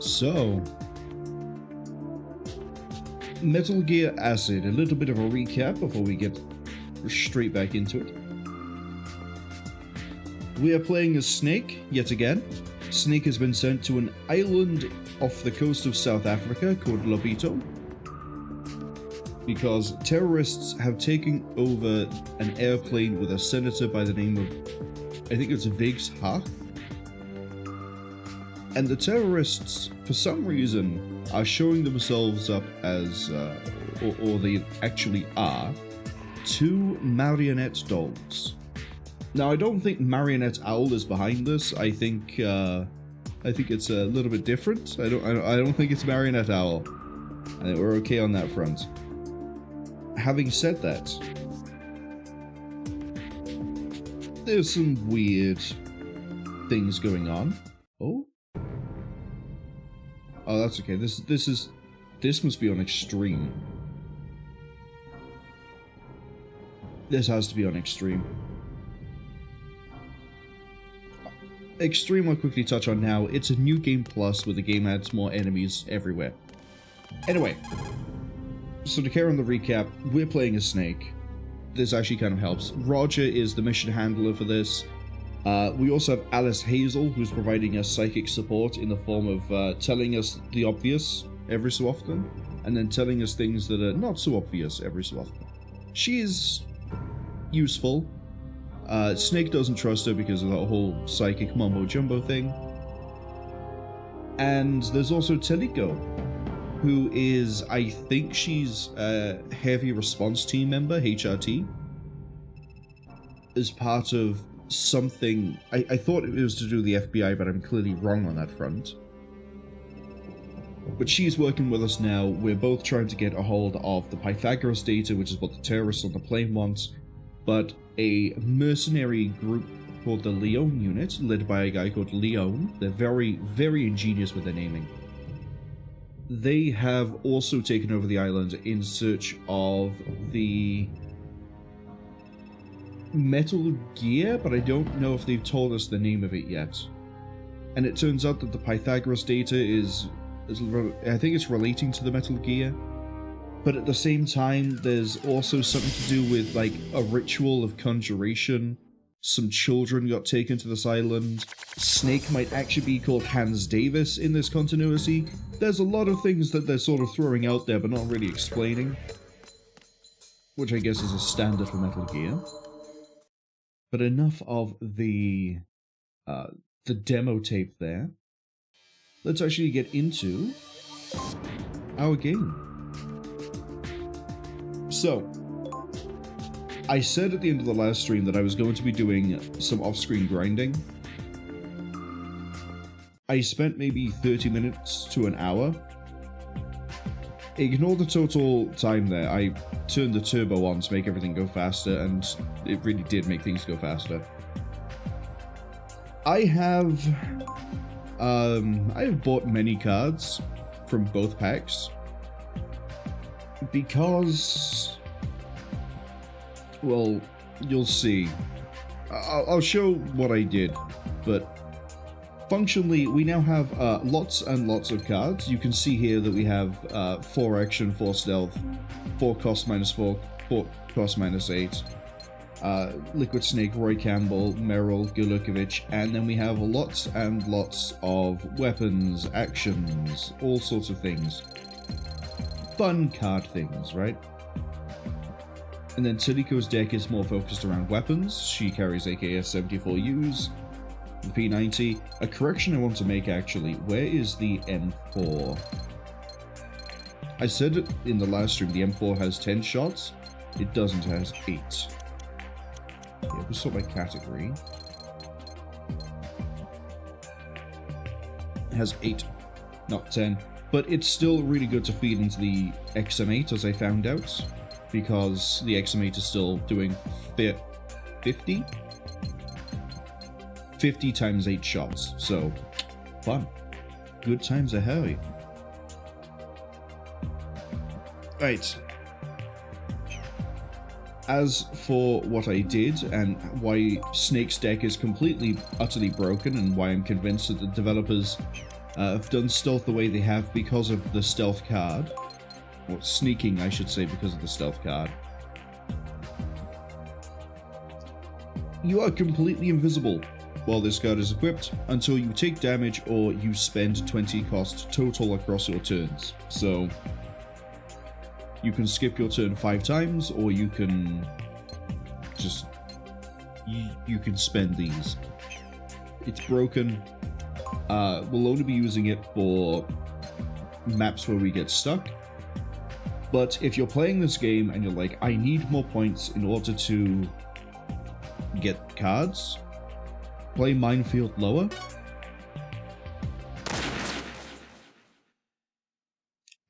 So, Metal Gear Acid, a little bit of a recap before we get straight back into it. We are playing as Snake, yet again. Snake has been sent to an island off the coast of South Africa called Lobito, because terrorists have taken over an airplane with a senator by the name of, I think it's Viggs Ha. And the terrorists, for some reason, are showing themselves up as, or they actually are, two marionette dolls. Now, I don't think Marionette Owl is behind this. I think it's a little bit different. I don't think it's Marionette Owl. I think we're okay on that front. Having said that, there's some weird things going on. Oh, that's okay. This must be on extreme. This has to be on extreme. Extreme I'll quickly touch on now. It's a new game plus where the game adds more enemies everywhere. Anyway, so to carry on the recap, we're playing as Snake. This actually kind of helps. Roger is the mission handler for this. We also have Alice Hazel, who's providing us psychic support in the form of telling us the obvious every so often, and then telling us things that are not so obvious every so often. She is useful. Snake doesn't trust her because of that whole psychic mumbo-jumbo thing. And there's also Teliko, who is, I think she's a heavy response team member, HRT, as part of something. I thought it was to do with the FBI, but I'm clearly wrong on that front. But she's working with us now. We're both trying to get a hold of the Pythagoras data, which is what the terrorists on the plane want. But a mercenary group called the Leon Unit, led by a guy called Leon, they're very, very ingenious with their naming. They have also taken over the island in search of the Metal Gear, but I don't know if they've told us the name of it yet. And it turns out that the Pythagoras data is I think it's relating to the Metal Gear. But at the same time, there's also something to do with, like, a ritual of conjuration. Some children got taken to this island. Snake might actually be called Hans Davis in this continuity. There's a lot of things that they're sort of throwing out there, but not really explaining. Which I guess is a standard for Metal Gear. But enough of the demo tape there. Let's actually get into our game. So, I said at the end of the last stream that I was going to be doing some off-screen grinding. I spent maybe 30 minutes to an hour. Ignore the total time there. I turned the turbo on to make everything go faster, and it really did make things go faster. I have bought many cards from both packs. Because, well, you'll see. I'll show what I did, but functionally, we now have lots and lots of cards. You can see here that we have 4 action, 4 stealth, 4 cost -4, 4 cost -8, Liquid Snake, Roy Campbell, Merrill, Gulukovich, and then we have lots and lots of weapons, actions, all sorts of things. Fun card things, right? And then Tiliko's deck is more focused around weapons. She carries AKS-74Us, the P90. A correction I want to make, actually. Where is the M4? I said it in the last stream, the M4 has 10 shots. It doesn't, it has 8. Yeah, we'll sort by category. It has 8, not 10. But it's still really good to feed into the XM8, as I found out, because the XM8 is still doing 50? 50 times 8 shots, so fun. Good times ahead. Right. As for what I did, and why Snake's deck is completely, utterly broken, and why I'm convinced that the developers have done stealth the way they have because of the stealth card. Or sneaking, I should say, because of the stealth card. You are completely invisible while this card is equipped until you take damage or you spend 20 cost total across your turns. So you can skip your turn 5 times, or you can just you can spend these. It's broken. We'll only be using it for maps where we get stuck. But if you're playing this game and you're like, I need more points in order to get cards, play Minefield lower.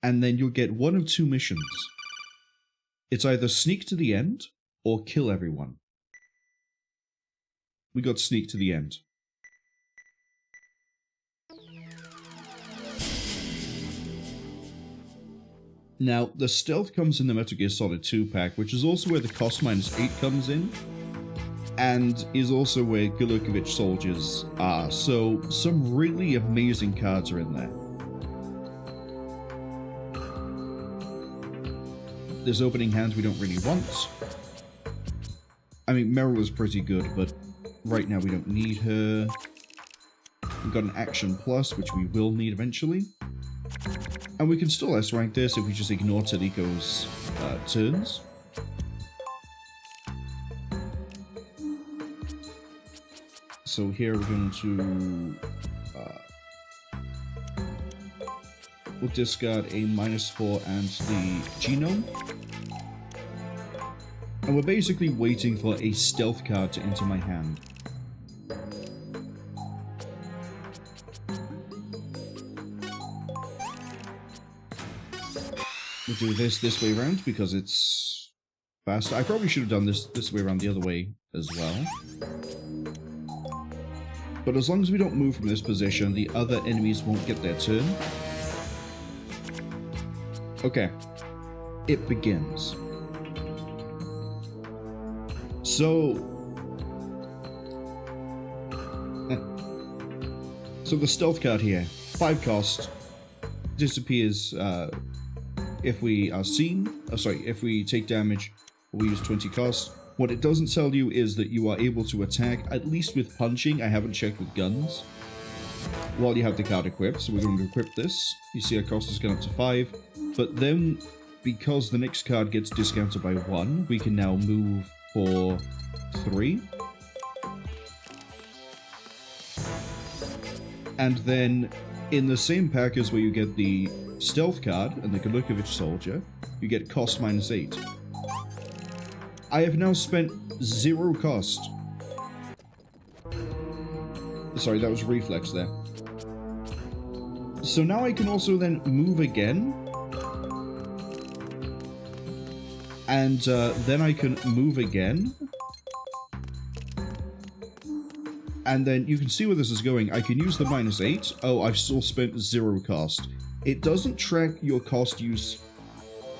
And then you'll get one of 2 missions. It's either sneak to the end or kill everyone. We got sneak to the end. Now, the stealth comes in the Metal Gear Solid 2 pack, which is also where the cost -8 comes in, and is also where Gulukovich soldiers are, so some really amazing cards are in there. This opening hand we don't really want. I mean, Marwol is pretty good, but right now we don't need her. We've got an Action Plus, which we will need eventually. And we can still S-rank this if we just ignore Teliko's turns. So here we're going to... we'll discard a -4 and the Genome. And we're basically waiting for a stealth card to enter my hand. We'll do this way around because it's faster. I probably should have done this way around the other way as well. But as long as we don't move from this position, the other enemies won't get their turn. Okay. It begins. So the stealth card here, 5 cost, disappears if we are seen. If we take damage, we use 20 cost. What it doesn't tell you is that you are able to attack, at least with punching. I haven't checked with guns, while you have the card equipped. So we're going to equip this. You see our cost has gone up to 5. But then, because the next card gets discounted by 1, we can now move for 3. And then, in the same pack as where you get the stealth card and the Gulukovich soldier, you get cost -8. I have now spent 0 cost. Sorry, that was reflex there. So now I can also then move again. And then I can move again. And then you can see where this is going. I can use the -8. Oh, I've still spent 0 cost. It doesn't track your cost use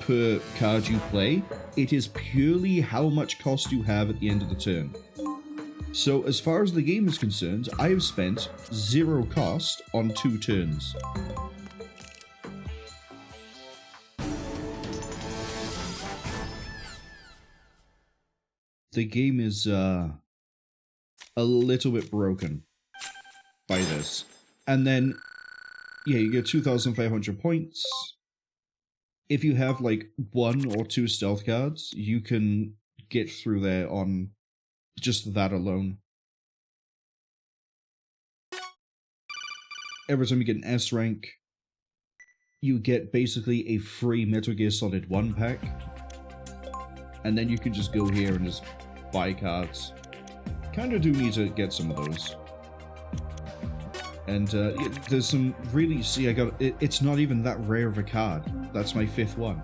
per card you play. It is purely how much cost you have at the end of the turn. So as far as the game is concerned, I have spent 0 cost on 2 turns. The game is a little bit broken by this. And then, yeah, you get 2,500 points. If you have like 1 or 2 stealth cards, you can get through there on just that alone. Every time you get an S rank, you get basically a free Metal Gear Solid 1 pack. And then you can just go here and just buy cards. Kinda do need to get some of those. And there's some really, see, I got, it's not even that rare of a card. That's my 5th one.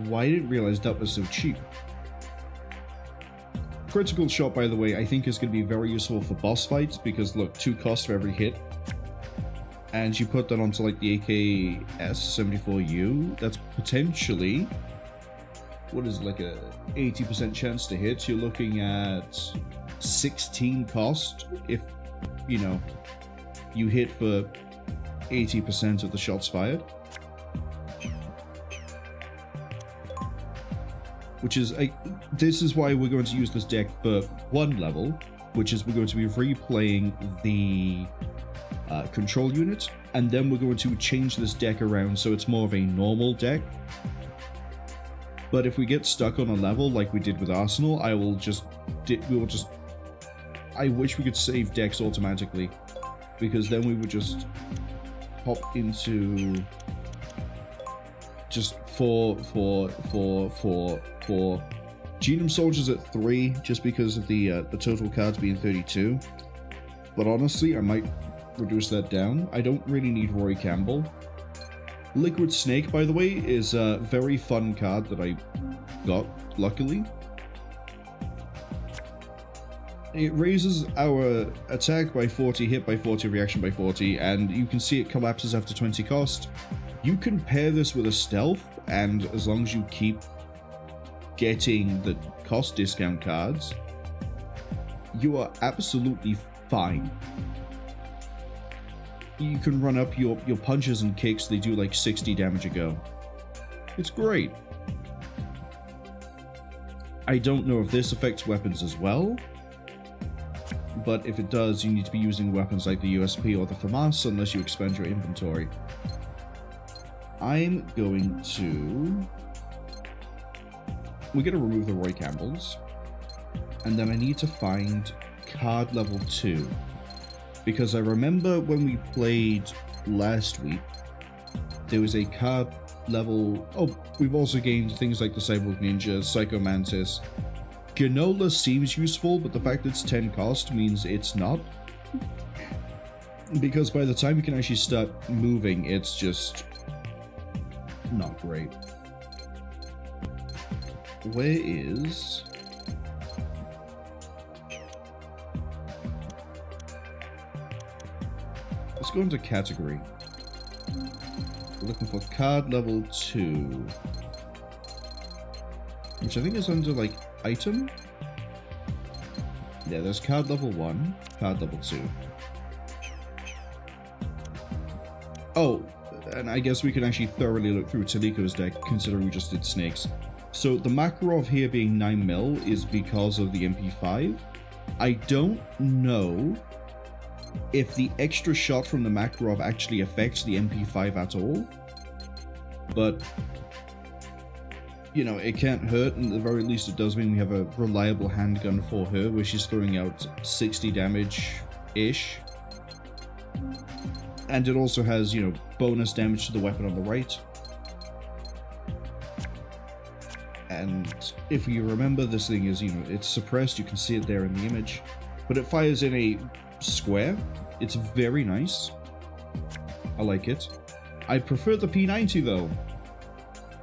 Why I didn't realize that was so cheap. Critical shot, by the way, I think is going to be very useful for boss fights, because look, 2 costs for every hit. And you put that onto like the AKS-74U, that's potentially what is like a 80% chance to hit, you're looking at 16 cost if, you know, you hit for 80% of the shots fired. Which is, this is why we're going to use this deck for one level, which is we're going to be replaying the control unit, and then we're going to change this deck around so it's more of a normal deck. But if we get stuck on a level like we did with Arsenal, I wish we could save decks automatically, because then we would just hop into just 4 Genome Soldiers at 3, just because of the total cards being 32. But honestly, I might reduce that down. I don't really need Roy Campbell. Liquid Snake, by the way, is a very fun card that I got, luckily. It raises our attack by 40, hit by 40, reaction by 40, and you can see it collapses after 20 cost. You can pair this with a stealth, and as long as you keep getting the cost discount cards, you are absolutely fine. You can run up your punches and kicks, they do like 60 damage a go. It's great. I don't know if this affects weapons as well, but if it does, you need to be using weapons like the USP or the FAMAS unless you expand your inventory. I'm going to... We're going to remove the Roy Campbells, and then I need to find card level 2. Because I remember when we played last week, there was a card level... Oh, we've also gained things like the Cyborg Ninja, Psycho Mantis. Ganola seems useful, but the fact it's 10 cost means it's not. Because by the time you can actually start moving, it's just not great. Where is... Let's go into category. We're looking for card level 2. Which I think is under, like, item? Yeah, there's card level 1, card level 2. Oh, and I guess we can actually thoroughly look through Teliko's deck, considering we just did snakes. So the Makarov here being 9 mil is because of the MP5. I don't know if the extra shot from the Makarov actually affects the MP5 at all, but you know, it can't hurt, and at the very least it does mean we have a reliable handgun for her, where she's throwing out 60 damage-ish. And it also has, you know, bonus damage to the weapon on the right. And if you remember, this thing is, you know, it's suppressed, you can see it there in the image. But it fires in a square. It's very nice. I like it. I prefer the P90 though,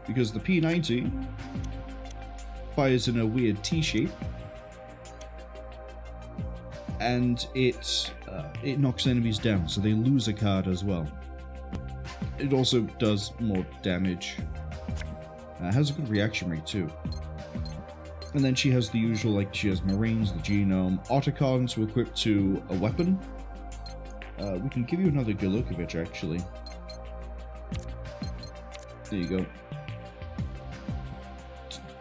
because the P90 fires in a weird T shape, and it knocks enemies down, so they lose a card as well. It also does more damage. Has a good reaction rate too. And then she has the usual, like, she has Marines, the Genome, Otacon to equip to a weapon. We can give you another Golukovich, actually. There you go.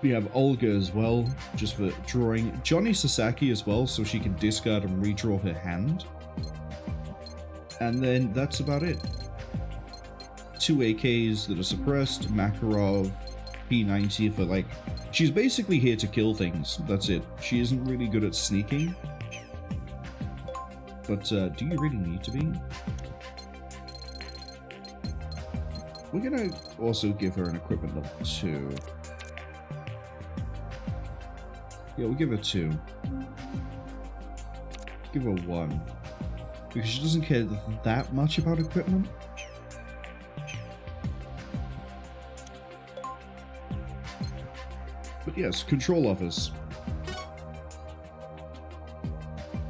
We have Olga as well, just for drawing. Johnny Sasaki as well, so she can discard and redraw her hand. And then that's about it. 2 AKs that are suppressed, Makarov, P90 for, like... She's basically here to kill things, that's it. She isn't really good at sneaking. But, do you really need to be? We're gonna also give her an equipment level 2. Yeah, we'll give her 2. Give her 1. Because she doesn't care that much about equipment. But yes, control office.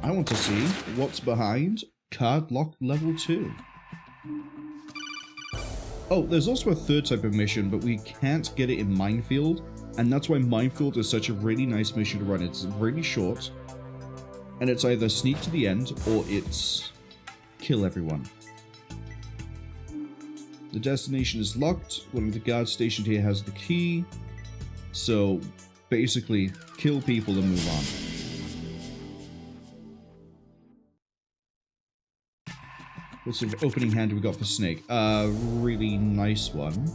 I want to see what's behind card lock level 2. Oh, there's also a third type of mission, but we can't get it in Minefield And that's why Minefield is such a really nice mission to run. It's really short, and it's either sneak to the end or it's kill everyone. The destination is locked. One of the guards stationed here has the key. So basically, kill people and move on. What sort of opening hand do we got for Snake? Really nice one.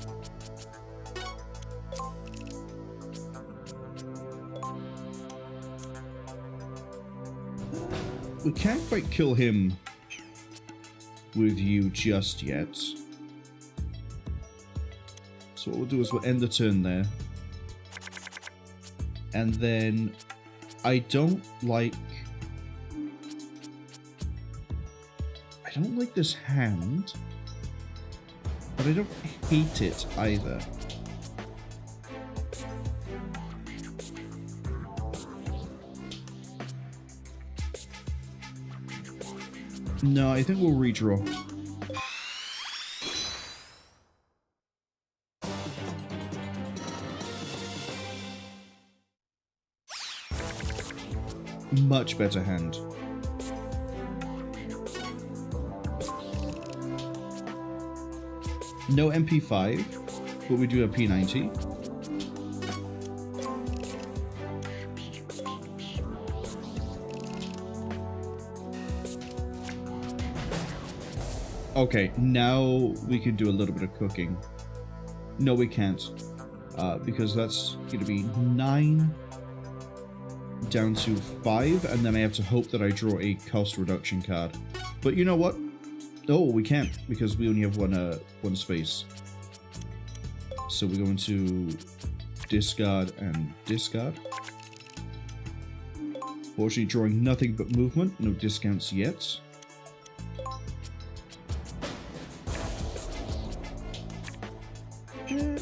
We can't quite kill him with you just yet. So what we'll do is we'll end the turn there. And then I don't like this hand, but I don't hate it either. No, I think we'll redraw. Much better hand. No MP5, but we do have P90. Okay, now we can do a little bit of cooking. No, we can't. Because that's going to be 9 down to 5, and then I have to hope that I draw a cost reduction card. But you know what? Oh, we can't, because we only have one space. So we're going to discard and discard. Fortunately, drawing nothing but movement. No discounts yet.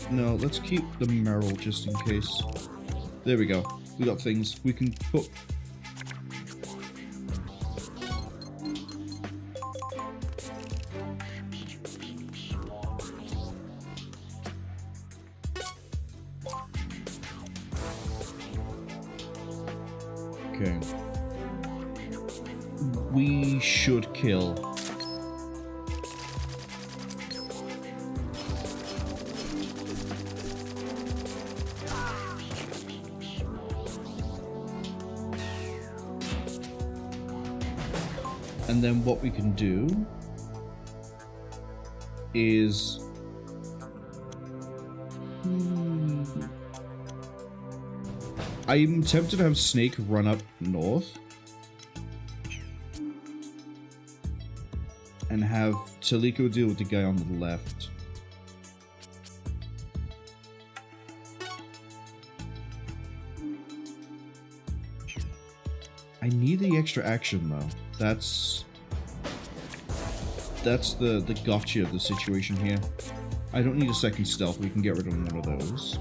No, let's keep the Marwol just in case. There we go. We got things we can put. Okay. We should kill. And then what we can do is I'm tempted to have Snake run up north and have Teliko deal with the guy on the left. I need the extra action though. That's the gotcha of the situation here. I don't need a second stealth. We can get rid of one of those.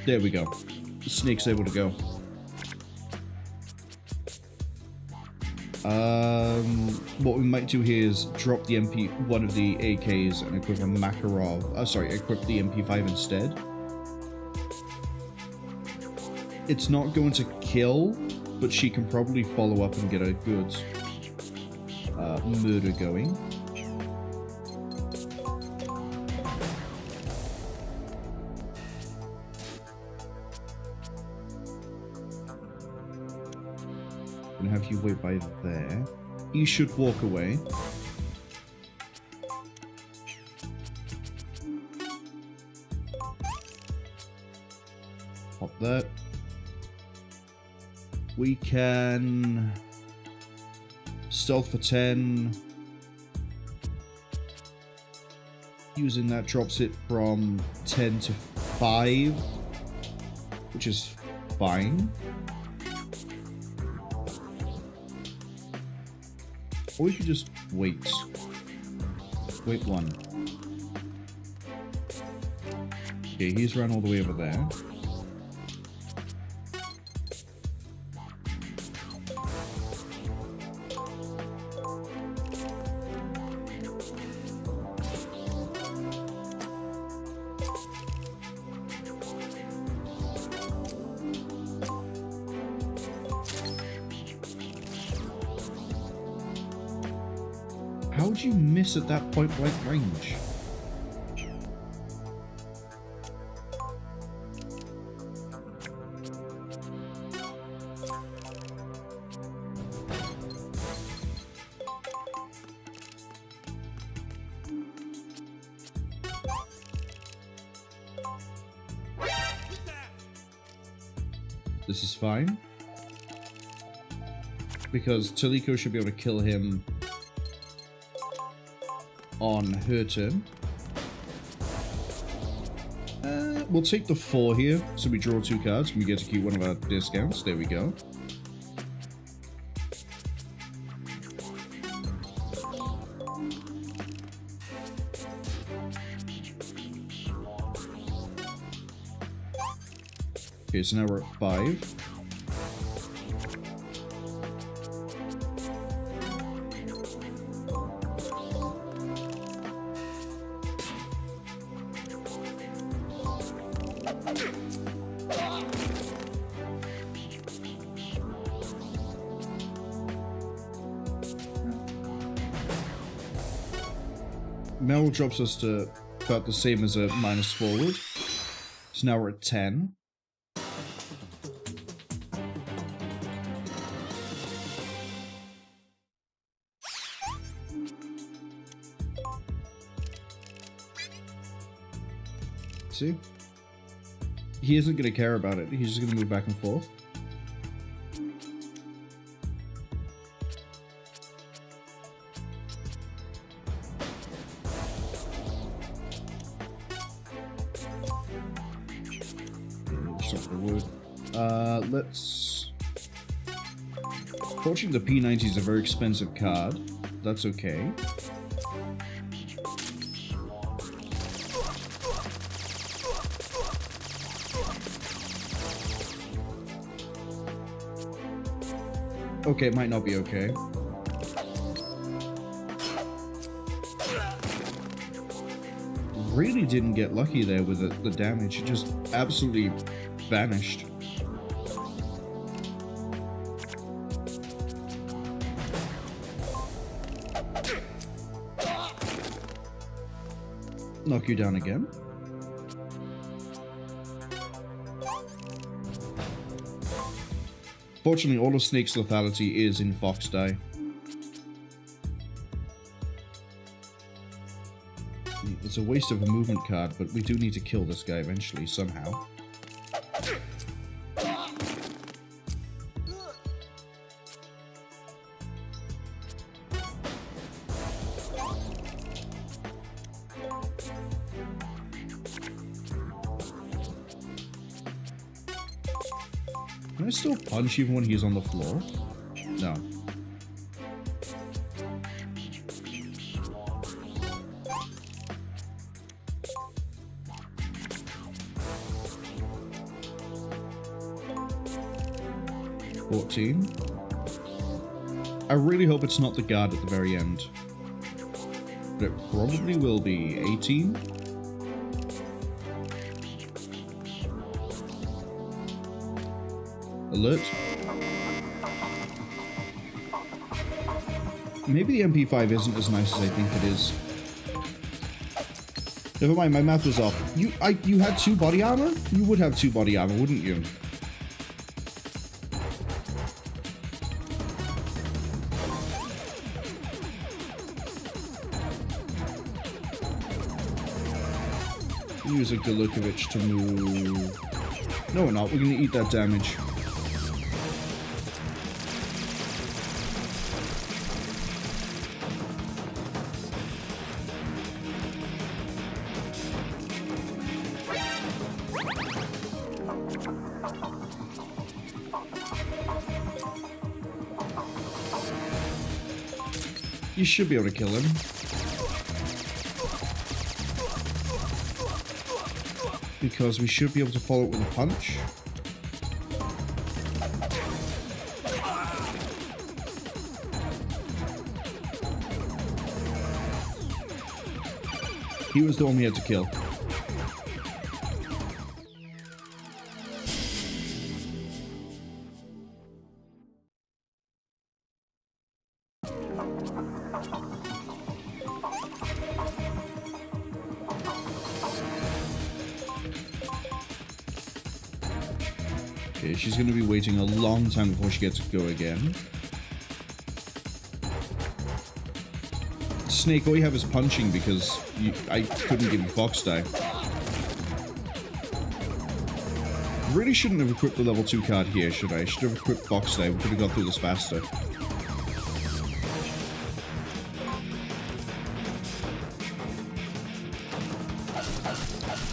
There we go. The Snake's able to go. What we might do here is drop the one of the AKs and equip a Makarov. Sorry, equip the MP5 instead. It's not going to kill, but she can probably follow up and get a good murder going. I'm gonna have you wait by there. You should walk away. Pop that. We can stealth for 10. Using that drops it from 10 to 5, which is fine. Or we could just wait. Wait 1. Okay, he's run all the way over there. How would you miss at that point blank range? This is fine. Because Teliko should be able to kill him on her turn. We'll take the 4 here, so we draw 2 cards, and we get to keep one of our discounts. There we go. Okay, so now we're at 5. Marwol drops us to about the same as a minus forward. So now we're at 10. See? He isn't going to care about it. He's just going to move back and forth. Let's... Fortunately, the P90 is a very expensive card. That's okay. Okay, it might not be okay. Really didn't get lucky there with the damage. It just absolutely vanished. Knock you down again. Fortunately, all of Snake's lethality is in Fox Die. It's a waste of a movement card, but we do need to kill this guy eventually, somehow. Can I still punch even when he's on the floor? No. I really hope it's not the guard at the very end. But it probably will be. 18. Alert. Maybe the MP5 isn't as nice as I think it is. Never mind, my math was off. You had 2 body armor? You would have 2 body armor, wouldn't you? Use a Galukovich to move. No, we're not. We're going to eat that damage. You should be able to kill him. Because we should be able to follow it with a punch. He was the one we had to kill. Okay, she's going to be waiting a long time before she gets to go again. Snake, all you have is punching because I couldn't give you Fox Die. Really shouldn't have equipped the level 2 card here, should I? Should have equipped Fox Die. We could have got through this faster.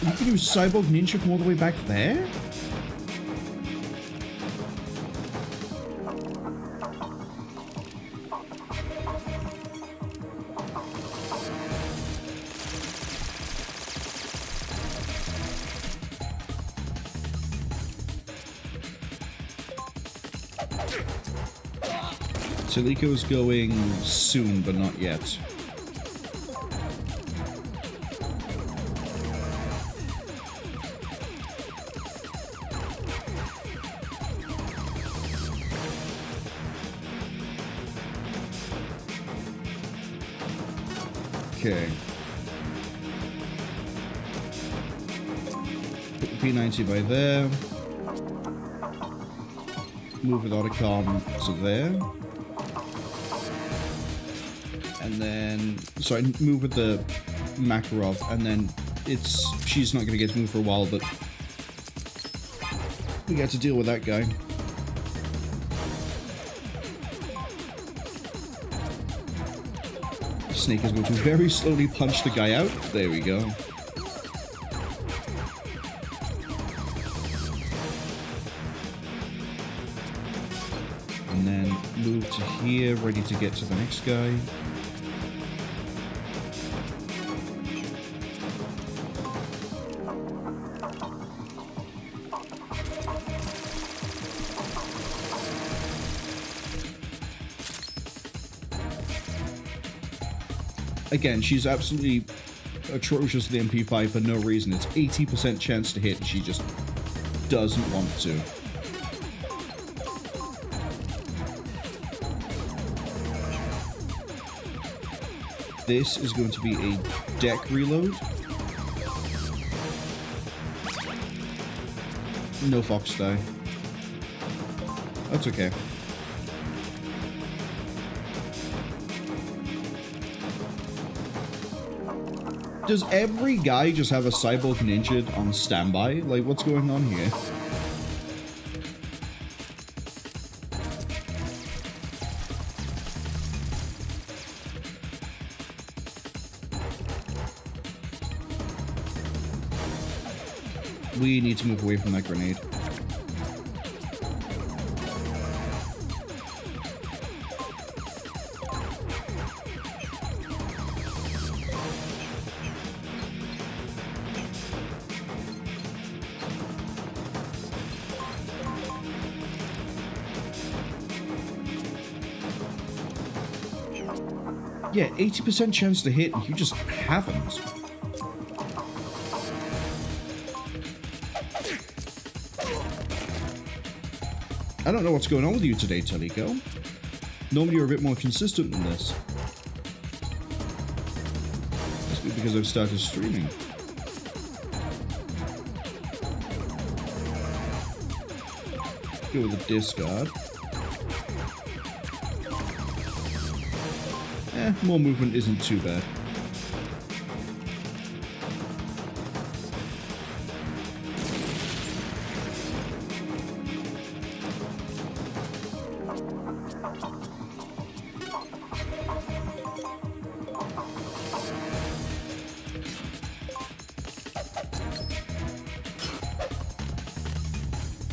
You can use Cyborg Ninja from all the way back there? Teliko's going soon, but not yet. Okay. Put the P90 by there. Move with Otacon to there. And then, sorry, move with the Makarov, and then she's not going to get to move for a while, but we got to deal with that guy. Snake is going to very slowly punch the guy out. There we go. And then move to here, ready to get to the next guy. Again, she's absolutely atrocious with the MP5 for no reason. It's 80% chance to hit, and she just doesn't want to. This is going to be a deck reload. No Fox Die. That's okay. Does every guy just have a Cyborg Ninja on standby? Like, what's going on here? We need to move away from that grenade. Yeah, 80% chance to hit, and you just haven't. I don't know what's going on with you today, Teliko. Normally you're a bit more consistent than this. Must be because I've started streaming. Go with the discard. More movement isn't too bad.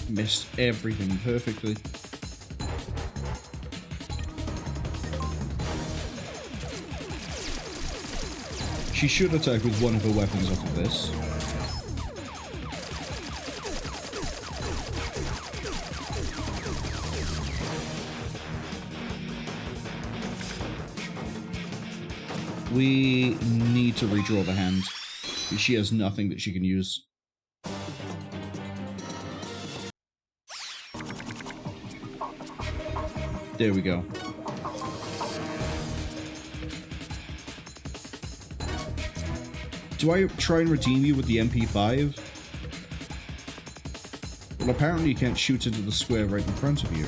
Missed everything perfectly. She should attack with one of her weapons off of this. We need to redraw the hand. She has nothing that she can use. There we go. Do I try and redeem you with the MP5? Well, apparently you can't shoot into the square right in front of you.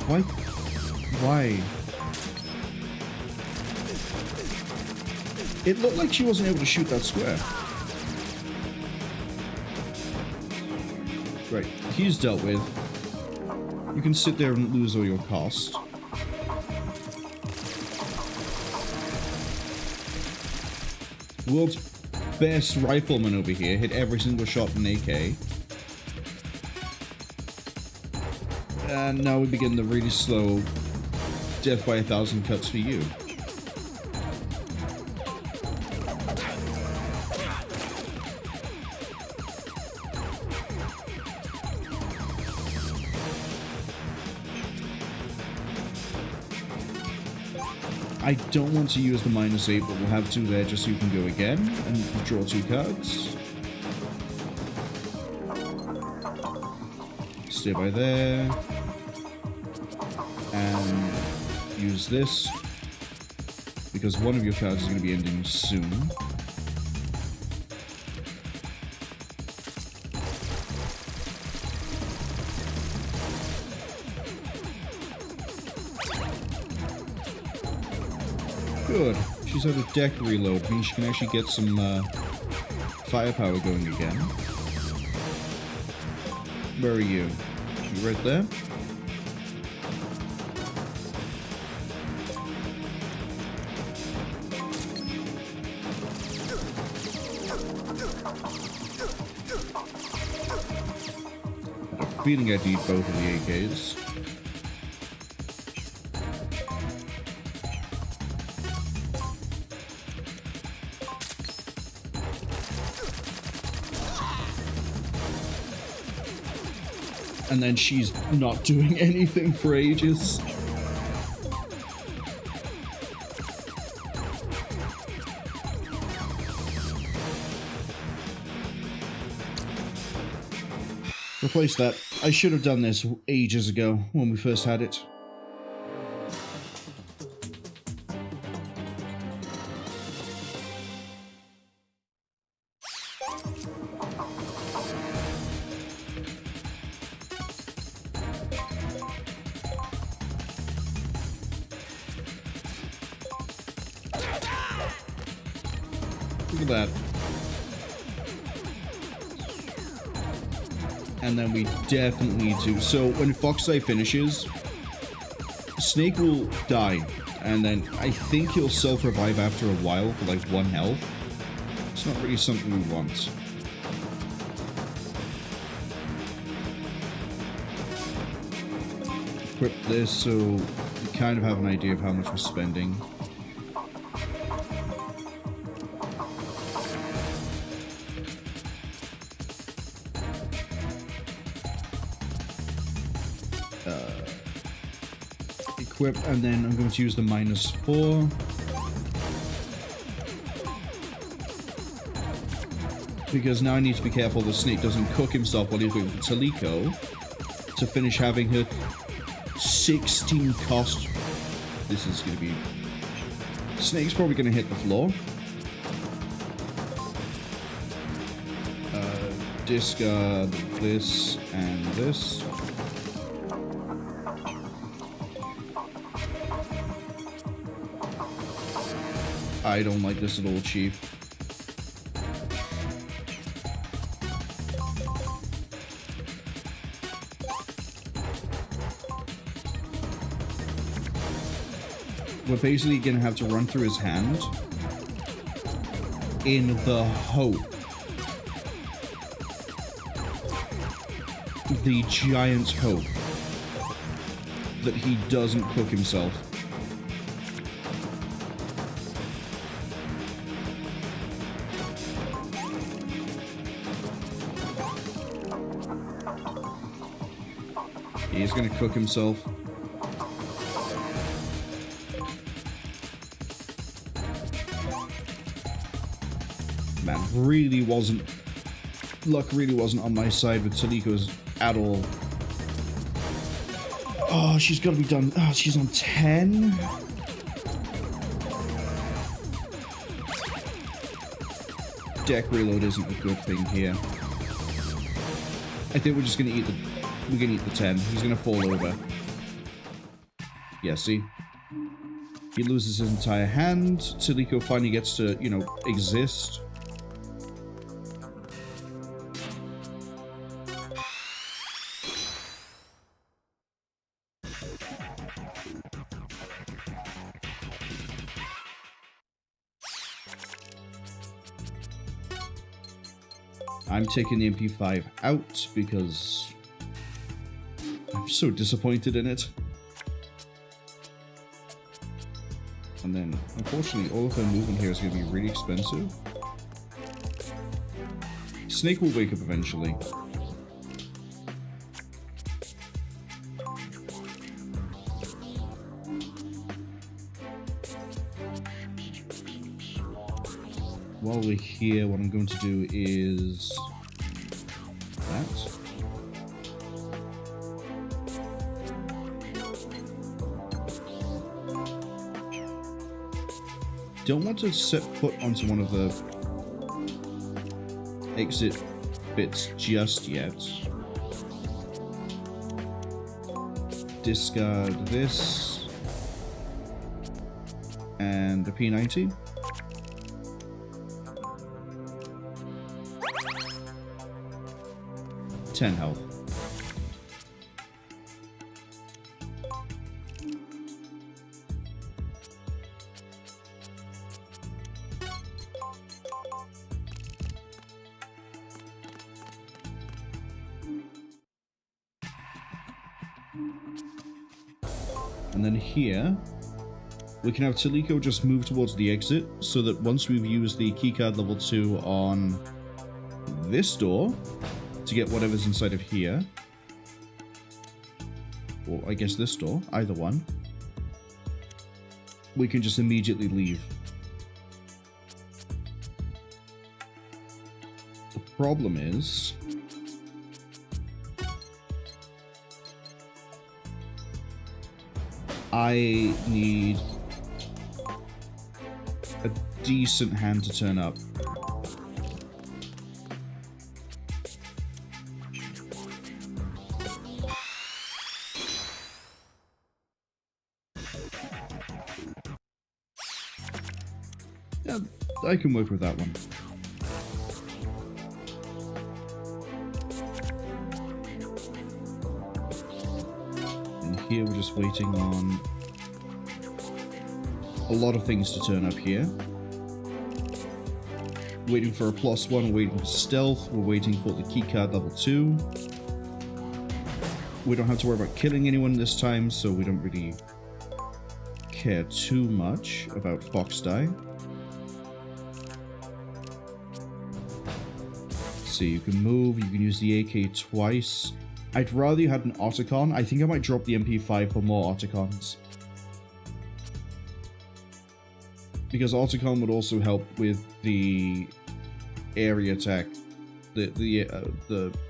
Why? Why? It looked like she wasn't able to shoot that square. Right, he's dealt with. You can sit there and lose all your cost. World's best rifleman over here hit every single shot in AK. And now we begin the really slow death by 1,000 cuts for you. I don't want to use the -8, but we'll have 2 there just so you can go again and draw 2 cards. Stay by there. And use this. Because one of your cards is going to be ending soon. Good. She's had a deck reload, means she can actually get some firepower going again. Where are you? You right there? I have a feeling I'd need both of the AKs. And then she's not doing anything for ages. Replace that. I should have done this ages ago when we first had it. Look at that. And then we definitely need to. So when Foxeye finishes, Snake will die. And then I think he'll self-revive after a while for like 1 health. It's not really something we want. Equip this so we kind of have an idea of how much we're spending. Equip, and then I'm going to use the -4. Because now I need to be careful the Snake doesn't cook himself while he's waiting for Teliko to finish having her 16 cost. This is going to be... Snake's probably going to hit the floor. Discard this and this. I don't like this at all, Chief. We're basically gonna have to run through his hand in the hope, the giant hope, that he doesn't cook himself. He's gonna cook himself. Man, really wasn't... Luck really wasn't on my side with Teliko's at all. Oh, she's got to be done. Oh, she's on 10. Deck reload isn't a good thing here. I think we're just gonna eat the 10. He's gonna fall over. Yeah, see? He loses his entire hand. Teliko finally gets to, you know, exist. I'm taking the MP5 out because I'm so disappointed in it. And then, unfortunately, all of her movement here is going to be really expensive. Snake will wake up eventually. While we're here, what I'm going to do is that. Don't want to set foot onto one of the exit bits just yet. Discard this and the P90. Ten health. And then here, we can have Teliko just move towards the exit, so that once we've used the keycard level 2 on this door, to get whatever's inside of here, or I guess this door, either one, we can just immediately leave. The problem is, I need a decent hand to turn up. Yeah, I can work with that one. And here we're just waiting on a lot of things to turn up here. Waiting for a +1, we're waiting for stealth, we're waiting for the keycard level 2. We don't have to worry about killing anyone this time, so we don't really care too much about Fox Die. So you can move, you can use the AK twice. I'd rather you had an Otacon. I think I might drop the MP5 for more Otacons. Because Otacon would also help with the area attack, the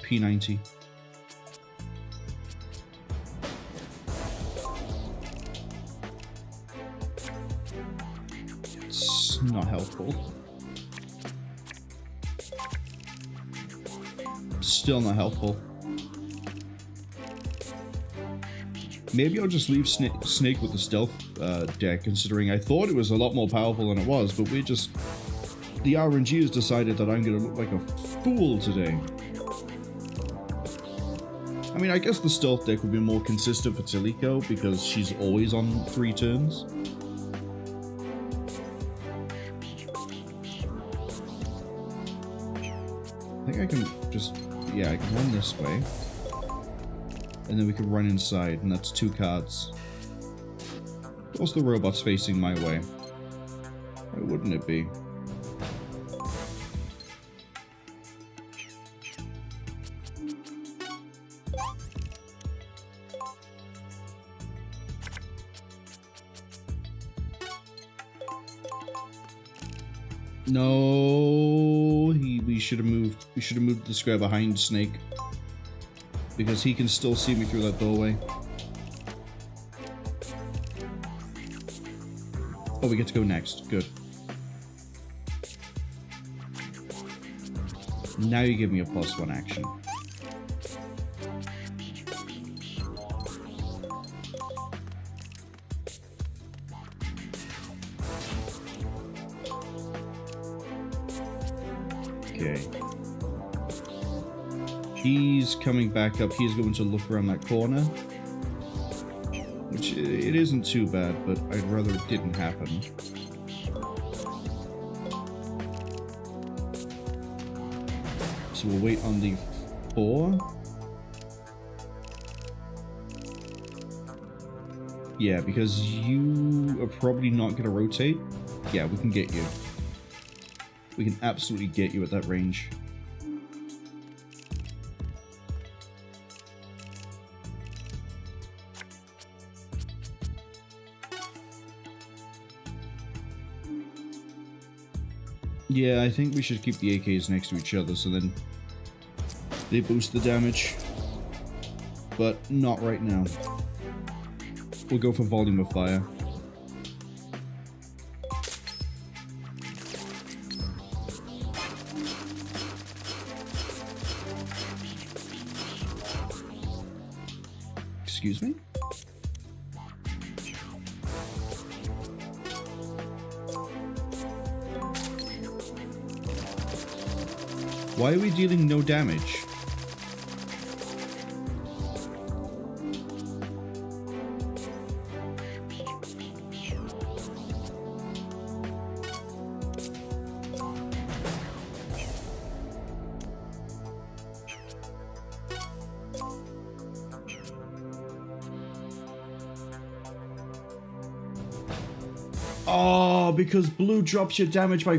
P90. It's not helpful. Still not helpful. Maybe I'll just leave Snake with the stealth deck, considering I thought it was a lot more powerful than it was, but we just... The RNG has decided that I'm going to look like a fool today. I mean, I guess the stealth deck would be more consistent for Teliko, because she's always on 3 turns. I think I can just... Yeah, I can run this way. And then we can run inside, and that's 2 cards. What's the robots facing my way? Why wouldn't it be? No, we should have moved. We should have moved the square behind Snake, because he can still see me through that doorway. Oh, we get to go next. Good. Now you give me a +1 action. Okay. He's coming back up. He's going to look around that corner. Which, it isn't too bad, but I'd rather it didn't happen. So we'll wait on the 4. Yeah, because you are probably not going to rotate. Yeah, we can get you. We can absolutely get you at that range. Yeah, I think we should keep the AKs next to each other so then they boost the damage. But not right now. We'll go for volume of fire. Excuse me? Why are we dealing no damage? Oh, because blue drops your damage by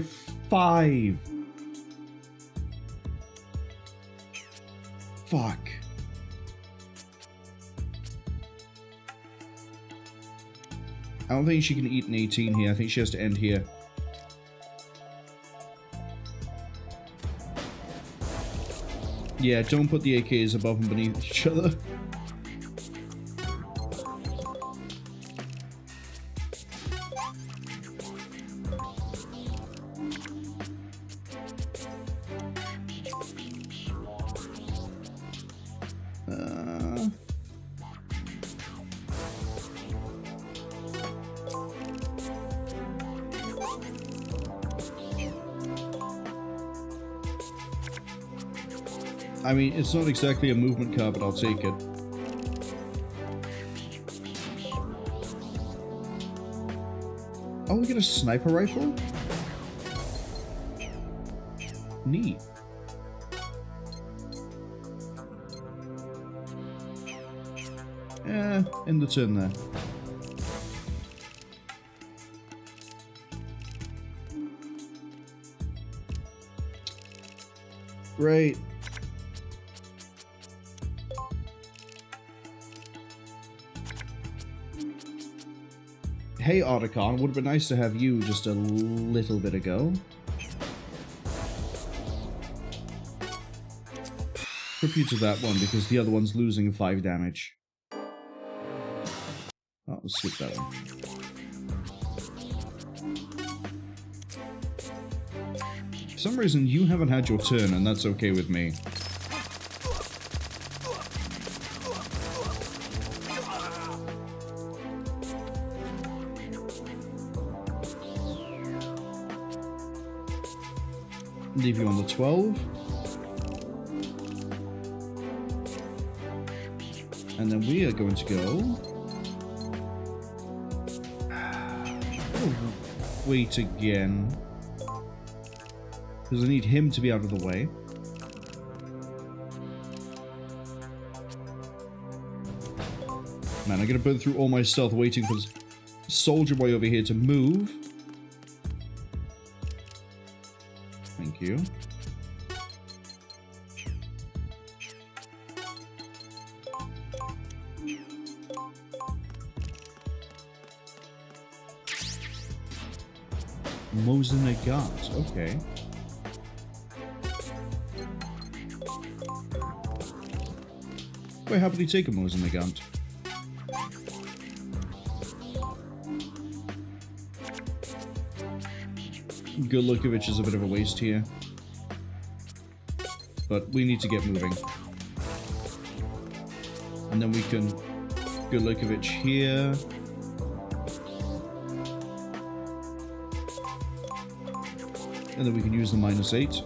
5. Fuck. I don't think she can eat an 18 here. I think she has to end here. Yeah, don't put the AKs above and beneath each other. I mean, it's not exactly a movement car, but I'll take it. Oh, we get a sniper rifle? Neat. In the turn there. Great. Hey, Otacon, would have been nice to have you just a little bit ago. Flip you to that one because the other one's losing 5 damage. Oh, we'll skip that one. For some reason, you haven't had your turn, and that's okay with me. Leave you on the 12. And then we are going to go... wait again. Because I need him to be out of the way. Man, I'm going to burn through all my stealth waiting for this soldier boy over here to move. Thank you. Mosenagat, okay. Quite happily take a Mosenagat. Gurlukovich is a bit of a waste here. But we need to get moving. And then we can Gurlukovich here. And then we can use the -8.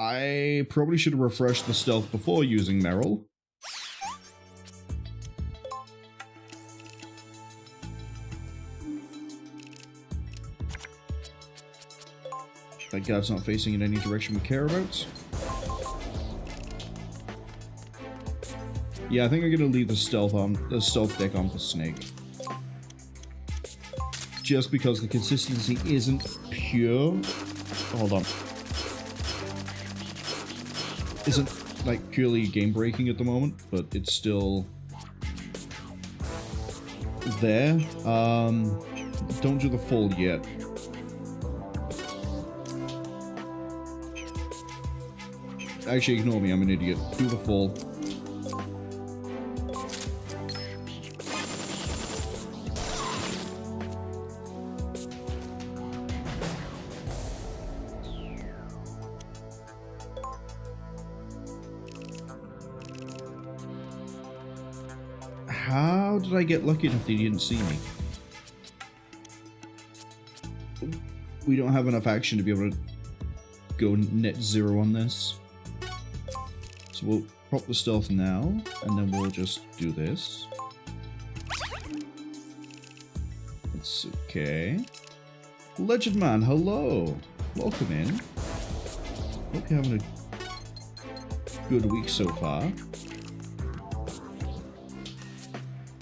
I probably should have refreshed the stealth before using Marwol. That guard's not facing in any direction we care about. Yeah, I think I'm gonna leave the stealth deck on for Snake. Just because the consistency isn't pure. Hold on. Isn't like purely game breaking at the moment, but it's still there. Don't do the fold yet. Actually, ignore me, I'm an idiot. Do the fold. How did I get lucky enough they didn't see me? We don't have enough action to be able to go net 0 on this. So we'll prop the stealth now, and then we'll just do this. That's okay. Legend Man, hello! Welcome in. Hope you're having a good week so far.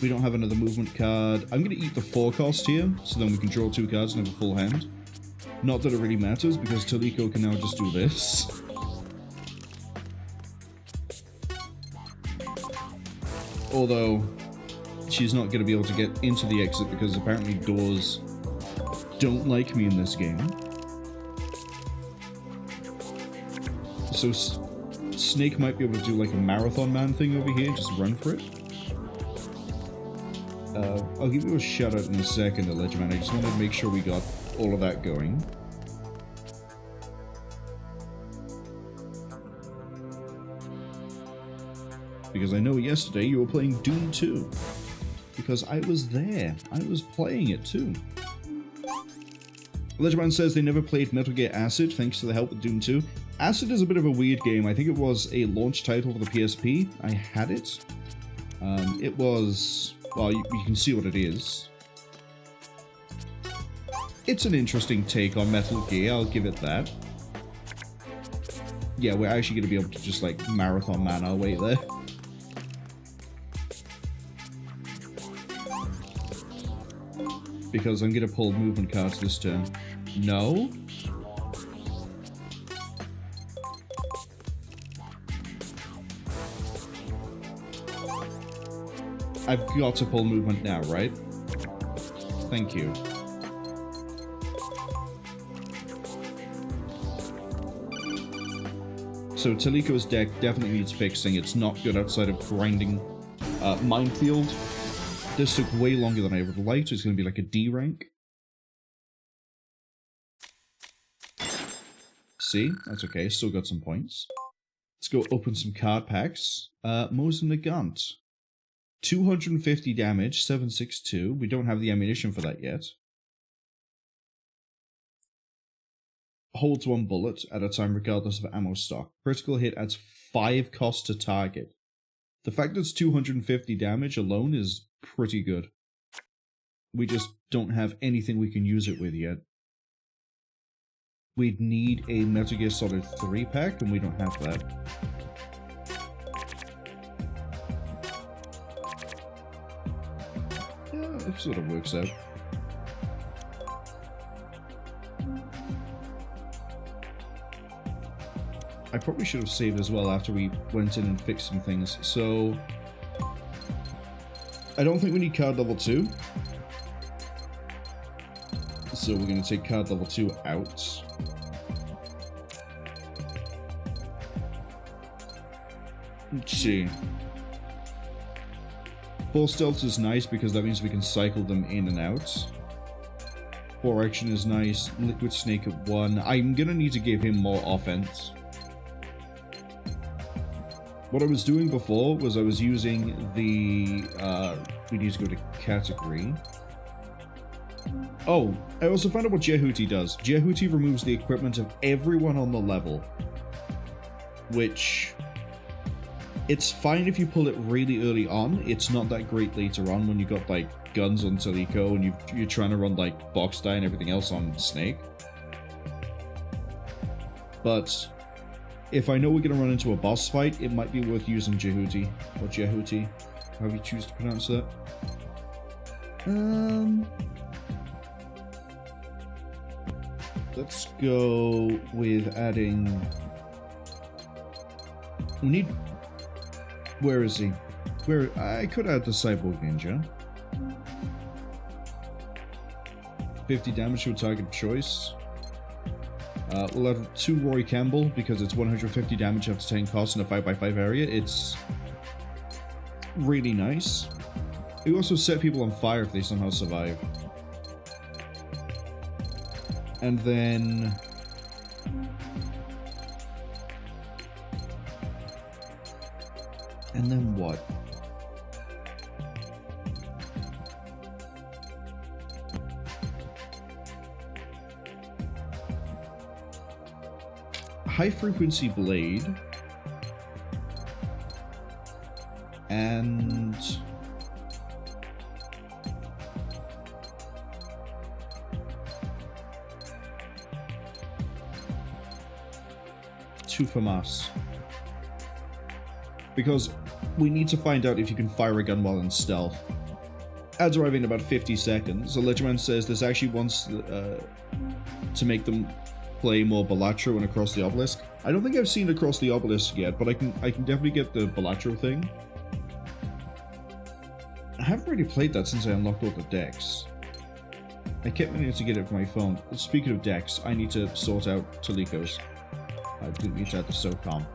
We don't have another movement card. I'm going to eat the 4 cost here, so then we can draw 2 cards and have a full hand. Not that it really matters, because Teliko can now just do this. Although, she's not going to be able to get into the exit, because apparently doors don't like me in this game. So Snake might be able to do like a Marathon Man thing over here, just run for it. I'll give you a shout out in a second, Legend Man. I just wanted to make sure we got all of that going. Because I know yesterday you were playing Doom 2. Because I was there. I was playing it too. Legend Man says they never played Metal Gear Acid thanks to the help with Doom 2. Acid is a bit of a weird game. I think it was a launch title for the PSP. I had it. It was... well, you can see what it is. It's an interesting take on Metal Gear, I'll give it that. Yeah, we're actually going to be able to just, like, Marathon Man our way there. Because I'm going to pull movement cards this turn. No? I've got to pull movement now, right? Thank you. So Teliko's deck definitely needs fixing. It's not good outside of grinding Minefield. This took way longer than I would have liked. It's going to be like a D rank. See? That's okay. Still got some points. Let's go open some card packs. Mosin Nagant. 250 damage, 762. We don't have the ammunition for that yet. Holds 1 bullet at a time regardless of ammo stock. Critical hit adds 5 cost to target. The fact that it's 250 damage alone is pretty good. We just don't have anything we can use it with yet. We'd need a Metal Gear Solid 3 pack, and we don't have that. Yeah, it sort of works out. I probably should have saved as well after we went in and fixed some things. So I don't think we need card level 2. So we're going to take card level 2 out. Let's see. 4 stealth is nice because that means we can cycle them in and out. 4 action is nice. Liquid Snake at 1. I'm going to need to give him more offense. What I was doing before was I was using the... we need to go to category. Oh, I also found out what Jehuti does. Jehuti removes the equipment of everyone on the level. Which... it's fine if you pull it really early on. It's not that great later on when you got, like, guns on Teliko and you're trying to run, like, box die and everything else on Snake. But if I know we're going to run into a boss fight, it might be worth using Jehuti. Or Jehuti. However you choose to pronounce that. Let's go with adding... we need... where is he? Where... I could add the Cyborg Ninja. 50 damage to a target of choice. We'll have 2 Roy Campbell because it's 150 damage after 10 costs in a 5x5 area. It's really nice. We also set people on fire if they somehow survive. And then... and then what? High frequency blade and two FAMAS, because we need to find out if you can fire a gun while in stealth. Ads arriving in about 50 seconds. The Ledgerman says this actually wants to make them play more Balatro and Across the Obelisk. I don't think I've seen Across the Obelisk yet, but I can definitely get the Balatro thing. I haven't really played that since I unlocked all the decks. I kept meaning to get it for my phone. Speaking of decks, I need to sort out Teliko's. I didn't need to add the SOCOM.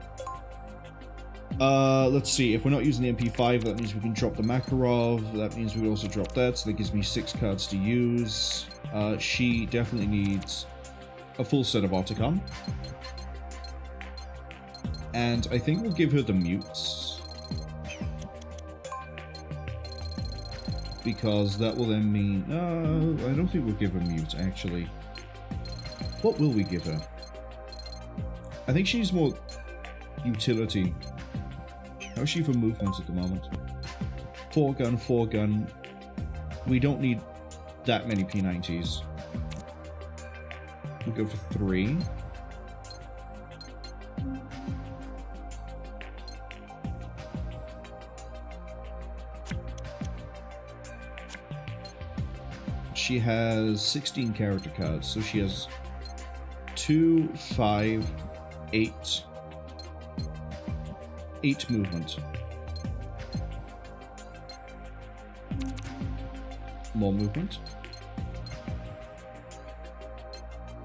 Let's see. If we're not using the MP5, that means we can drop the Makarov. That means we will also drop that, so that gives me 6 cards to use. She definitely needs a full set of Otacon. And I think we'll give her the mutes. Because that will then mean... I don't think we'll give her mute, actually. What will we give her? I think she needs more utility. How is she for movement at the moment? 4 gun, 4 gun. We don't need that many P90s. We'll go for 3. She has 16 character cards, so she has 2, 5, 8. 8 movement. More movement.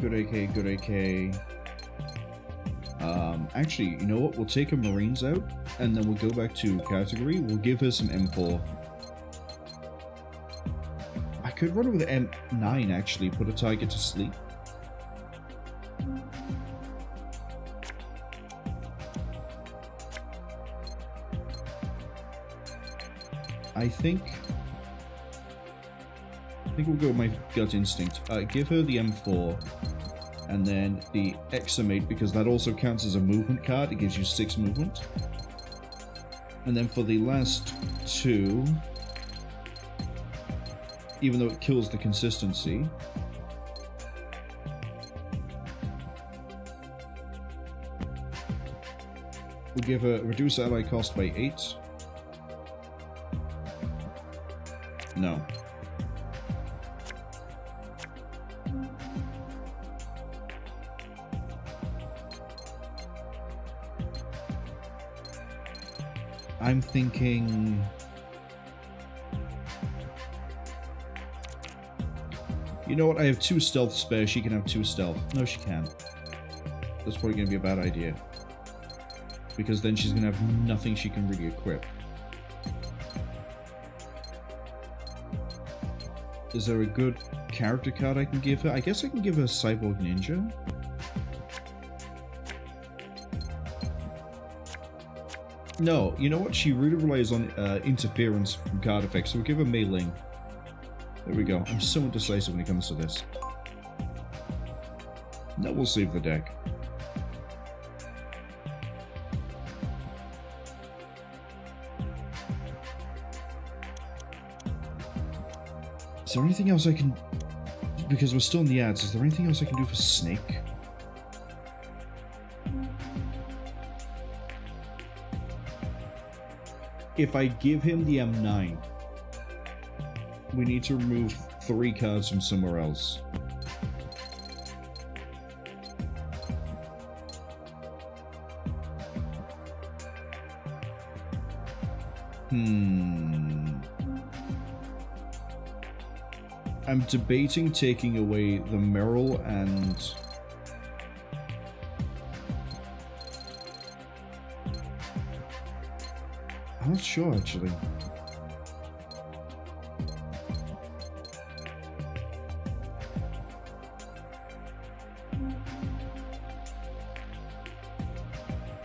Good AK, good AK. Actually, you know what? We'll take her Marines out, and then we'll go back to category. We'll give her some M4. I could run with M9, actually. Put a target to sleep. I think we'll go with my gut instinct. Give her the M4, and then the Eximate, because that also counts as a movement card. It gives you 6 movement. And then for the last 2, even though it kills the consistency, we'll give her reduce ally cost by 8. No. I'm thinking... You know what? I have 2 stealth spare. She can have 2 stealth. No, she can't. That's probably going to be a bad idea. Because then she's going to have nothing she can really equip. Is there a good character card I can give her? I guess I can give her Cyborg Ninja. No, you know what? She really relies on interference from card effects, so we'll give her Mei Ling. There we go. I'm so indecisive when it comes to this. No, we'll save the deck. Is there anything else I can... Because we're still in the ads, is there anything else I can do for Snake? If I give him the M9, we need to remove 3 cards from somewhere else. I'm debating taking away the Marwol and... I'm not sure, actually.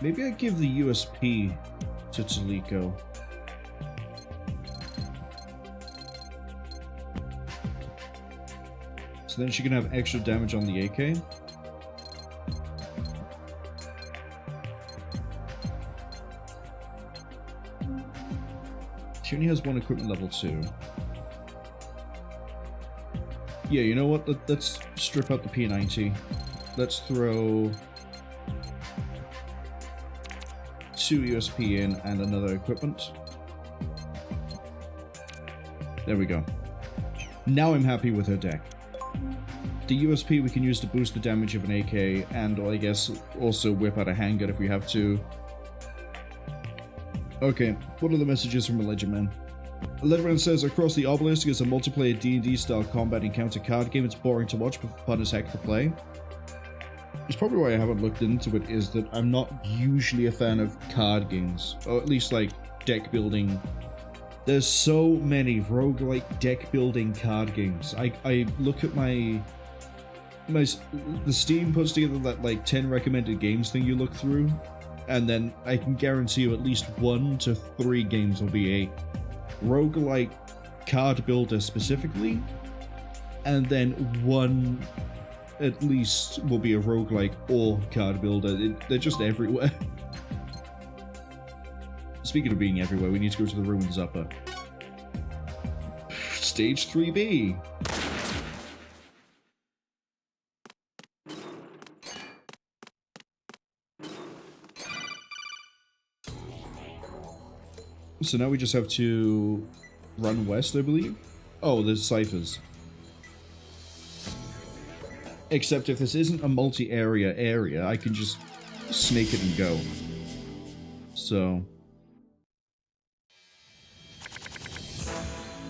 Maybe I give the USP to Teliko. So then she can have extra damage on the AK. She only has 1 equipment level 2. Yeah, you know what? Let's strip out the P90. Let's throw 2 USP in and another equipment. There we go. Now I'm happy with her deck. The USP we can use to boost the damage of an AK, and I guess also whip out a handgun if we have to. Okay, what are the messages from a Legend Man? A Legend Man says, Across the Obelisk is a multiplayer D&D style combat encounter card game. It's boring to watch, but fun as heck to play. It's probably why I haven't looked into it, is that I'm not usually a fan of card games, or at least like deck building. There's so many roguelike deck building card games. I look at the Steam puts together that like 10 recommended games thing you look through, and then I can guarantee you at least 1 to 3 games will be a roguelike card builder specifically, and then 1 at least will be a roguelike or card builder. They're just everywhere. Speaking of being everywhere, we need to go to the Ruins Upper. Stage 3B. So now we just have to run west, I believe. Oh, there's ciphers. Except if this isn't a multi-area area, I can just snake it and go. So...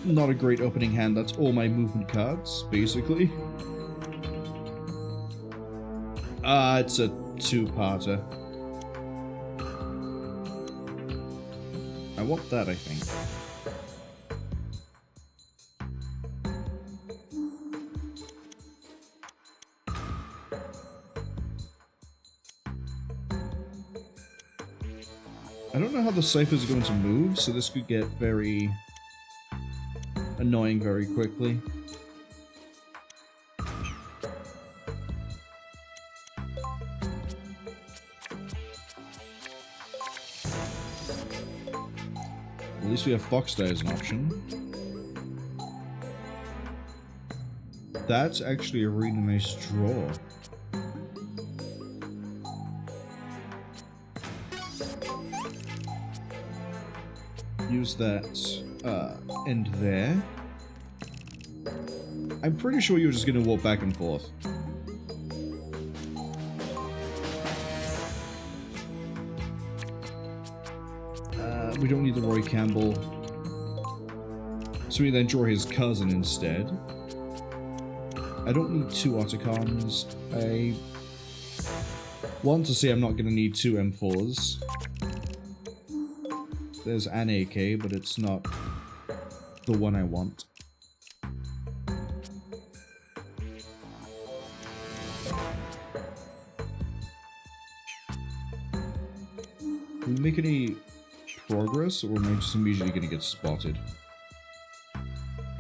not a great opening hand. That's all my movement cards, basically. It's a 2-parter. I want that, I think. I don't know how the ciphers are going to move, so this could get very annoying very quickly. At least we have Foxdie as an option. That's actually a really nice draw. Use that end there. I'm pretty sure you're just going to walk back and forth. We don't need the Roy Campbell. So we then draw his cousin instead. I don't need 2 Otacons. I want to say I'm not going to need 2 M4s. There's an AK, but it's not the one I want. Can we make any progress, or am I just immediately going to get spotted?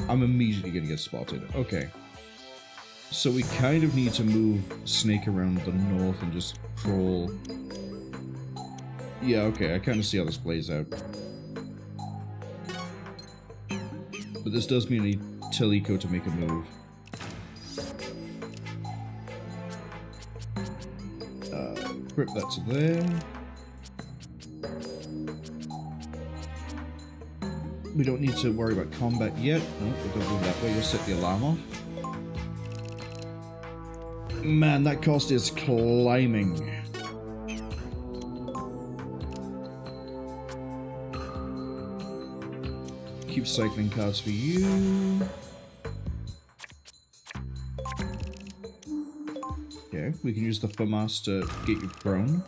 I'm immediately going to get spotted. Okay. So we kind of need to move Snake around the north and just crawl. Yeah, okay, I kind of see how this plays out. But this does mean I need Teliko to make a move. Grip that to there. We don't need to worry about combat yet. No, we'll go that way. We'll set the alarm off. Man, that cost is climbing. Keep cycling cards for you. Okay, we can use the FAMAS to get you prone.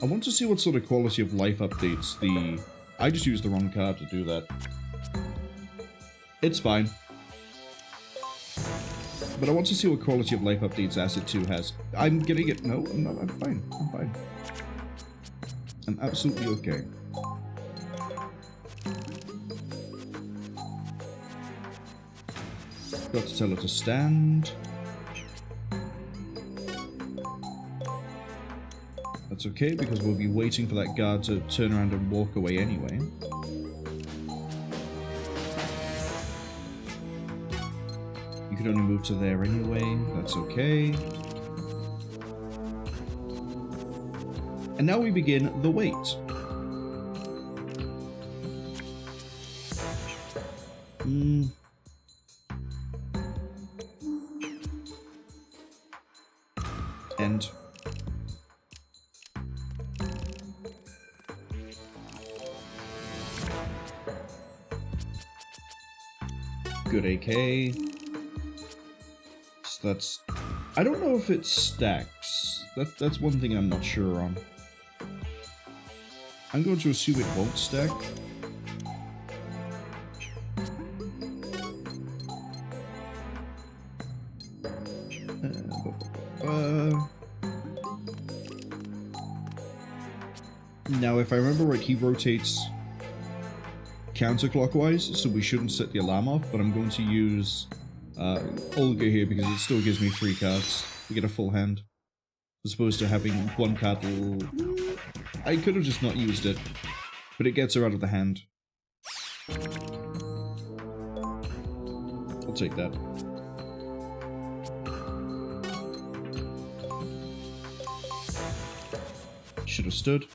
I want to see what sort of quality of life updates the... I just used the wrong card to do that. It's fine. But I want to see what quality of life updates Acid 2 has. I'm getting it. No, I'm not. I'm fine. I'm fine. I'm absolutely okay. Got to tell her to stand. That's okay, because we'll be waiting for that guard to turn around and walk away anyway. You can only move to there anyway, that's okay. And now we begin the wait. End. Good AK. So that's... I don't know if it stacks. That's one thing I'm not sure on. I'm going to assume it won't stack. Now, if I remember right, he rotates counterclockwise, so we shouldn't set the alarm off, but I'm going to use Olga here because it still gives me 3 cards. We get a full hand. As opposed to having 1 card. I could have just not used it, but it gets her out of the hand. I'll take that. Should have stood.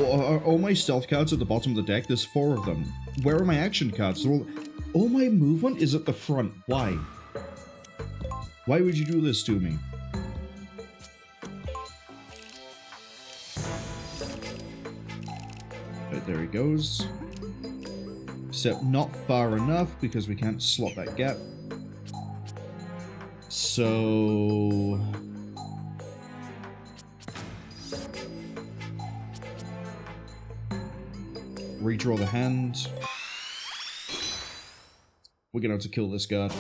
Are all my stealth cards at the bottom of the deck? There's 4 of them. Where are my action cards? All my movement is at the front. Why? Why would you do this to me? Right, there he goes. Except not far enough because we can't slot that gap. So... redraw the hand. We're gonna have to kill this guard.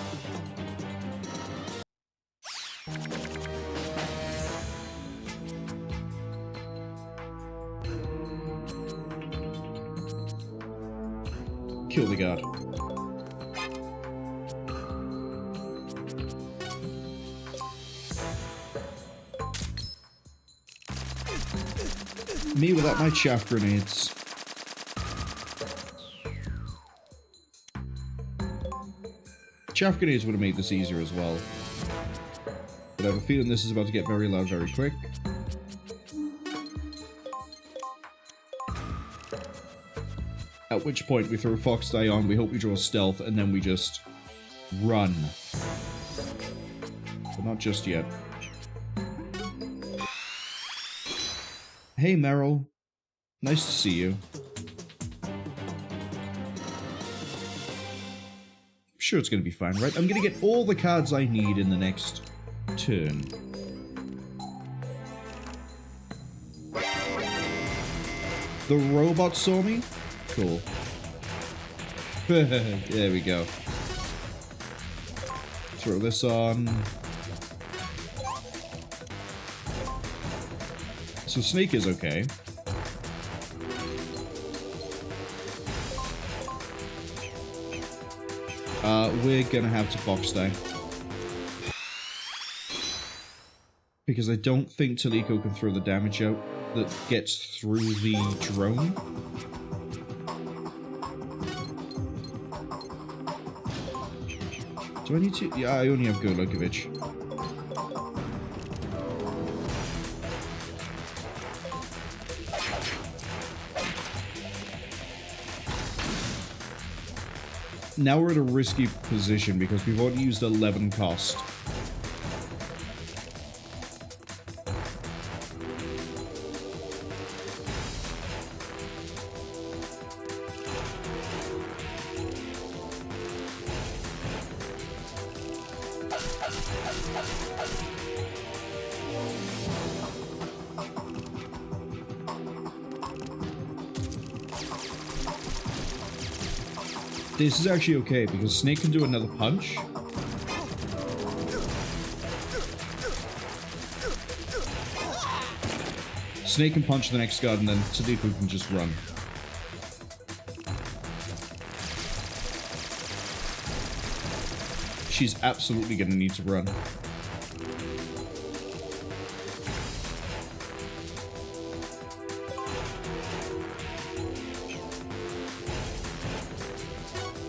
Kill the guard. Me without my chaff grenades. Chaff grenades would have made this easier as well. But but I have a feeling this is about to get very loud very quick. At which point we throw Fox Die on, we hope we draw Stealth, and then we just run. But not just yet. Hey Meryl, nice to see you. I'm sure it's gonna be fine, right? I'm gonna get all the cards I need in the next turn. The robot saw me? Cool. There we go. Throw this on. So Snake is okay. We're gonna have to Fox Die. Because I don't think Teliko can throw the damage out that gets through the drone. Do I need to? Yeah, I only have Golokovich. Now we're at a risky position because we've already used 11 cost. This is actually okay, because Snake can do another punch. Snake can punch the next guard, and then Teliko can just run. She's absolutely gonna need to run.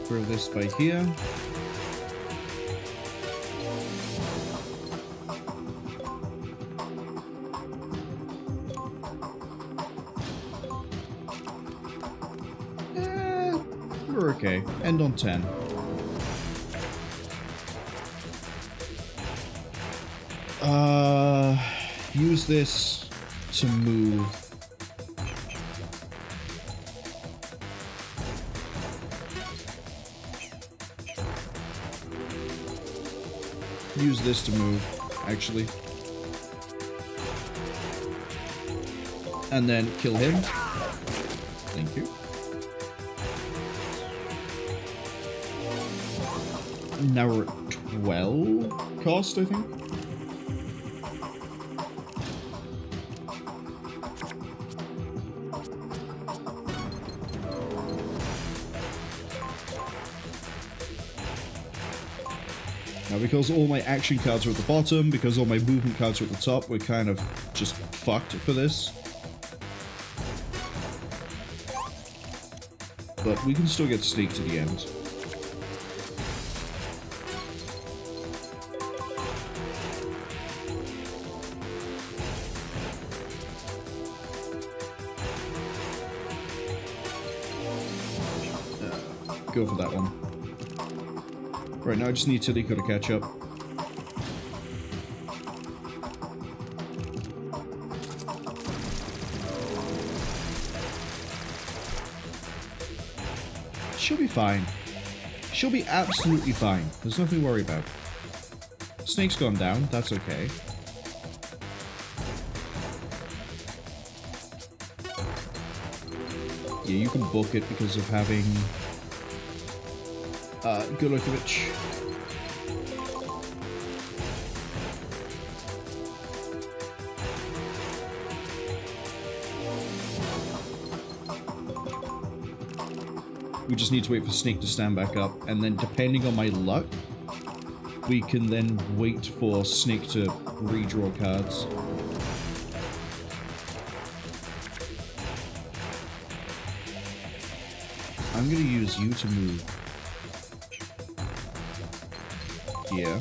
Throw this by here. We're okay. End on 10. Use this to move. Use this to move, actually. And then kill him. Thank you. Now we're at 12 cost, I think. Now, because all my action cards are at the bottom, because all my movement cards are at the top, we're kind of just fucked for this. But we can still get Snake to the end. Go for that one. Right, now I just need Teliko to catch up. She'll be fine. She'll be absolutely fine. There's nothing to worry about. Snake's gone down. That's okay. Yeah, you can book it because of having... Golokovich. We just need to wait for Snake to stand back up, and then depending on my luck, we can then wait for Snake to redraw cards. I'm gonna use you to move. Yeah.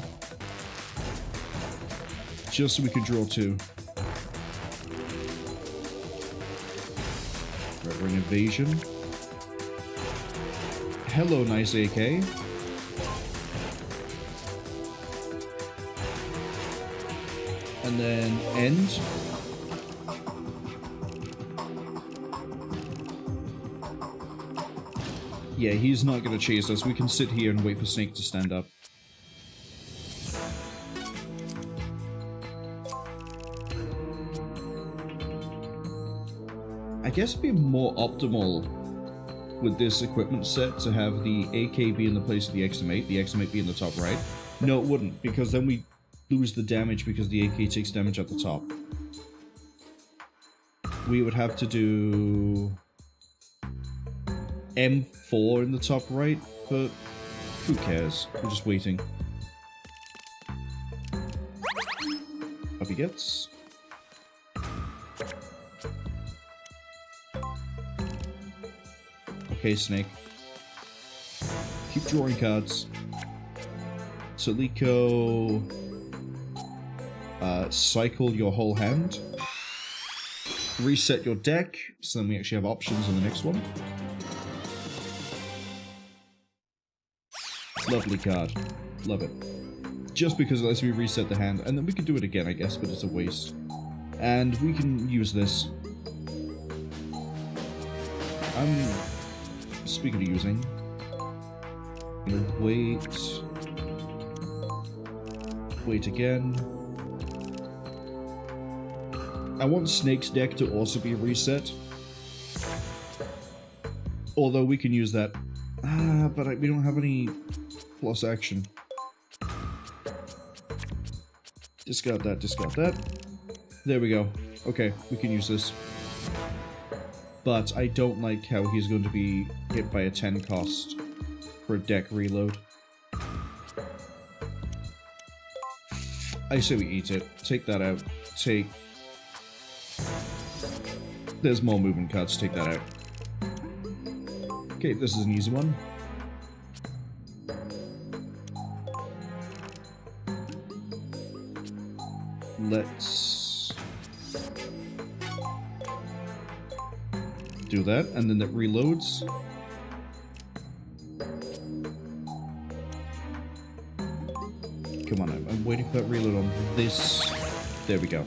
Just so we can draw 2. Right, we're in evasion. Hello, nice AK. And then end. Yeah, he's not going to chase us. We can sit here and wait for Snake to stand up. I guess it'd be more optimal with this equipment set to have the AK be in the place of the XM8 be in the top right. No, it wouldn't, because then we lose the damage because the AK takes damage at the top. We would have to do M4 in the top right, but who cares? We're just waiting. Up he gets. Okay, Snake. Keep drawing cards. Teliko. Cycle your whole hand. Reset your deck, so then we actually have options in the next one. Lovely card. Love it. Just because it lets me reset the hand, and then we could do it again, I guess, but it's a waste. And we can use this. Speaking of using, I'm gonna wait again. I want Snake's deck to also be reset. Although we can use that. But we don't have any plus action. Discard that, discard that. There we go. Okay, we can use this. But I don't like how he's going to be hit by a 10 cost for a deck reload. I say we eat it. Take that out. Take... There's more movement cards. Take that out. Okay, this is an easy one. Let's do that, and then it reloads. Come on, I'm waiting for that reload on this. There we go.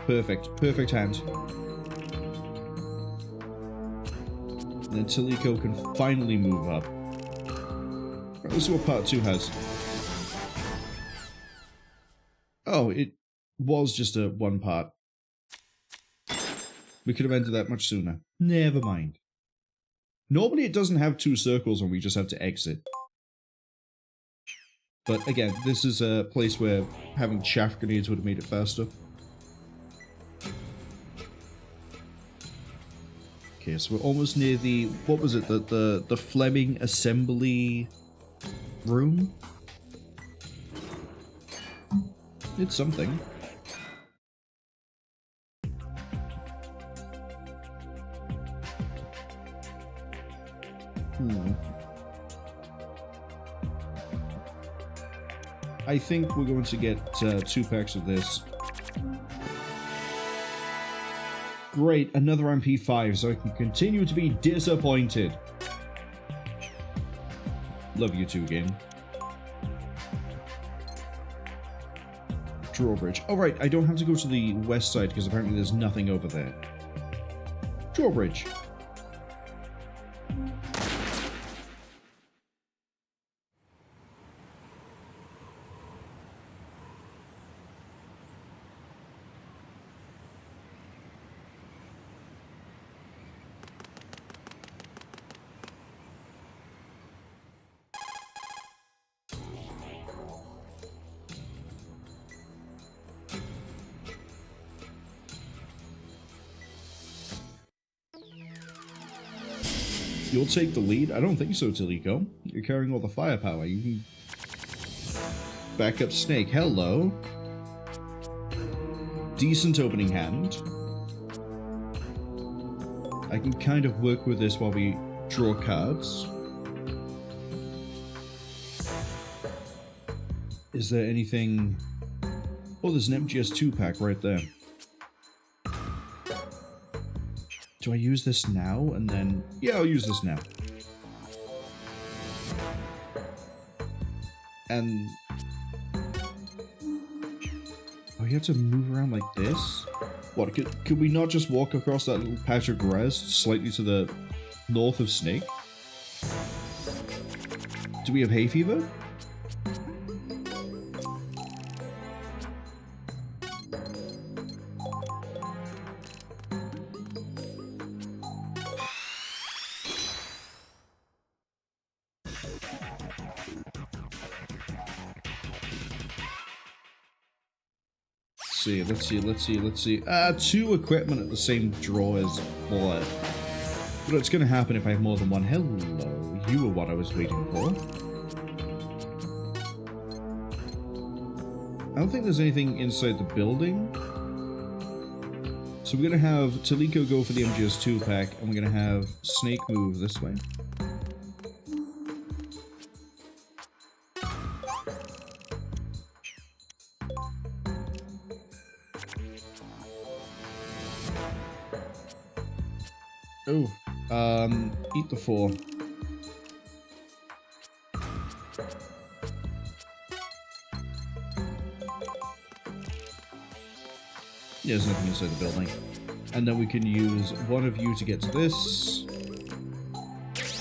Perfect. Perfect hand. And then Teliko can finally move up. Right, let's see what part 2 has. Oh, it was just a 1 part. We could have ended that much sooner. Never mind. Normally it doesn't have 2 circles and we just have to exit. But again, this is a place where having chaff grenades would have made it faster. Okay, so we're almost near the... What was it? The Fleming assembly room? It's something. I think we're going to get 2 packs of this. Great, another MP5, so I can continue to be disappointed. Love you too, game. Drawbridge. Oh right, I don't have to go to the west side because apparently there's nothing over there. Drawbridge. You'll take the lead? I don't think so, Teliko. You're carrying all the firepower. You can back up Snake. Hello. Decent opening hand. I can kind of work with this while we draw cards. Is there anything Oh, there's an MGS2 pack right there. Do I use this now and then... Yeah, I'll use this now. And... Oh, you have to move around like this? What, could we not just walk across that little patch of grass slightly to the north of Snake? Do we have hay fever? Let's see. 2 equipment at the draw is what? But it's gonna happen if I have more than one. Hello, you were what I was waiting for. I don't think there's anything inside the building. So we're gonna have Teliko go for the MGS2 pack, and we're gonna have Snake move this way. Oh, eat the 4. Yeah, there's nothing inside the building. And then we can use one of you to get to this.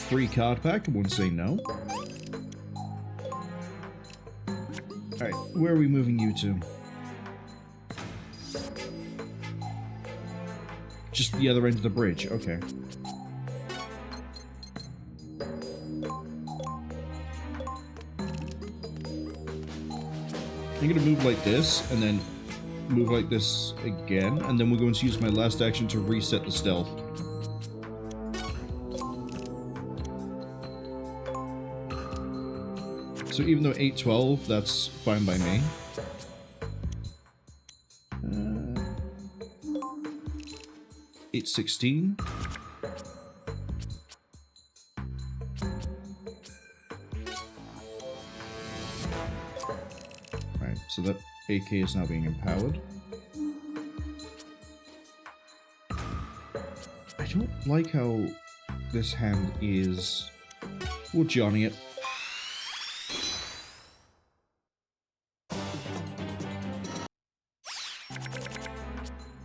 Free card pack, I won't say no. Alright, where are we moving you to? Just the other end of the bridge, okay. I'm gonna move like this, and then move like this again, and then we're going to use my last action to reset the stealth. So even though 8-12, that's fine by me. 8-16. Right, so that AK is now being empowered. I don't like how this hand is... We'll Johnny it.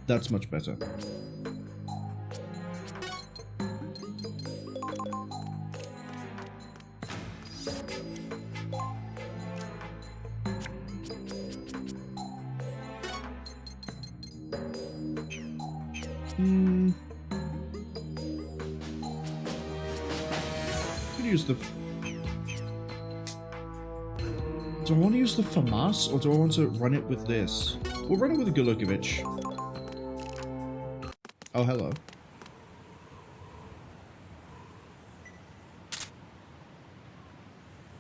That's much better. Use the... Do I want to use the FAMAS, or do I want to run it with this? We'll run it with a Golukovich. Oh, hello.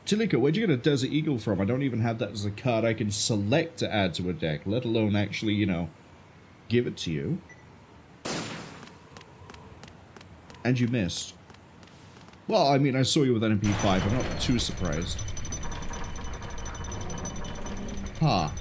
Teliko, where'd you get a Desert Eagle from? I don't even have that as a card I can select to add to a deck, let alone actually, you know, give it to you. And you missed. Well, I mean, I saw you with an MP5. I'm not too surprised. Ha.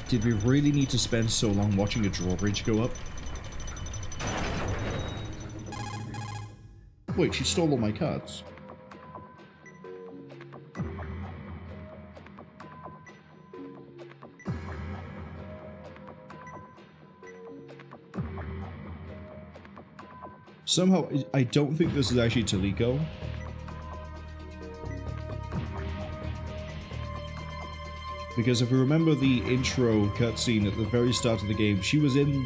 Did we really need to spend so long watching a drawbridge go up? Wait, she stole all my cards. Somehow, I don't think this is actually Teliko. Because if we remember the intro cutscene at the very start of the game, she was in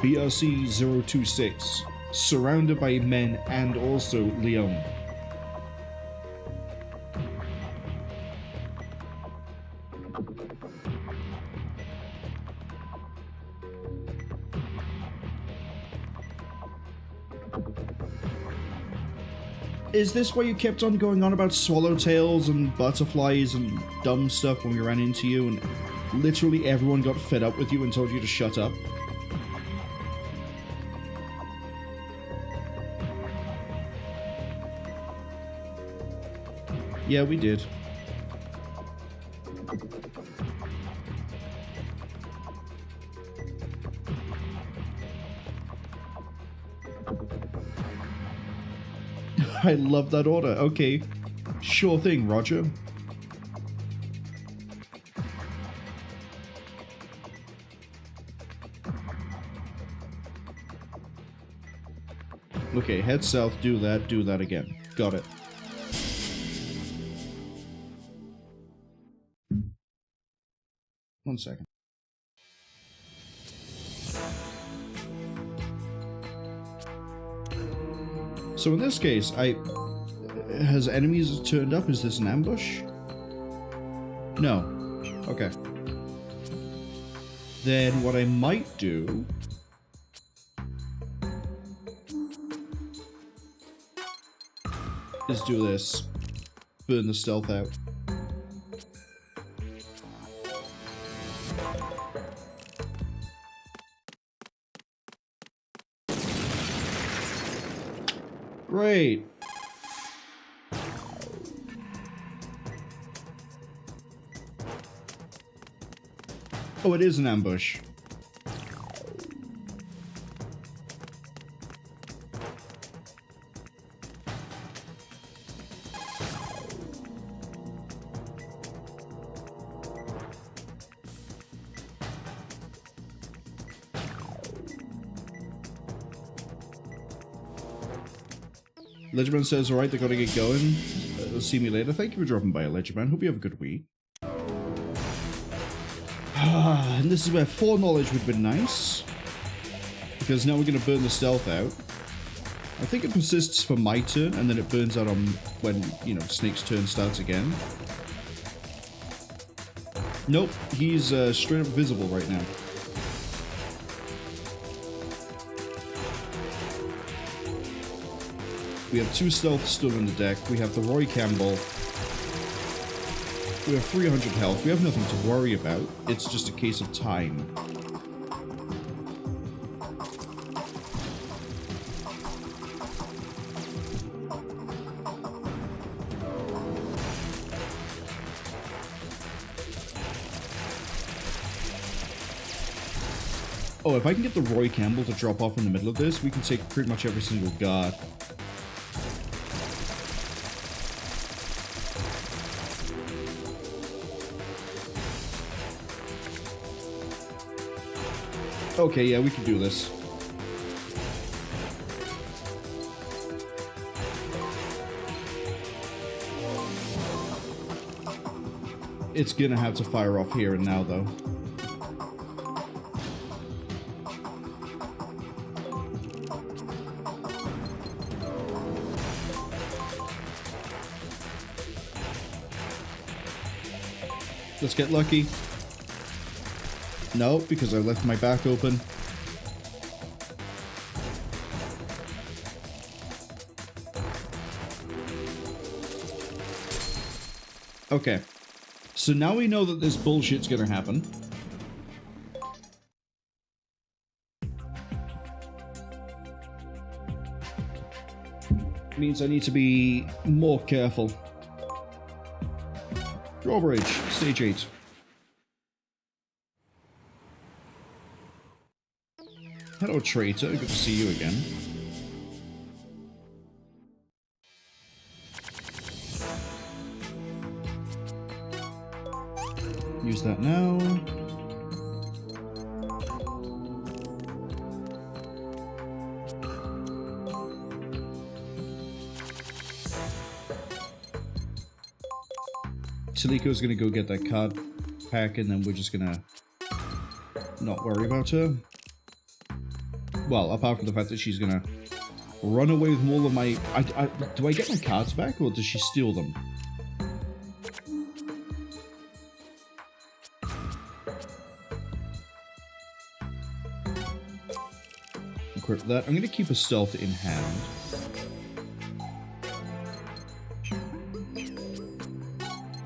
BRC 026, surrounded by men and also Leon. Is this why you kept on going on about swallowtails and butterflies and dumb stuff when we ran into you and literally everyone got fed up with you and told you to shut up? Yeah, we did. I love that order. Okay. Sure thing, Roger. Okay, head south, do that again. Got it. One second. So in this case, has enemies turned up? Is this an ambush? No. Okay. Then what I might do is do this. Burn the stealth out. Great. Oh, it is an ambush. Ledgerman says, alright, they gotta get going. See me later. Thank you for dropping by, Ledgerman. Hope you have a good week. And this is where foreknowledge would have been nice. Because now we're gonna burn the stealth out. I think it persists for my turn, and then it burns out on when, you know, Snake's turn starts again. Nope, he's straight up visible right now. We have 2 stealth still in the deck. We have the Roy Campbell. We have 300 health. We have nothing to worry about. It's just a case of time. Oh, if I can get the Roy Campbell to drop off in the middle of this, we can take pretty much every single guard. Okay, yeah, we can do this. It's gonna have to fire off here and now, though. Let's get lucky. No, because I left my back open. Okay. So now we know that this bullshit's gonna happen. Means I need to be more careful. Drawbridge, stage 8. Hello, traitor. Good to see you again. Use that now. Teliko's gonna go get that card pack, and then we're just gonna not worry about her. Well, apart from the fact that she's gonna run away with all of my... do I get my cards back, or does she steal them? Equip that. I'm gonna keep a stealth in hand.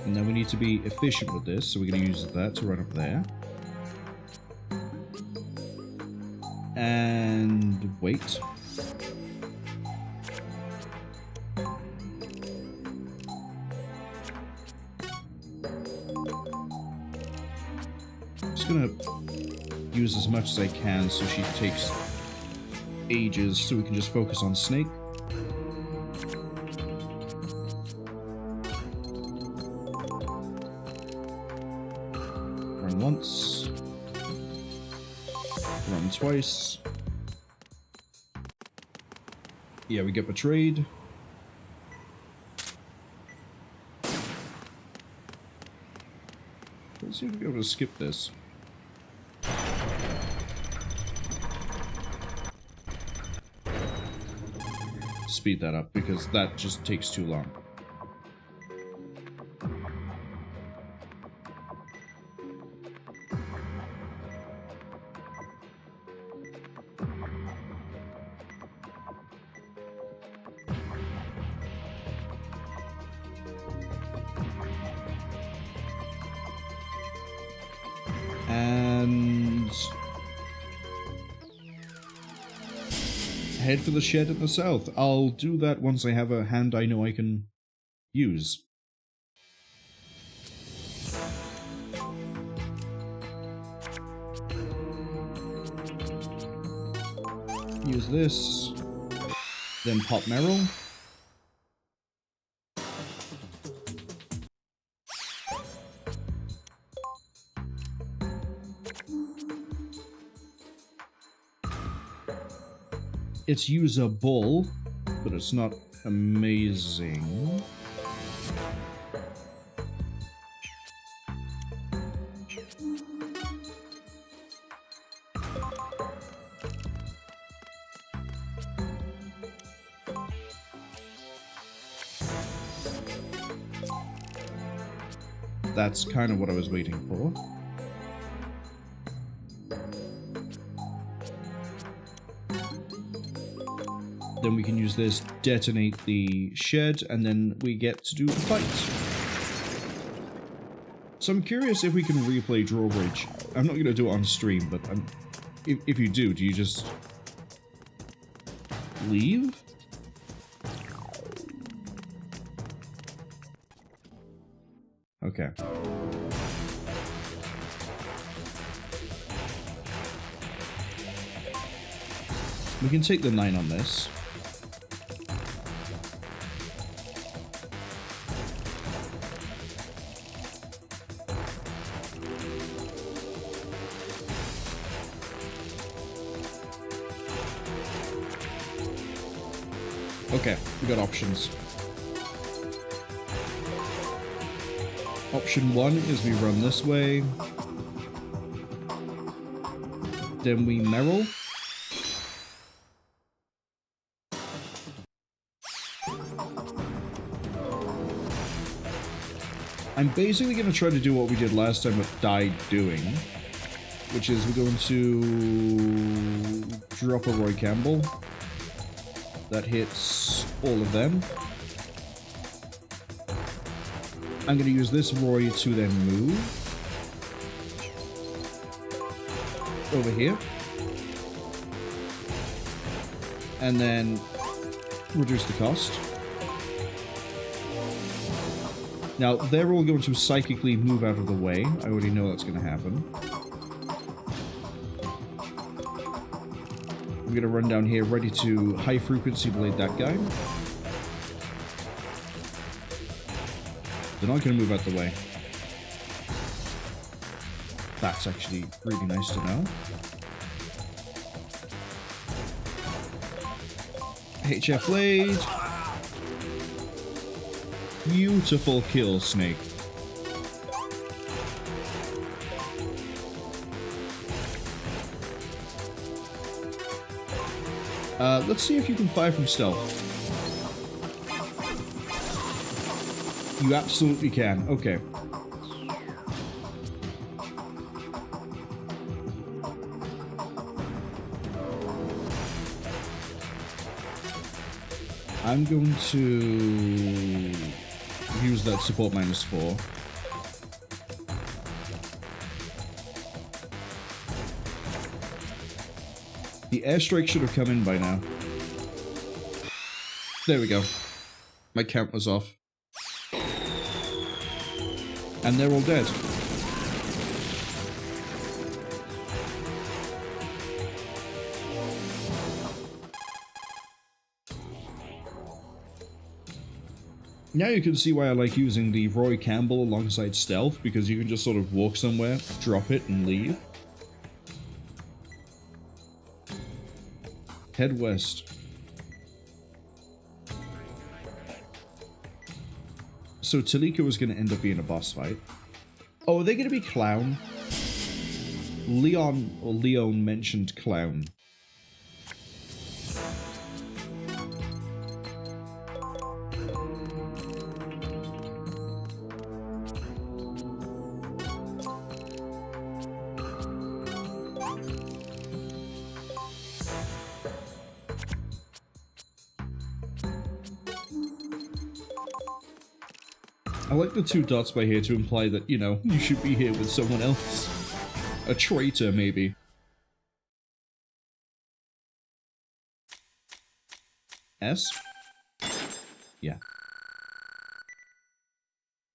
And then we need to be efficient with this, so we're gonna use that to run up there. And wait. gonna use as much as I can so she takes ages so we can just focus on Snake. Run once. Run twice. Yeah, we get betrayed. Let's see if we'll be able to skip this. Speed that up because that just takes too long. And head for the shed in the south. I'll do that once I have a hand I know I can use. Use this, then pop Marwol. It's usable, but it's not amazing. That's kind of what I was waiting for. Then we can use this, detonate the shed, and then we get to do the fight. So I'm curious if we can replay Drawbridge. I'm not going to do it on stream, but if you do you just leave? Okay. We can take the 9 on this. Okay, we got options. Option 1 is we run this way. Then we Marwol. I'm basically going to try to do what we did last time but died doing, which is we're going to drop a Roy Campbell. That hits all of them. I'm going to use this Roy to then move over here. And then reduce the cost. Now, they're all going to psychically move out of the way. I already know that's going to happen. I'm going to run down here, ready to high-frequency blade that guy. They're not going to move out the way. That's actually really nice to know. HF blade. Beautiful kill, Snake. Let's see if you can fire from stealth. You absolutely can. Okay. I'm going to use that support -4. The airstrike should have come in by now. There we go. My count was off. And they're all dead. Now you can see why I like using the Roy Campbell alongside stealth, because you can just sort of walk somewhere, drop it, and leave. Head west. So Teliko is going to end up being a boss fight. Oh, are they going to be Clown? Leon mentioned Clown. I like the two dots by here to imply that, you know, you should be here with someone else. A traitor, maybe. S? Yeah.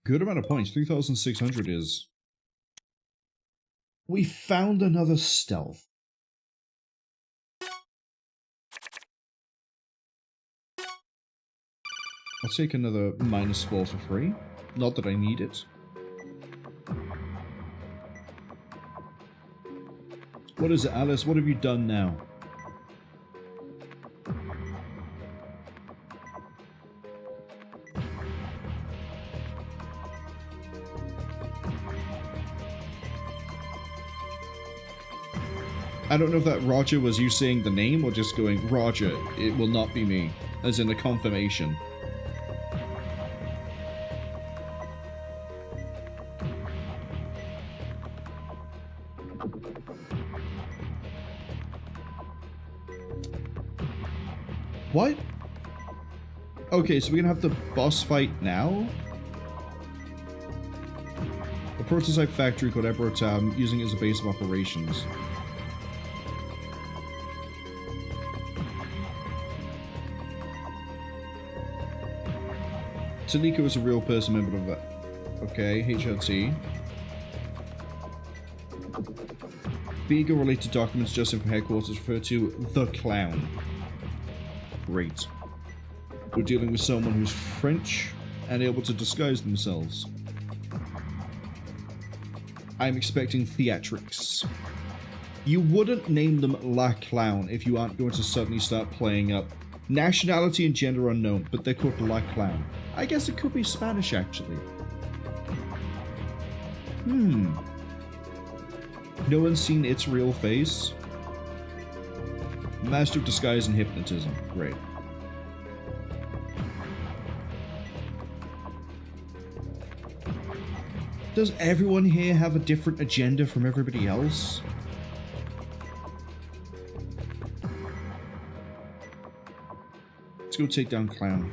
Good amount of points. 3,600 is... We found another stealth. I'll take another -4 for free. Not that I need it. What is it, Alice? What have you done now? I don't know if that Roger was you saying the name or just going, Roger, it will not be me, as in a confirmation. What? Okay, so we're gonna have the boss fight now? A prototype factory called Ebro Tower, using it as a base of operations. Teliko is a real person member of that. Okay, HRT. Beagle-related documents just for headquarters refer to the Clown. Great. We're dealing with someone who's French and able to disguise themselves. I'm expecting theatrics. You wouldn't name them La Clown if you aren't going to suddenly start playing up nationality and gender unknown, but they're called La Clown. I guess it could be Spanish, actually. No one's seen its real face? Master of Disguise and Hypnotism. Great. Does everyone here have a different agenda from everybody else? Let's go take down Clown.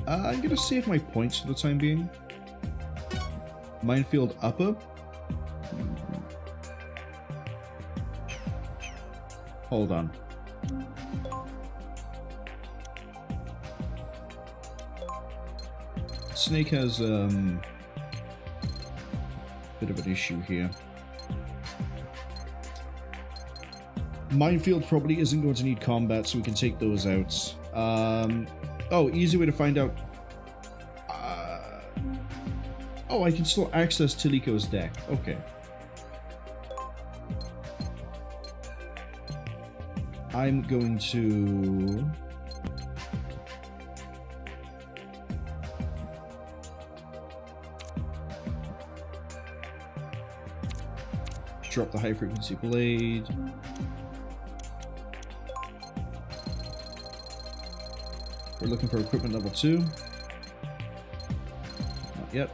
I'm gonna save my points for the time being. Minefield upper. Hold on. Snake has bit of an issue here. Minefield probably isn't going to need combat, so we can take those out. Oh, easy way to find out. Oh, I can still access Teliko's deck. Okay. I'm going to... drop the high-frequency blade. We're looking for equipment level 2. Not yet.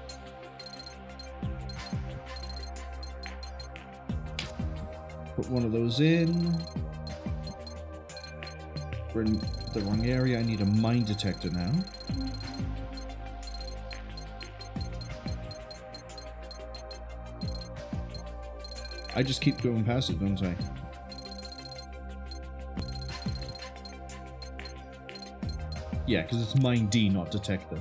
Put one of those in. We're in the wrong area. I need a mine detector now. I just keep going past it, don't I? Yeah, because it's mine D, not detector.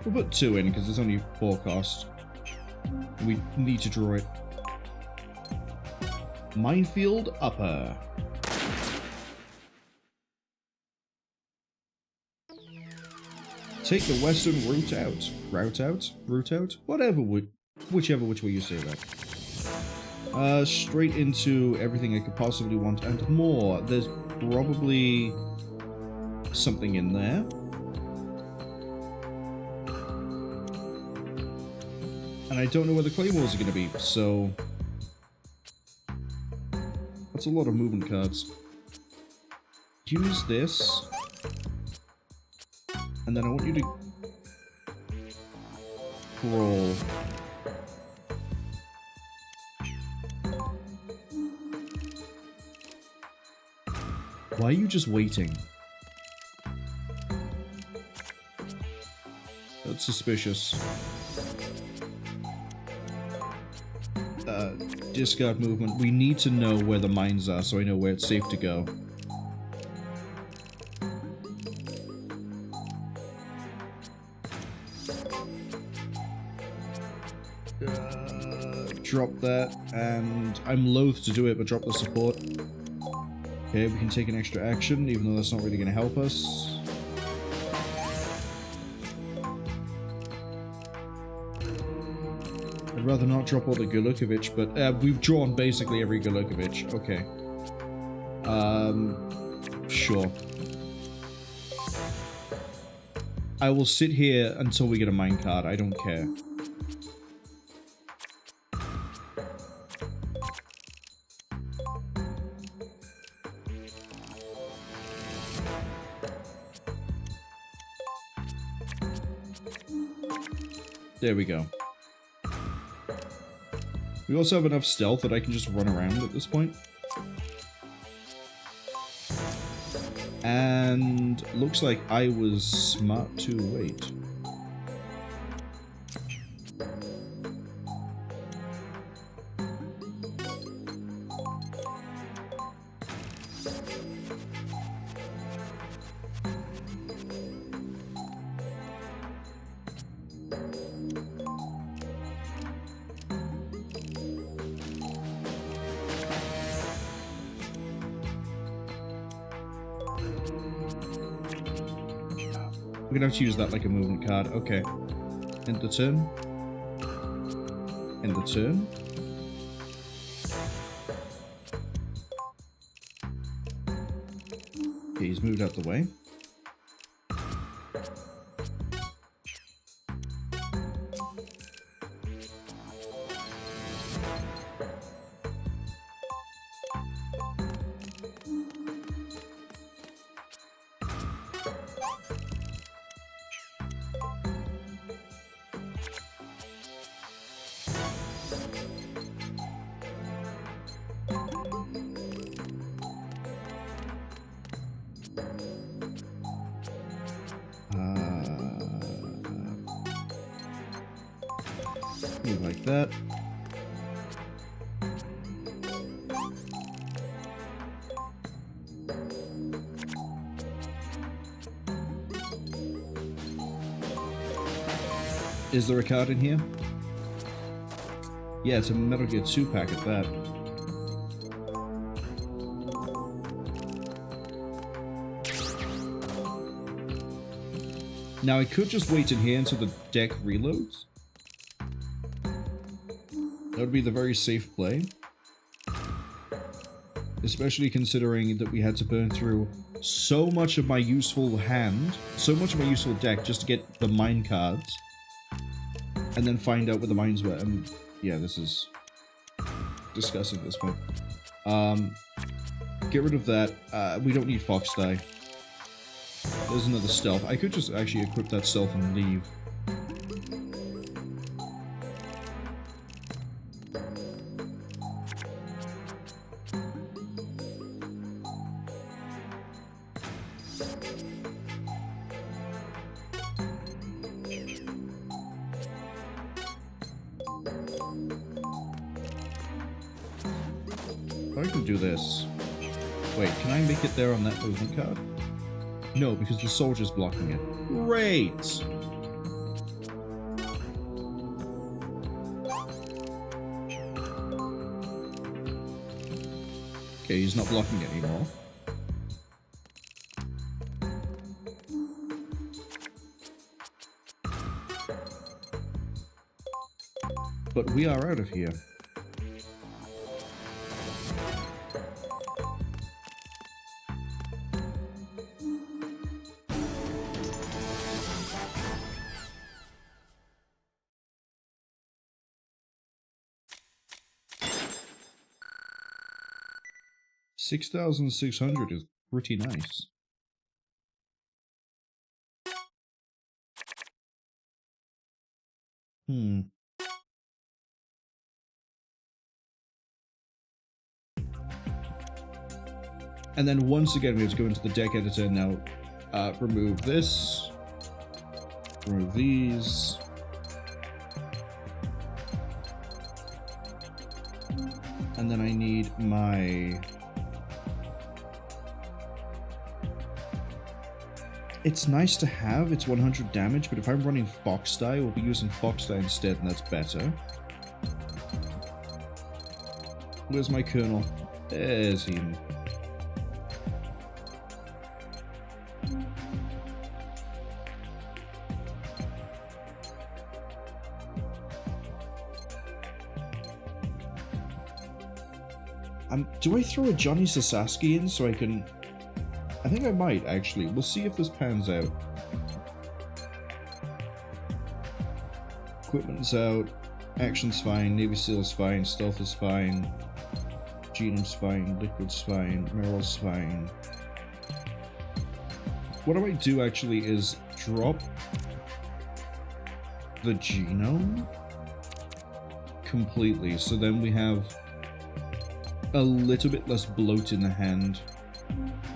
We'll put 2 in, because there's only 4 cost. We need to draw it. Minefield Upper. Take the western route out. Route out? Whatever, which way you say that. Straight into everything I could possibly want and more. There's probably something in there. And I don't know where the claymores are going to be, so... That's a lot of movement cards. Use this. And then I want you to... crawl. Why are you just waiting? That's suspicious. Discard movement. We need to know where the mines are so I know where it's safe to go. Drop that, and I'm loath to do it, but drop the support. Okay, we can take an extra action, even though that's not really going to help us. I'd rather not drop all the Golukovich, but we've drawn basically every Golukovich. Okay. Sure. I will sit here until we get a minecart. I don't care. There we go. We also have enough stealth that I can just run around at this point. And looks like I was smart to wait. We're gonna have to use that like a movement card. Okay. End the turn. End the turn. Okay, he's moved out the way. Move like that. Is there a card in here? Yeah, it's a Metal Gear 2 pack at that. Now I could just wait in here until the deck reloads. That would be the very safe play. Especially considering that we had to burn through so much of my useful hand, so much of my useful deck just to get the mine cards. And then find out where the mines were. And yeah, this is disgusting at this point. Get rid of that. We don't need Fox Die. There's another stealth. I could just actually equip that stealth and leave. I can do this. Wait, can I make it there on that movement card? No, because the soldier's blocking it. Great! Okay, he's not blocking it anymore. But we are out of here. $6,600 is pretty nice. And then once again, we have to go into the deck editor and now remove this, remove these. And then I need my... It's nice to have, it's 100 damage, but if I'm running Fox Die, we'll be using Fox Die instead, and that's better. Where's my Colonel? There's him. Do I throw a Johnny Sasaki in so I can... I think I might, actually. We'll see if this pans out. Equipment's out. Action's fine. Navy Seal's fine. Stealth is fine. Genome's fine. Liquid's fine. Marwol's fine. What I might do, actually, is drop the Genome completely. So then we have a little bit less bloat in the hand.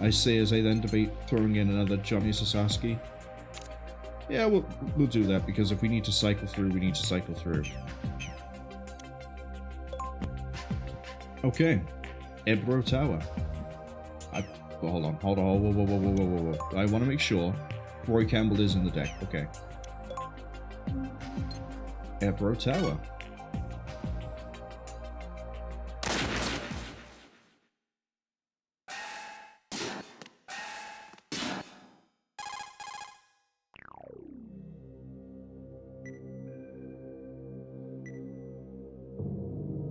I say as I then debate throwing in another Johnny Sasaki. Yeah, we'll do that, because if we need to cycle through, we need to cycle through. Okay. Ebro Tower. Hold on. Whoa. I want to make sure Roy Campbell is in the deck. Okay. Ebro Tower.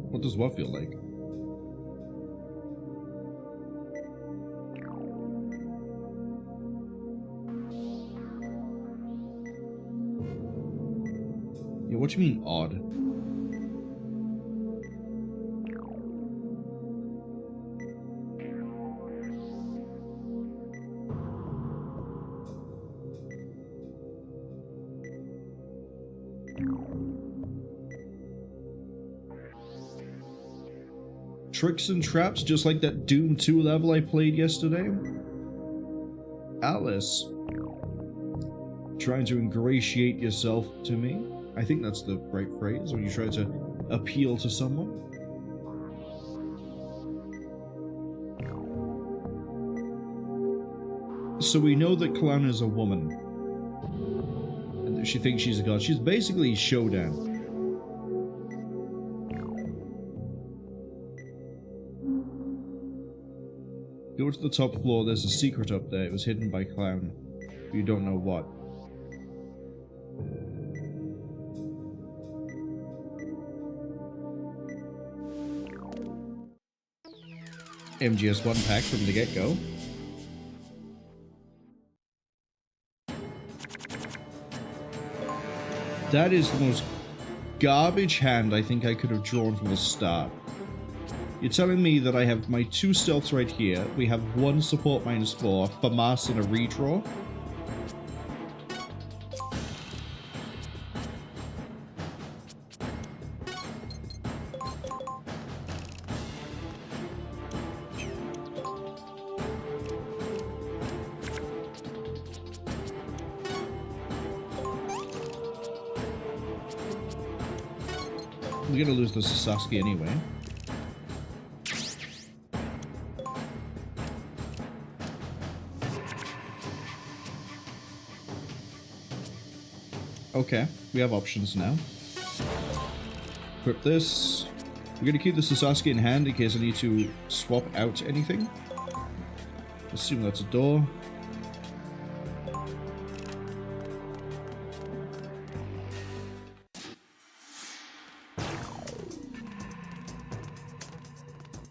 What does what feel like? Yeah, what do you mean odd? Tricks and traps, just like that Doom 2 level I played yesterday. Alice. Trying to ingratiate yourself to me. I think that's the right phrase, when you try to appeal to someone. So we know that Clown is a woman. And that she thinks she's a god. She's basically Showdown. Go to the top floor, there's a secret up there. It was hidden by Clown. You don't know what. MGS1 pack from the get-go. That is the most garbage hand I think I could have drawn from the start. You're telling me that I have my 2 stealths right here, we have 1 support -4, FAMAS and a redraw? We're gonna lose the Sasaki anyway. Okay, we have options now. Equip this. I'm going to keep the Sasaki in hand in case I need to swap out anything. Assume that's a door.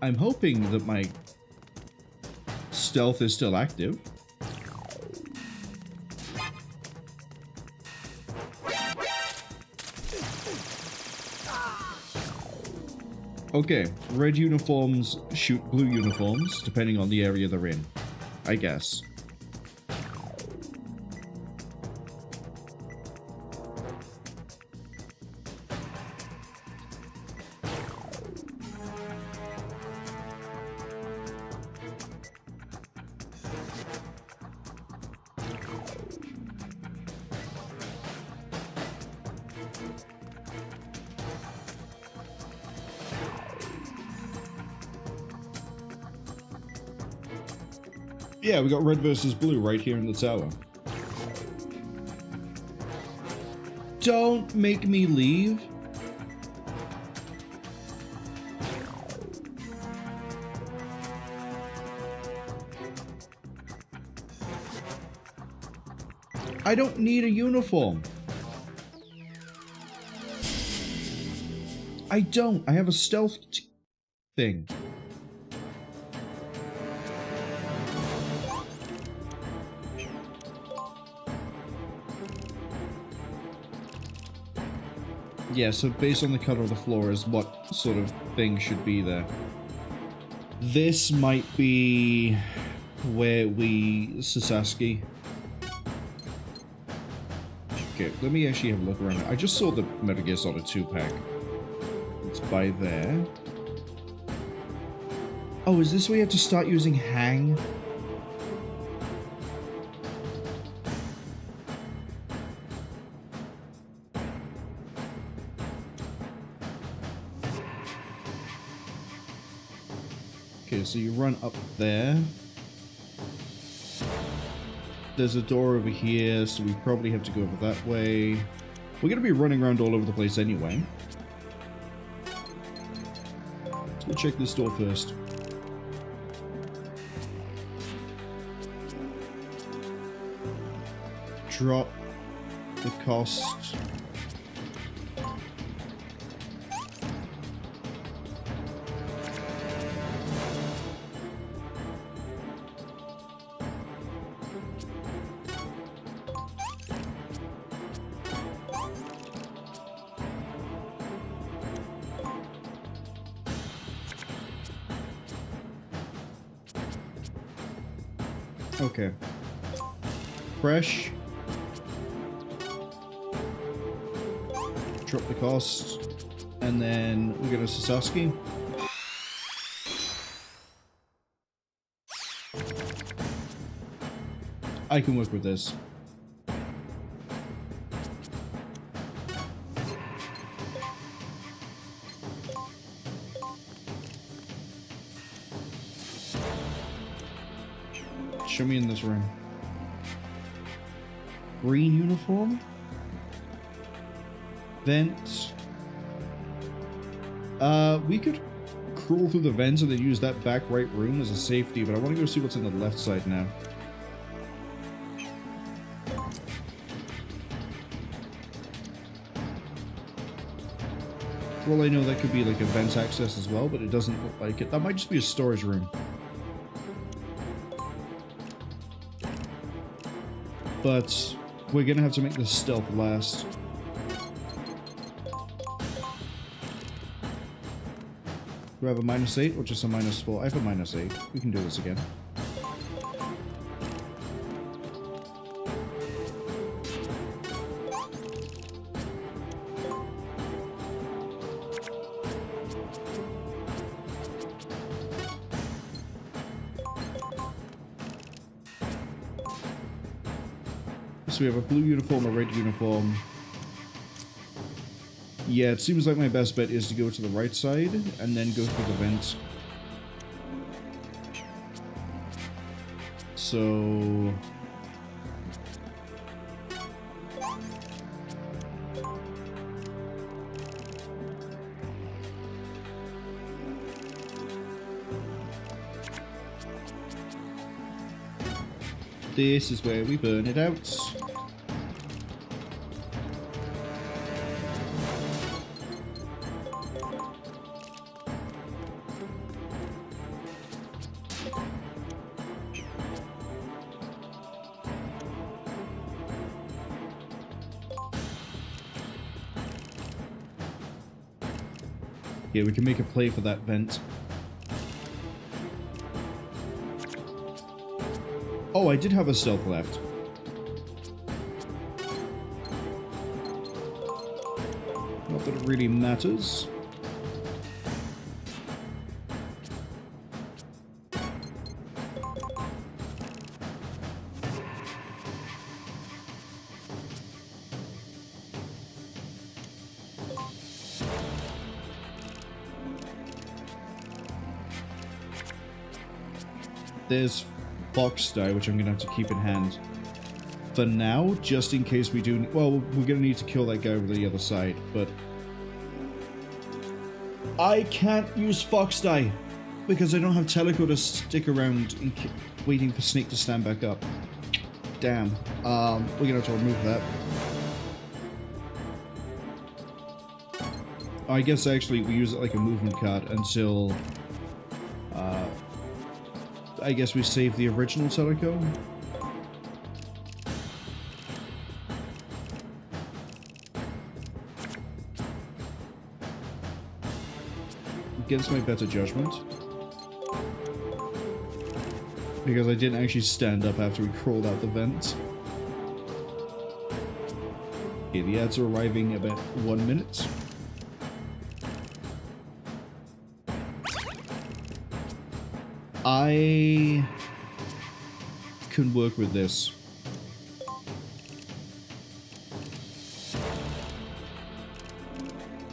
I'm hoping that my stealth is still active. Okay, red uniforms shoot blue uniforms, depending on the area they're in, I guess. Yeah, we got red versus blue right here in the tower. Don't make me leave. I don't need a uniform. I don't. I have a stealth thing. Yeah, so based on the color of the floor is what sort of thing should be there. This might be where we Sasaki. Okay, let me actually have a look around. I just saw the Metal Gear Solid 2 pack. It's by there. Oh, is this where you have to start using hang? Okay, so you run up there. There's a door over here, so we probably have to go over that way. We're going to be running around all over the place anyway. Let's go check this door first. Drop the cost. Okay. Fresh. Drop the cost. And then we go to Sasaki. I can work with this. Show me in this room. Green uniform? Vents. We could crawl through the vents and then use that back right room as a safety, but I want to go see what's in the left side now. For all I know, that could be like a vent access as well, but it doesn't look like it. That might just be a storage room. But we're gonna have to make this stealth last. Do I have a -8 or just a -4? I have a -8. We can do this again. So we have a blue uniform, a red uniform. Yeah, it seems like my best bet is to go to the right side and then go through the vent. So... This is where we burn it out. Yeah, we can make a play for that vent. Oh, I did have a stealth left. Not that it really matters. There's box die, which I'm going to have to keep in hand for now, just in case we do... Well, we're going to need to kill that guy over the other side, but... I can't use fox die, because I don't have Teliko to stick around waiting for Snake to stand back up. Damn. We're going to have to remove that. I guess actually we use it like a movement card until... I guess we save the original Teliko. Against my better judgment. Because I didn't actually stand up after we crawled out the vent. Okay, the ads are arriving about 1 minute. I can work with this.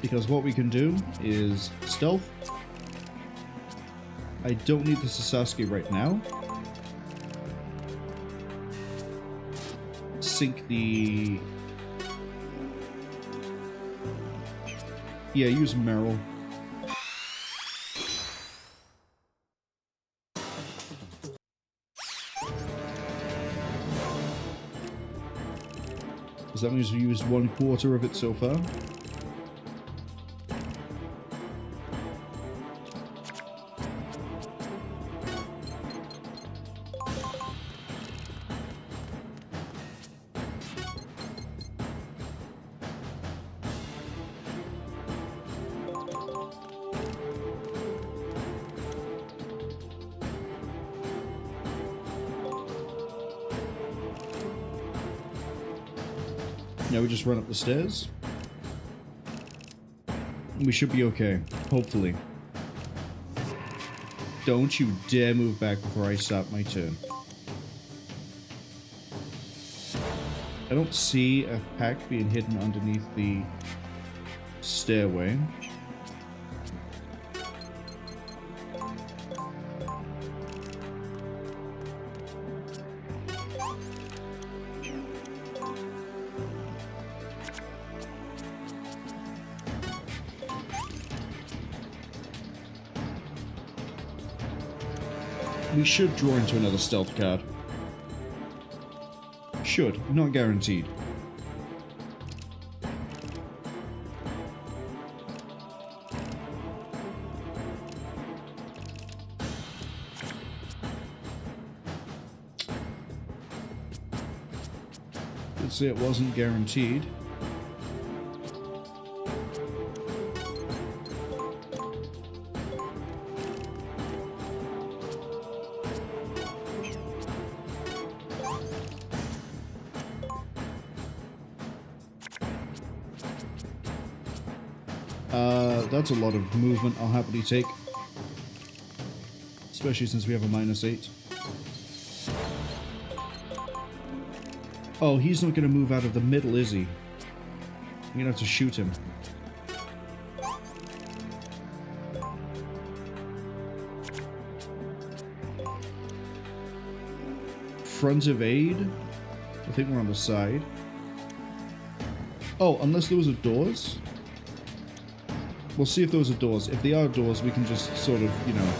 Because what we can do is stealth. I don't need the Sasaki right now. Sink the... Yeah, use Marwol. That means we used 1/4 of it so far. Now we just run up the stairs. We should be okay, hopefully. Don't you dare move back before I start my turn. I don't see a pack being hidden underneath the stairway. We should draw into another stealth card. Should, not guaranteed. Let's say it wasn't guaranteed. That's a lot of movement I'll happily take. Especially since we have a -8. Oh, he's not going to move out of the middle, is he? I'm going to have to shoot him. Front of aid? I think we're on the side. Oh, unless those are doors? We'll see if those are doors. If they are doors, we can just sort of, you know,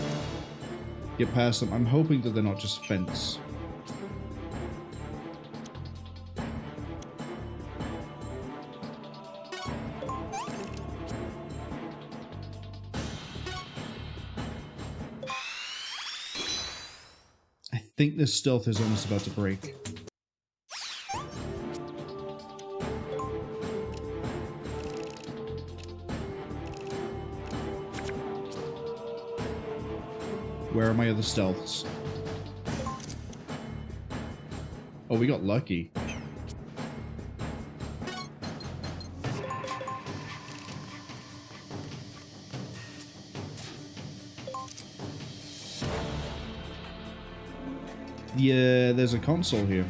get past them. I'm hoping that they're not just fence. think this stealth is almost about to break. Where are my other stealths? Oh, we got lucky. Yeah, there's a console here.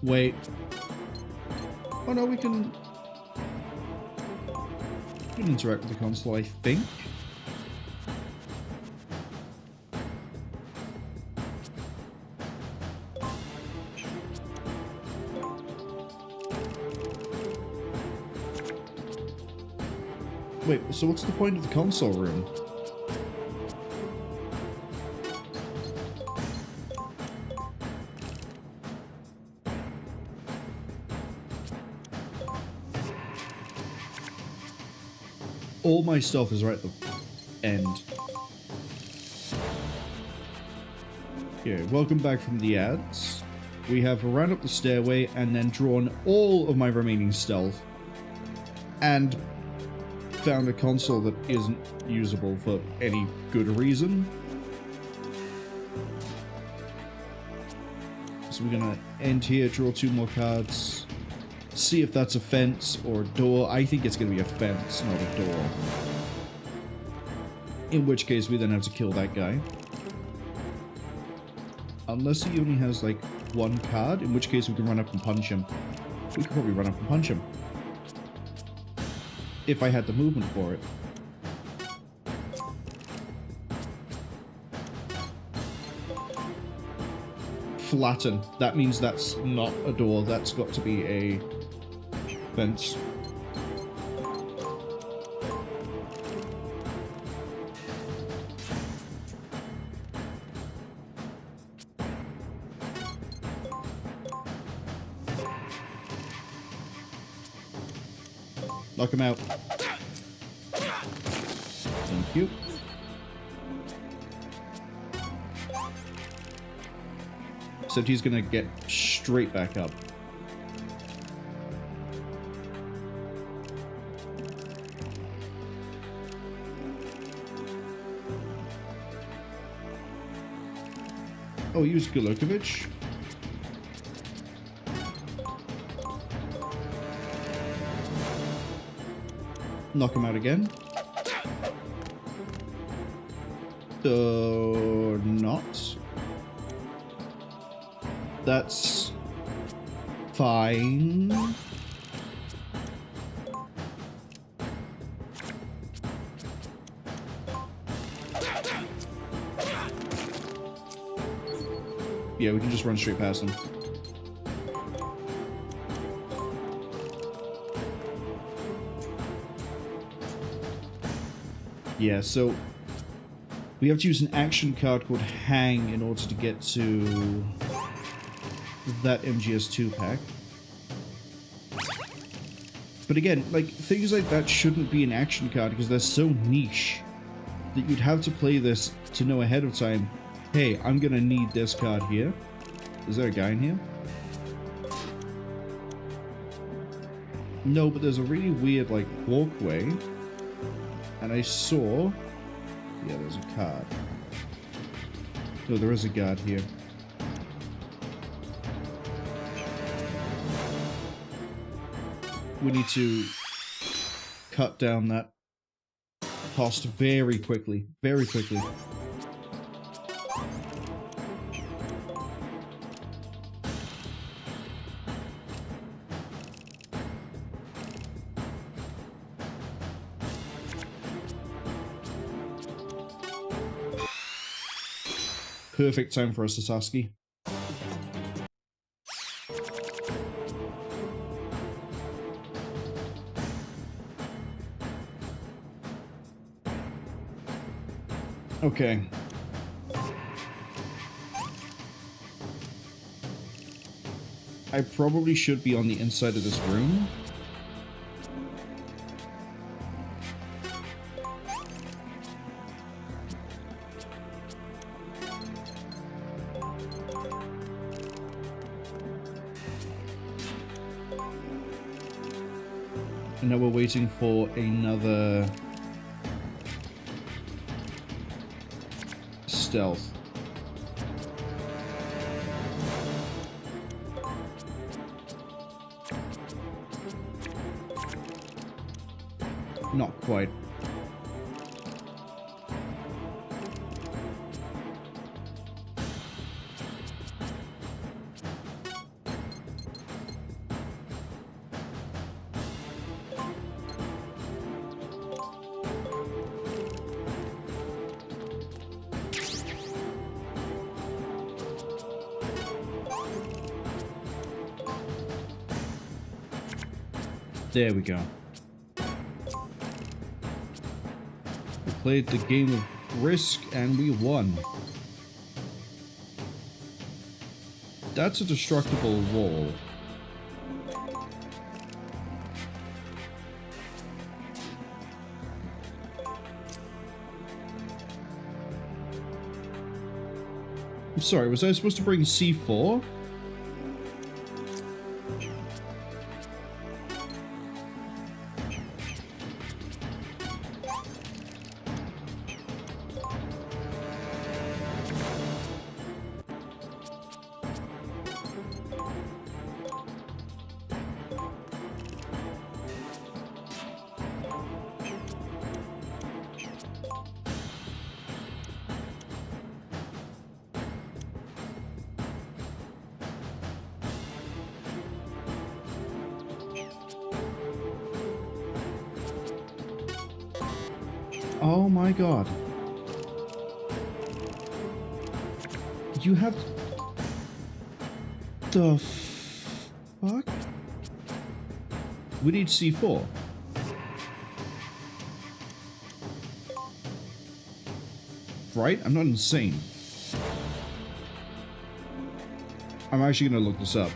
Wait. Oh no, we can interact with the console, I think. Wait, so what's the point of the console room? All my stuff is right at the end. Okay, welcome back from the ads. We have ran up the stairway and then drawn all of my remaining stealth and found a console that isn't usable for any good reason. So we're gonna end here, draw 2 more cards. See if that's a fence or a door. I think it's going to be a fence, not a door. In which case, we then have to kill that guy. Unless he only has, like, 1 card, in which case we can run up and punch him. We could probably run up and punch him. If I had the movement for it. Flatten. That means that's not a door. That's got to be a fence. Knock him out. Thank you. Except he's gonna get straight back up. Oh, use Golokovich. Knock him out again. Or not. That's fine. Yeah, we can just run straight past him. Yeah, so we have to use an action card called Hang in order to get to that MGS2 pack. But again, like, things like that shouldn't be an action card because they're so niche that you'd have to play this to know ahead of time, hey, I'm gonna need this card here. Is there a guy in here? No, but there's a really weird, like, walkway. And I saw... yeah, there's a card. No, there is a guard here. We need to cut down that cost very quickly. Very quickly. Perfect time for a Sasaki. Okay. I probably should be on the inside of this room. And now we're waiting for another stealth. Not quite. There we go. We played the game of Risk and we won. That's a destructible wall. I'm sorry, was I supposed to bring C4? Oh my god. You have... The fuck? We need C4. Right? I'm not insane. I'm actually gonna look this up.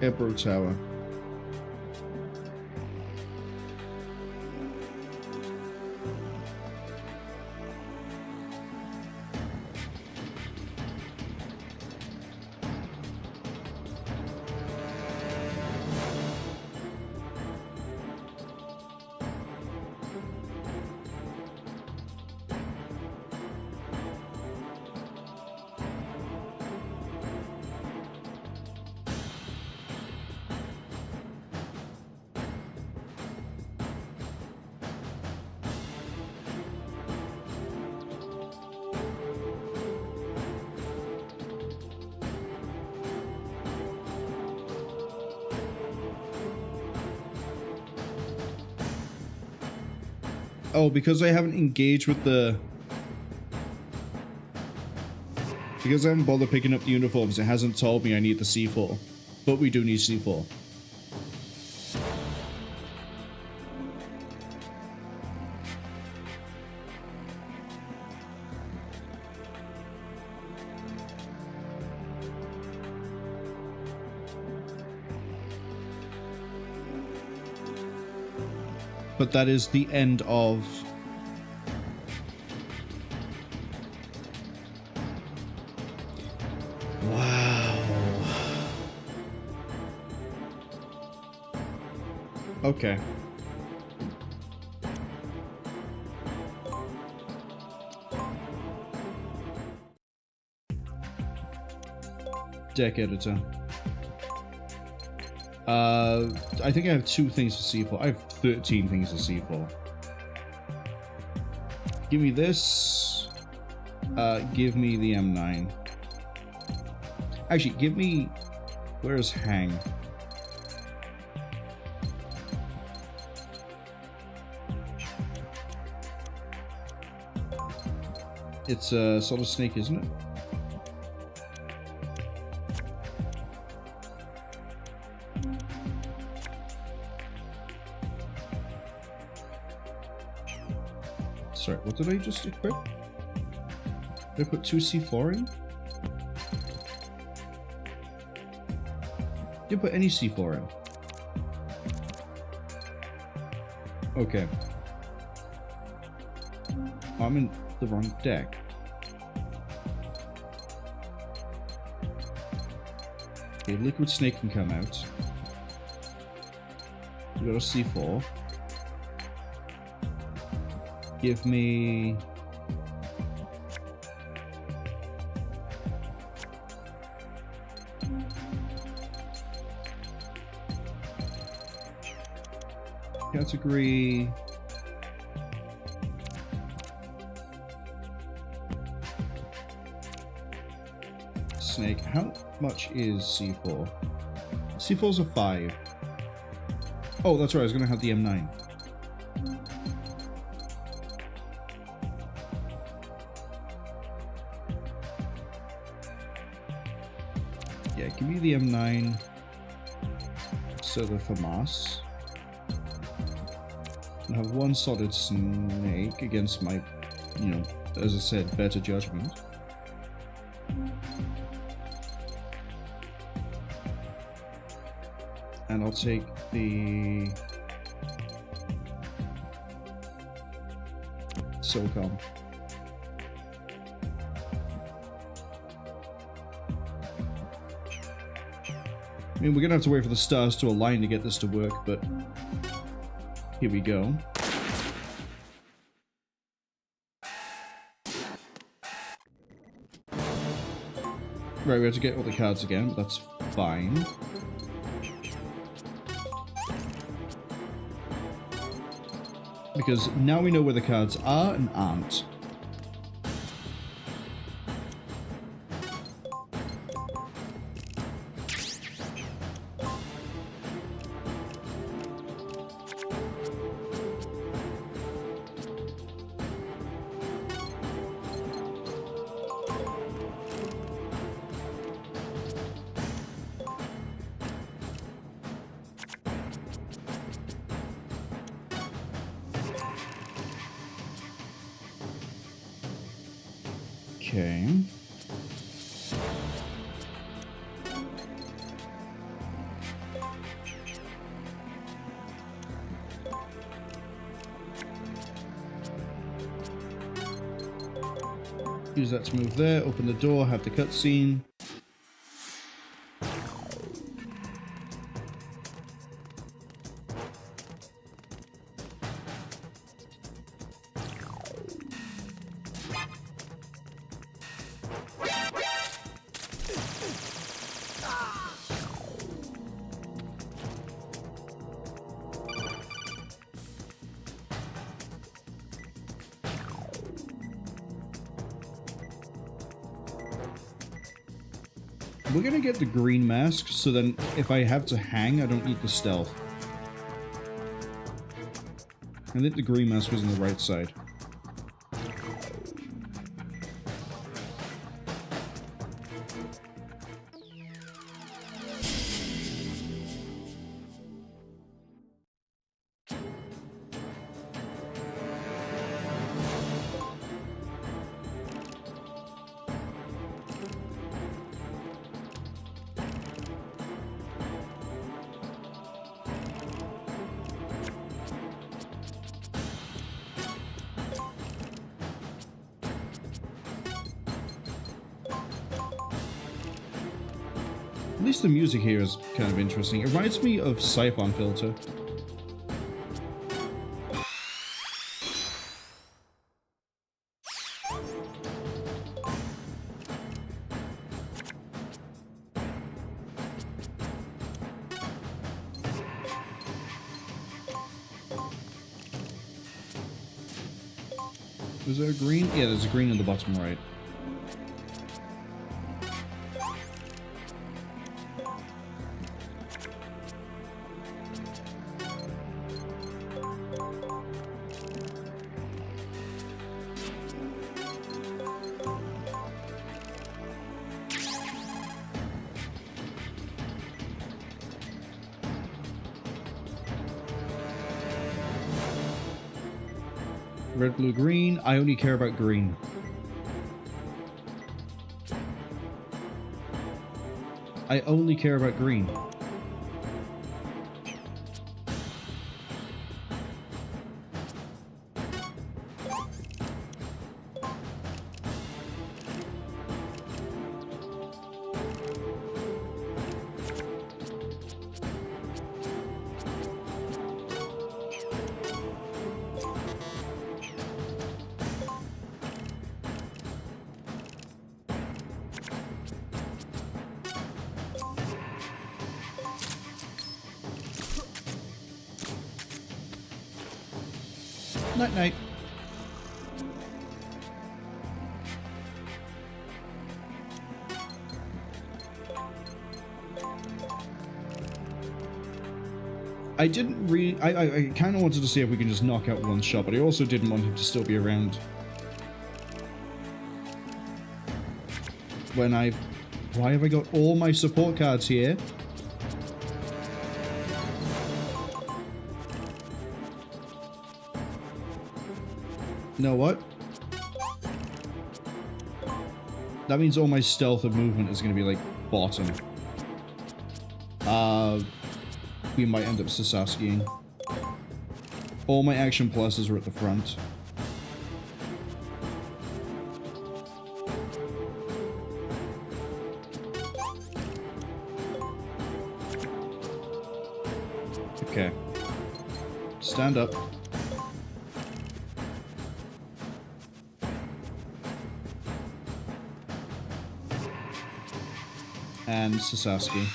Ebro Tower. Oh, because I haven't engaged with the... Because I haven't bothered picking up the uniforms, it hasn't told me I need the C4. But we do need C4. But that is the end of... Wow. Okay. Deck editor. I think I have 2 things to C4. I have 13 things to C4. Give me this. Give me the M9. Actually, give me... Where's Hang? It's a solid snake, isn't it? Sorry, what did I just equip? Did I put 2 C4 in? Didn't put any C4 in. Okay. I'm in the wrong deck. Okay, liquid snake can come out. We got a C4. Give me... category... snake. How much is C4? C4's a 5. Oh, that's right, I was gonna have the M9. Yeah, give me the M9. So the FAMAS. I have 1 solid snake against my, you know, as I said, better judgment. And I'll take the SOCOM. I mean, we're gonna have to wait for the stars to align to get this to work, but here we go. Right, we have to get all the cards again, but that's fine. Because now we know where the cards are and aren't. Okay. Use that to move there, open the door, have the cutscene. We're gonna get the green mask, so then if I have to hang, I don't need the stealth. I think the green mask was on the right side. At least the music here is kind of interesting. It reminds me of Siphon Filter. Is there a green? Yeah, there's a green in the bottom right. Red, blue, green. I only care about green. I only care about green. Night night. I didn't really... I kind of wanted to see if we can just knock out one shot, but I also didn't want him to still be around. When I've... Why have I got all my support cards here? Know what? That means all my stealth and movement is going to be like bottom. We might end up Sasaskying. All my action pluses are at the front. Okay. Stand up. And Sasasky.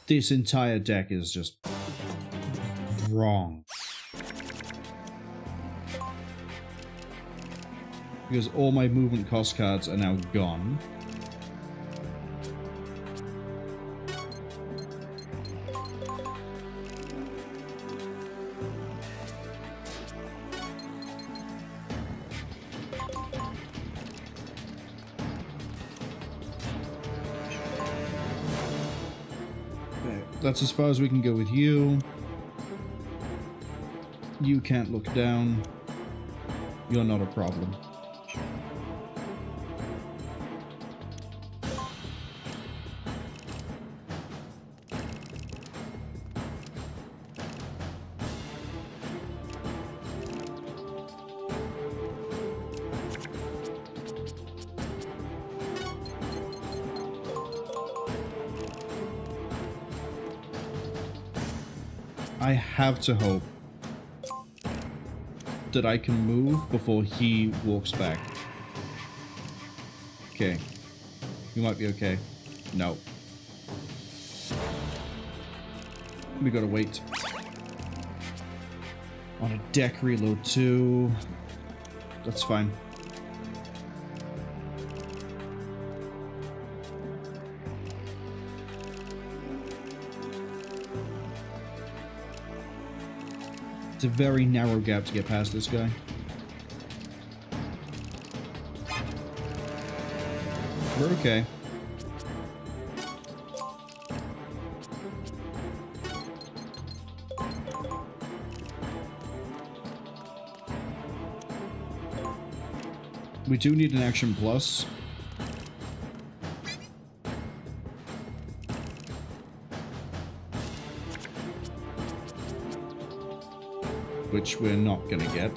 This entire deck is just wrong. Because all my movement cost cards are now gone. That's as far as we can go with you. You can't look down. You're not a problem. I have to hope that I can move before he walks back. Okay. You might be okay. No. We gotta wait. On a deck reload too. That's fine. It's a very narrow gap to get past this guy. We're okay. We do need an action plus. Which we're not gonna get.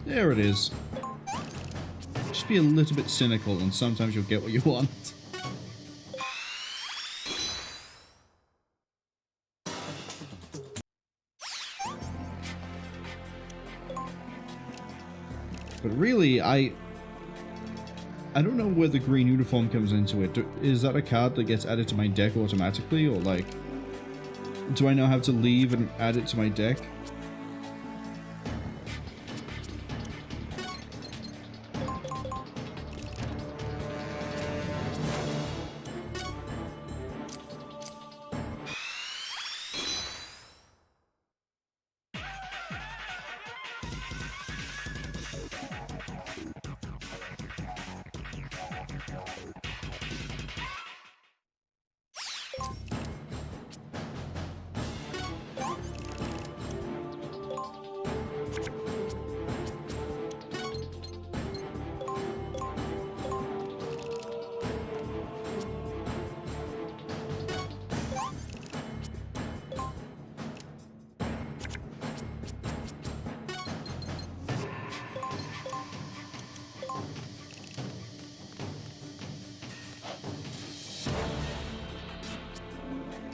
There it is. Just be a little bit cynical and sometimes you'll get what you want. But really, I don't know where the green uniform comes into it. Is that a card that gets added to my deck automatically, or like, do I now have to leave and add it to my deck?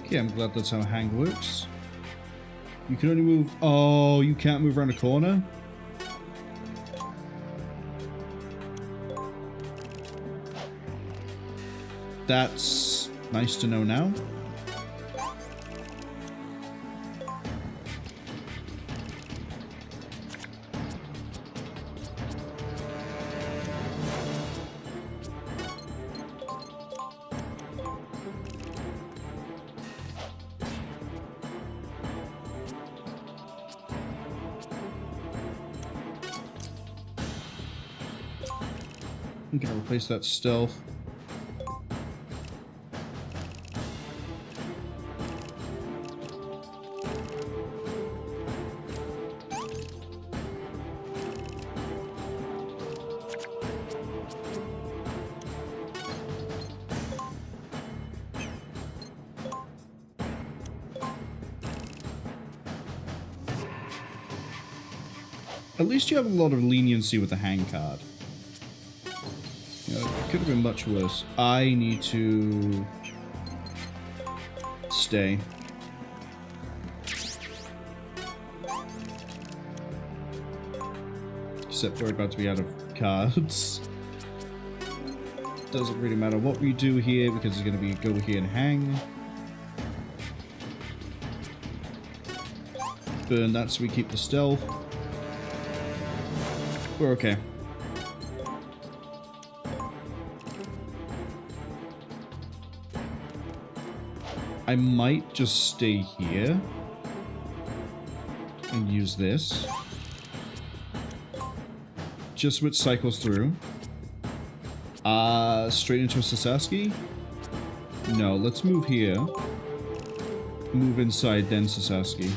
Okay, I'm glad that's how hang works. You can only move... Oh, you can't move around a corner? That's nice to know now. I'm gonna replace that stealth. At least you have a lot of leniency with the hang card. You know, it could have been much worse. I need to stay. Except we're about to be out of cards. Doesn't really matter what we do here because it's going to be go here and hang. Burn that so we keep the stealth. We're okay. I might just stay here and use this. Just so it cycles through. Straight into a Sasaki? No, let's move here. Move inside, then Sasaki.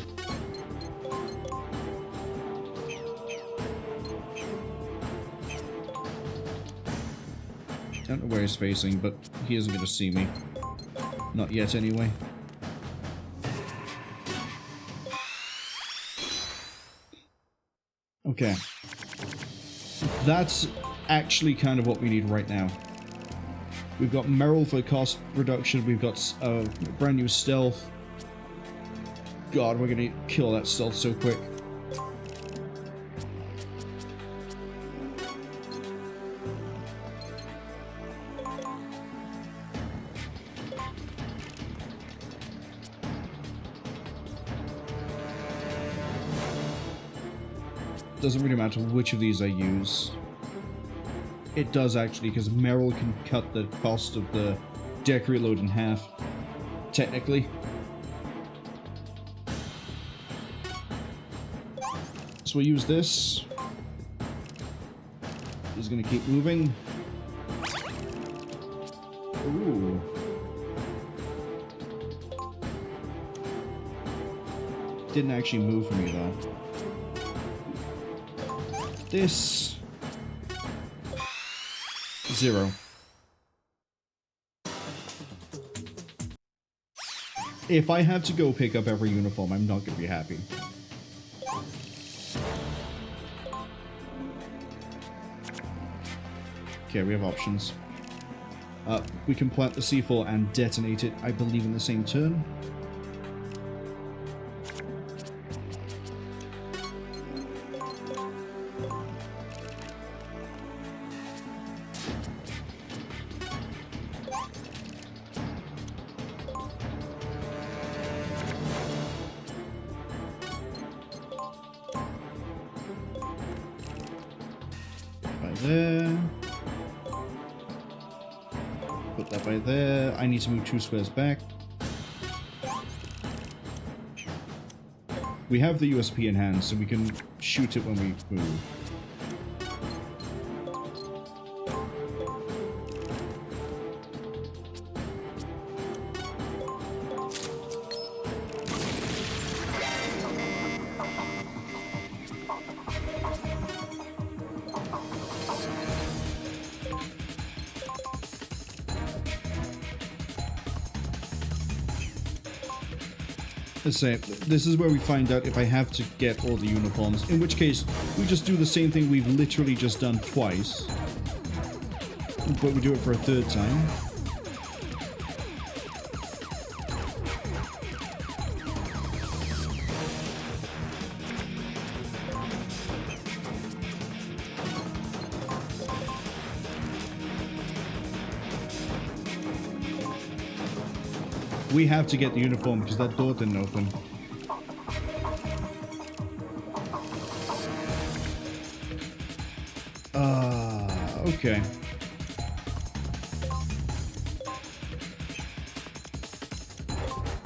Don't know where he's facing, but he isn't going to see me. Not yet, anyway. Okay. That's actually kind of what we need right now. We've got Marwol for cost reduction. We've got brand new stealth. God, we're going to kill that stealth so quick. Doesn't really matter which of these I use. It does actually, because Marwol can cut the cost of the deck reload in half. Technically. So we'll use this. He's gonna keep moving. Ooh. Didn't actually move for me though. This 0. If I have to go pick up every uniform, I'm not going to be happy. Okay, we have options. We can plant the C4 and detonate it, I believe, in the same turn. There. Put that by there. I need to move 2 squares back. We have the USP in hand, so we can shoot it when we move. Let's say, this is where we find out if I have to get all the uniforms, in which case we just do the same thing we've literally just done twice, but we do it for a third time. We have to get the uniform because that door didn't open. Okay.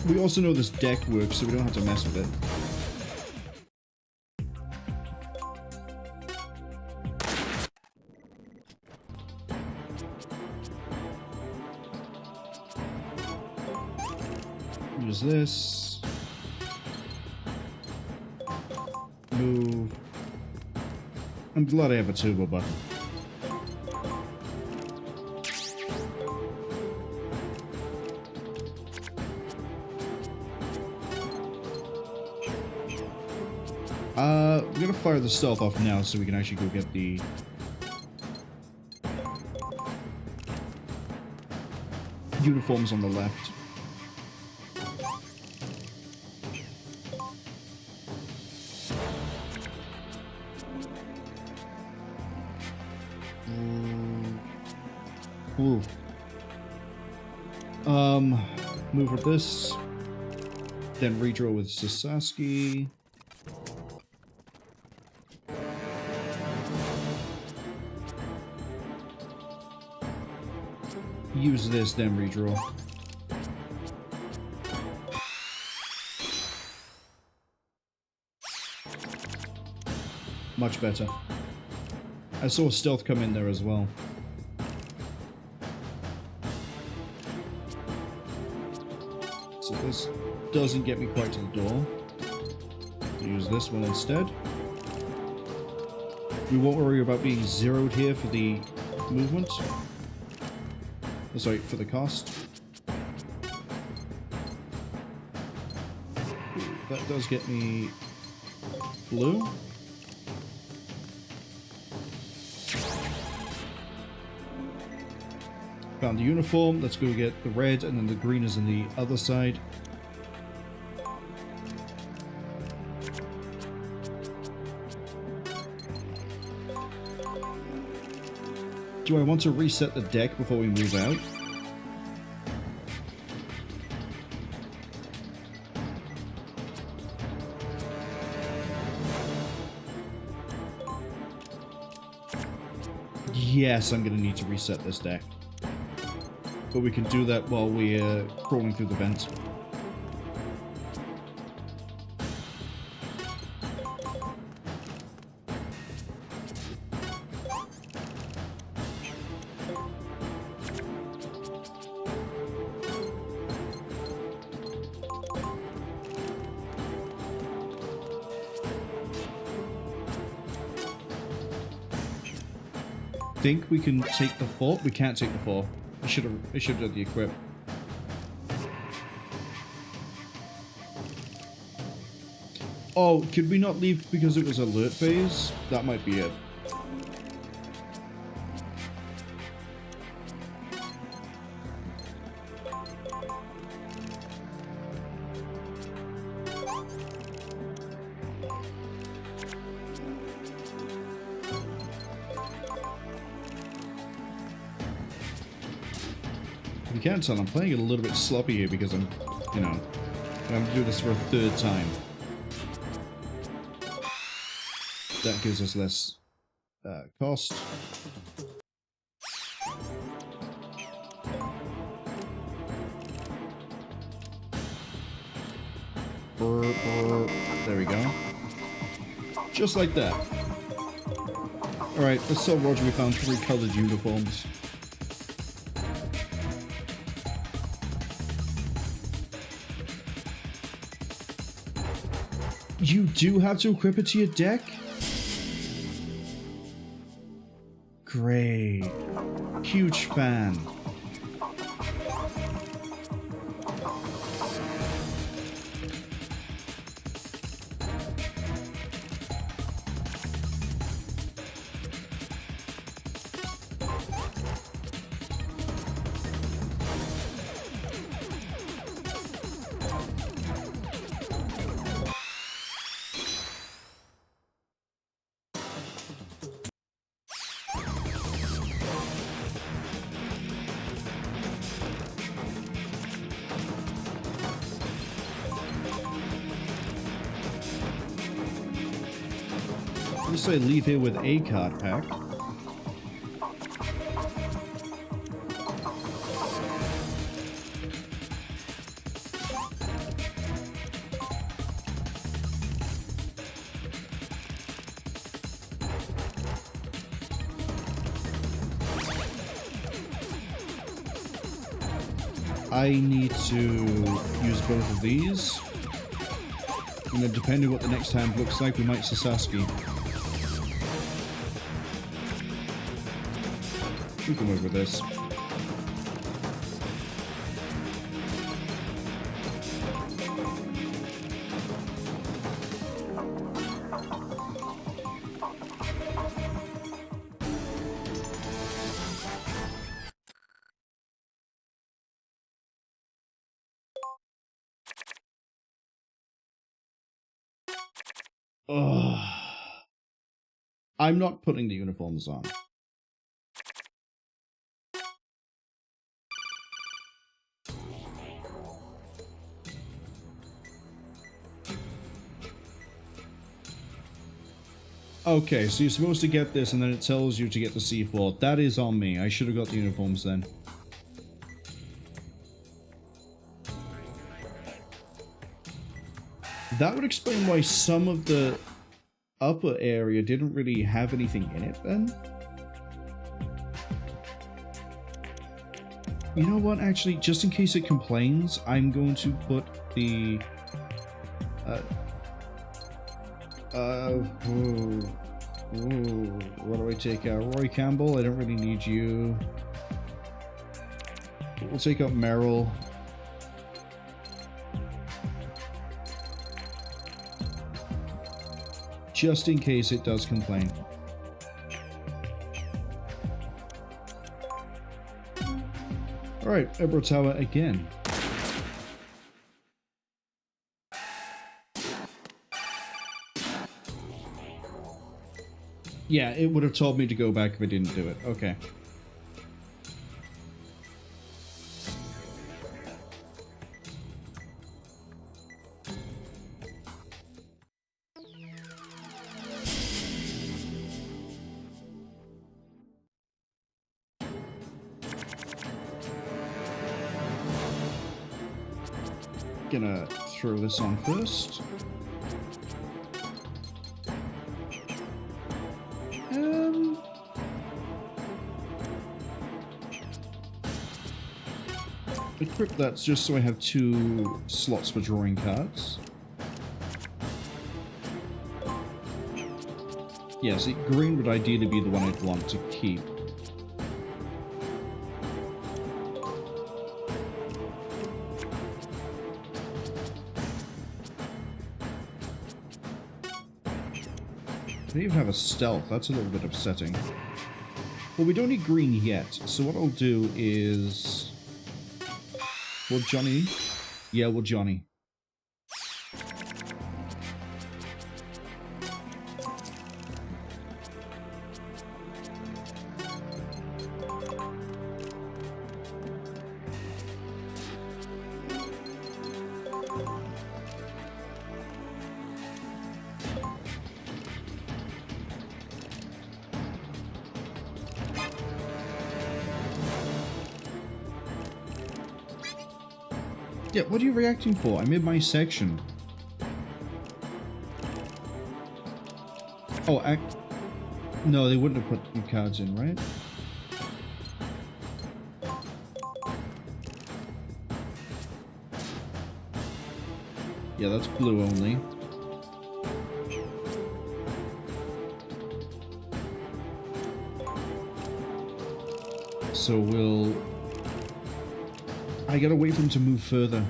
We also know this deck works, so we don't have to mess with it. Use this. Move. I'm glad I have a turbo button. We're gonna fire the stealth off now so we can actually go get the uniforms on the left. Ooh. Move with this. Then redraw with Sasaki. Use this, then redraw. Much better. I saw stealth come in there as well. So this doesn't get me quite to the door. Use this one instead. We won't worry about being zeroed here for the movement. Oh, sorry, for the cost. Ooh, that does get me blue. Found the uniform. Let's go get the red, and then the green is on the other side. Do I want to reset the deck before we move out? Yes, I'm going to need to reset this deck. But we can do that while we're crawling through the vent. Think we can take the fort? We can't take the fort. I should have done the equip. Oh, could we not leave because it was alert phase? That might be it. You can't tell, I'm playing it a little bit sloppy here because I'm, you know, I'm going to do this for a third time. That gives us less cost. There we go. Just like that. Alright, let's tell Roger we found 3 colored uniforms. You do have to equip it to your deck? Great. Huge fan. least I leave here with a card pack. I need to use both of these. And then depending what the next hand looks like, we might Sasaki. We can work with this. Ugh. I'm not putting the uniforms on. Okay, so you're supposed to get this and then it tells you to get the C4. That is on me. I should have got the uniforms then. That would explain why some of the upper area didn't really have anything in it then. You know what, actually, just in case it complains, I'm going to put the... what do I take out? Roy Campbell, I don't really need you. We'll take out Marwol. Just in case it does complain. Alright, Ebro Tower again. Yeah, it would have told me to go back if I didn't do it. Okay. Gonna throw this on first. Equip that just so I have 2 slots for drawing cards. Yeah, see, green would ideally be the one I'd want to keep. I don't even have a stealth. That's a little bit upsetting. Well, we don't need green yet, so what I'll do is... Will Johnny? Yeah, will Johnny. Yeah, what are you reacting for? I'm in my section. Oh, no, they wouldn't have put the cards in, right? Yeah, that's blue only. So we'll... I gotta wait for him to move further.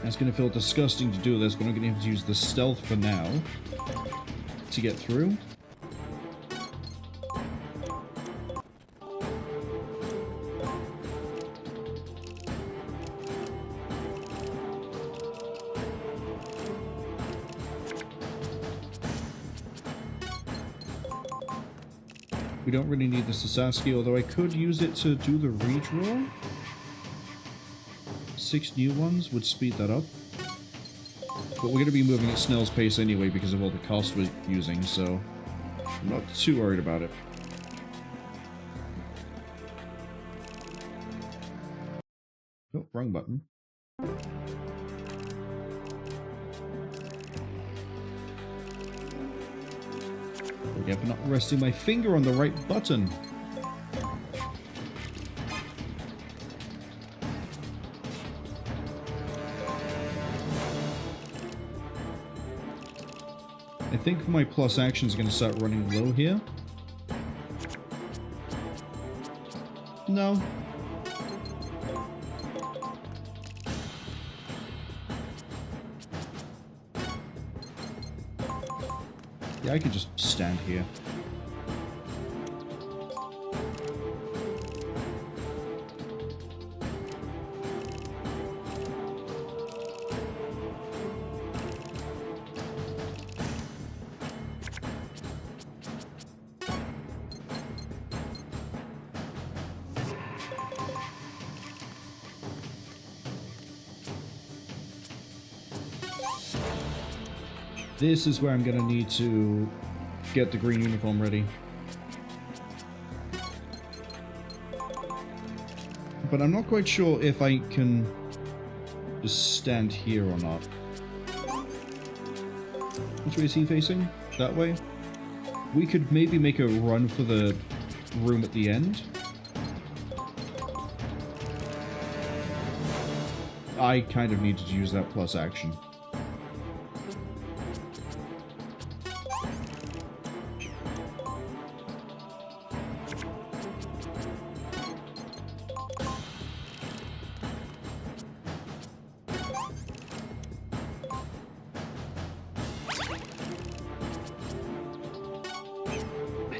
It's going to feel disgusting to do this, but I'm going to have to use the stealth for now to get through. We don't really need the Sasaki, although I could use it to do the redraw. 6 new ones would speed that up. But we're going to be moving at snail's pace anyway because of all the cost we're using, so I'm not too worried about it. Oh, wrong button. Forget for not resting my finger on the right button. I think my plus action is going to start running low here. No. Yeah, I could just stand here. This is where I'm going to need to get the green uniform ready. But I'm not quite sure if I can just stand here or not. Which way is he facing? That way? We could maybe make a run for the room at the end. I kind of needed to use that plus action.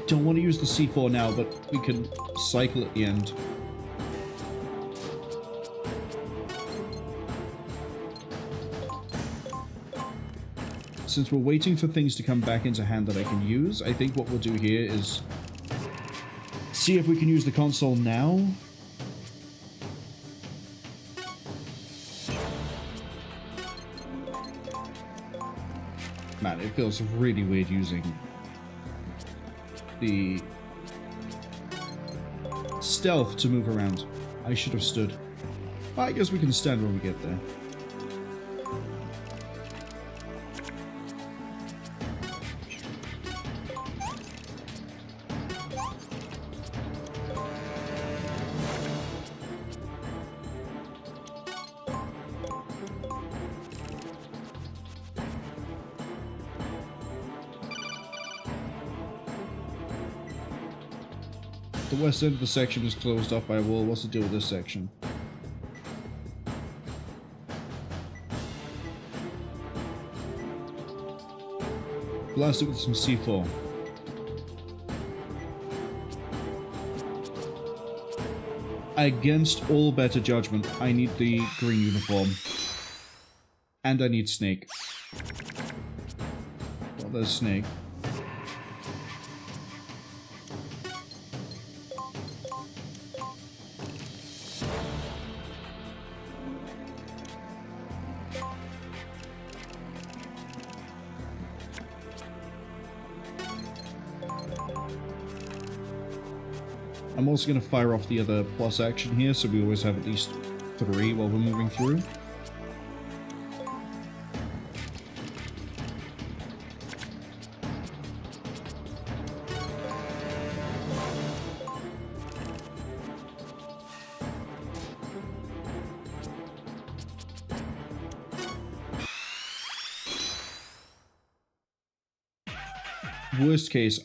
Don't want to use the C4 now, but we can cycle at the end. Since we're waiting for things to come back into hand that I can use, I think what we'll do here is see if we can use the console now. Man, it feels really weird using the stealth to move around. I should have stood. I guess we can stand when we get there. The west end of the section is closed off by a wall. What's the deal with this section? Blast it with some C4. Against all better judgment, I need the green uniform. And I need Snake. Well, there's Snake. I'm also going to fire off the other plus action here, so we always have at least 3 while we're moving through. Worst case,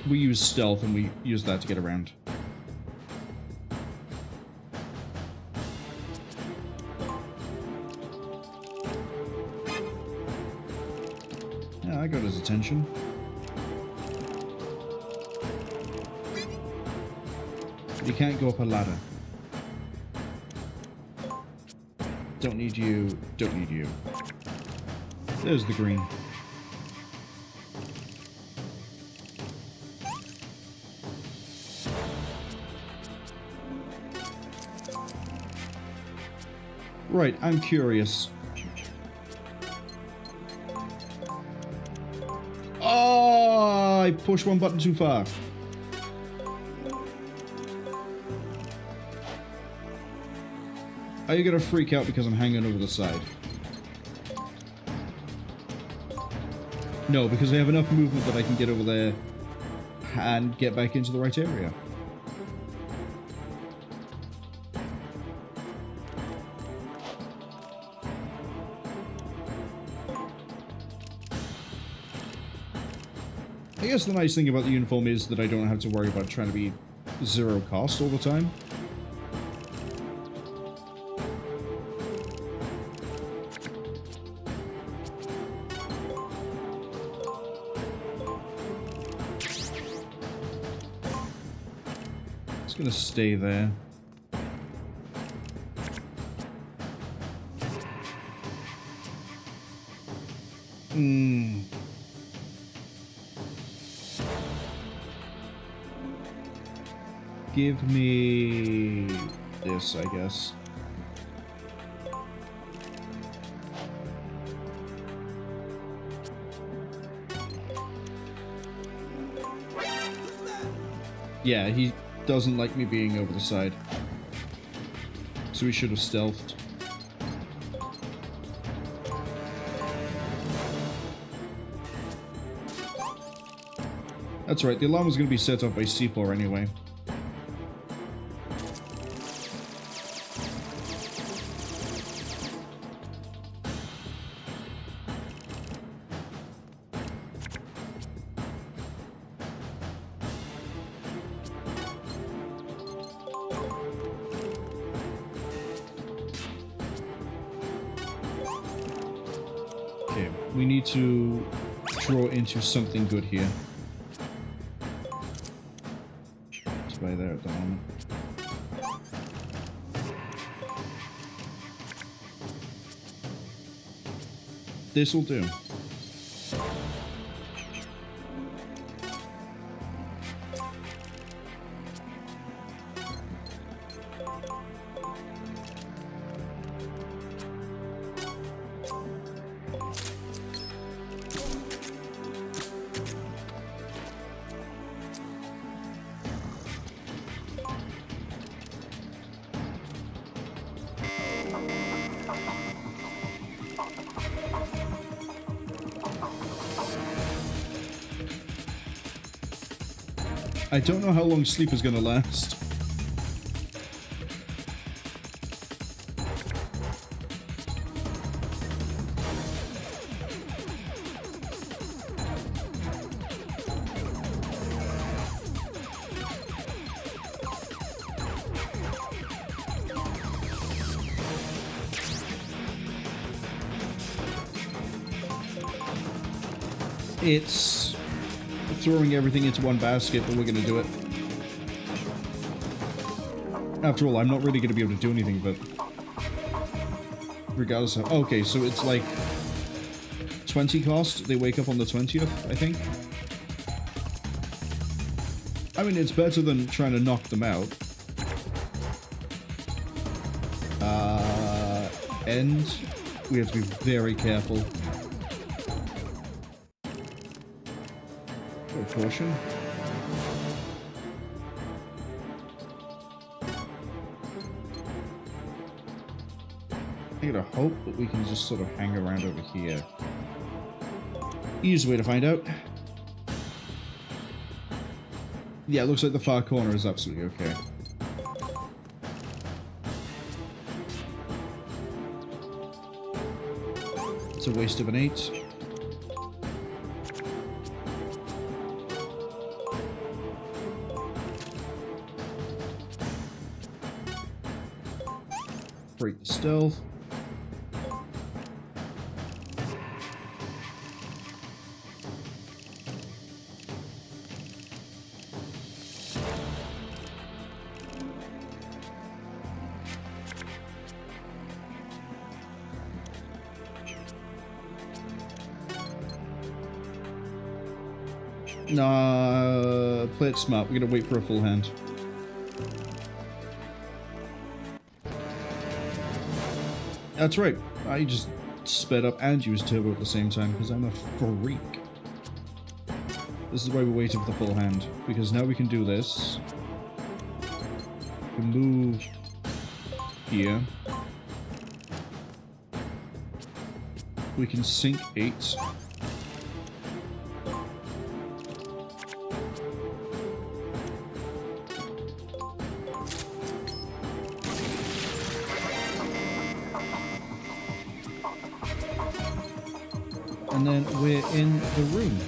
we use stealth and we use that to get around. Yeah, I got his attention. But he can't go up a ladder. Don't need you, don't need you. There's the green. Right, I'm curious. Oh, I pushed one button too far. Are you gonna freak out because I'm hanging over the side? No, because I have enough movement that I can get over there and get back into the right area. I guess the nice thing about the uniform is that I don't have to worry about trying to be zero cost all the time. It's gonna stay there. Give me this, I guess. Yeah, he doesn't like me being over the side. So he should have stealthed. That's right, the alarm was going to be set off by C4 anyway. Okay, we need to draw into something good here. It's by there at the moment. This'll do. I don't know how long sleep is going to last. It's throwing everything into one basket, but we're going to do it. After all, I'm not really going to be able to do anything, but regardless of... Okay, so it's like 20 cost. They wake up on the 20th, I think. I mean, it's better than trying to knock them out. And we have to be very careful. Caution. I'm gonna hope that we can just sort of hang around over here. Easy way to find out. Yeah, it looks like the far corner is absolutely okay. It's a waste of an 8. Break the stealth. Nah, play it smart. We're gonna wait for a full hand. That's right. I just sped up and used turbo at the same time because I'm a freak. This is why we waited for the full hand, because now we can do this. We can move here. We can sink 8. And then we're in the room.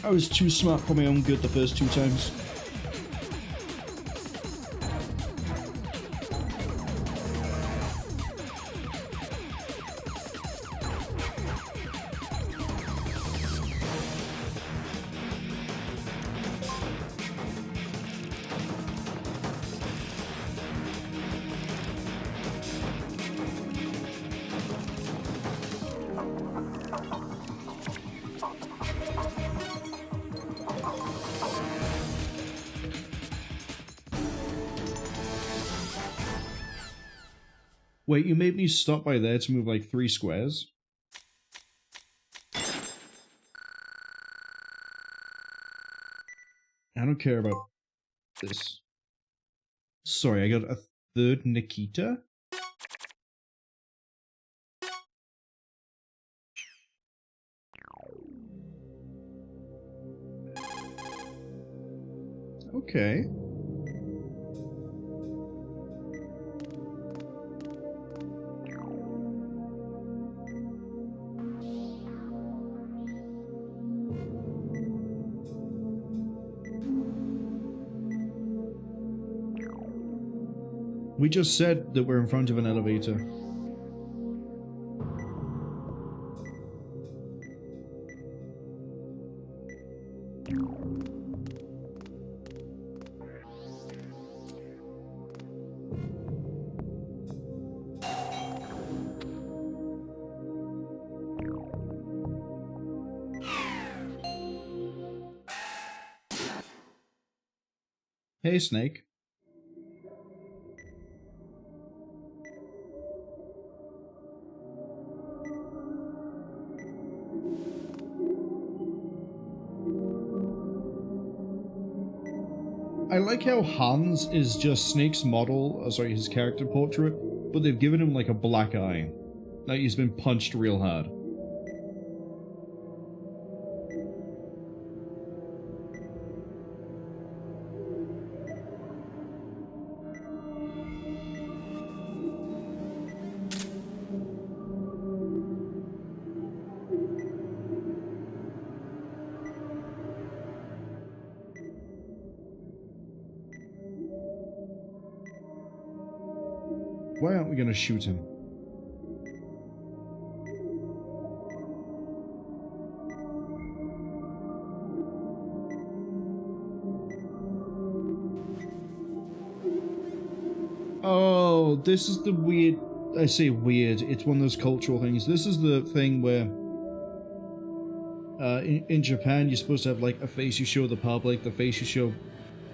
I was too smart for my own good the first 2 times. Wait, you made me stop by there to move like 3 squares? I don't care about this. Sorry, I got a 3rd Nikita? Okay. We just said that we're in front of an elevator. Hey, Snake. I like how Hans is just Snake's model, sorry, his character portrait, but they've given him like a black eye. Like he's been punched real hard. Why aren't we gonna shoot him? Oh, this is the weird... I say weird, it's one of those cultural things. This is the thing where... in Japan, you're supposed to have, like, a face you show the public, the face you show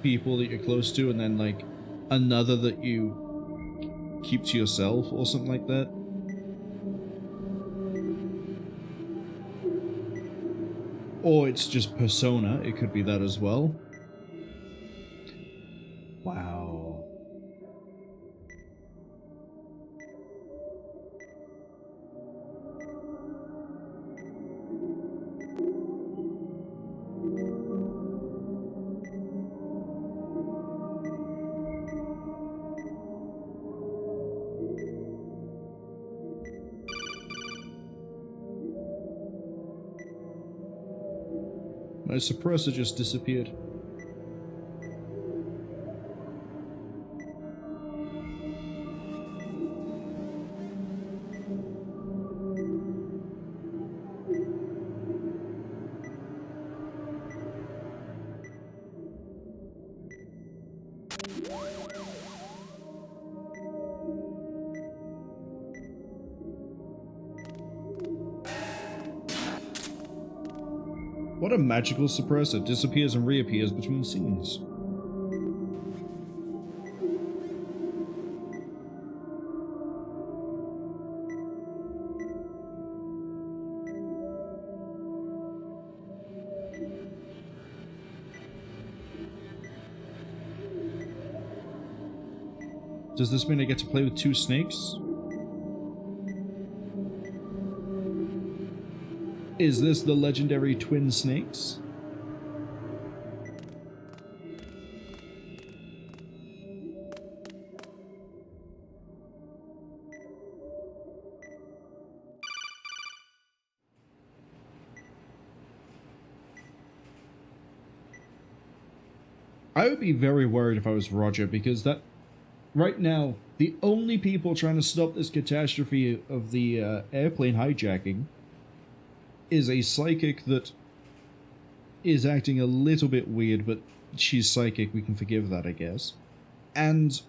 people that you're close to, and then, like, another that you keep to yourself, or something like that. Or it's just persona, it could be that as well. Wow. My suppressor just disappeared. What a magical suppressor disappears and reappears between scenes. Does this mean I get to play with 2 snakes? Is this the legendary twin snakes? I would be very worried if I was Roger, because that... Right now, the only people trying to stop this catastrophe of the airplane hijacking is a psychic that is acting a little bit weird, but she's psychic, we can forgive that, I guess. And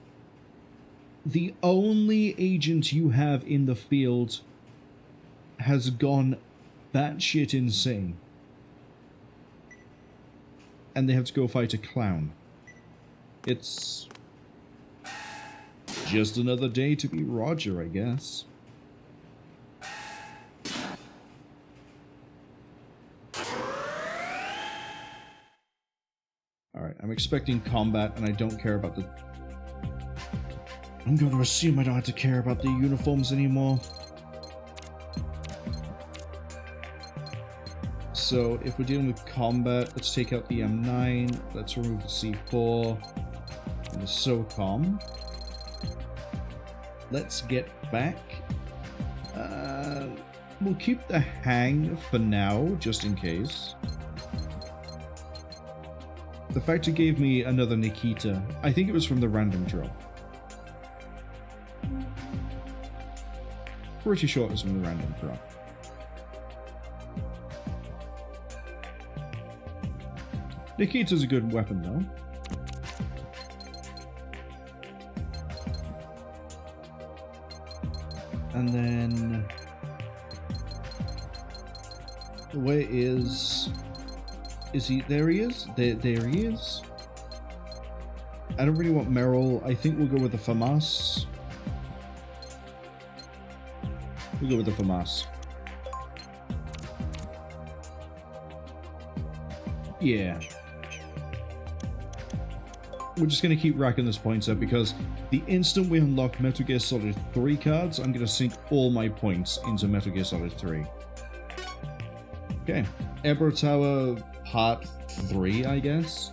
the only agent you have in the field has gone batshit insane. And they have to go fight a clown. It's just another day to be Roger, I guess. Alright, I'm expecting combat, and I don't care about the... I'm going to assume I don't have to care about the uniforms anymore. So, if we're dealing with combat, let's take out the M9, let's remove the C4, and the SOCOM. Let's get back. We'll keep the hang for now, just in case. The fact it gave me another Nikita, I think it was from the random drop. Pretty sure it was from the random drop. Nikita's a good weapon, though. And then... where is... Is he... There he is? There he is. I don't really want Marwol. I think we'll go with the FAMAS. We'll go with the FAMAS. Yeah. We're just going to keep racking this points up, because the instant we unlock Metal Gear Solid 3 cards, I'm going to sink all my points into Metal Gear Solid 3. Okay. Ebro Tower Part 3, I guess?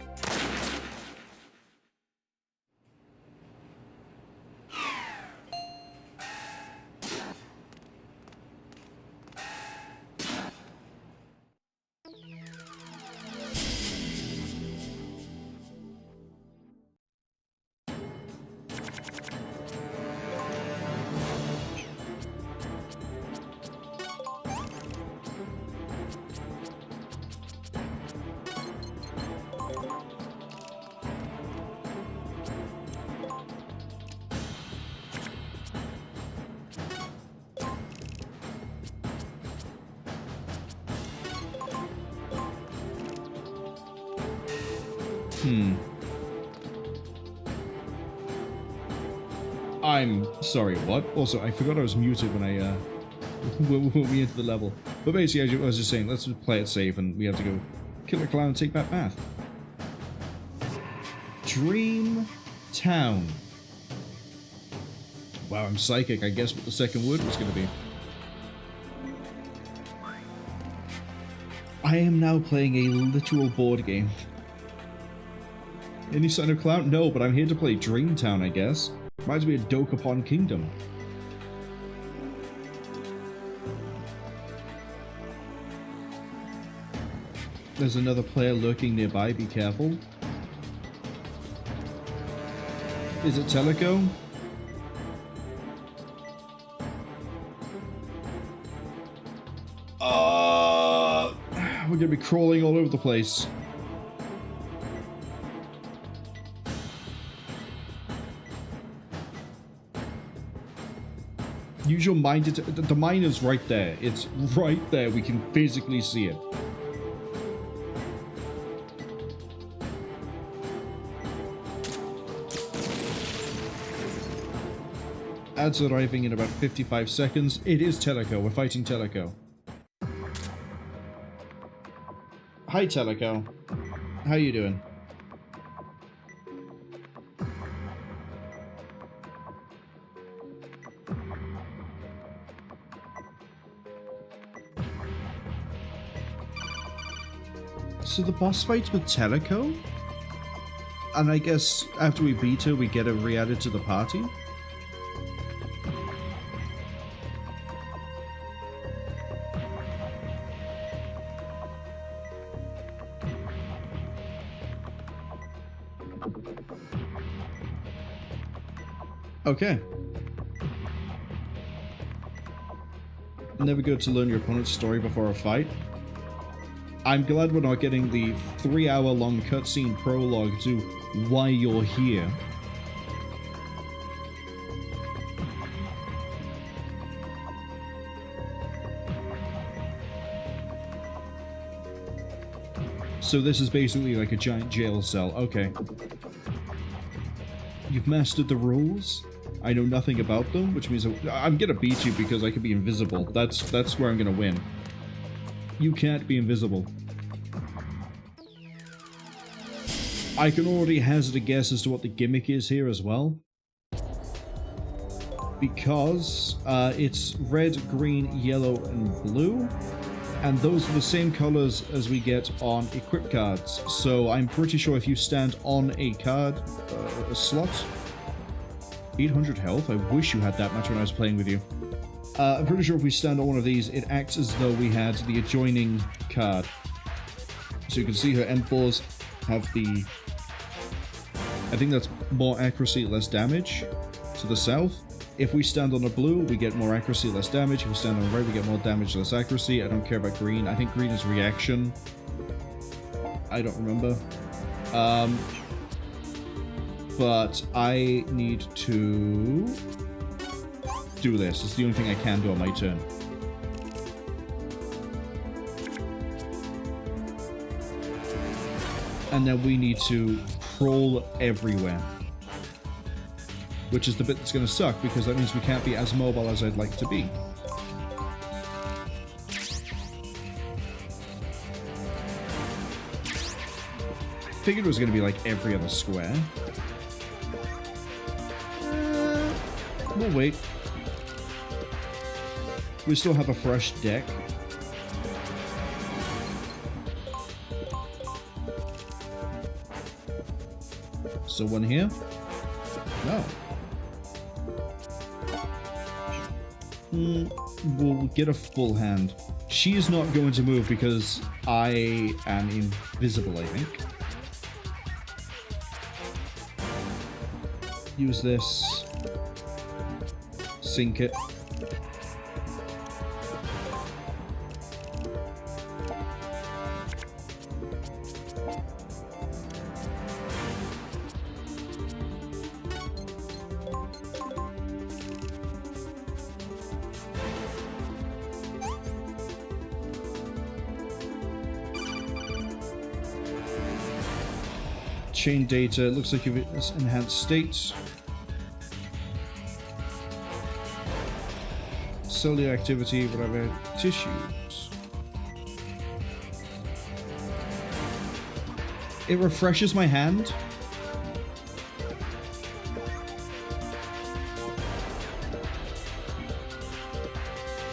I'm sorry, what? Also, I forgot I was muted when I, when we entered the level. But basically, as I was just saying, let's just play it safe, and we have to go kill a clown and take that path. Dream Town. Wow, I'm psychic. I guess what the second word was going to be. I am now playing a literal board game. Any sign of clown? No, but I'm here to play Dream Town, I guess. Reminds me of Dokapon Kingdom. There's another player lurking nearby, be careful. Is it Teliko? We're gonna be crawling all over the place. Use your mind. The mine is right there. It's right there. We can physically see it. Ads arriving in about 55 seconds. It is Teliko. We're fighting Teliko. Hi, Teliko. How you doing? So the boss fight's with Teliko? And I guess after we beat her, we get her re-added to the party? Okay. Never good to learn your opponent's story before a fight. I'm glad we're not getting the 3-hour-long cutscene prologue to why you're here. So this is basically like a giant jail cell. Okay. You've mastered the rules? I know nothing about them, which means I'm gonna beat you because I can be invisible. That's where I'm gonna win. You can't be invisible. I can already hazard a guess as to what the gimmick is here as well. Because it's red, green, yellow, and blue. And those are the same colors as we get on equip cards. So I'm pretty sure if you stand on a card, a slot... 800 health? I wish you had that much when I was playing with you. I'm pretty sure if we stand on one of these, it acts as though we had the adjoining card. So you can see her N4s have the... I think that's more accuracy, less damage to the south. If we stand on a blue, we get more accuracy, less damage. If we stand on red, we get more damage, less accuracy. I don't care about green. I think green is reaction. I don't remember. But I need to do this. It's the only thing I can do on my turn. And then we need to crawl everywhere. Which is the bit that's going to suck, because that means we can't be as mobile as I'd like to be. I figured it was going to be like every other square. We'll wait. We still have a fresh deck. So one here? No. We'll get a full hand. She is not going to move because I am invisible, I think. Use this. Sink it. Chain data, looks like you've enhanced states. Cellular activity, whatever. Tissues. It refreshes my hand.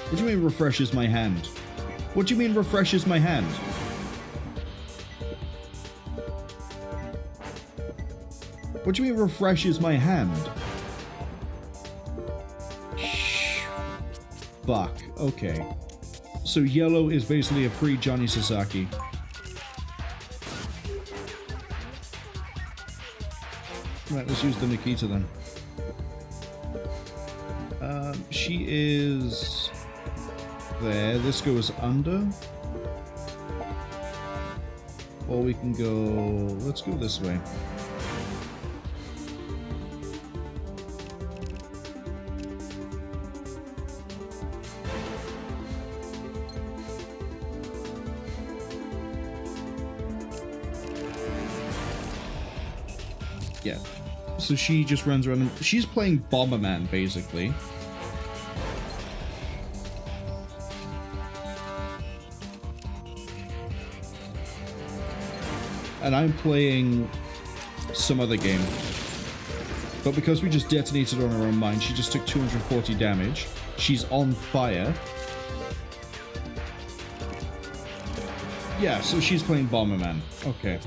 What do you mean refreshes my hand? What do you mean refreshes my hand? What do you mean refreshes my hand? Fuck. Okay. So yellow is basically a free Johnny Sasaki. Right, let's use the Nikita then. She is there. This goes under. Or we can go... Let's go this way. Yeah. So she just runs around. She's playing Bomberman, basically. And I'm playing some other game. But because we just detonated on our own mine, she just took 240 damage. She's on fire. Yeah, so she's playing Bomberman. Okay.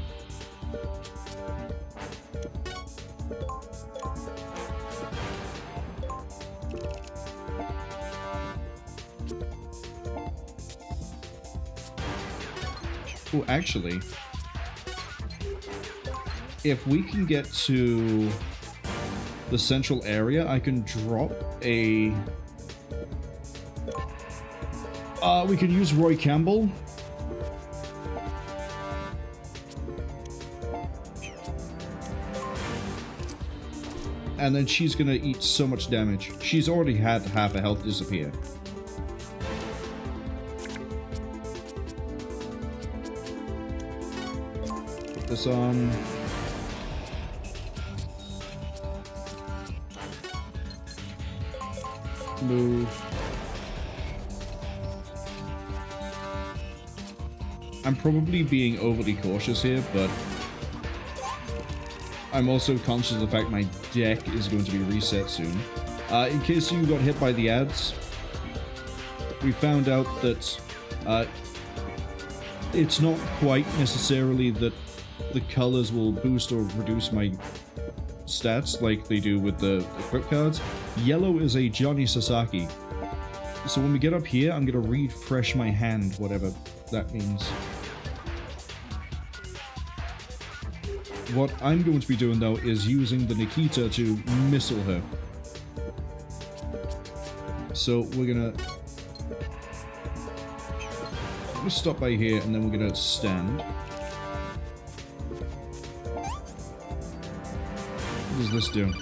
Oh, actually, if we can get to the central area, I can drop a... we can use Roy Campbell. And then she's gonna eat so much damage. She's already had half her health disappear. Put this on. Move. I'm probably being overly cautious here, but I'm also conscious of the fact my deck is going to be reset soon. In case you got hit by the ads, we found out that it's not quite necessarily that the colors will boost or reduce my stats like they do with the equip cards. Yellow is a Johnny Sasaki. So when we get up here, I'm going to refresh my hand, whatever that means. What I'm going to be doing, though, is using the Nikita to missile her. So we're gonna stop by here, and then we're gonna stand. What does this do?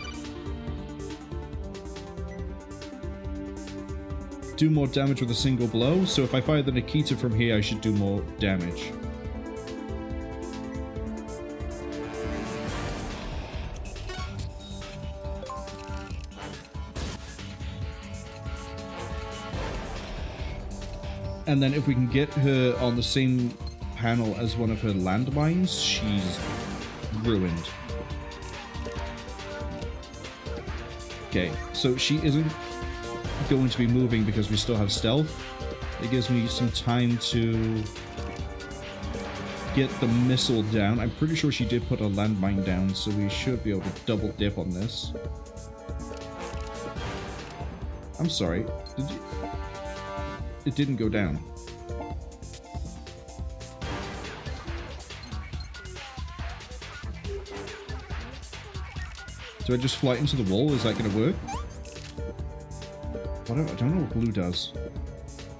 Do more damage with a single blow, so if I fire the Nikita from here, I should do more damage. And then if we can get her on the same panel as one of her landmines, she's ruined. Okay, so she isn't going to be moving because we still have stealth. It gives me some time to get the missile down. I'm pretty sure she did put a landmine down, so we should be able to double dip on this. I'm sorry, did you... It didn't go down. Do I just fly into the wall? Is that going to work? I don't know what blue does.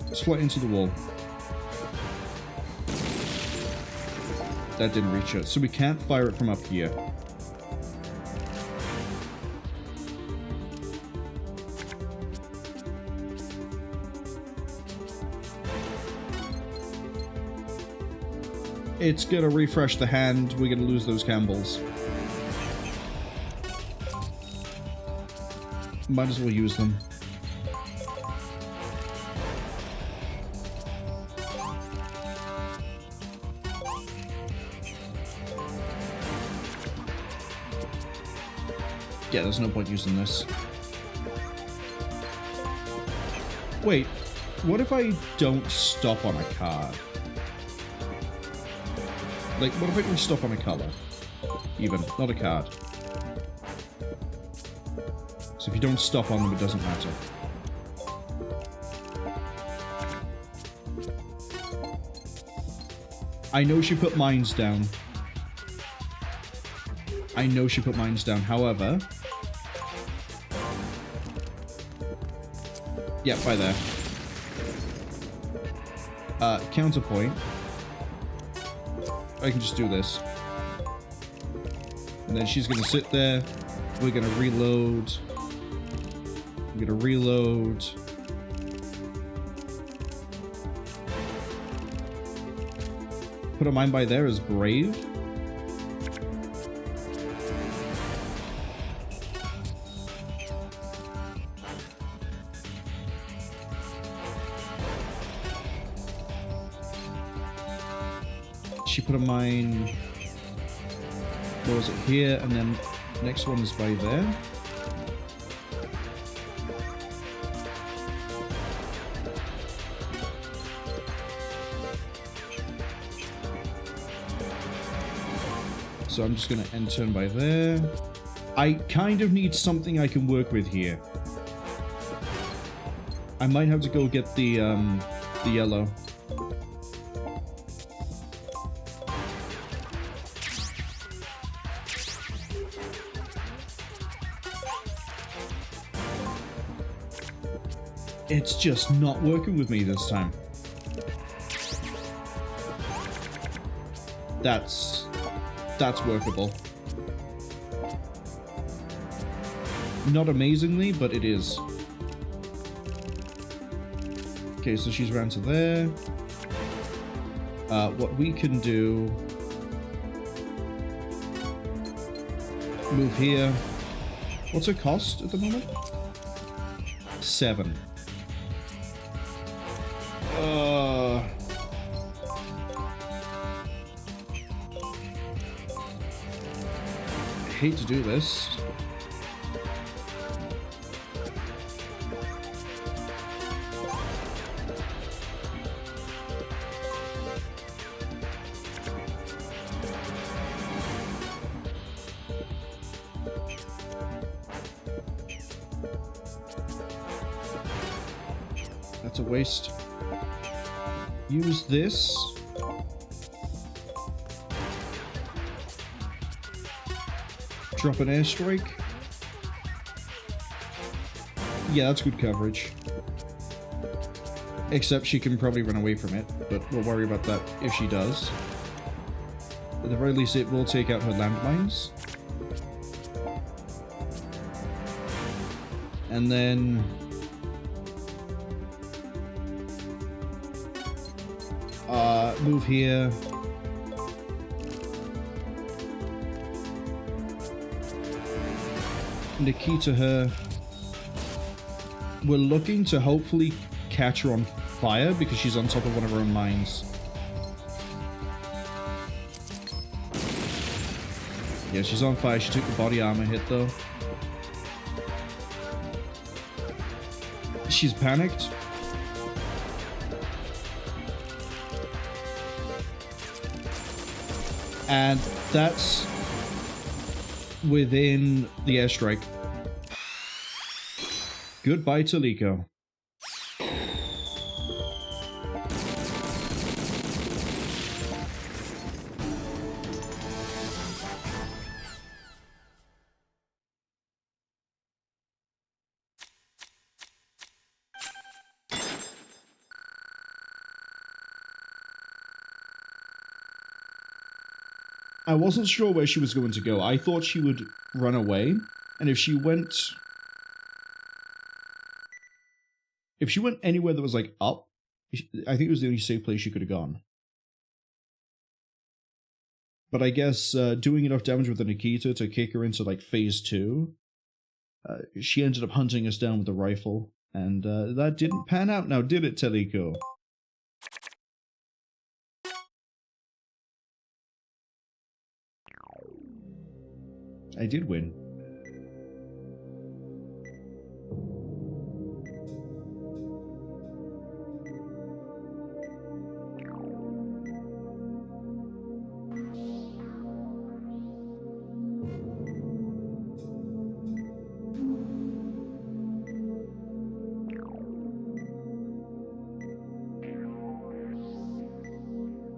Just fly into the wall. That didn't reach it. So we can't fire it from up here. It's gonna refresh the hand. We're gonna lose those Campbells. Might as well use them. Yeah, there's no point using this. Wait, what if I don't stop on a card? Like, what if I can stop on a color? Even, not a card. So if you don't stop on them, it doesn't matter. I know she put mines down. I know she put mines down, however... Yeah, by there. Counterpoint. I can just do this. And then she's gonna sit there. We're gonna reload. We're gonna reload. Put a mine by there as brave. put a mine... What was it? Here, and then next one is by there. So I'm just going to end turn by there. I kind of need something I can work with here. I might have to go get the yellow. It's just not working with me this time. That's workable. Not amazingly, but it is. Okay, so she's ran to there. What we can do... Move here. What's her cost at the moment? 7. I hate to do this. That's a waste. Use this. Drop an airstrike. Yeah, that's good coverage. Except she can probably run away from it, but we'll worry about that if she does. At the very least, it will take out her landmines. And then... move here. Nikita her. We're looking to hopefully catch her on fire because she's on top of one of her own mines. Yeah, she's on fire. She took the body armor hit though. She's panicked. And that's within the airstrike. Goodbye, Teliko. I wasn't sure where she was going to go. I thought she would run away, and if she went anywhere that was like up, I think it was the only safe place she could have gone. But I guess doing enough damage with the Nikita to kick her into like phase 2, she ended up hunting us down with the rifle, and that didn't pan out now, did it, Teliko? I did win.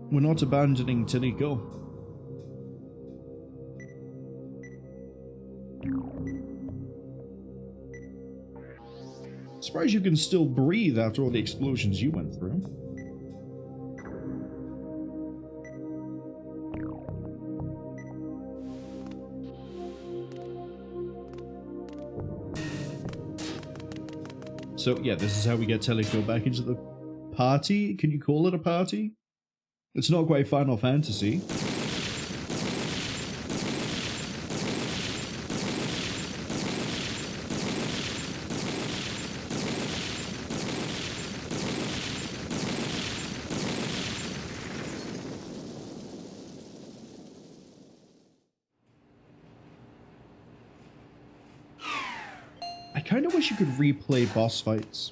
We're not abandoning Teliko. Surprised you can still breathe after all the explosions you went through. So yeah, this is how we get Teliko back into the party. Can you call it a party? It's not quite Final Fantasy. kind of wish you could replay boss fights.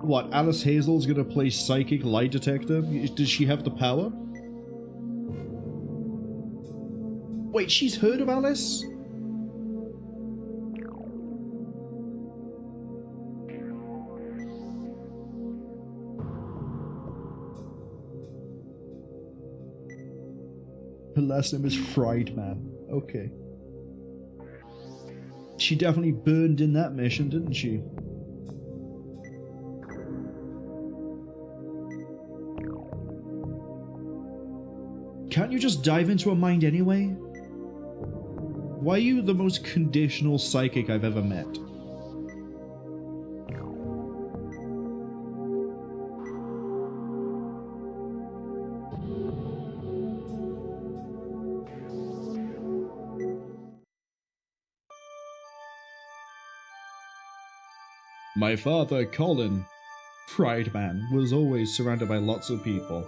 What, Alice Hazel's gonna play Psychic Lie Detector? Does she have the power? Wait, she's heard of Alice? Her last name is Fried Man. Okay. She definitely burned in that mission, didn't she? Can't you just dive into her mind anyway? Why are you the most conditional psychic I've ever met? My father, Colin, Pride Man, was always surrounded by lots of people.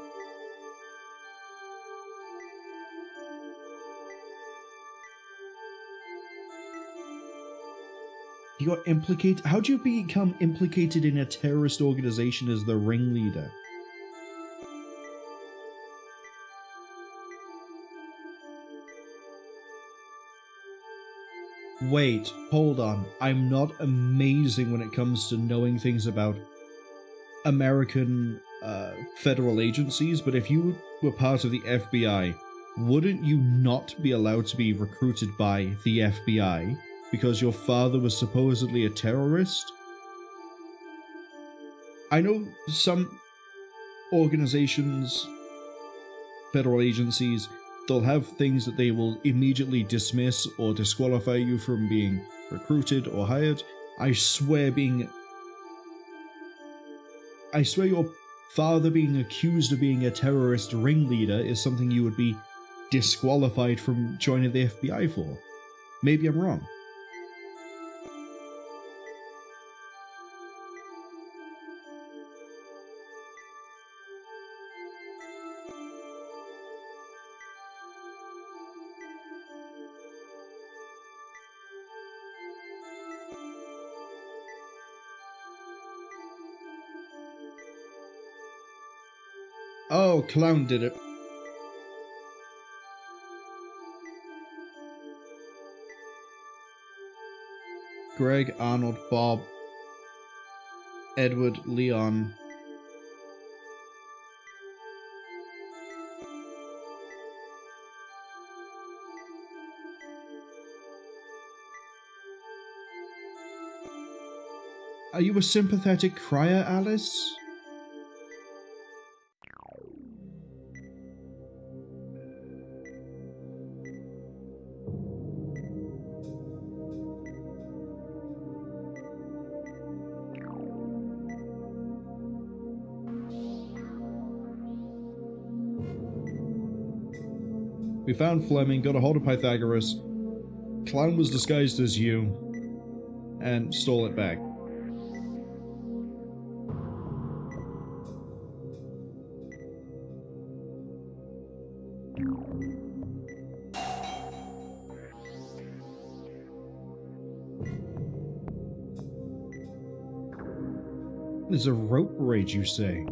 You got implicated? How do you become implicated in a terrorist organization as the ringleader? Wait, hold on. I'm not amazing when it comes to knowing things about American federal agencies, but if you were part of the FBI, wouldn't you not be allowed to be recruited by the FBI because your father was supposedly a terrorist? I know some organizations, federal agencies, they'll have things that they will immediately dismiss or disqualify you from being recruited or hired. I swear your father being accused of being a terrorist ringleader is something you would be disqualified from joining the FBI for. Maybe I'm wrong. Oh, Clown did it. Greg, Arnold, Bob, Edward, Leon. Are you a sympathetic crier, Alice? We found Fleming, got a hold of Pythagoras. Clown was disguised as you, and stole it back. There's a rope bridge, you say?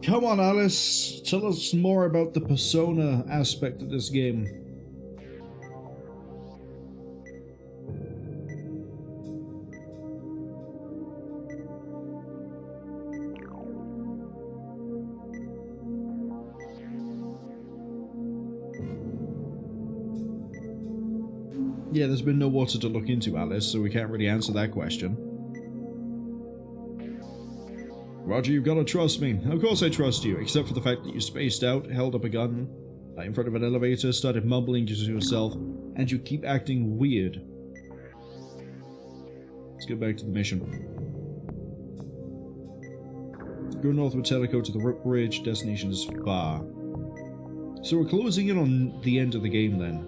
Come on, Alice. Tell us more about the persona aspect of this game. Yeah, there's been no water to look into, Alice, so we can't really answer that question. Roger, you've got to trust me. Of course I trust you, except for the fact that you spaced out, held up a gun in front of an elevator, started mumbling to yourself, and you keep acting weird. Let's get back to the mission. Go north with Teliko to the Drawbridge. Destination is far. So we're closing in on the end of the game then.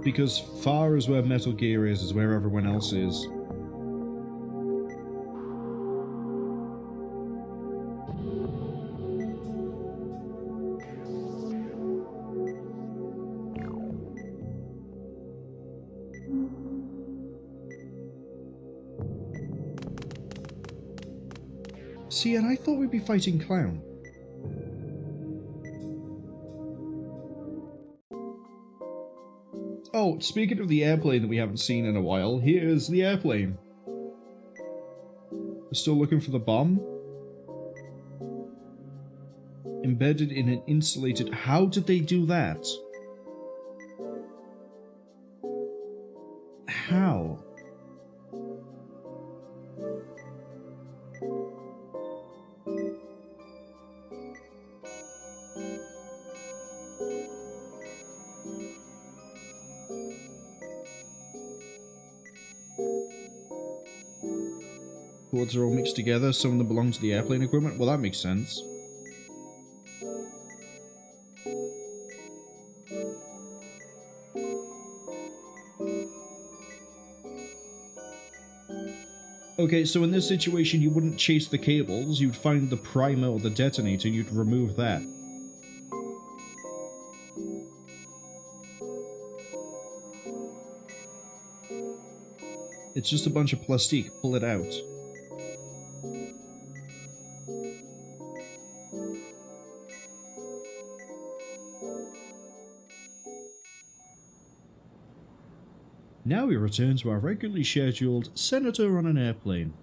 Because far is where Metal Gear is where everyone else is. See, and I thought we'd be fighting Clown. Oh, speaking of the airplane that we haven't seen in a while, here's the airplane. We're still looking for the bomb. Embedded in an insulated... How did they do that? How? Boards are all mixed together, some of them belong to the airplane equipment. Well, that makes sense. Okay, so in this situation you wouldn't chase the cables, you'd find the primer or the detonator, you'd remove that. It's just a bunch of plastique, pull it out. Now we return to our regularly scheduled Senator on an airplane.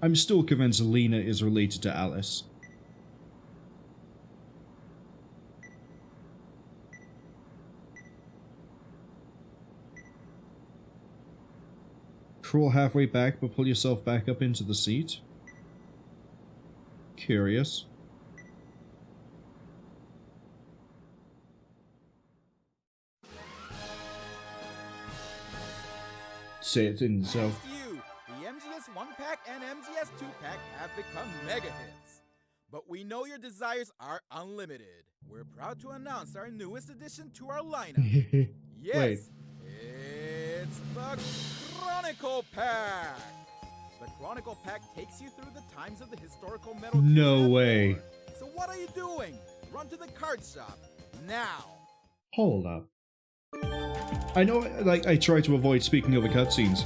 I'm still convinced Lena is related to Alice. Crawl halfway back, but pull yourself back up into the seat. Curious. Say it in itself. The MGS 1-pack and MGS 2-pack have become mega hits. But we know your desires are unlimited. We're proud to announce our newest addition to our lineup. Yes, Wait. It's the Chronicle Pack. The Chronicle Pack takes you through the times of the historical Metal Gear. No way. So what are you doing? Run to the card shop now. Hold up. I know, like, I try to avoid speaking over cutscenes.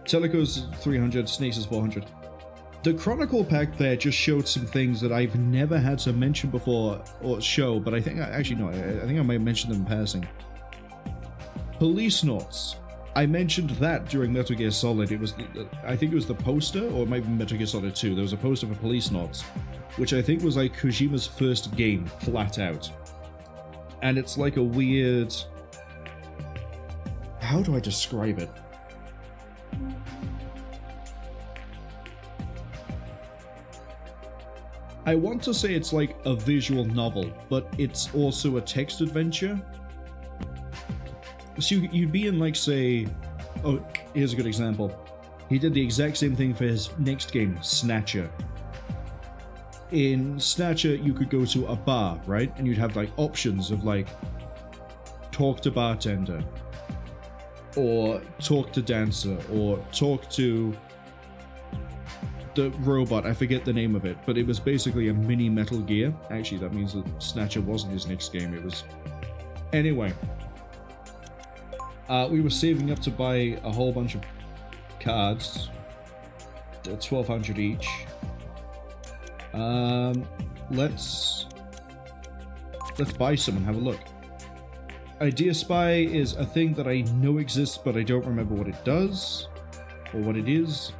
Teliko's 300, Snake's is 400. The Chronicle pack there just showed some things that I've never had to mention before or show, but I think, actually no, I think I might mention them in passing. Police notes. I mentioned that during Metal Gear Solid. It was, I think it was the poster, or it might be Metal Gear Solid 2. There was a poster for Police Notes, which I think was like Kojima's first game, flat out. And it's like a weird... How do I describe it? I want to say it's like a visual novel, but it's also a text adventure. So you'd be in, like, say... Oh, here's a good example. He did the exact same thing for his next game, Snatcher. In Snatcher, you could go to a bar, right? And you'd have, like, options of, like, talk to bartender, or talk to dancer, or talk to the robot. I forget the name of it, but it was basically a mini Metal Gear. Actually, that means that Snatcher wasn't his next game, it was... Anyway. We were saving up to buy a whole bunch of cards. 1,200 each. Let's buy some and have a look. Idea Spy is a thing that I know exists, but I don't remember what it does, or what it is.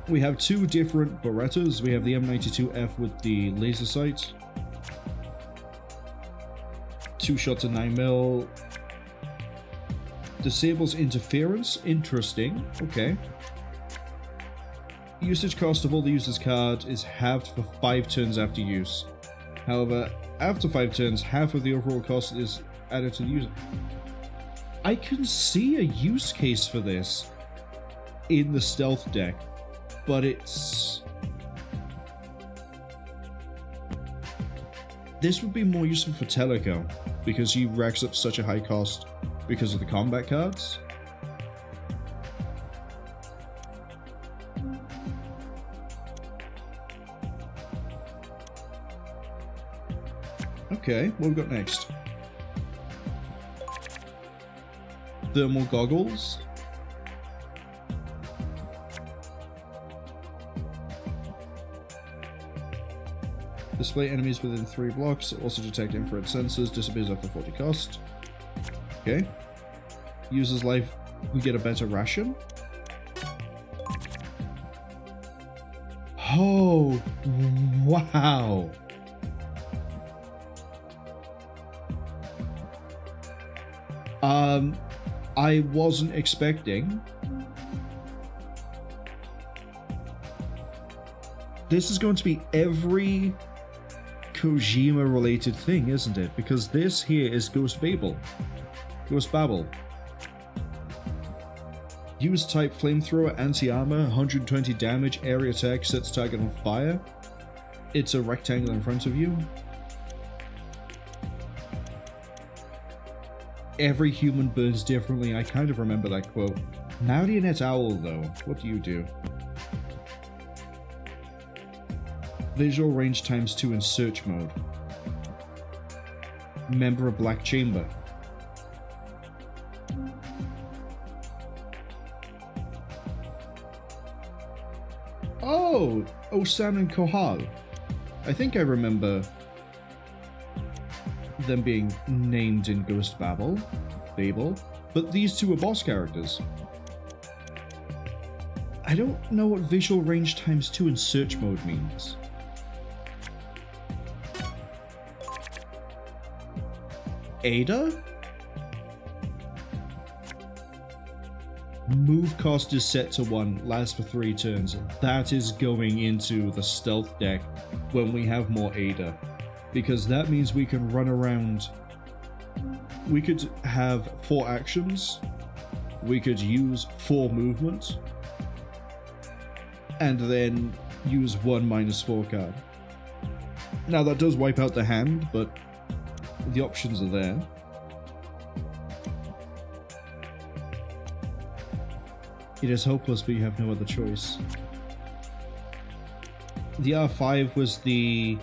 We have two different Berettas. We have the M92F with the laser sight. 2 shots at 9mm. Disables interference. Interesting. Okay. Usage cost of all the user's card is halved for 5 turns after use. However, after 5 turns, half of the overall cost is added to the user. I can see a use case for this in the stealth deck, but it's... This would be more useful for Teliko, because he racks up such a high cost because of the combat cards. Okay, what have we got next? Thermal goggles. Display enemies within 3 blocks. Also detect infrared sensors. Disappears after 40 cost. Okay. User's life. We get a better ration. Oh, wow. I wasn't expecting. This is going to be every Kojima related thing, isn't it? Because this here is Ghost Babel. Ghost Babel. Use type flamethrower, anti-armor, 120 damage, area attack, sets target on fire. It's a rectangle in front of you. Every human burns differently. I kind of remember that quote. Marionette Owl, though. What do you do? Visual range ×2 in search mode. Member of Black Chamber. Oh! Osan and Kohal. I think I remember them being named in Ghost Babel, but these two are boss characters. I don't know what visual range ×2 in search mode means. Ada? Move cost is set to 1, lasts for 3 turns. That is going into the stealth deck when we have more Ada. Because that means we can run around. We could have 4 actions. We could use 4 movement. And then use 1 -4 card. Now that does wipe out the hand, but the options are there. It is hopeless, but you have no other choice. The R5 was the...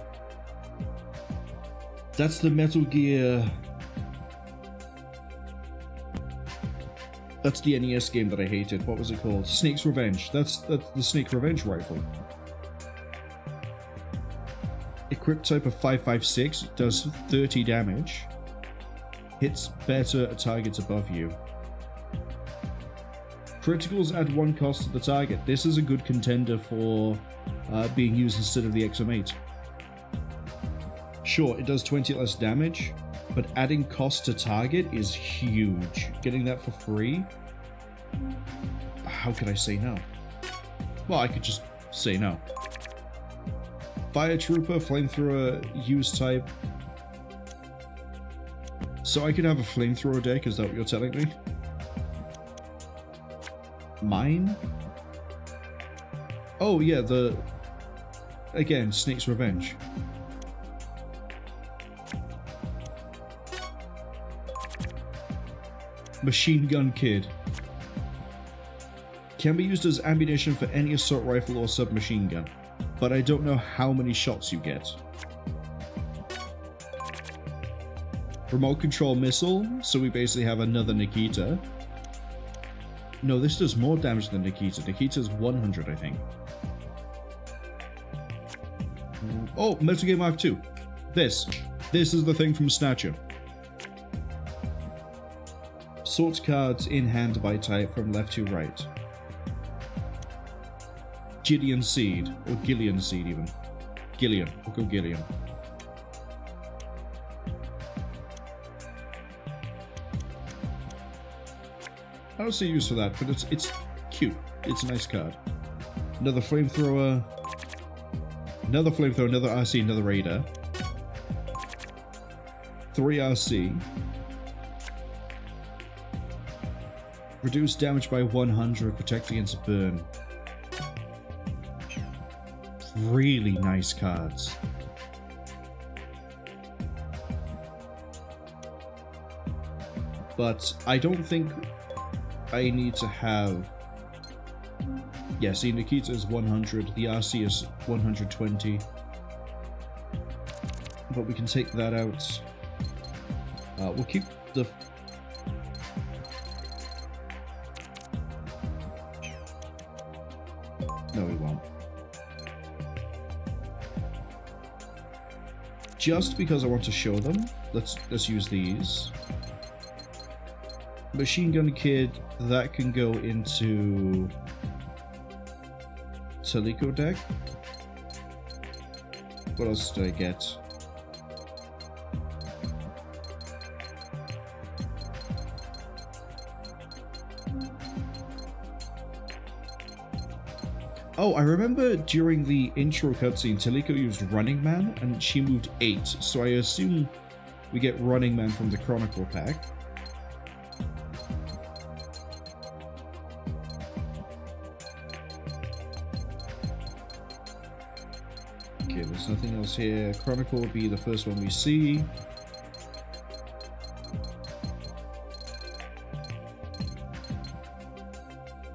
That's the Metal Gear... That's the NES game that I hated. What was it called? Snake's Revenge. That's the Snake Revenge rifle. Equipped type of 5.56, does 30 damage. Hits better at targets above you. Criticals add 1 cost to the target. This is a good contender for being used instead of the XM8. Sure, it does 20 less damage, but adding cost to target is huge. Getting that for free? How could I say no? Well, I could just say no. Fire Trooper, Flamethrower, use type. So I could have a Flamethrower deck, is that what you're telling me? Mine? Oh yeah, again, Snake's Revenge. Machine Gun Kid. Can be used as ammunition for any assault rifle or submachine gun, but I don't know how many shots you get. Remote control missile, so we basically have another Nikita. No, this does more damage than Nikita. Nikita's 100, I think. Oh, Metal Gear Mark II. This is the thing from Snatcher. Sort cards in hand by type from left to right. Gideon Seed, or Gillian Seed even. Gillian, we'll go Gillian. I don't see use for that, but it's cute. It's a nice card. Another flamethrower. Another flamethrower, another RC, another raider. 3 RC. Reduce damage by 100, protect against burn. Really nice cards. But I don't think I need to have... Yeah, see, Nikita is 100, the RC is 120. But we can take that out. We'll keep the... No, we won't. Just because I want to show them, let's use these. Machine Gun Kid, that can go into Teliko deck. What else did I get? Oh, I remember during the intro cutscene, Teliko used Running Man, and she moved 8, so I assume we get Running Man from the Chronicle pack. Okay, there's nothing else here. Chronicle will be the first one we see.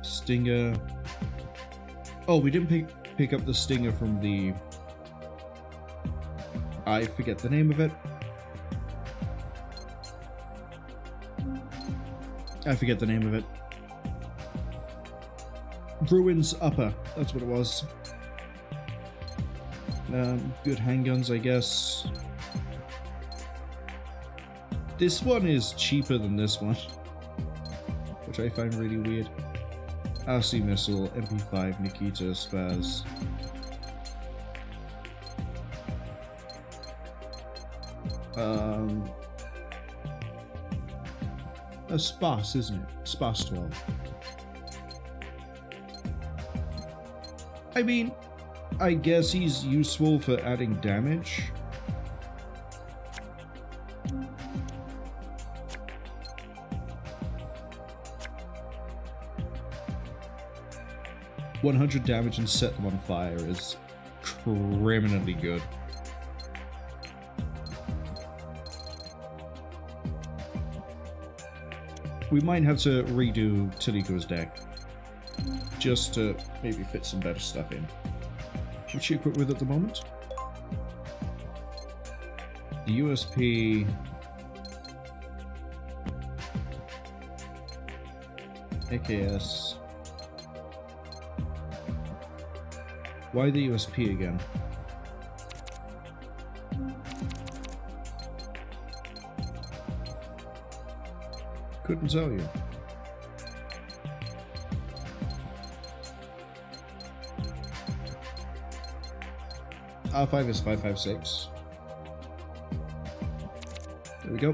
Stinger. Oh, we didn't pick up the Stinger from the... I forget the name of it. I forget the name of it. Bruin's Upper, that's what it was. Good handguns, I guess. This one is cheaper than this one, which I find really weird. RC Missile, MP5, Nikita, Spaz. A Spas, isn't it? Spas 12. I mean, I guess he's useful for adding damage. $100 damage and set them on fire is criminally good. We might have to redo Teliko's deck just to maybe fit some better stuff in. What's she equipped with at the moment? The USP... AKS... Why the USP again? Couldn't tell you. R5 is 556. There we go.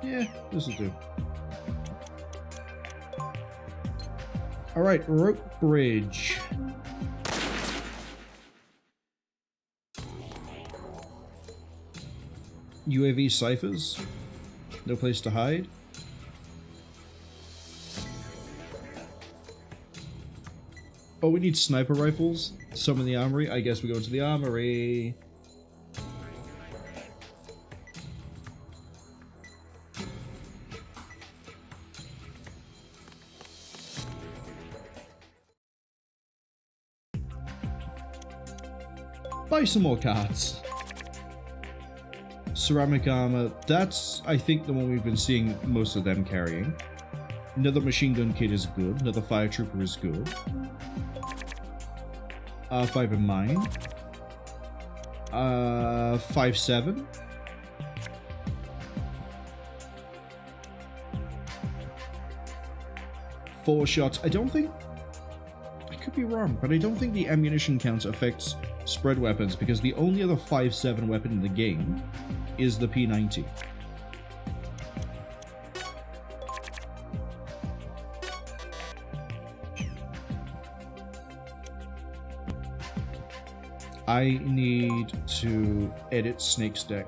Yeah, this will do. Alright, Rope Bridge. UAV ciphers. No place to hide. Oh, we need sniper rifles. Some in the armory. I guess we go to the armory. Buy some more cards. Ceramic armor. That's, I think, the one we've been seeing most of them carrying. Another machine gun kit is good. Another fire trooper is good. R5 in mine. 5.7. Four shots. I don't think... I could be wrong, but I don't think the ammunition count affects spread weapons, because the only other 5.7 weapon in the game is the P90. I need to edit Snake's deck.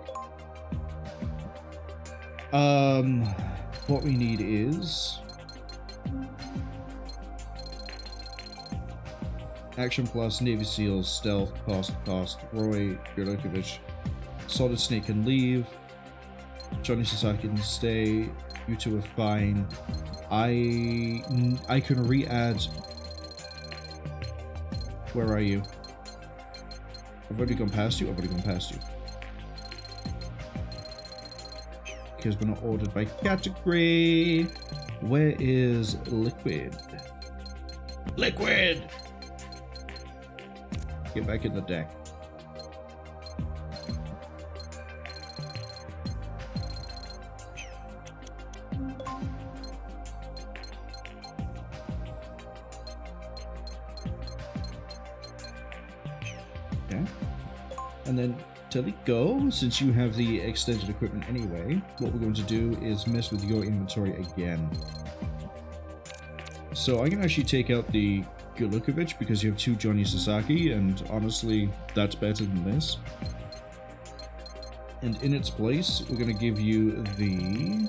What we need is... Action Plus, Navy SEALs, Stealth, Cost, Roy, Gerlokovich, Solid Snake can leave, Johnny Sasaki can stay, you two are fine. I can re-add... Where are you? I've already gone past you? I've already gone past you. Because we're not ordered by category. Where is Liquid? Liquid! Get back in the deck. Okay. And then Teliko, since you have the extended equipment anyway, what we're going to do is mess with your inventory again. So I can actually take out the Gerlokovich because you have two Johnny Sasaki, and honestly, that's better than this. And in its place, we're going to give you the...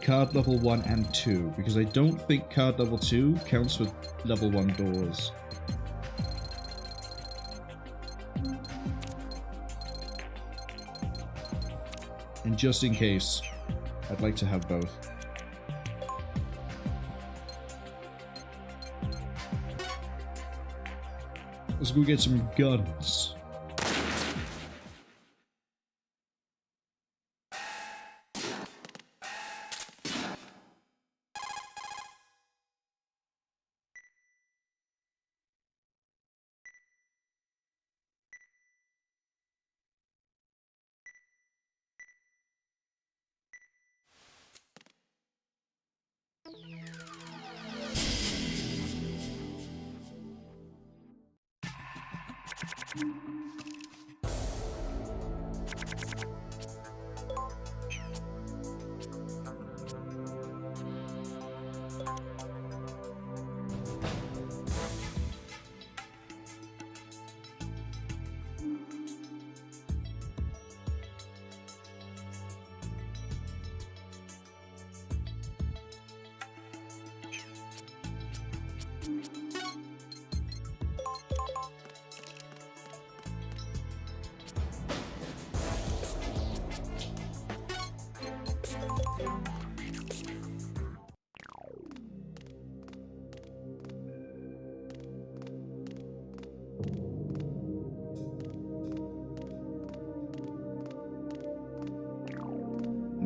card level 1 and 2, because I don't think card level 2 counts with level 1 doors. And just in case, I'd like to have both. Let's go get some guns.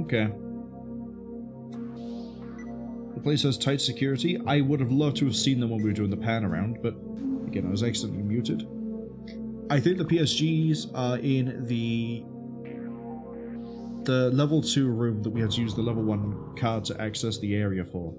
Okay. The place has tight security. I would have loved to have seen them when we were doing the pan around, but again, I was accidentally muted. I think the PSGs are in the level 2 room that we had to use the level 1 card to access the area for.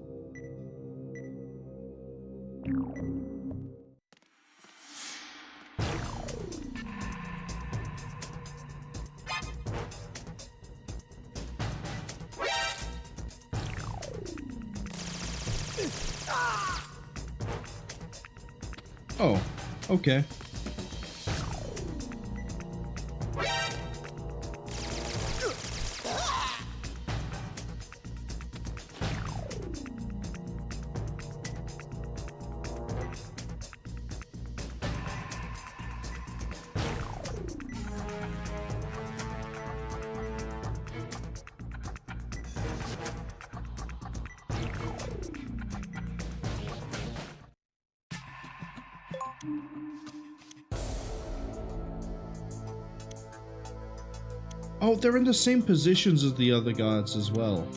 Oh, okay. Oh, they're in the same positions as the other guards as well.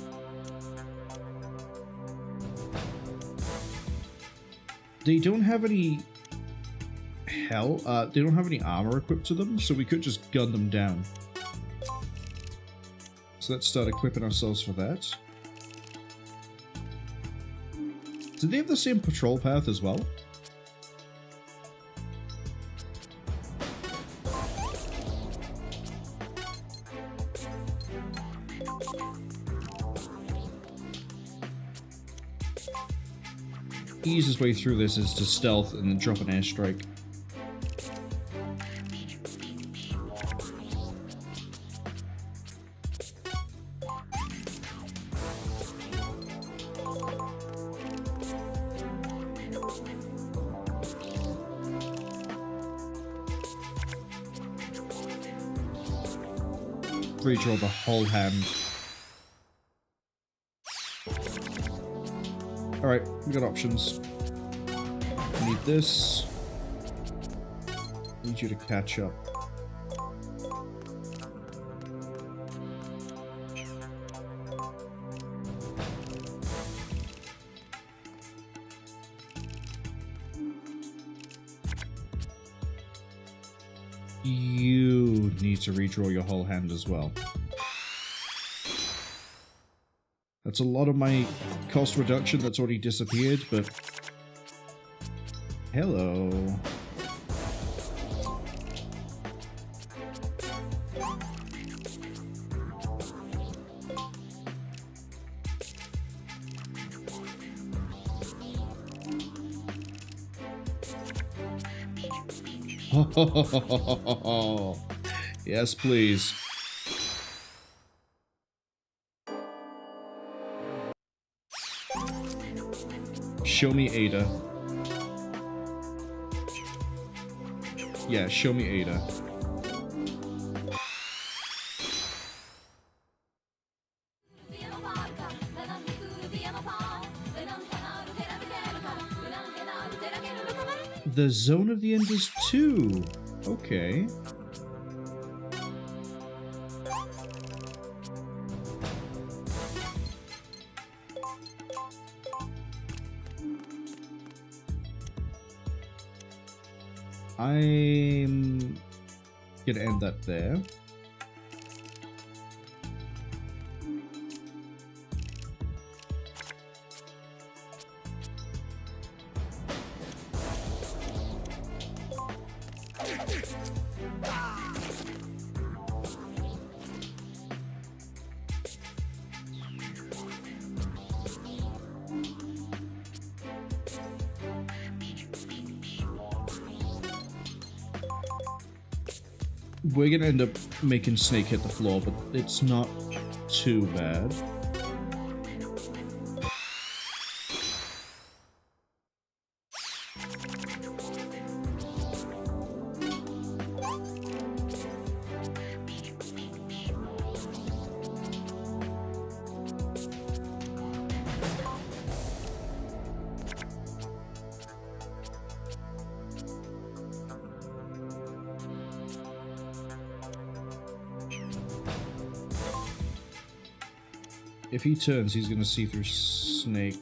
They don't have any they don't have any armor equipped to them, so we could just gun them down. So let's start equipping ourselves for that. Do they have the same patrol path as well? The easiest way through this is to stealth and then drop an airstrike. Redraw the whole hand. Alright, we got options. Need this. Need you to catch up. You need to redraw your whole hand as well. That's a lot of my cost reduction that's already disappeared, but... Hello. Yes, please. Show me Ada. Yeah, show me Ada. The Zone of the End is 2. Okay. I'm gonna end that there. We're gonna end up making Snake hit the floor, but it's not too bad. If he turns, he's gonna see through Snake.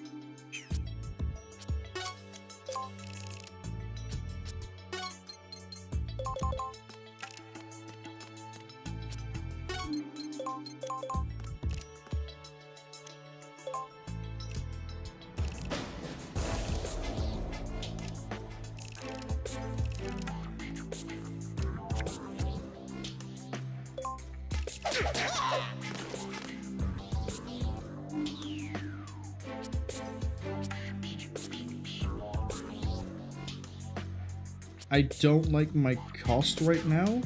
I don't like my cost right now.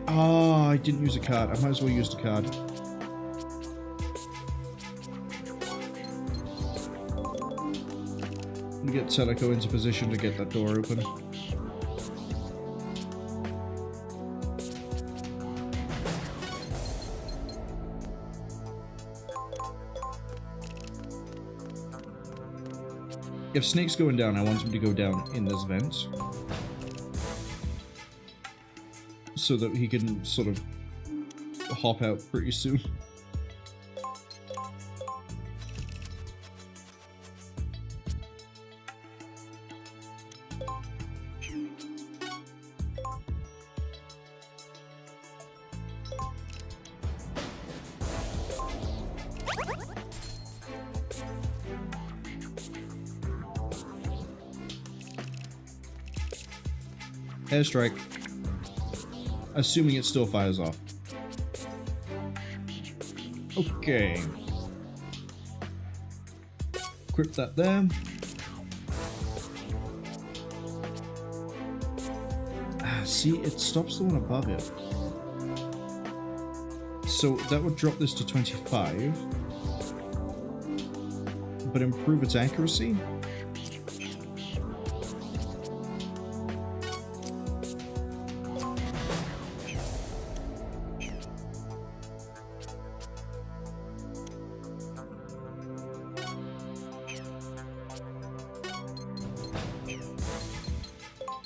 Ah, I didn't use a card. I might as well use the card. Let me get Teliko into position to get that door open. If Snake's going down, I want him to go down in this vent. so that he can sort of hop out pretty soon. Airstrike. Assuming it still fires off. Okay. Equip that there. See, it stops the one above it. So that would drop this to 25. But improve its accuracy?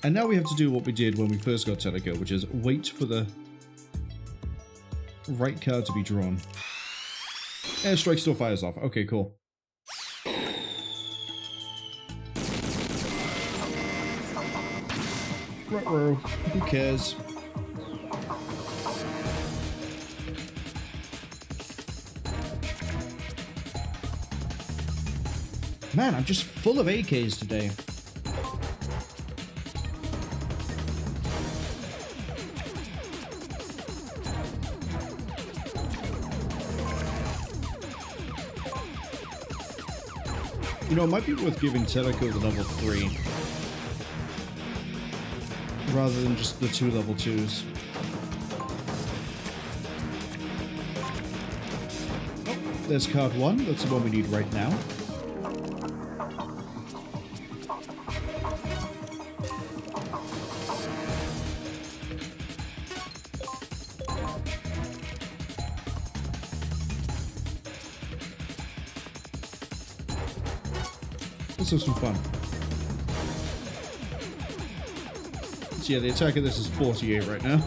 And now we have to do what we did when we first got Teliko, which is wait for the right card to be drawn. Airstrike still fires off. Okay, cool. Ruh-roh. Who cares? Man, I'm just full of AKs today. You know, it might be worth giving Teliko the level 3 rather than just the 2 level 2s. Oh, there's card 1. That's the one we need right now. Let's have some fun. So yeah, the attack of this is 48 right now.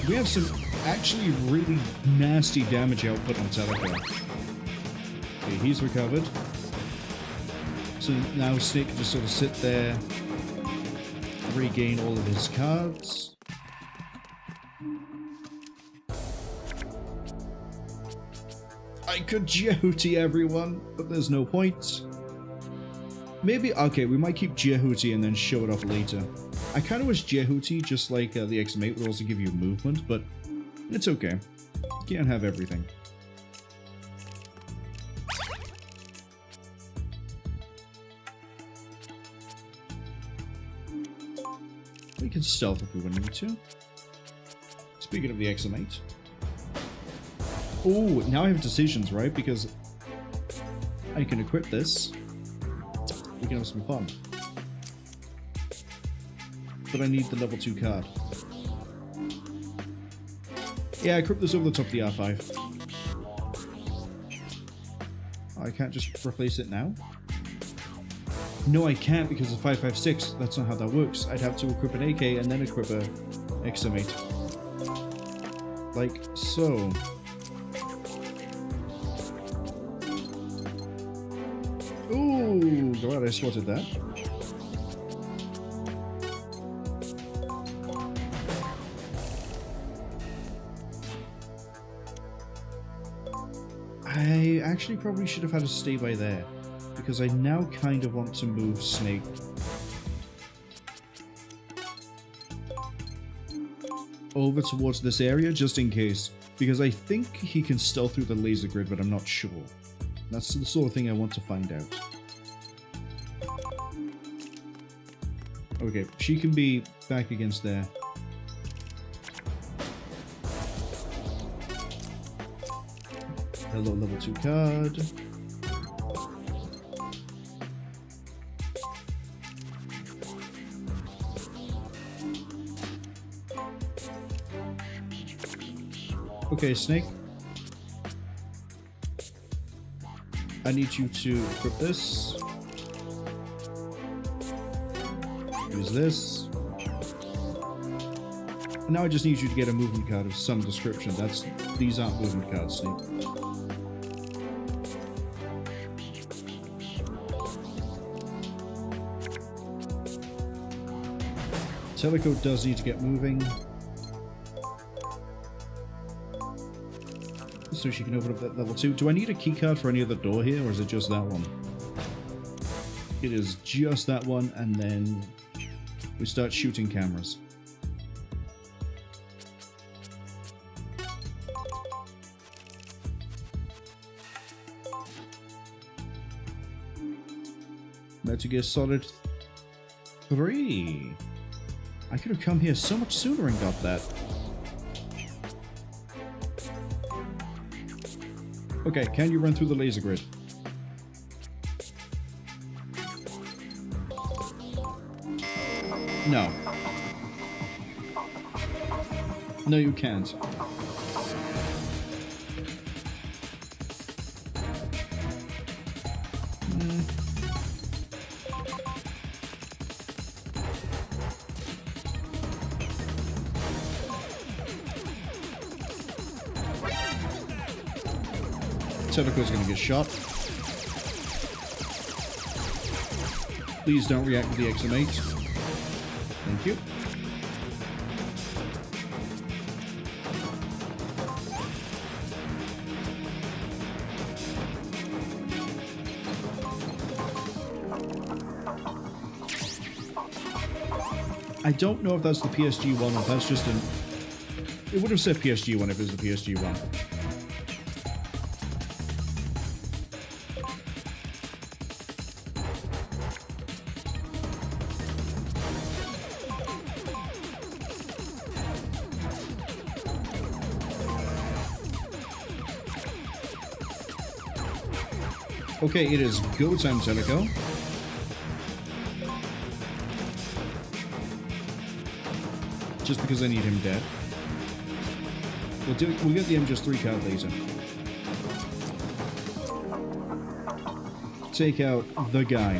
We have some actually really nasty damage output on Teliko. Okay, he's recovered. So now Snake can just sort of sit there, regain all of his cards. I could Jehuti everyone, but there's no point. Maybe, okay, we might keep Jehuti and then show it off later. I kind of wish Jehuti, just like the XM8, would also give you movement, but it's okay. You can't have everything. We can stealth if we need to. Speaking of the XM8. Oh, now I have decisions, right? Because I can equip this. We can have some fun. But I need the level 2 card. Yeah, I equip this over the top of the R5. Oh, I can't just replace it now? No, I can't because of 556. That's not how that works. I'd have to equip an AK and then equip a XM8. Like so. Ooh, glad I spotted that. I actually probably should have had to stay by there, because I now kind of want to move Snake. Over towards this area, just in case, because I think he can stealth through the laser grid, but I'm not sure. That's the sort of thing I want to find out. Okay, she can be back against there. Hello, level 2 card. Okay, Snake. I need you to equip this. Use this. And now I just need you to get a movement card of some description. These aren't movement cards, Sneak. Teliko does need to get moving. So she can open up that level 2. Do I need a key card for any other door here, or is it just that one? It is just that one, and then we start shooting cameras. Metal Gear Solid 3. I could have come here so much sooner and got that. Okay, can you run through the laser grid? No. No, you can't. Teliko's gonna get shot. Please don't react with the XM8. Thank you. I don't know if that's the PSG one or if that's just an... It would have said PSG one if it was the PSG one. Okay, it is go time, Teliko. Just because I need him dead. We'll get the M3 card later. Take out the guy.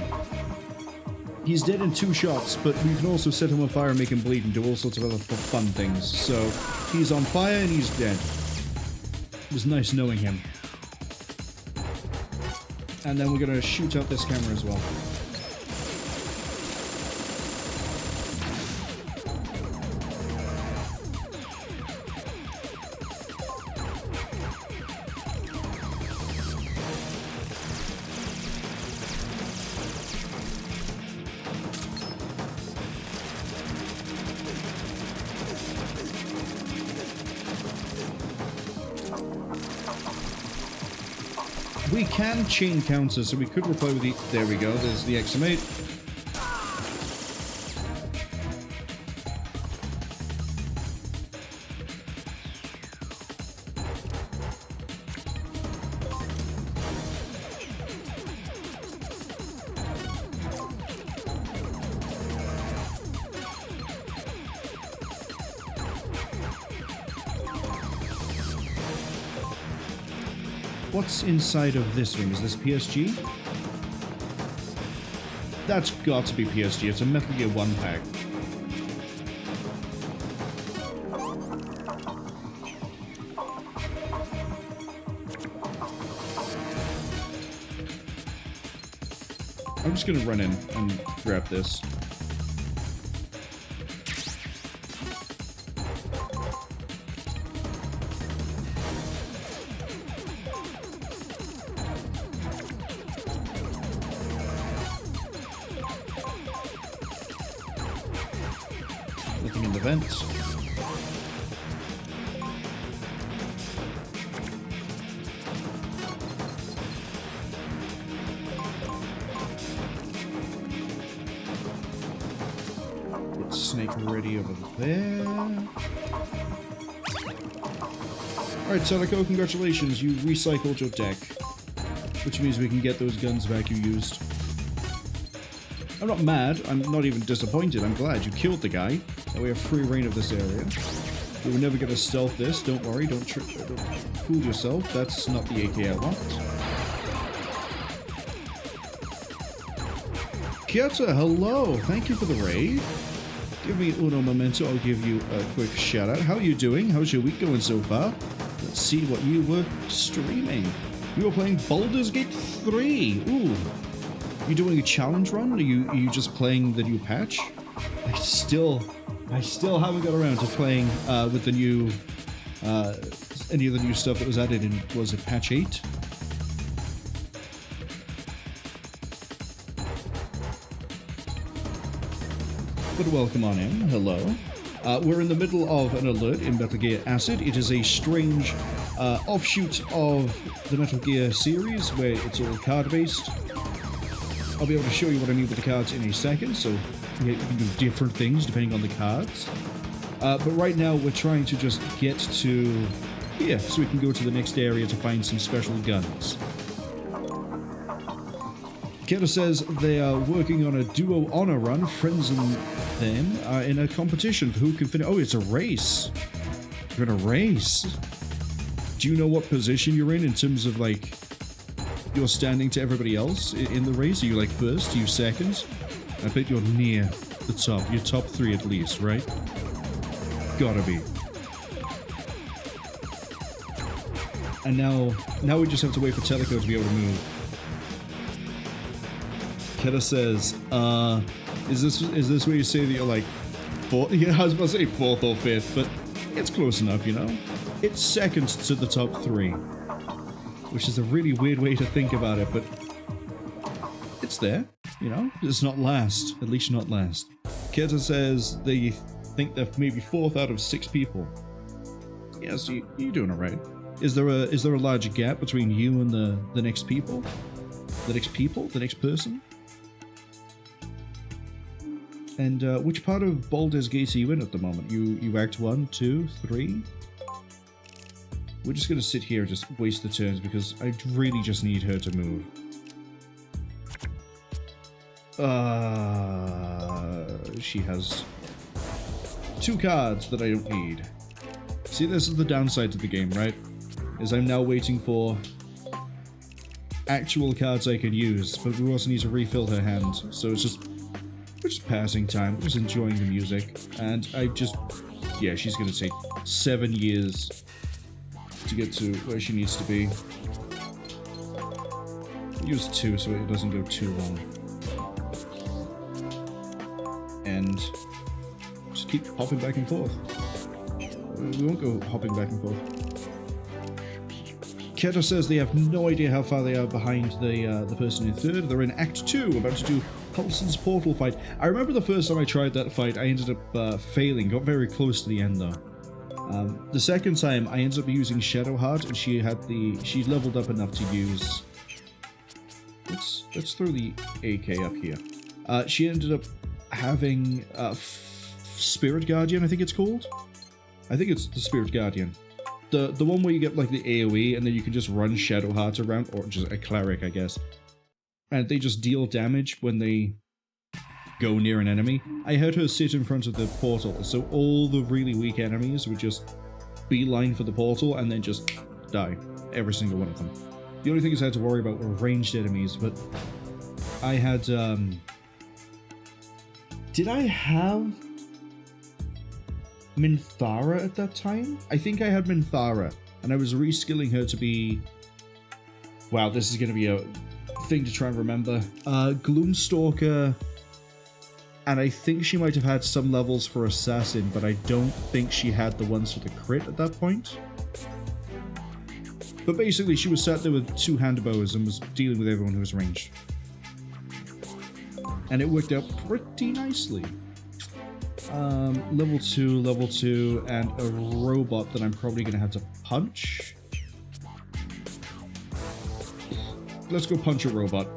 He's dead in 2 shots, but we can also set him on fire and make him bleed and do all sorts of other fun things. So, he's on fire and he's dead. It was nice knowing him. And then we're gonna shoot out this camera as well. We can chain counter, so we could reply with the... There we go, there's the XM8. What's inside of this ring? Is this PSG? That's got to be PSG. It's a Metal Gear 1 pack. I'm just gonna run in and grab this. Looking in the vents. Get Snake ready over there. Alright, Teliko, congratulations. You recycled your deck. Which means we can get those guns back you used. I'm not mad, I'm not even disappointed, I'm glad you killed the guy, and we have free reign of this area. We were never going to stealth this, don't worry, don't fool yourself, that's not the AK I want. Kieta, hello. Thank you for the raid. Give me uno momento. I'll give you a quick shout out. How are you doing? How's your week going so far? Let's see what you were streaming. You were playing Baldur's Gate 3. Ooh. You doing a challenge run? Are you just playing the new patch? I still haven't got around to playing with the new any of the new stuff that was added in, was it patch 8? But welcome on in. Hello. We're in the middle of an alert in Metal Gear Acid. It is a strange offshoot of the Metal Gear series where it's all card-based. I'll be able to show you what I mean with the cards in a second, so you can do different things depending on the cards. But right now we're trying to just get to here so we can go to the next area to find some special guns. Keta says they are working on a duo honor run. Friends and them are in a competition for who can finish. Oh, it's a race. You're in a race. Do you know what position you're in terms of, like, you're standing to everybody else in the race? Are you, like, first? Are you second? I bet you're near the top. You're top 3 at least, right? Gotta be. And now we just have to wait for Teliko to be able to move. Keta says, is this where you say that you're like 4th? Yeah, I was about to say 4th or 5th, but it's close enough, you know? It's second to the top 3. Which is a really weird way to think about it, but it's there, you know? It's not last. At least not last. Keta says they think they're maybe 4th out of 6 people. Yes, you're doing alright. Is there a large gap between you and the next people? The next person? And which part of Baldur's Gate are you in at the moment? You act 1, 2, 3? We're just gonna sit here and just waste the turns because I really just need her to move. She has 2 cards that I don't need. See, this is the downside to the game, right? Is I'm now waiting for actual cards I can use, but we also need to refill her hand, so it's just... we're just passing time, we're just enjoying the music, and yeah, she's gonna take 7 years to get to where she needs to be. Use 2 so it doesn't go too long. And just keep hopping back and forth. We won't go hopping back and forth. Keta says they have no idea how far they are behind the person in 3rd. They're in Act 2, about to do Hulson's portal fight. I remember the first time I tried that fight, I ended up failing. Got very close to the end though. The second time, I ended up using Shadowheart, and she leveled up enough to use. Let's throw the AK up here. She ended up having Spirit Guardian, I think it's called. I think it's the Spirit Guardian. The one where you get like the AoE and then you can just run Shadowheart around, or just a cleric, I guess. And they just deal damage when they go near an enemy. I had her sit in front of the portal, so all the really weak enemies would just beeline for the portal and then just die. Every single one of them. The only things I had to worry about were ranged enemies, but I had, did I have Minthara at that time? I think I had Minthara, and I was reskilling her to be... Wow, this is going to be a thing to try and remember. Gloomstalker, and I think she might have had some levels for Assassin, but I don't think she had the ones for the crit at that point. But basically, she was sat there with 2 hand bows and was dealing with everyone who was ranged. And it worked out pretty nicely. Level 2, and a robot that I'm probably going to have to punch. Let's go punch a robot.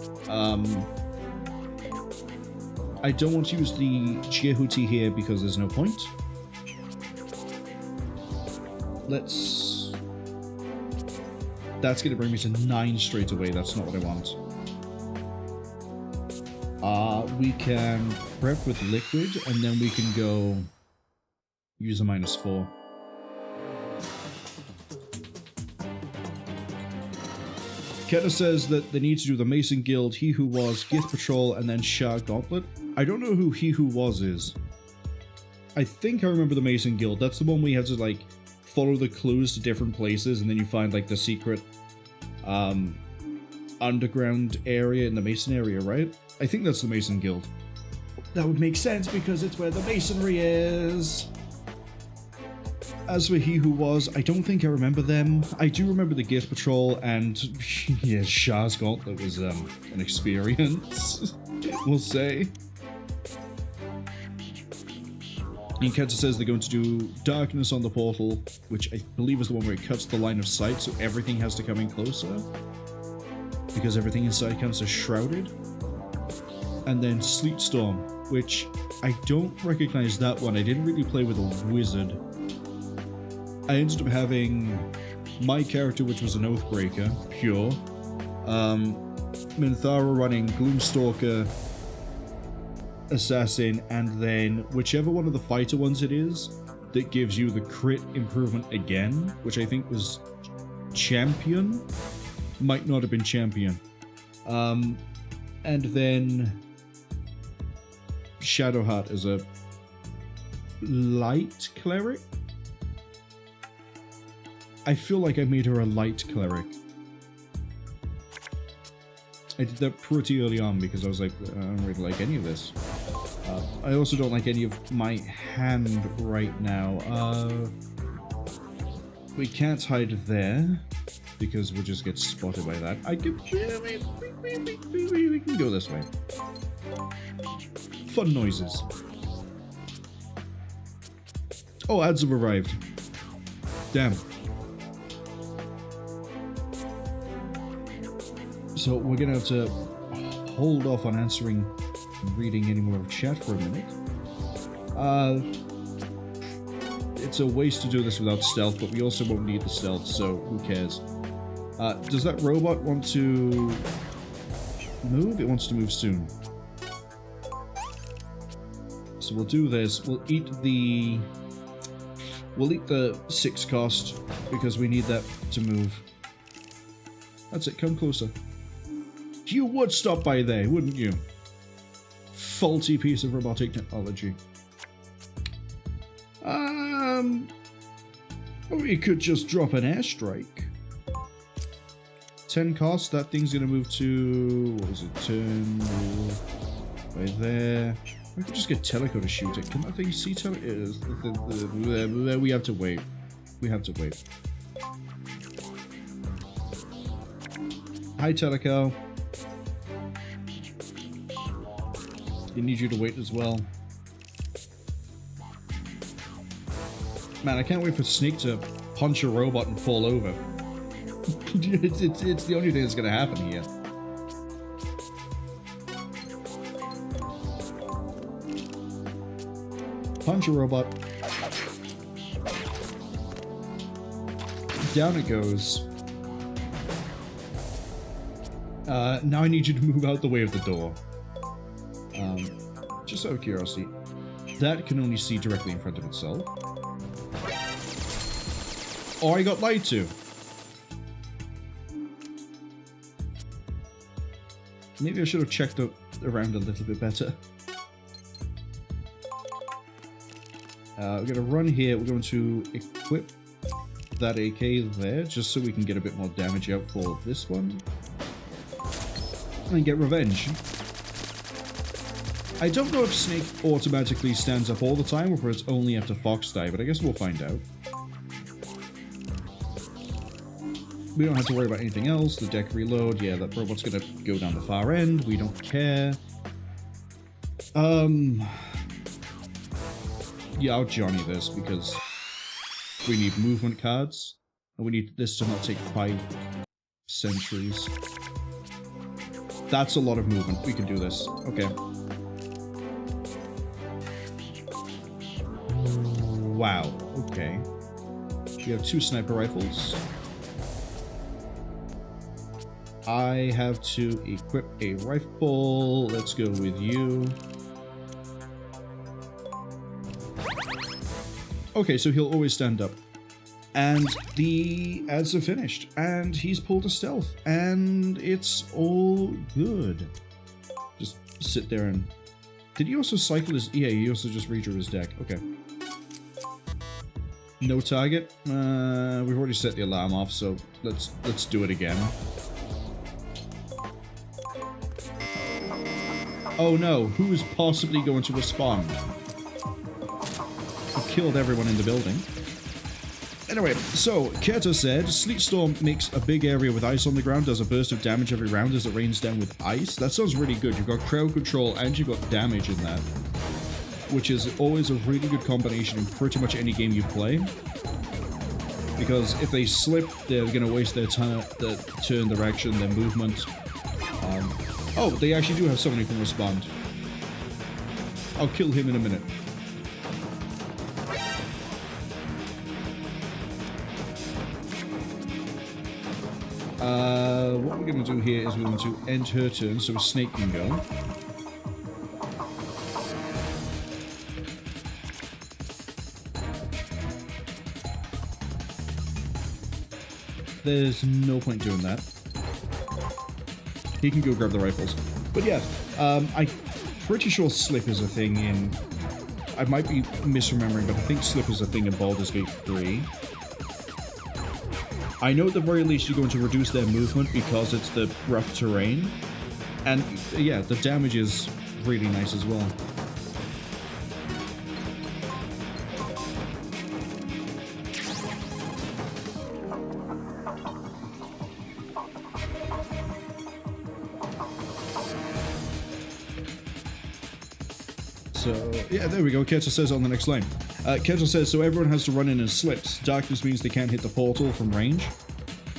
I don't want to use the Jehuti here because there's no point. That's going to bring me to 9 straight away. That's not what I want. We can prep with liquid, and then we can go use a Keta says that they need to do the Mason Guild, He Who Was, Gith Patrol, and then Shah Gauntlet. I don't know who He Who Was is. I think I remember the Mason Guild. That's the one where you have to, like, follow the clues to different places, and then you find, like, the secret, underground area in the Mason area, right? I think that's the Mason Guild. That would make sense, because it's where the Masonry is. As for He Who Was, I don't think I remember them. I do remember the Gith Patrol, and yeah, Shah's Gauntlet was an experience, we'll say. Inketa says they're going to do Darkness on the portal, which I believe is the one where it cuts the line of sight, so everything has to come in closer, because everything inside counts as shrouded. And then Sleet Storm, which I don't recognize that one. I didn't really play with a wizard. I ended up having my character, which was an Oathbreaker, pure. Minthara running Gloomstalker, Assassin, and then whichever one of the fighter ones it is that gives you the crit improvement again, which I think was Champion. Might not have been Champion. And then Shadowheart as a light cleric. I feel like I made her a light cleric. I did that pretty early on because I was like, I don't really like any of this. I also don't like any of my hand right now. We can't hide there because we'll just get spotted by that. I can, we can go this way. Fun noises. Oh, ads have arrived. Damn. So we're gonna have to hold off on answering and reading any more of chat for a minute. It's a waste to do this without stealth, but we also won't need the stealth, so who cares? Does that robot want to move? It wants to move soon. So we'll do this. We'll eat the 6 cost because we need that to move. That's it, come closer. You would stop by there, wouldn't you? Faulty piece of robotic technology. We could just drop an airstrike. 10 cost, that thing's gonna move to... what is it? Turn... right there. We could just get Teliko to shoot it. Can that thing see Teliko? We have to wait. We have to wait. Hi, Teliko. I need you to wait as well. Man, I can't wait for Sneak to punch a robot and fall over. it's the only thing that's gonna happen here. Punch a robot. Down it goes. Now I need you to move out the way of the door. Just out of curiosity, that can only see directly in front of itself. Or I got lied to. Maybe I should have checked around a little bit better. We're going to run here. We're going to equip that AK there, just so we can get a bit more damage out for this one. And get revenge. I don't know if Snake automatically stands up all the time, or if it's only after Fox die, but I guess we'll find out. We don't have to worry about anything else. The deck reload, yeah, that robot's gonna go down the far end. We don't care. Yeah, I'll Johnny this, because we need movement cards, and we need this to not take 5 centuries. That's a lot of movement. We can do this. Okay. Wow. Okay. We have 2 sniper rifles. I have to equip a rifle. Let's go with you. Okay, so he'll always stand up. And the ads are finished, and he's pulled a stealth, and it's all good. Just sit there and... Did he also cycle his... Yeah, he also just redrew his deck. Okay. No target. We've already set the alarm off, so let's do it again. Oh no, who is possibly going to respond? He killed everyone in the building. Anyway, so, Keto said, Sleet Storm makes a big area with ice on the ground, does a burst of damage every round as it rains down with ice. That sounds really good. You've got crowd control and you've got damage in that, which is always a really good combination in pretty much any game you play. Because if they slip, they're going to waste their turn direction, their movement. Oh, they actually do have someone who can respond. I'll kill him in a minute. What we're going to do here is we're going to end her turn so a snake can go. There's no point doing that. He can go grab the rifles. But yeah, I'm pretty sure slip is a thing in... I might be misremembering, but I think slip is a thing in Baldur's Gate 3. I know at the very least you're going to reduce their movement because it's the rough terrain. And yeah, the damage is really nice as well. So, yeah, there we go. Keto says on the next line. Keto says, so everyone has to run in slips. Darkness means they can't hit the portal from range.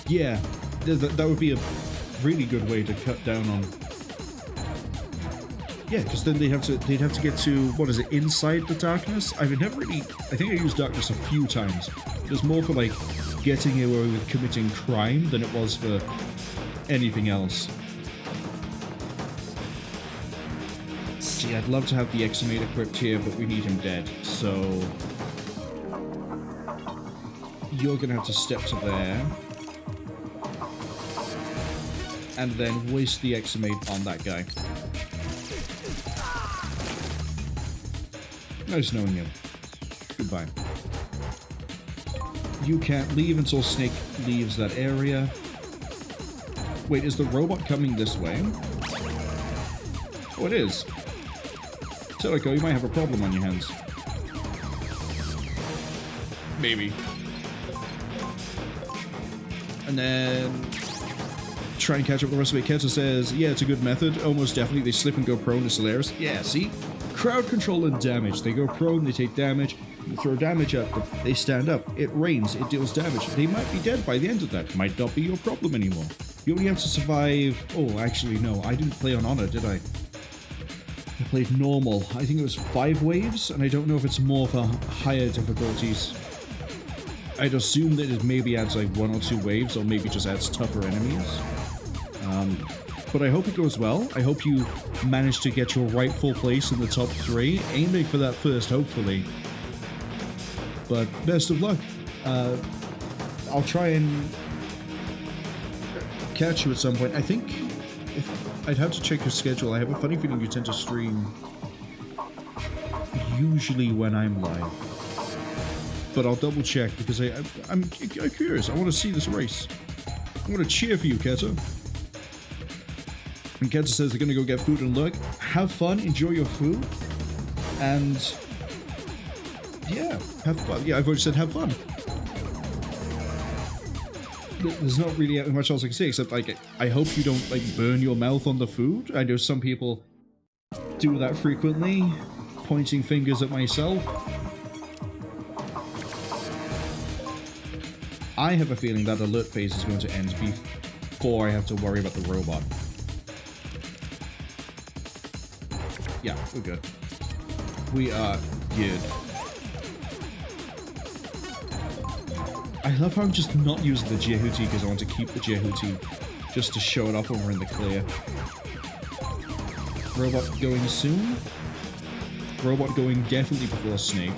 Yeah, that would be a really good way to cut down on... Yeah, because then they'd have to get to, what is it, inside the darkness? I've never really... I think I used darkness a few times. It was more for, like, getting away with committing crime than it was for anything else. See, I'd love to have the Eximate equipped here, but we need him dead, so... You're gonna have to step to there. And then waste the Eximate on that guy. Nice knowing you. Goodbye. You can't leave until Snake leaves that area. Wait, is the robot coming this way? Oh, it is. Teliko, you might have a problem on your hands. Maybe. And then... try and catch up with the rest of it. Keta says, yeah, it's a good method. Almost definitely. They slip and go prone to Solaris. Yeah, see? Crowd control and damage. They go prone, they take damage. You throw damage at them. They stand up. It rains. It deals damage. They might be dead by the end of that. Might not be your problem anymore. You only have to survive... Oh, actually, no. I didn't play on Honor, did I? I played normal. I think it was 5 waves, and I don't know if it's more for higher difficulties. I'd assume that it maybe adds like 1 or 2 waves, or maybe just adds tougher enemies. But I hope it goes well. I hope you manage to get your rightful place in the top 3. Aiming for that first, hopefully. But best of luck. I'll try and catch you at some point. I think I'd have to check your schedule. I have a funny feeling you tend to stream usually when I'm live. But I'll double check because I'm curious. I want to see this race. I want to cheer for you, Keto. And Keto says they're going to go get food and lurk. Have fun. Enjoy your food. And... yeah, have fun. Yeah, I've already said have fun. There's not really much else I can say except, like, I hope you don't, like, burn your mouth on the food. I know some people do that frequently, pointing fingers at myself. I have a feeling that alert phase is going to end before I have to worry about the robot. Yeah, we're good. We are good. I love how I'm just not using the Jehuti because I want to keep the Jehuti just to show it off when we're in the clear. Robot going soon? Robot going definitely before Snake.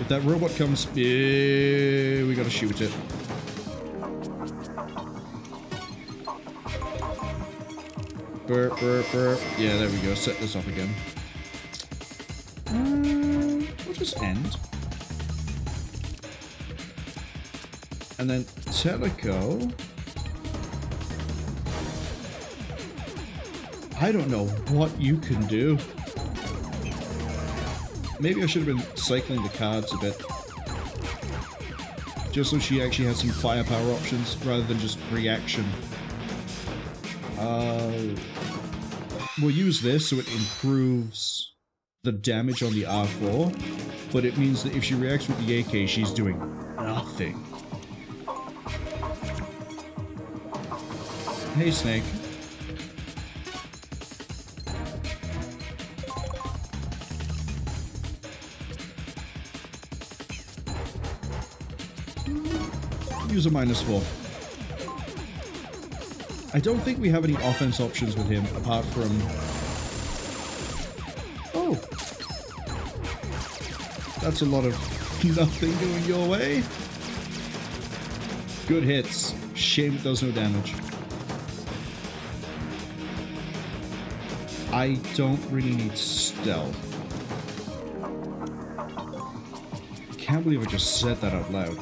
If that robot comes, yeah, we gotta shoot it. Burp, burp, burp. Yeah, there we go. Set this off again. We'll just end. And then Teliko. I don't know what you can do. Maybe I should have been cycling the cards a bit. Just so she actually has some firepower options rather than just reaction. We'll use this so it improves the damage on the R4, but it means that if she reacts with the AK, she's doing nothing. Hey, Snake. Use a -4. I don't think we have any offense options with him apart from... Oh! That's a lot of nothing going your way. Good hits. Shame it does no damage. I don't really need stealth. Can't believe I just said that out loud.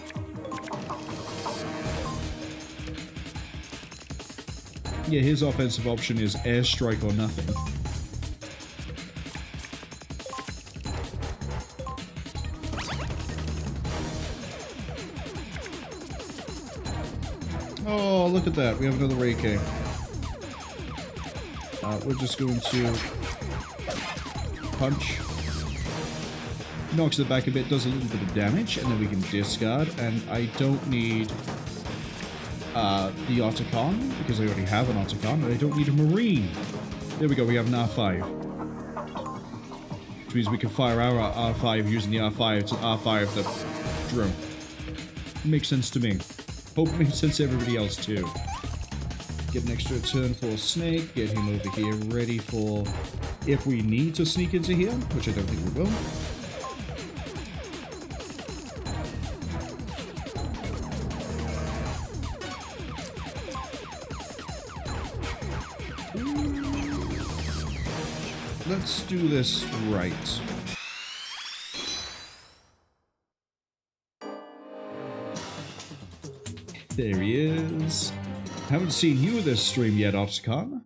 Yeah, his offensive option is airstrike or nothing. Oh, look at that. We have another AK. We're just going to punch. Knocks it back a bit, does a little bit of damage, and then we can discard. And I don't need the Otacon, because I already have an Otacon, and I don't need a Marine. There we go, we have an R5. Which means we can fire our R5 using the R5 to R5 the drone. Makes sense to me. Hope it makes sense to everybody else too. Get an extra turn for Snake, get him over here ready for if we need to sneak into here, which I don't think we will. Let's do this right. There he is. Haven't seen you this stream yet, Otacon.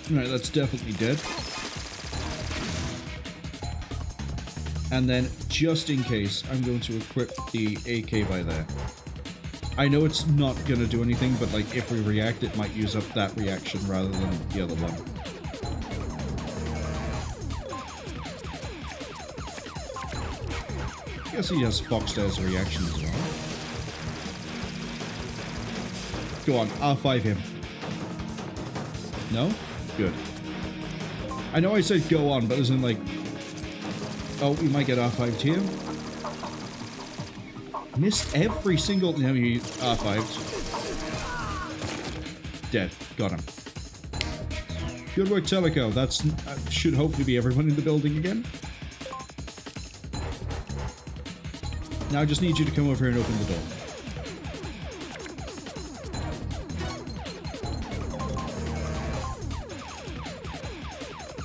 Alright, that's definitely dead. And then, just in case, I'm going to equip the AK by there. I know it's not gonna do anything, but like if we react, it might use up that reaction rather than the other one. I guess he has Foxed as a reaction as well. Go on, R5 him. No? Good. I know I said go on, but isn't like... Oh, we might get R5'd here. Missed every single... No, he R5'd. Dead. Got him. Good work, Teliko. That should hopefully be everyone in the building again. Now I just need you to come over here and open the door.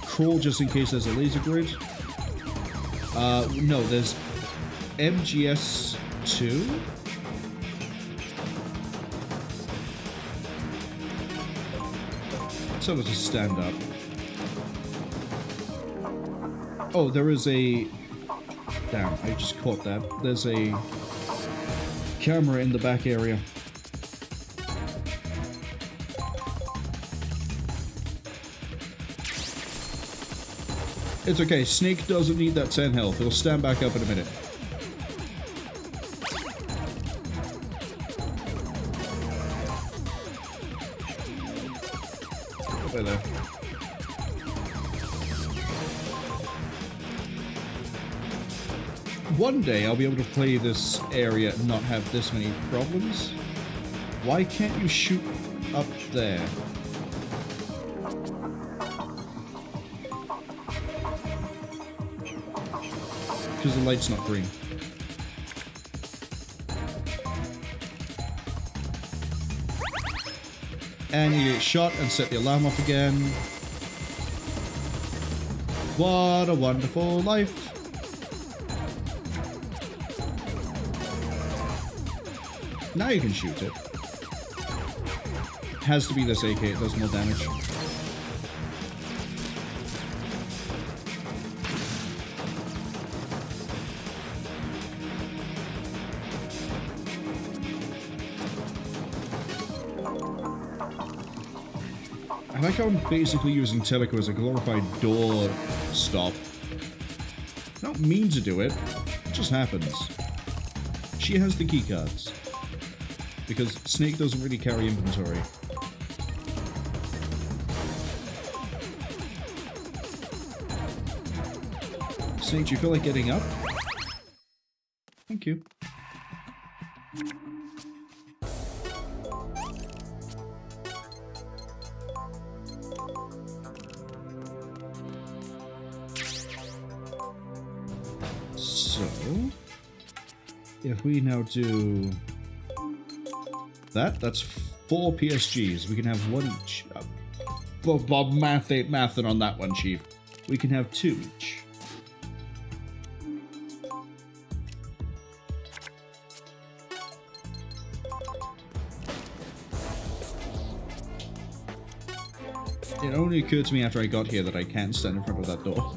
Crawl just in case there's a laser grid. No, there's MGS2. So let's just stand up. Oh, there is a... Damn, I just caught that. There's a camera in the back area. It's okay, Snake doesn't need that 10 health. He'll stand back up in a minute. Over there. One day I'll be able to play this area and not have this many problems. Why can't you shoot up there? because the light's not green. And you get shot and set the alarm off again. What a wonderful life. Now you can shoot it. Has to be this AK, it does more damage. I like how I'm basically using Teliko as a glorified door stop. I don't mean to do it, it just happens. She has the keycards. Because Snake doesn't really carry inventory. Snake, do you feel like getting up? Thank you. So, if we now do that's 4 PSGs. We can have 1 each. Bob math ain't mathin' on that one, Chief. We can have 2 each. It only occurred to me after I got here that I can't stand in front of that door.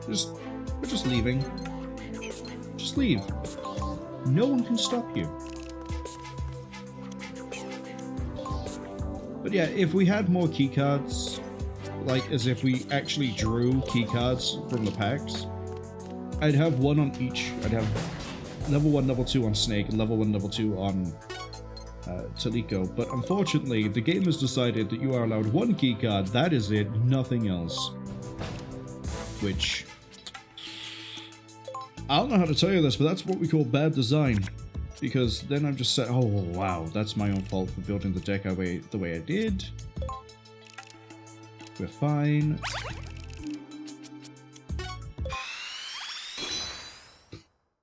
We're just leaving. Just leave. No one can stop you. But yeah, if we had more keycards, like as if we actually drew keycards from the packs, I'd have 1 on each. I'd have level 1, level 2 on Snake, and level 1, level 2 on Teliko. But unfortunately, the game has decided that you are allowed 1 keycard, that is it, nothing else. Which, I don't know how to tell you this, but that's what we call bad design. Because then I'm just saying, oh wow, that's my own fault for building the deck the way I did. We're fine.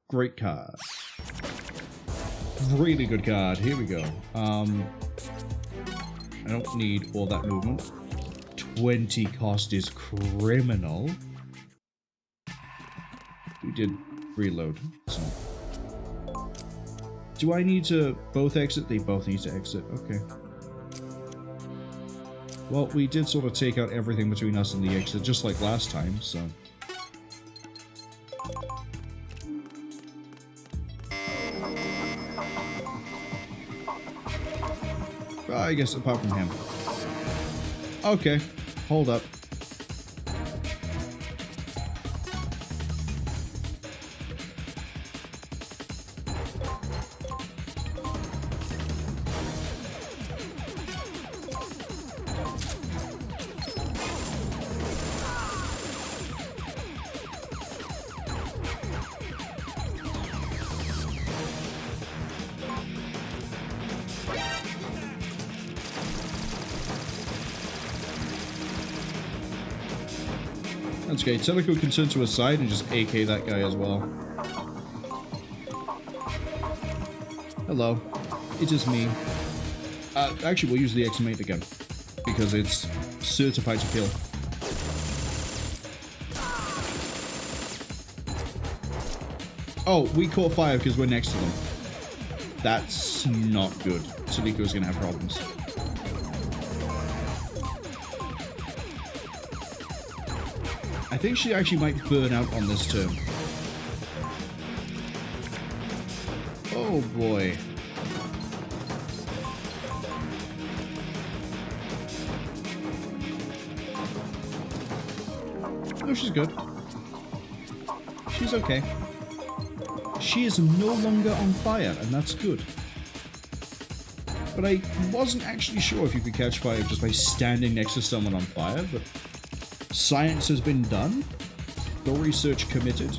Great card. Really good card. Here we go. I don't need all that movement. 20 cost is criminal. We did reload, so. Do I need to both exit? They both need to exit. Okay. Well, we did sort of take out everything between us and the exit, just like last time, so. I guess apart from him. Okay. Hold up. That's okay. Teliko can turn to his side and just AK that guy as well. Hello. It is me. Actually, we'll use the X-Mate again. Because it's certified to kill. Oh, we caught fire because we're next to them. That's not good. Teliko's gonna have problems. I think she actually might burn out on this turn. Oh boy. No, she's good. She's okay. She is no longer on fire, and that's good. But I wasn't actually sure if you could catch fire just by standing next to someone on fire, but science has been done. No research committed.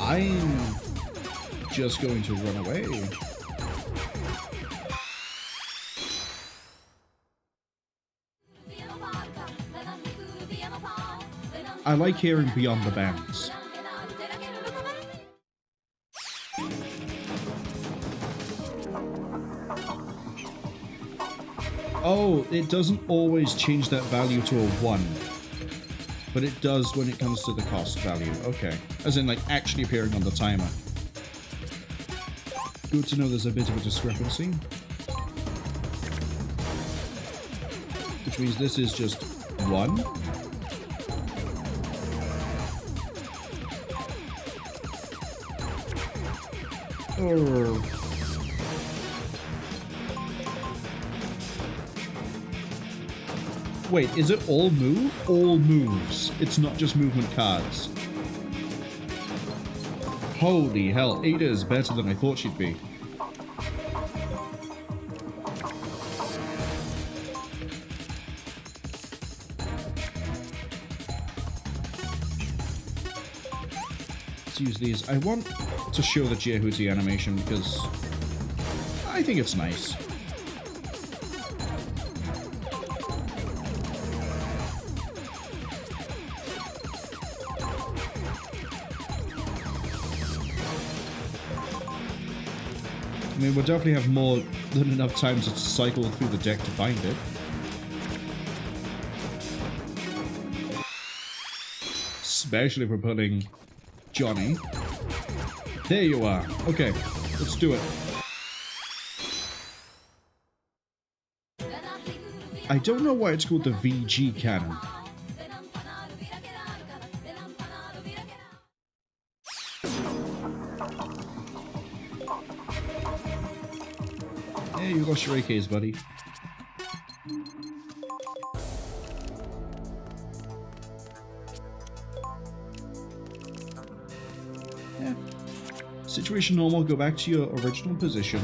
I'm just going to run away. I like hearing Beyond the Bounds. Oh, it doesn't always change that value to a 1. But it does when it comes to the cost value. Okay. As in, like, actually appearing on the timer. Good to know there's a bit of a discrepancy. Which means this is just 1. Oh. Wait, is it all move? All moves. It's not just movement cards. Holy hell, Ada is better than I thought she'd be. Let's use these. I want to show the Jehuti animation because I think it's nice. I mean, we'll definitely have more than enough time to cycle through the deck to find it. Especially if we're putting Johnny. There you are. Okay, let's do it. I don't know why it's called the VG cannon. Hey, you lost your AKs, buddy. Yeah. Situation normal, go back to your original position.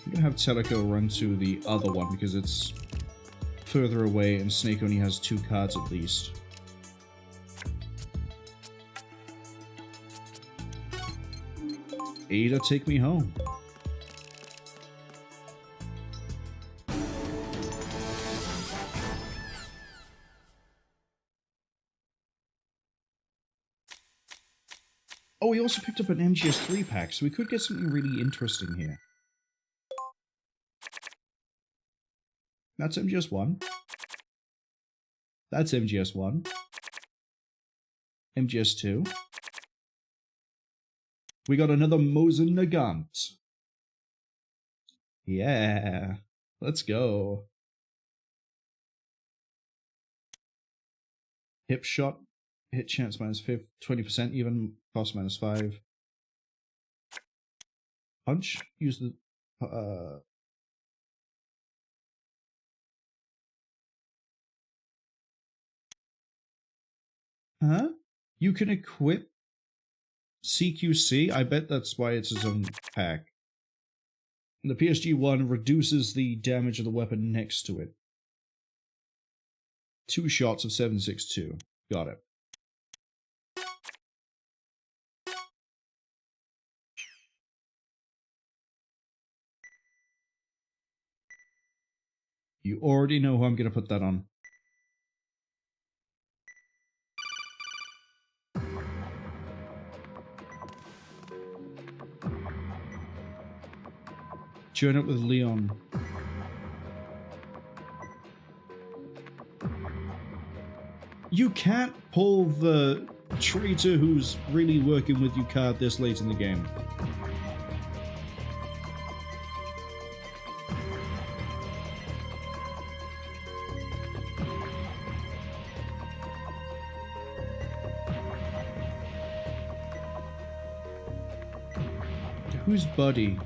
I'm gonna have Teliko run to the other one because it's further away and Snake only has 2 cards at least. Ada, take me home. Oh, we also picked up an MGS3 pack, so we could get something really interesting here. That's MGS1. That's MGS1. MGS2. We got another Mosin Nagant. Yeah, let's go. Hip shot, hit chance -5, 20% even, cost -5. Punch, use the huh? You can equip CQC? I bet that's why it's its own pack. And the PSG-1 reduces the damage of the weapon next to it. 2 shots of 762. Got it. You already know who I'm going to put that on. Join up with Leon. You can't pull the traitor who's really working with you card this late in the game. Who's Buddy?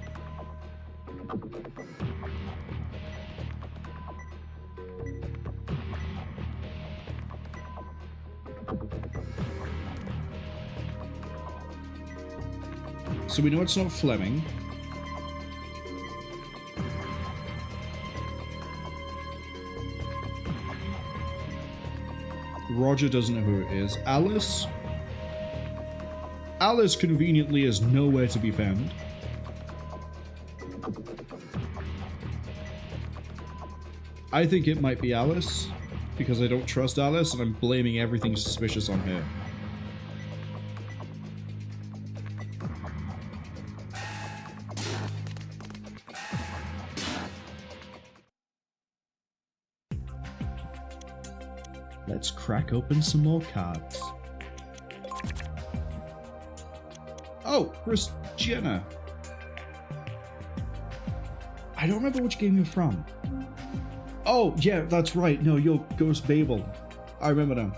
So we know it's not Fleming. Roger doesn't know who it is. Alice? Alice conveniently is nowhere to be found. I think it might be Alice, because I don't trust Alice, and I'm blaming everything suspicious on her. Let's crack open some more cards. Oh, Christiana. I don't remember which game you're from. Oh, yeah, that's right. No, you're Ghost Babel. I remember now.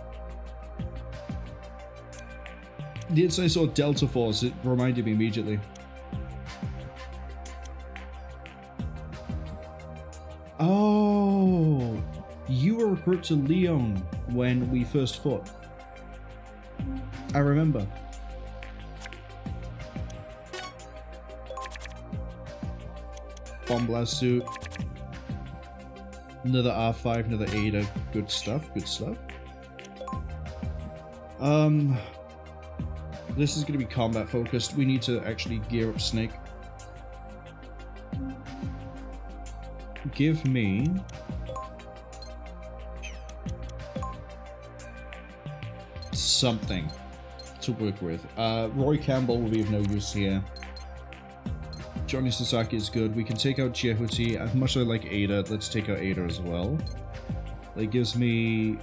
The instant I saw Delta Force, it reminded me immediately. Oh, you were recruited to Leon when we first fought. I remember. Bomb blast suit. Another R5, another Ada. Good stuff, good stuff. This is going to be combat focused. We need to actually gear up Snake. Give me... something to work with. Roy Campbell will be of no use here. Johnny Sasaki is good. We can take out Jehuti. As much as I like Ada, let's take out Ada as well. That gives me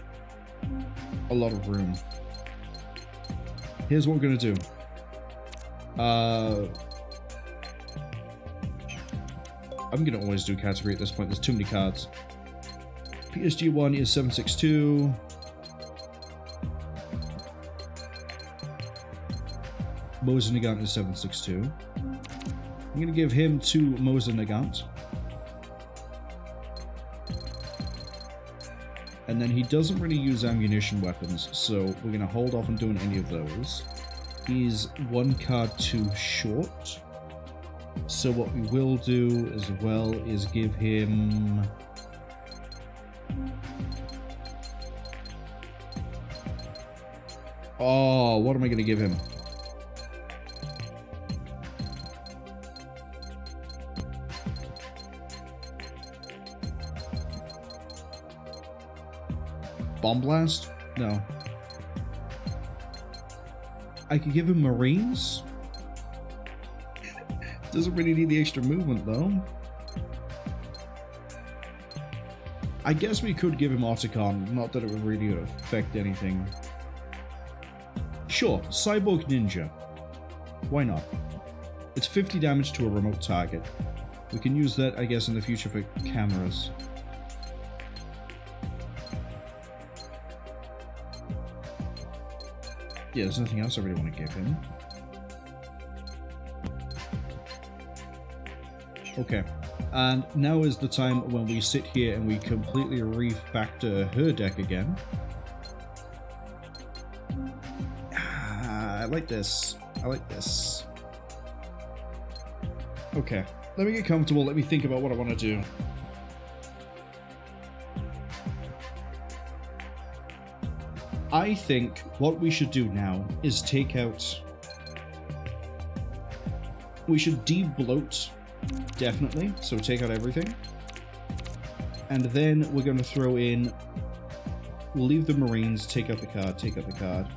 a lot of room. Here's what we're gonna do. I'm gonna always do category at this point. There's too many cards. PSG1 is 762. Moses Nagant is 762. I'm going to give him 2 Moses Nagant. And then he doesn't really use ammunition weapons, so we're going to hold off on doing any of those. He's 1 card too short. So what we will do as well is give him... Oh, what am I going to give him? Bomb Blast? No. I could give him Marines? Doesn't really need the extra movement though. I guess we could give him Otacon, not that it would really affect anything. Sure, Cyborg Ninja. Why not? It's 50 damage to a remote target. We can use that, I guess, in the future for cameras. Yeah, there's nothing else I really want to give him. Okay, and now is the time when we sit here and we completely refactor her deck again. I like this. I like this. Okay, let me get comfortable. Let me think about what I want to do. I think what we should do now is take out... We should de-bloat, definitely, so take out everything. And then we're going to throw in... We'll leave the Marines, take out the card, take out the card.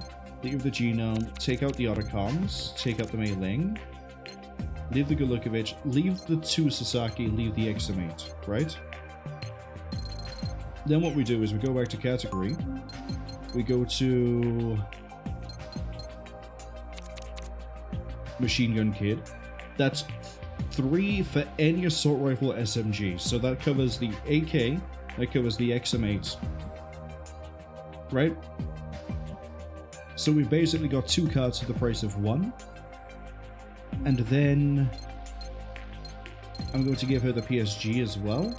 Leave the Genome, take out the Otacons, take out the Mei Ling. Leave the Golukovich, leave the 2 Sasaki, leave the XM8, right? Then what we do is we go back to category. We go to Machine Gun Kid. That's 3 for any assault rifle SMG. So that covers the AK, that covers the XM8. Right? So we've basically got 2 cards for the price of 1. And then I'm going to give her the PSG as well.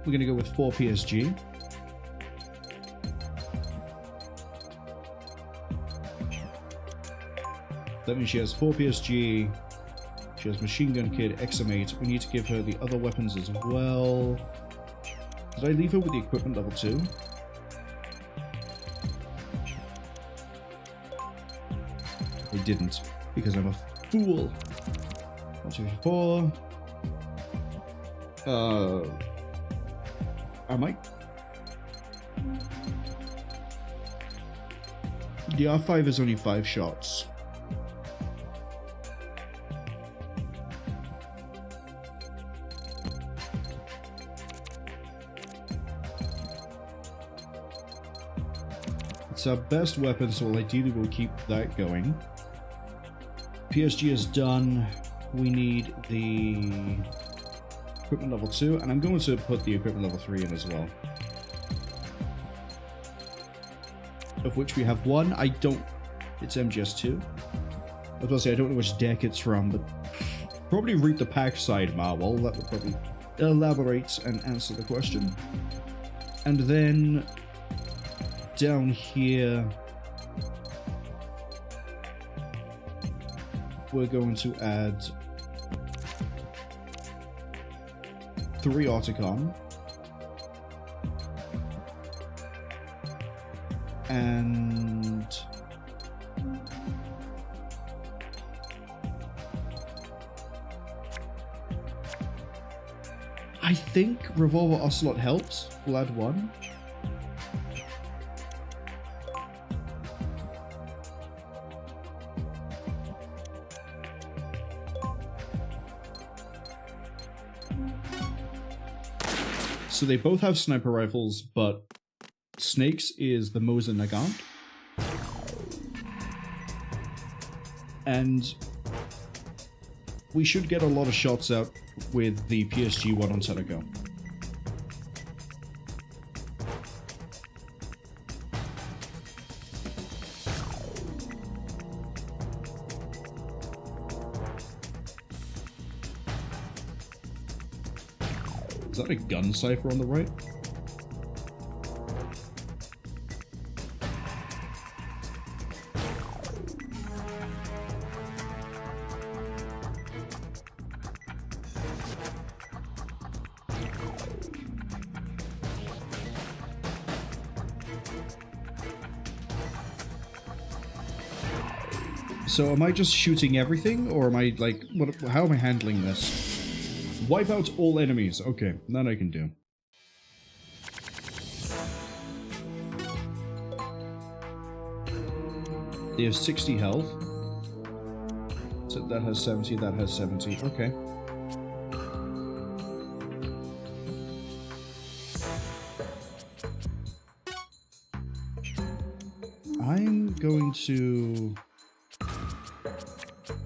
We're going to go with 4 PSG. That means she has 4 PSG, She has machine gun kit, XM8. We need to give her the other weapons as well. Did I leave her with the equipment level 2? I didn't, because I'm a fool. 1, 2, 3, 4. Am I? The R5 is only 5 shots. It's our best weapon, so ideally we'll keep that going. PSG is done. We need the equipment level 2, and I'm going to put the equipment level 3 in as well. Of which we have one. I don't... It's MGS2. I was going to say, I don't know which deck it's from, but probably read the pack side, Marwol. That would probably elaborate and answer the question. And then down here, we're going to add 3 Autocon. And I think Revolver Ocelot helps. We'll add 1. So they both have sniper rifles, but Snake's is the Mosin Nagant. And we should get a lot of shots out with the PSG one on Teliko. Is that a gun cipher on the right? So am I just shooting everything, or am I like, how am I handling this? Wipe out all enemies. Okay, that I can do. They have 60 health. So that has 70, that has 70. Okay. I'm going to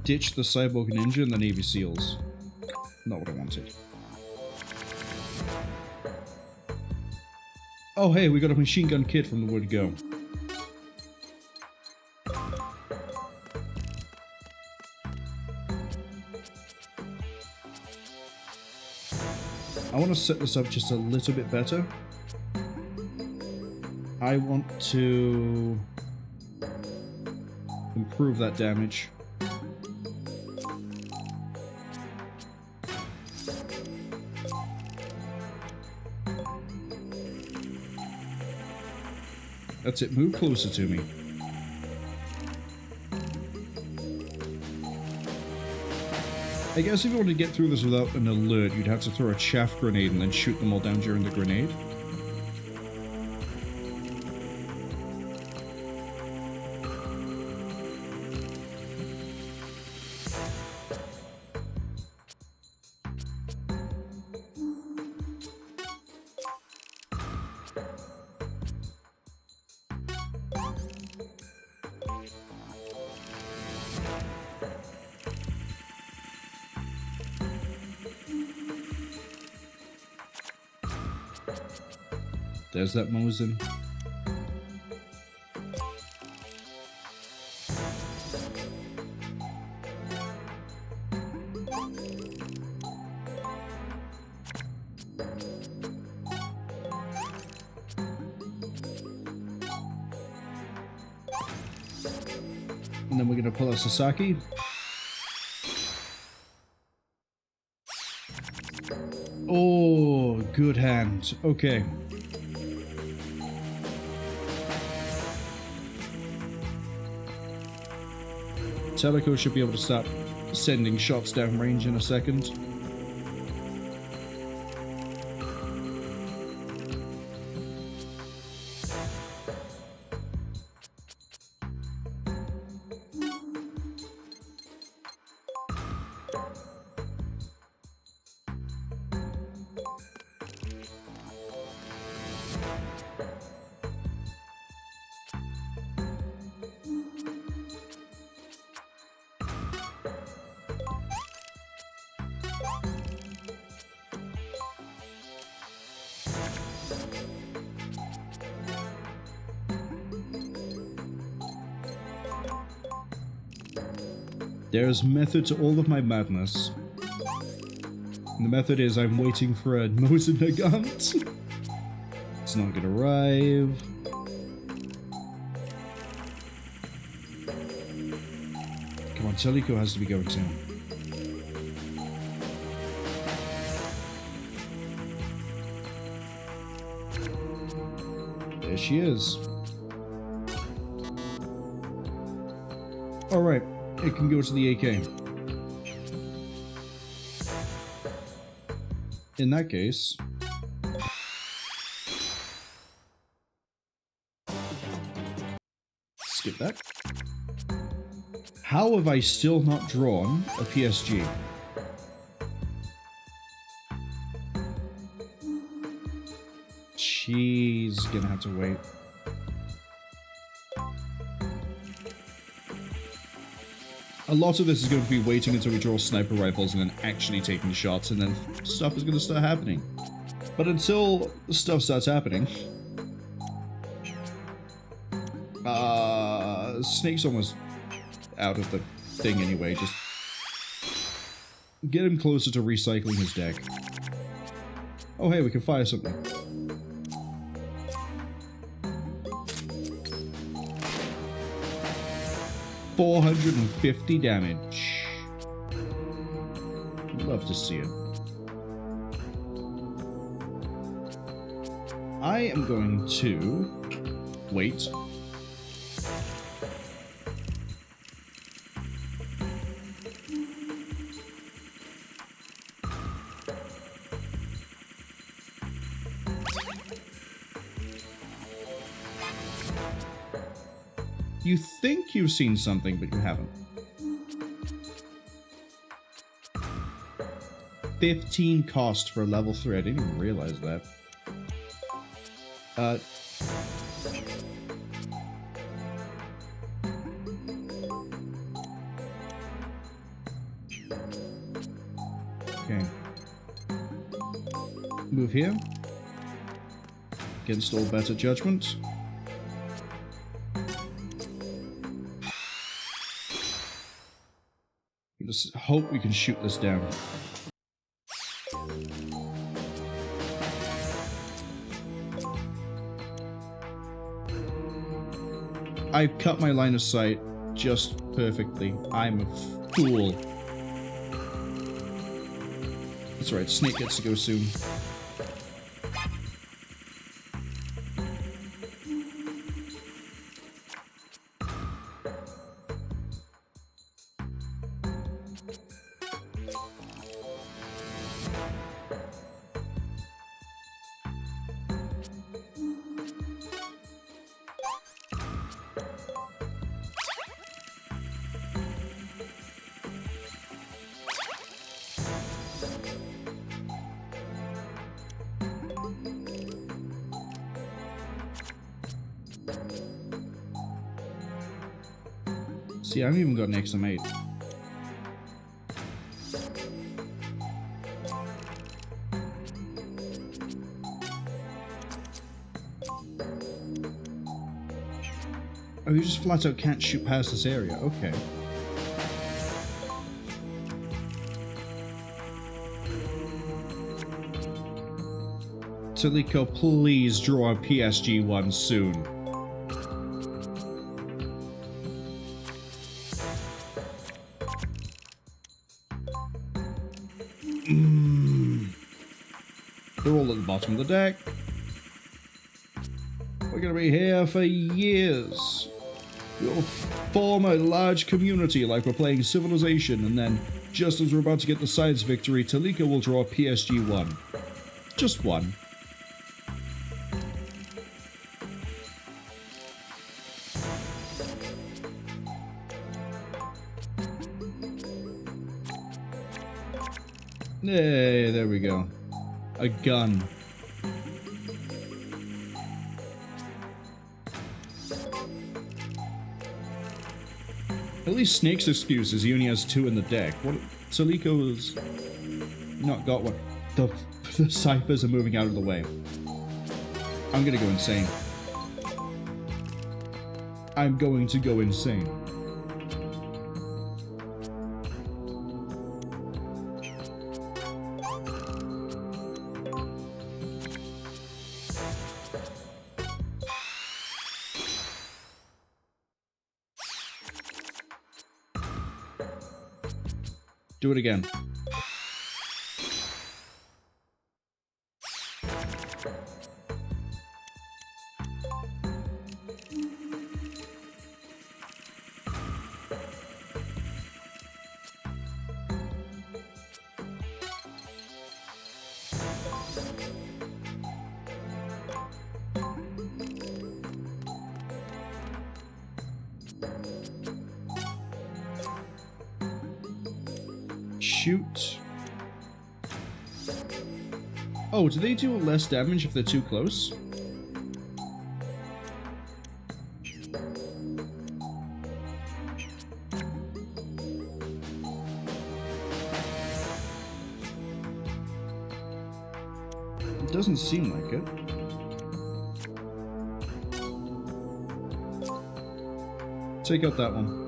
ditch the Cyborg Ninja and the Navy SEALs. Not what I wanted. Oh hey, we got a machine gun kit from the Wood Go. I want to set this up just a little bit better. I want to improve that damage. That's it, move closer to me. I guess if you want to get through this without an alert, you'd have to throw a chaff grenade and then shoot them all down during the grenade. There's that Mosin. And then we're going to pull out Sasaki. Oh, good hand. Okay. Teliko should be able to start sending shots downrange in a second. There's method to all of my madness. And the method is I'm waiting for a Mosin Nagant. It's not gonna arrive. Come on, Teliko has to be going soon. There she is. Alright. It can go to the AK. In that case... skip that. How have I still not drawn a PSG? She's gonna have to wait. A lot of this is going to be waiting until we draw sniper rifles and then actually taking shots, and then stuff is going to start happening. But until stuff starts happening... Snake's almost out of the thing anyway, just... get him closer to recycling his deck. Oh hey, we can fire something. $450 damage. Love to see it. I am going to wait. You think you've seen something, but you haven't. 15 cost for level 3. I didn't even realize that. Okay. Move here. Against all better judgment. Just hope we can shoot this down. I cut my line of sight just perfectly. I'm a fool. That's right, Snake gets to go soon. See, I haven't even got an XM8. Oh, you just flat out can't shoot past this area. Okay. Teliko, please draw a PSG-1 soon. They're all at the bottom of the deck. We're gonna be here for years. We'll form a large community like we're playing Civilization, and then, just as we're about to get the science victory, Teliko will draw PSG-1. Just one. Hey, there we go. A gun. At least Snake's excuse is he only has 2 in the deck. What? Teliko's not got one. The ciphers are moving out of the way. I'm gonna go insane. I'm going to go insane. Do it again. Shoot. Oh, do they do less damage if they're too close? It doesn't seem like it. Take out that one.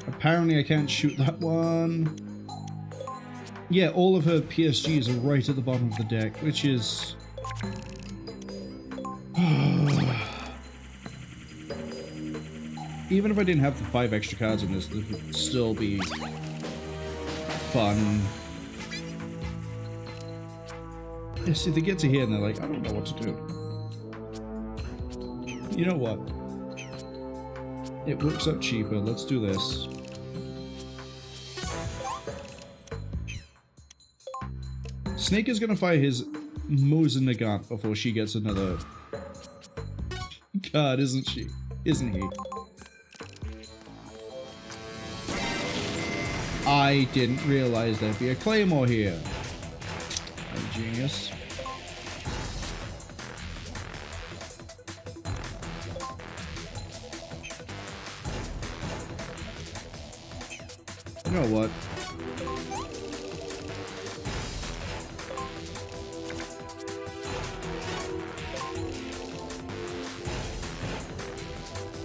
Apparently I can't shoot that one. Yeah, all of her PSGs are right at the bottom of the deck, which is... Even if I didn't have the 5 extra cards in this, this would still be fun. Yeah, see, they get to here and they're like, I don't know what to do. You know what? It works out cheaper. Let's do this. Snake is gonna fire his Mosin Nagant before she gets another card, isn't she? Isn't he? I didn't realize there'd be a Claymore here. Oh, genius. You know what?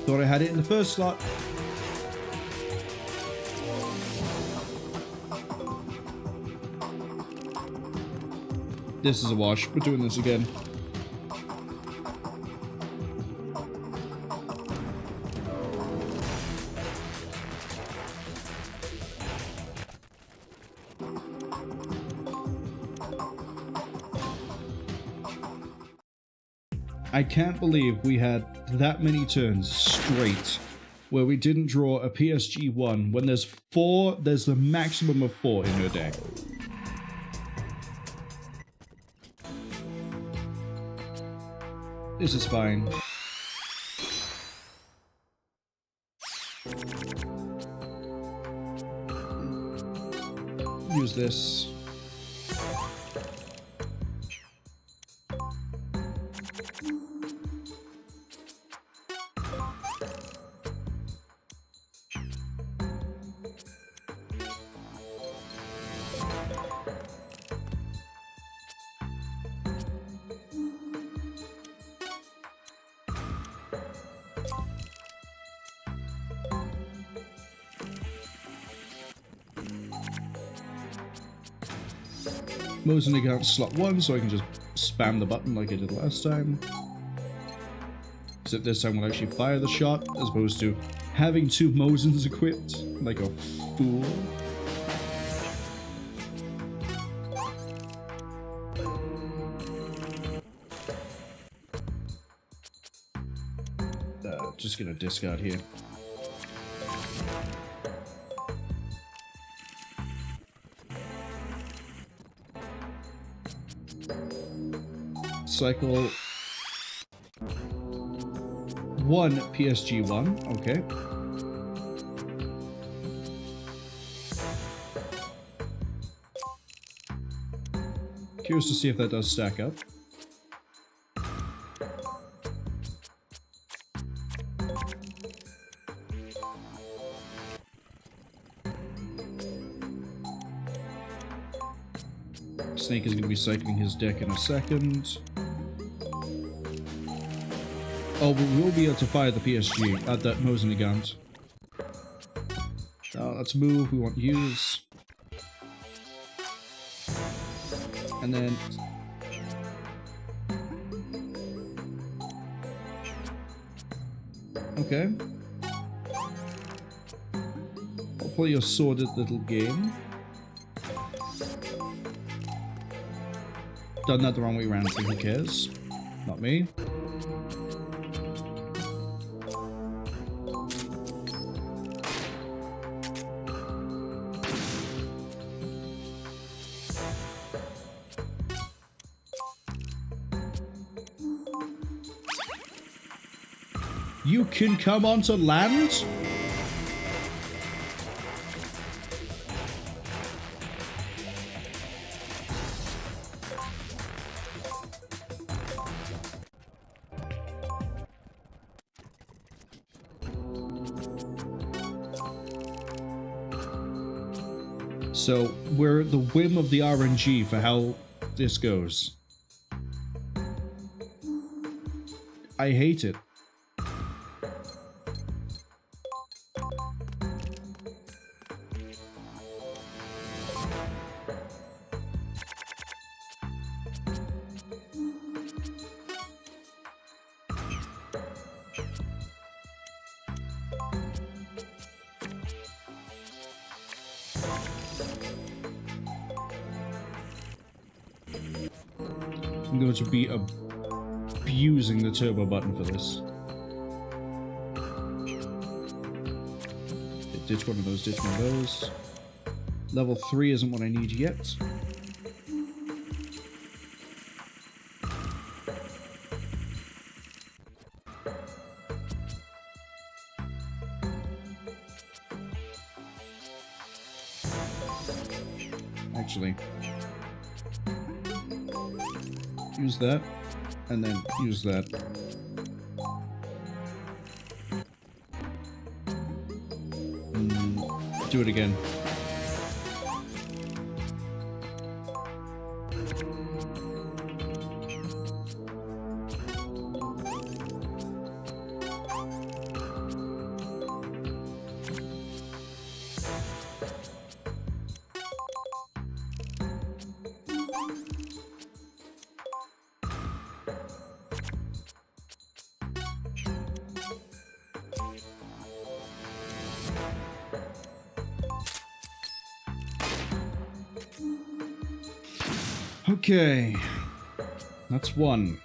Thought I had it in the first slot. This is a wash. We're doing this again. I can't believe we had that many turns straight where we didn't draw a PSG-1 when there's 4, there's the maximum of 4 in your deck. This is fine. Use this. Mosin out slot 1, so I can just spam the button like I did last time. Except this time we'll actually fire the shot, as opposed to having 2 Mosins equipped, like a fool. Just gonna discard here. Cycle 1 PSG1, okay. Curious to see if that does stack up. Snake is going to be cycling his deck in a second. Oh, but we'll be able to fire the PSG at that Mosinigant. Let's move, we want use. And then... Okay. I'll play your sordid little game. Done that the wrong way around, but who cares? Not me. You can come onto land? So, we're at the whim of the RNG for how this goes. I hate it. I'm going to be abusing the turbo button for this. Okay, ditch one of those, ditch one of those. Level 3 isn't what I need yet. Actually... use that, and then use that. Do it again. Okay, that's one.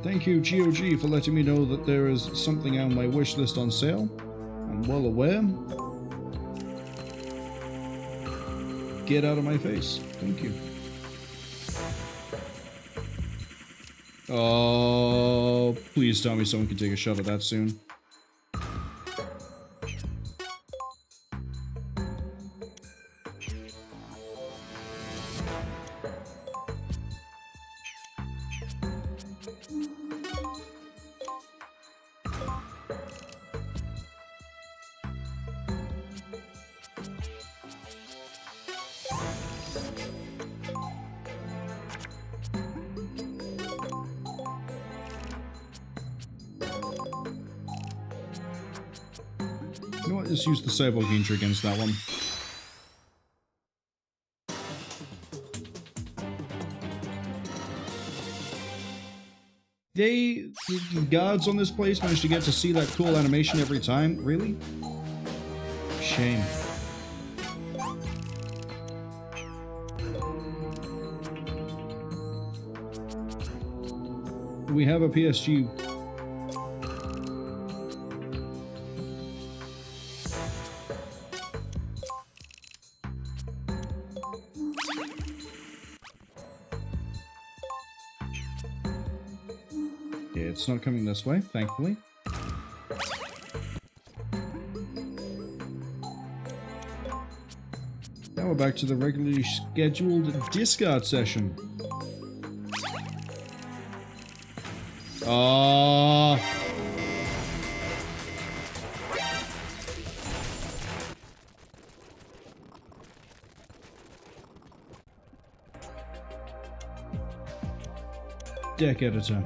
Thank you, GOG, for letting me know that there is something on my wish list on sale. I'm well aware. Get out of my face. Thank you. Oh, please tell me someone can take a shot at that soon. Let's use the Cyborg Ninja against that one. The guards on this place managed to get to see that cool animation every time. Really? Shame. We have a PSG. Yeah, it's not coming this way, thankfully. Now we're back to the regularly scheduled discard session. Deck editor.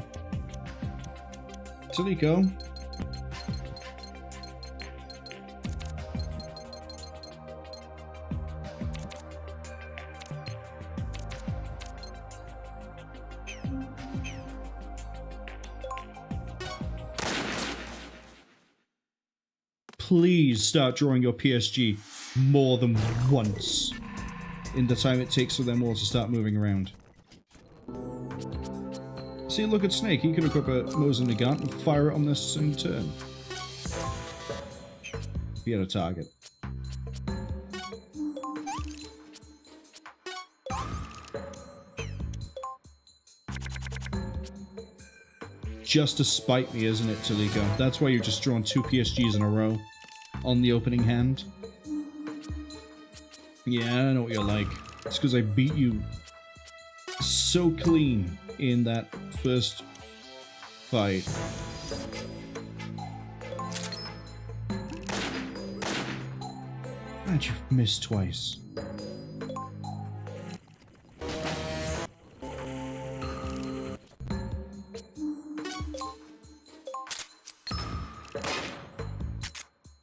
Teliko. Please start drawing your PSG more than once in the time it takes for them all to start moving around. See, look at Snake. He can equip a Mosin Nagant and fire it on this same turn. He had a target. Just to spite me, isn't it, Teliko? That's why you've just drawn 2 PSGs in a row on the opening hand. Yeah, I know what you're like. It's because I beat you so clean in that first fight. And you've missed twice.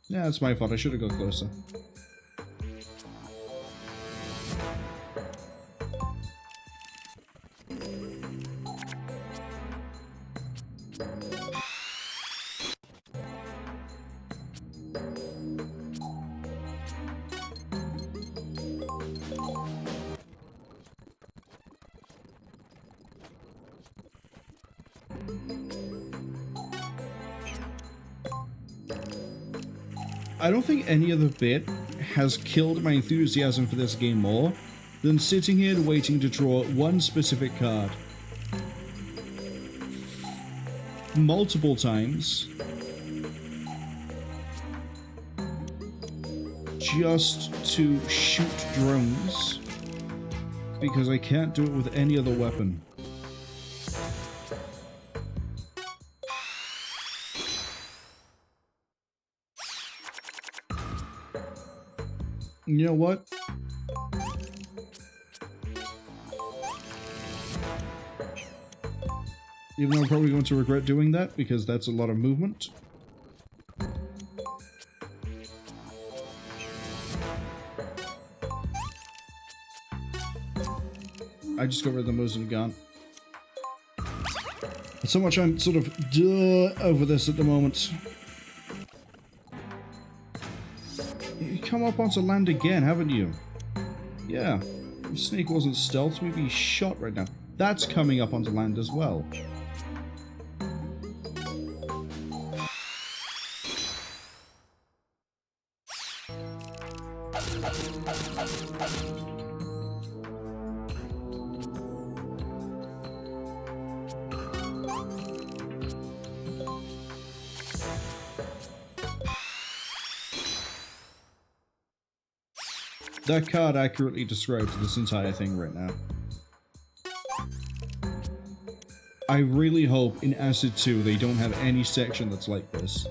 Yeah, it's my fault. I should have gone closer. I don't think any other bit has killed my enthusiasm for this game more than sitting here waiting to draw one specific card. Multiple times. Just to shoot drones. Because I can't do it with any other weapon. You know what? Even though I'm probably going to regret doing that, because that's a lot of movement. I just got rid of the Mosin Nagant. So much I'm sort of over this at the moment. You've come up onto land again, haven't you? Yeah. If Snake wasn't stealth, we'd be shot right now. That's coming up onto land as well. That card accurately describes this entire thing right now. I really hope in Acid 2 they don't have any section that's like this.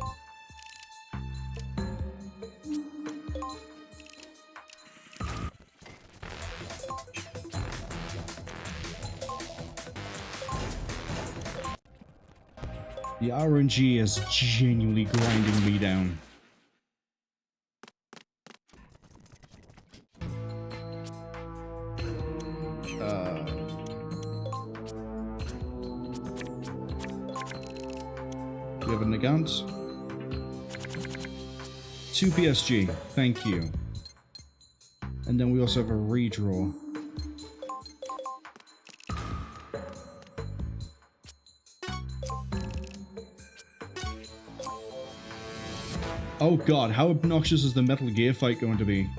The RNG is genuinely grinding me down. We have a Nagant. 2 PSG. Thank you. And then we also have a redraw. Oh god, how obnoxious is the Metal Gear fight going to be?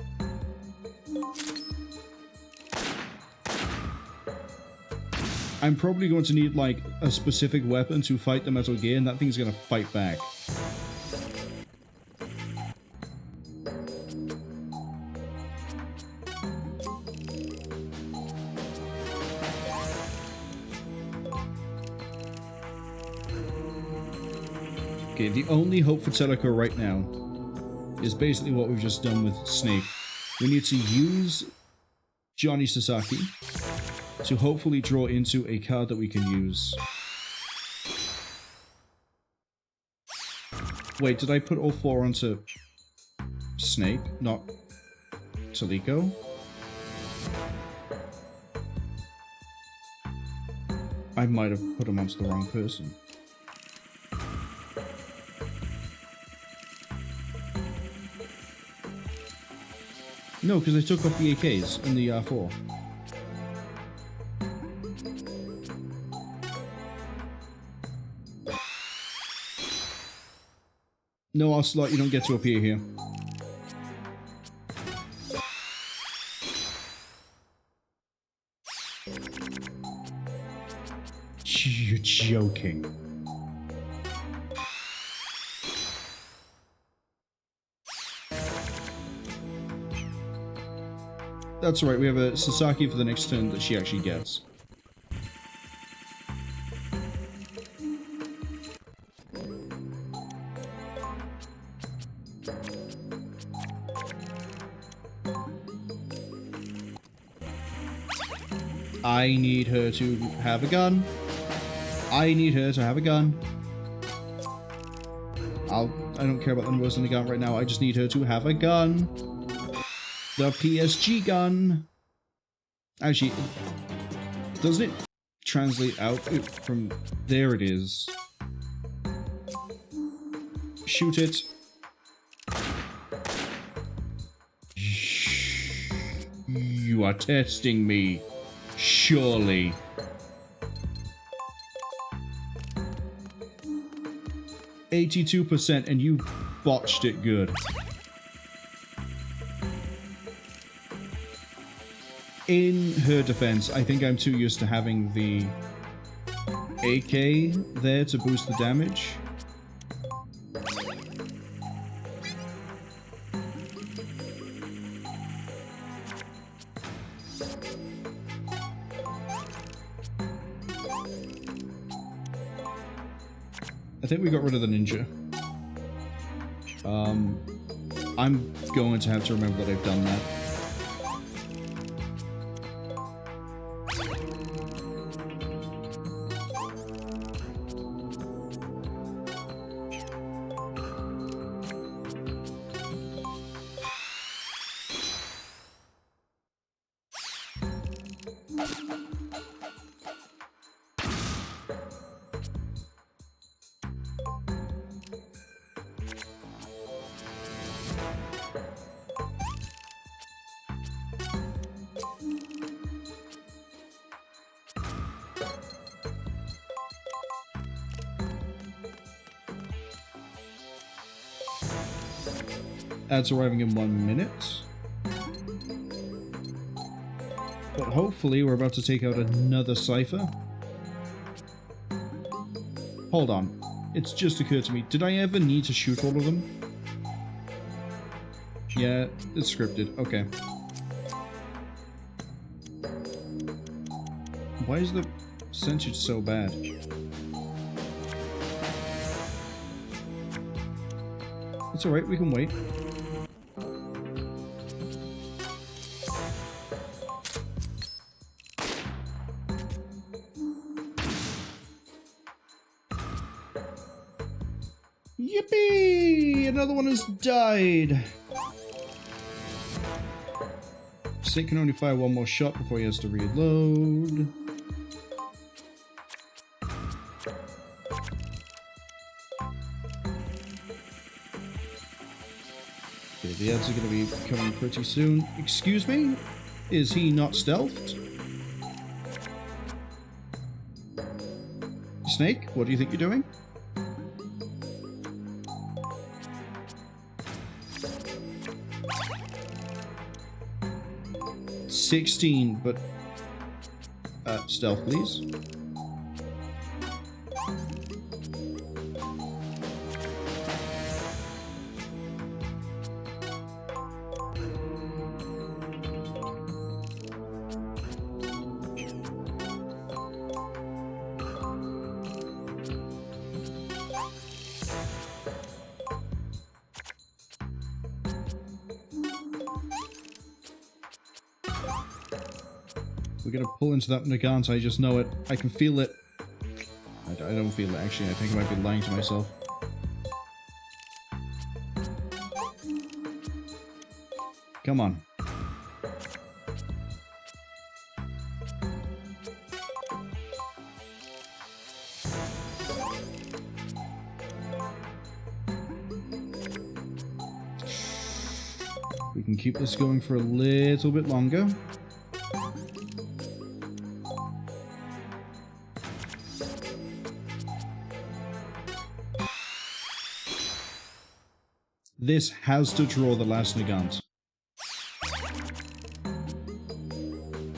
I'm probably going to need, like, a specific weapon to fight the Metal Gear, and that thing's gonna fight back. Okay, the only hope for Teliko right now is basically what we've just done with Snake. We need to use Johnny Sasaki to hopefully draw into a card that we can use. Wait, did I put all 4 onto Snake, not Teliko? I might have put him onto the wrong person. No, because I took off the AKs and the R4. No, Ocelot, you don't get to appear here. You're joking. That's right, we have a Sasaki for the next turn that she actually gets. I need her to have a gun. I need her to have a gun. I don't care about the numbers in the gun right now, I just need her to have a gun. The PSG gun. Actually, doesn't it translate out from there? It is. Shoot it. You are testing me. Surely. %82% and you botched it good. In her defense, I think I'm too used to having the AK there to boost the damage. I think we got rid of the ninja. I'm going to have to remember that I've done that. That's arriving in 1 minute. But hopefully we're about to take out another cipher. Hold on. It's just occurred to me. Did I ever need to shoot all of them? Yeah, it's scripted. Okay. Why is the percentage so bad? It's alright, we can wait. Yippee! Another one has died. Snake can only fire one more shot before he has to reload. Okay, the ads are going to be coming pretty soon. Excuse me? Is he not stealthed? Snake, what do you think you're doing? $16, but stealth, please. We're gonna pull into that Nagant, I just know it. I can feel it. I don't feel it, actually. I think I might be lying to myself. Come on. We can keep this going for a little bit longer. This has to draw the last Nagant.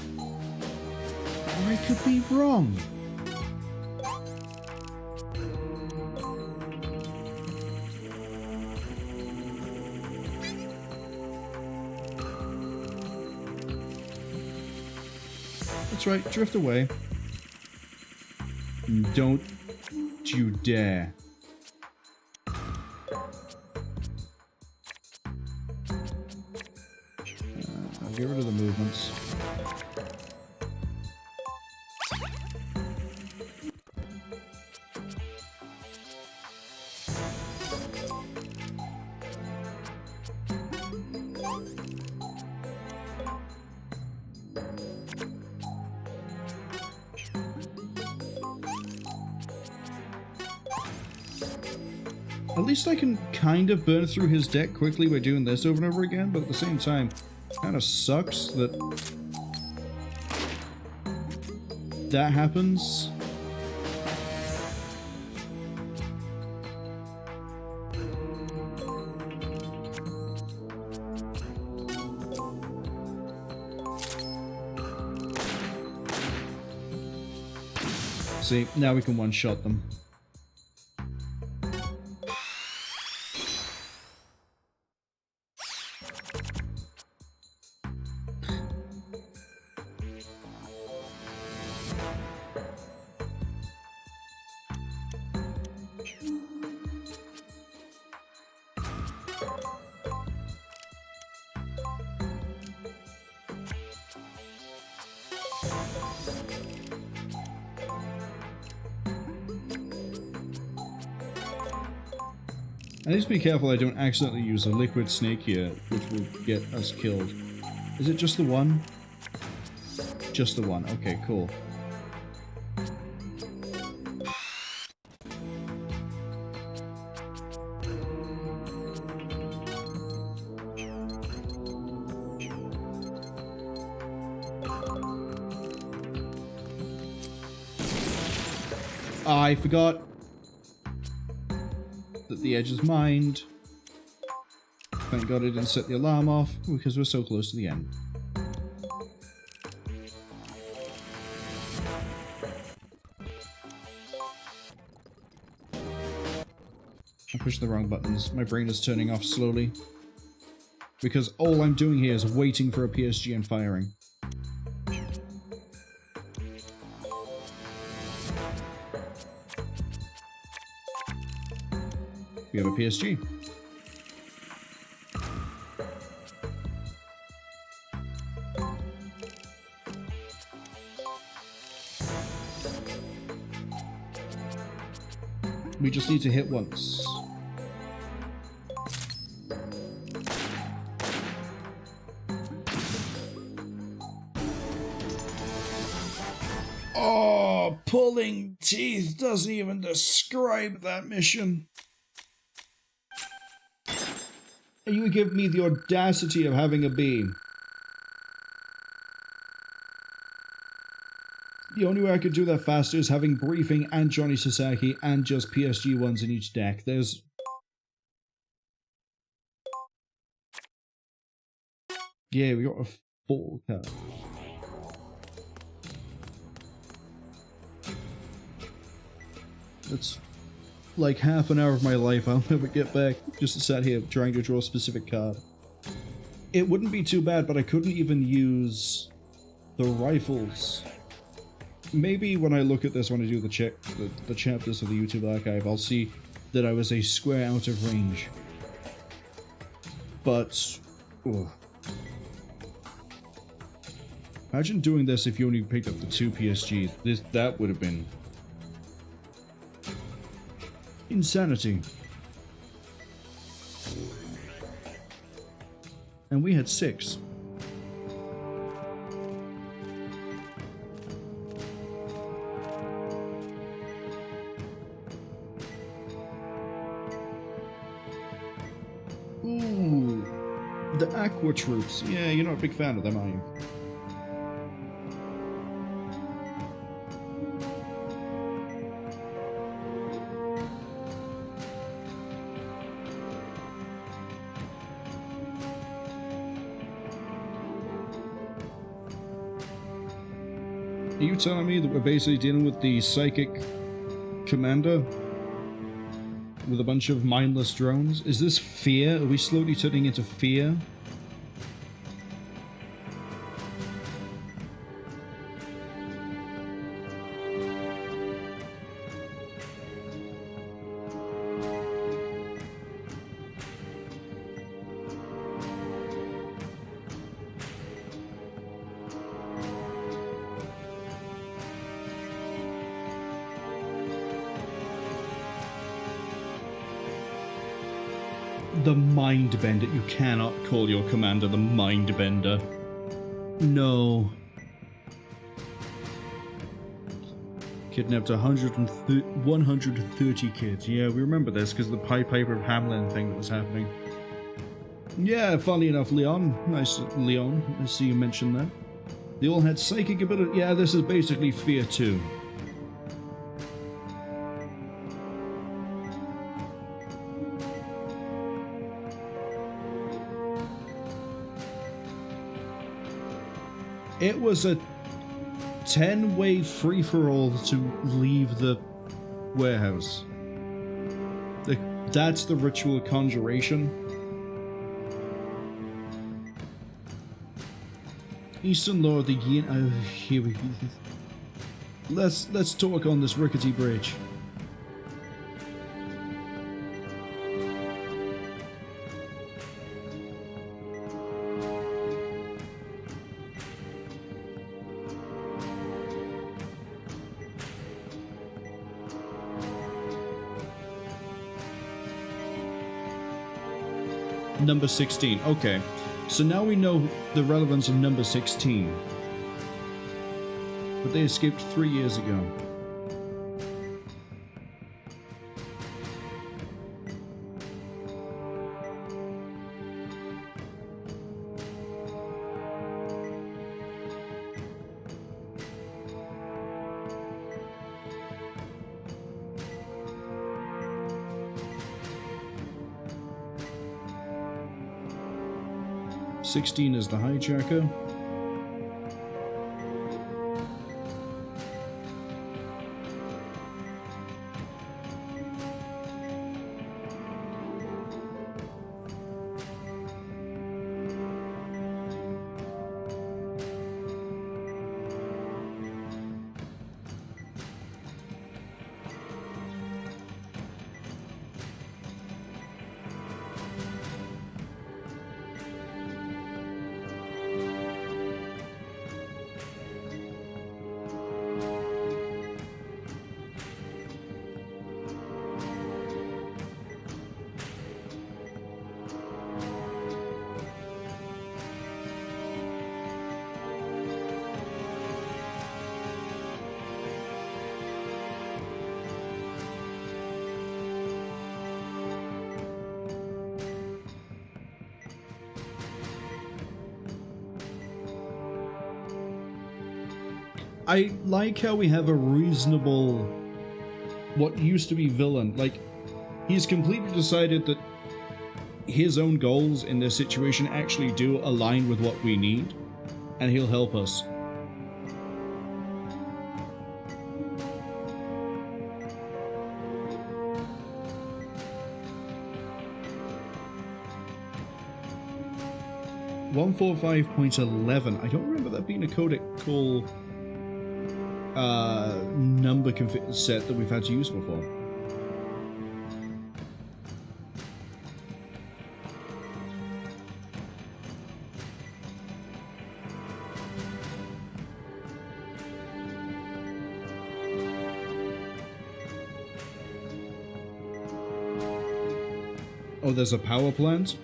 Or I could be wrong. That's right, drift away. Don't you dare. Get rid of the movements. At least I can kind of burn through his deck quickly by doing this over and over again, but at the same time, kind of sucks that that happens. See, now we can one-shot them. I need to be careful I don't accidentally use a liquid snake here, which will get us killed. Is it just the one? Just the one. Okay, cool. I forgot that the edge is mined. Thank God I didn't set the alarm off, because we're so close to the end. I pushed the wrong buttons. My brain is turning off slowly. Because all I'm doing here is waiting for a PSG and firing. We have a PSG. We just need to hit once. Oh, pulling teeth doesn't even describe that mission. And you give me the audacity of having a beam. The only way I could do that faster is having Briefing and Johnny Sasaki and just PSG ones in each deck. There's... Yeah, we got a full card. That's like half an hour of my life I'll never get back, just to sat here trying to draw a specific card. It wouldn't be too bad, but I couldn't even use the rifles. Maybe when I look at this, when I do the chapters of the YouTube archive, I'll see that I was a square out of range. But... ugh. Imagine doing this if you only picked up the 2 PSG. That would have been... insanity. And we had 6. Ooh, the Aqua Troops. Yeah, you're not a big fan of them, are you? Are you telling me that we're basically dealing with the Psychic Commander? With a bunch of mindless drones? Is this fear? Are we slowly turning into fear? The Mindbender. You cannot call your commander the Mindbender. No. Kidnapped 130 kids. Yeah, we remember this because of the Pied Piper of Hamelin thing that was happening. Yeah, funny enough, Leon. Nice, Leon. I see you mentioned that. They all had psychic ability. Yeah, this is basically Fear 2. It was a 10-way free-for-all to leave the warehouse. That's the ritual conjuration. Eastern Law of the Yin. Oh, here we go. Let's talk on this rickety bridge. Number 16. Okay, so now we know the relevance of number 16. But they escaped 3 years ago. '16 is the hijacker. I like how we have a reasonable, what used to be villain. Like, he's completely decided that his own goals in this situation actually do align with what we need, and he'll help us. .145.11. I don't remember that being a codec number set that we've had to use before. Oh, there's a power plant?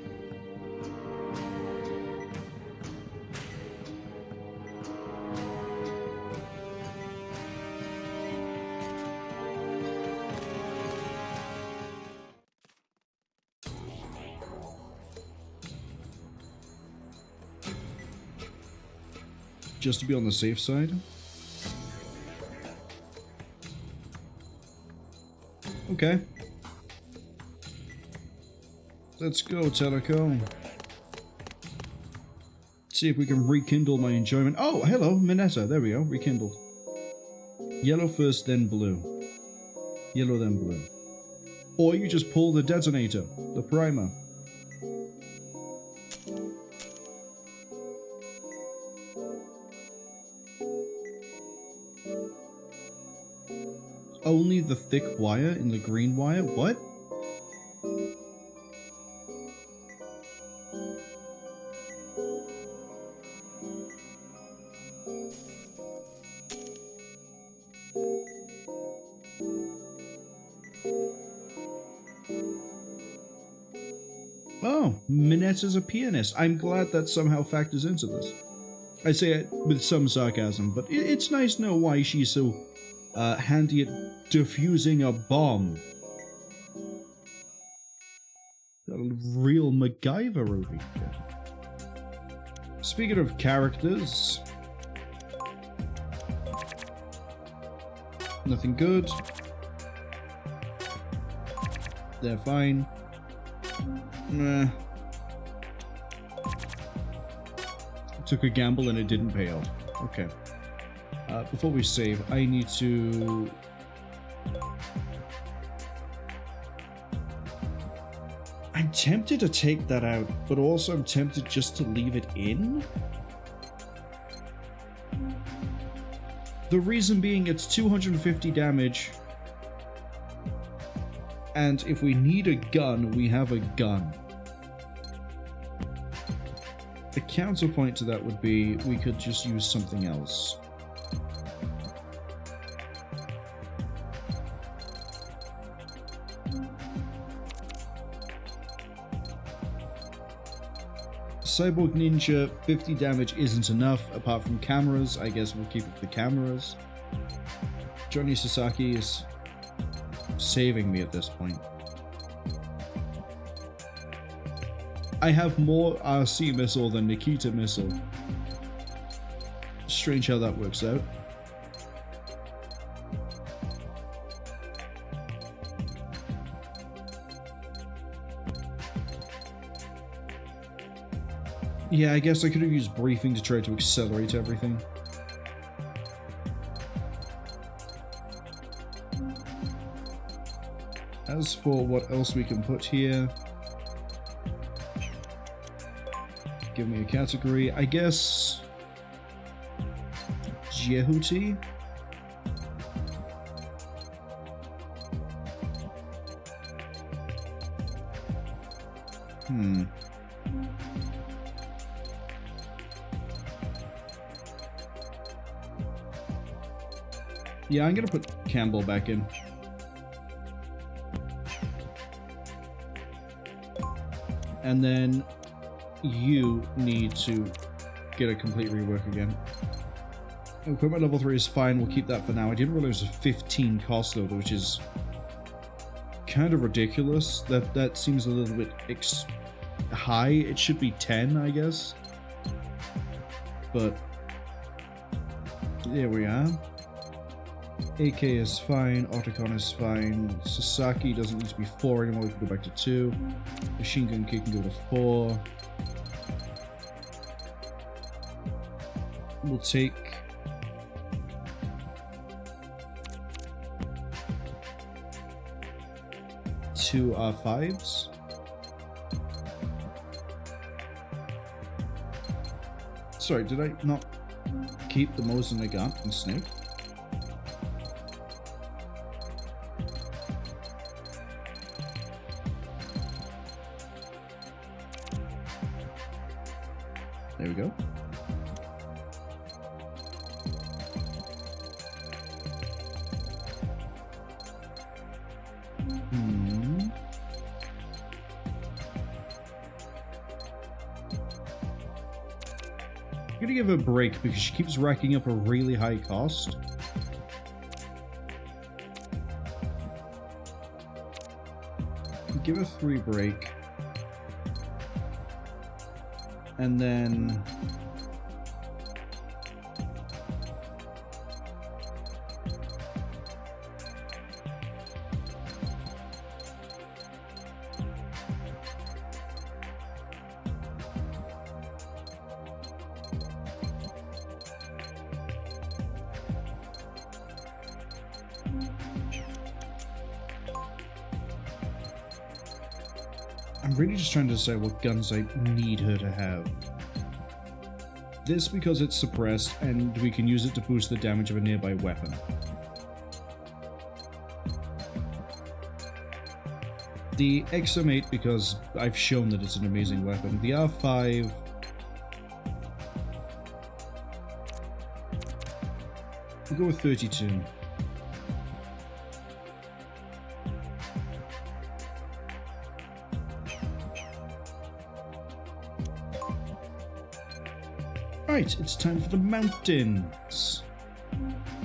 Just to be on the safe side. Okay. Let's go, Teliko. See if we can rekindle my enjoyment. Oh, hello, Minetta. There we go. Rekindled. Yellow first, then blue. Yellow, then blue. Or you just pull the detonator, the primer. Only the thick wire in the green wire? What? Oh, Minetta's a pianist. I'm glad that somehow factors into this. I say it with some sarcasm, but it's nice to know why she's so handy at defusing a bomb. Got a real MacGyver over here. Speaking of characters, nothing good. They're fine. Nah. Took a gamble and it didn't pay off. Okay. Before we save, I need to... I'm tempted to take that out, but also I'm tempted just to leave it in. The reason being it's 250 damage. And if we need a gun, we have a gun. The counterpoint to that would be we could just use something else. Cyborg Ninja, 50 damage isn't enough, apart from cameras. I guess we'll keep it for cameras. Johnny Sasaki is saving me at this point. I have more RC missile than Nikita missile. Strange how that works out. Yeah, I guess I could have used briefing to try to accelerate everything. As for what else we can put here, give me a category. I guess Jehuti. Yeah, I'm gonna put Campbell back in. And then you need to get a complete rework again. Equipment level 3 is fine, we'll keep that for now. I didn't realize it was 15 cost though, which is kind of ridiculous. That seems a little bit high. It should be 10, I guess. But There we are. AK is fine, Otacon is fine, Sasaki doesn't need to be 4 anymore, we can go back to 2. Machine gun kick can go to 4. We'll take... two R5s. Sorry, did I not keep the Mosin Nagant and Snake? There we go. I'm gonna give her a break because she keeps racking up a really high cost. Give her 3 break. And then... I'm really just trying to decide what guns I need her to have. This because it's suppressed and we can use it to boost the damage of a nearby weapon. The XM8 because I've shown that it's an amazing weapon. The R5... we'll go with 32. Right, it's time for the mountains.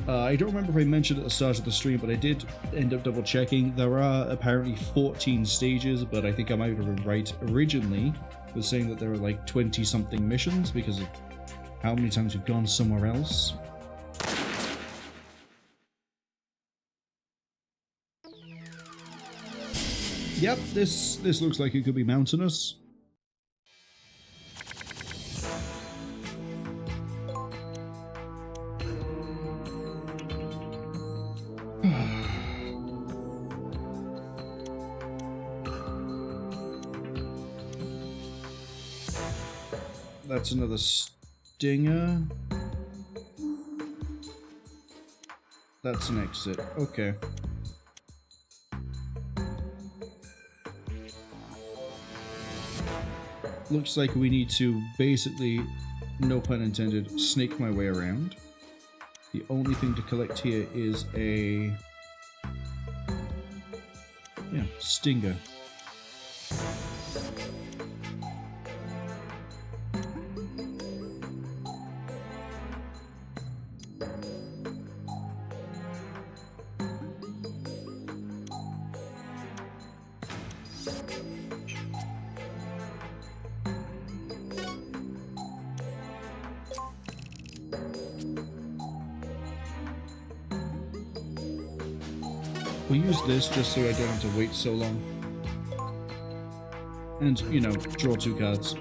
I don't remember if I mentioned at the start of the stream, but I did end up double checking. There are apparently 14 stages, but I think I might have been right originally with saying that there are like 20 something missions because of how many times we've gone somewhere else. Yep, this looks like it could be mountainous. That's another stinger. That's an exit. Okay. Looks like we need to basically, no pun intended, snake my way around. The only thing to collect here is a... yeah, stinger. We'll use this just so I don't have to wait so long. And, you know, draw 2 cards.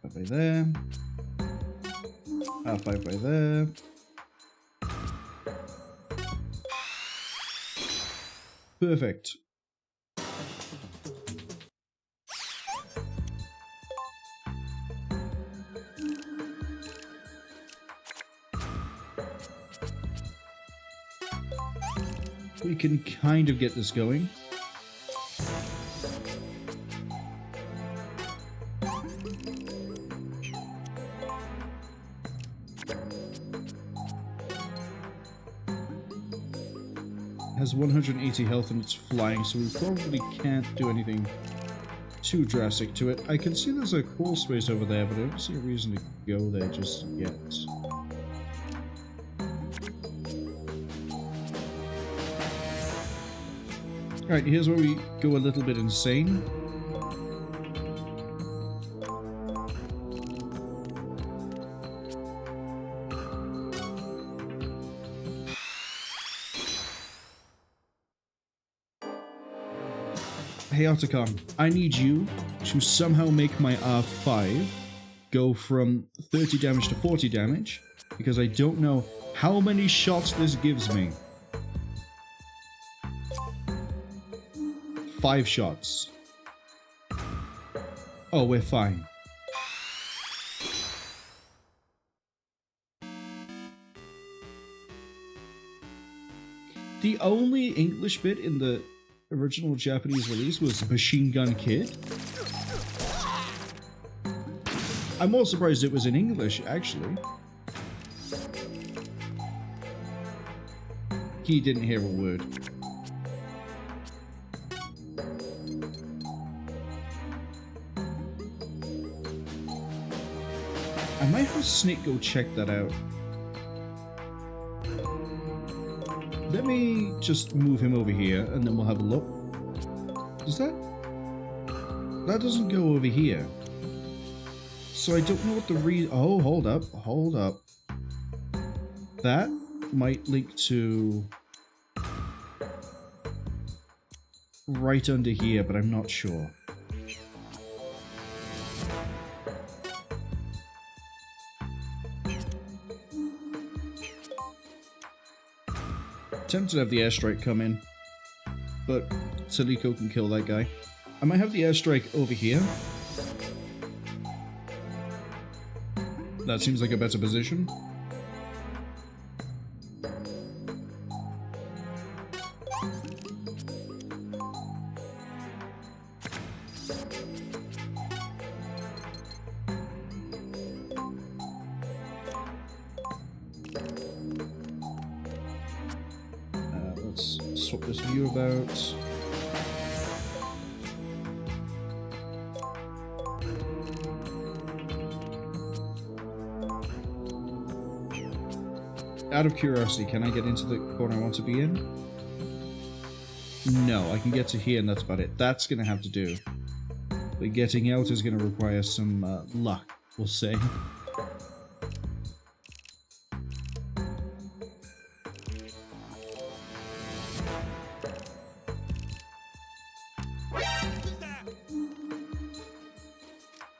Five by there. R5 by there. Perfect. We can kind of get this going. Has 180 health and it's flying, so we probably can't do anything too drastic to it. I can see there's a crawl space over there, but I don't see a reason to go there just yet. Alright, here's where we go a little bit insane. Hey Otacon, I need you to somehow make my R5 go from 30 damage to 40 damage, because I don't know how many shots this gives me. 5 shots. Oh, we're fine. The only English bit in the original Japanese release was Machine Gun Kid. I'm more surprised it was in English, actually. He didn't hear a word. I might have Snake go check that out. Let me just move him over here, and then we'll have a look. Does that... That doesn't go over here. So I don't know what the Oh, hold up. Hold up. That might link to... right under here, but I'm not sure. Tempted to have the airstrike come in, but Teliko can kill that guy. I might have the airstrike over here. That seems like a better position. Let's swap this view about. Out of curiosity, can I get into the corner I want to be in? No, I can get to here and that's about it. That's going to have to do. But getting out is going to require some luck, we'll say.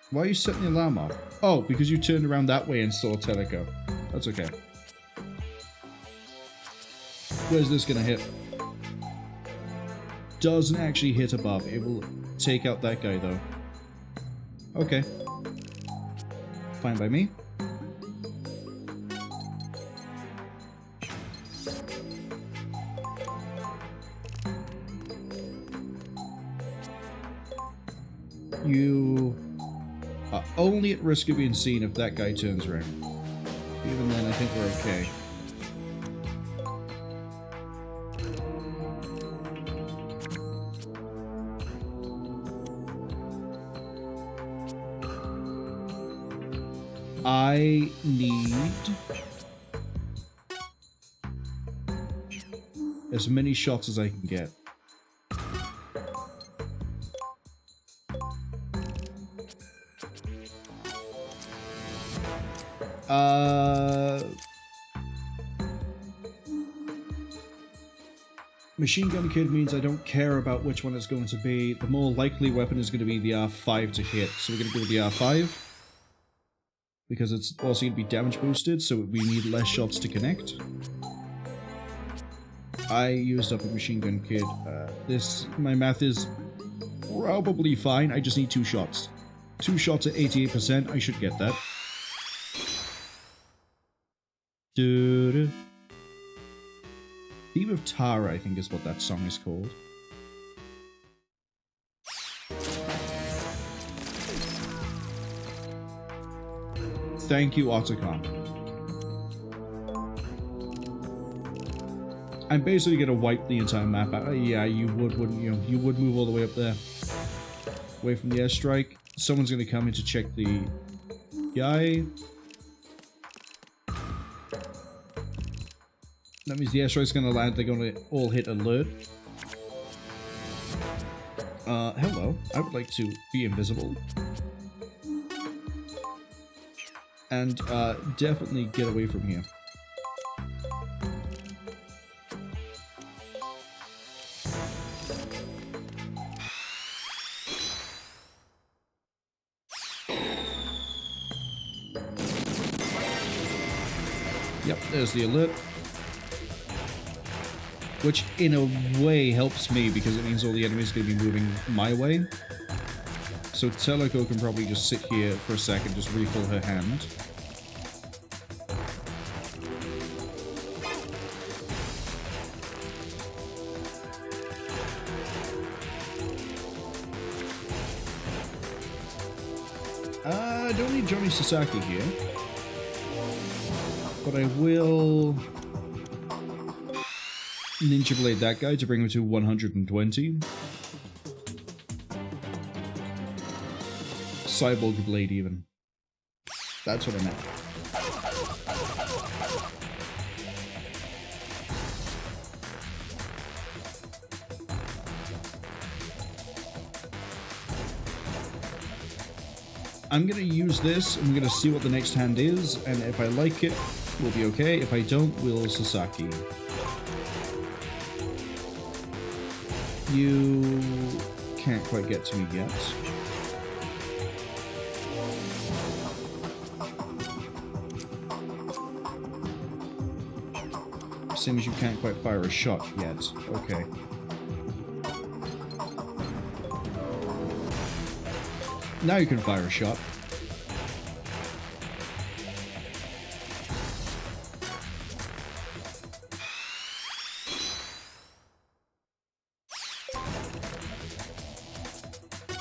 Why are you setting the alarm off? Oh, because you turned around that way and saw Teliko. That's okay. Where's this gonna hit? Doesn't actually hit above. It will take out that guy though. Okay. Fine by me. You are only at risk of being seen if that guy turns around. Even then, I think we're okay. I need as many shots as I can get. Machine Gun Kid means I don't care about which one it's going to be. The more likely weapon is going to be the R5 to hit. So we're going to go with the R5. Because it's also going to be damage boosted, so we need less shots to connect. I used up a Machine Gun Kid. My math is probably fine. I just need 2 shots. 2 shots at 88%. I should get that. Theme of Tara, I think is what that song is called. Thank you, Otacon. I'm basically gonna wipe the entire map out. Yeah, you would, wouldn't you? You would move all the way up there. Away from the airstrike. Someone's gonna come in to check the guy. That means the airstrike's gonna land, they're gonna all hit alert. Hello. I would like to be invisible. And, definitely get away from here. Yep, there's the alert. Which, in a way, helps me, because it means all the enemies are going to be moving my way. So Teliko can probably just sit here for a second, just refill her hand. I don't need Johnny Sasaki here. But I will Ninja Blade that guy to bring him to 120. Cyborg Blade even. That's what I meant. I'm gonna use this, I'm gonna see what the next hand is, and if I like it, we'll be okay. If I don't, we'll Sasaki. You can't quite get to me yet. Same as you can't quite fire a shot yet. Okay. Now you can fire a shot.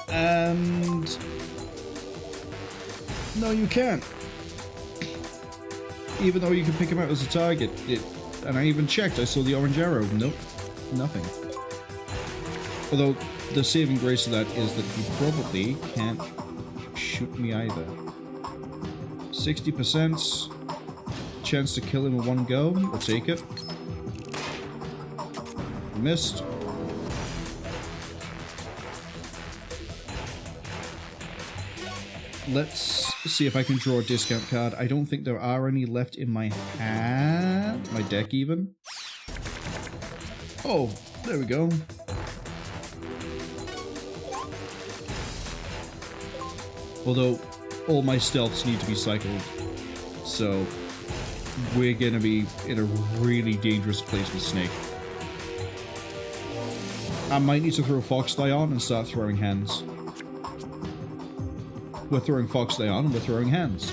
And... no, you can't. Even though you can pick him out as a target. And I even checked, I saw the orange arrow. Nope, nothing. Although, the saving grace of that is that he probably can't shoot me either. 60% chance to kill him in one go. We'll take it. Missed. Let's see if I can draw a discount card. I don't think there are any left in my hand. My deck, even. Oh, there we go. Although, all my stealths need to be cycled. So, we're gonna be in a really dangerous place with Snake. I might need to throw Foxdie on and start throwing hands. We're throwing Foxdie on and we're throwing hands.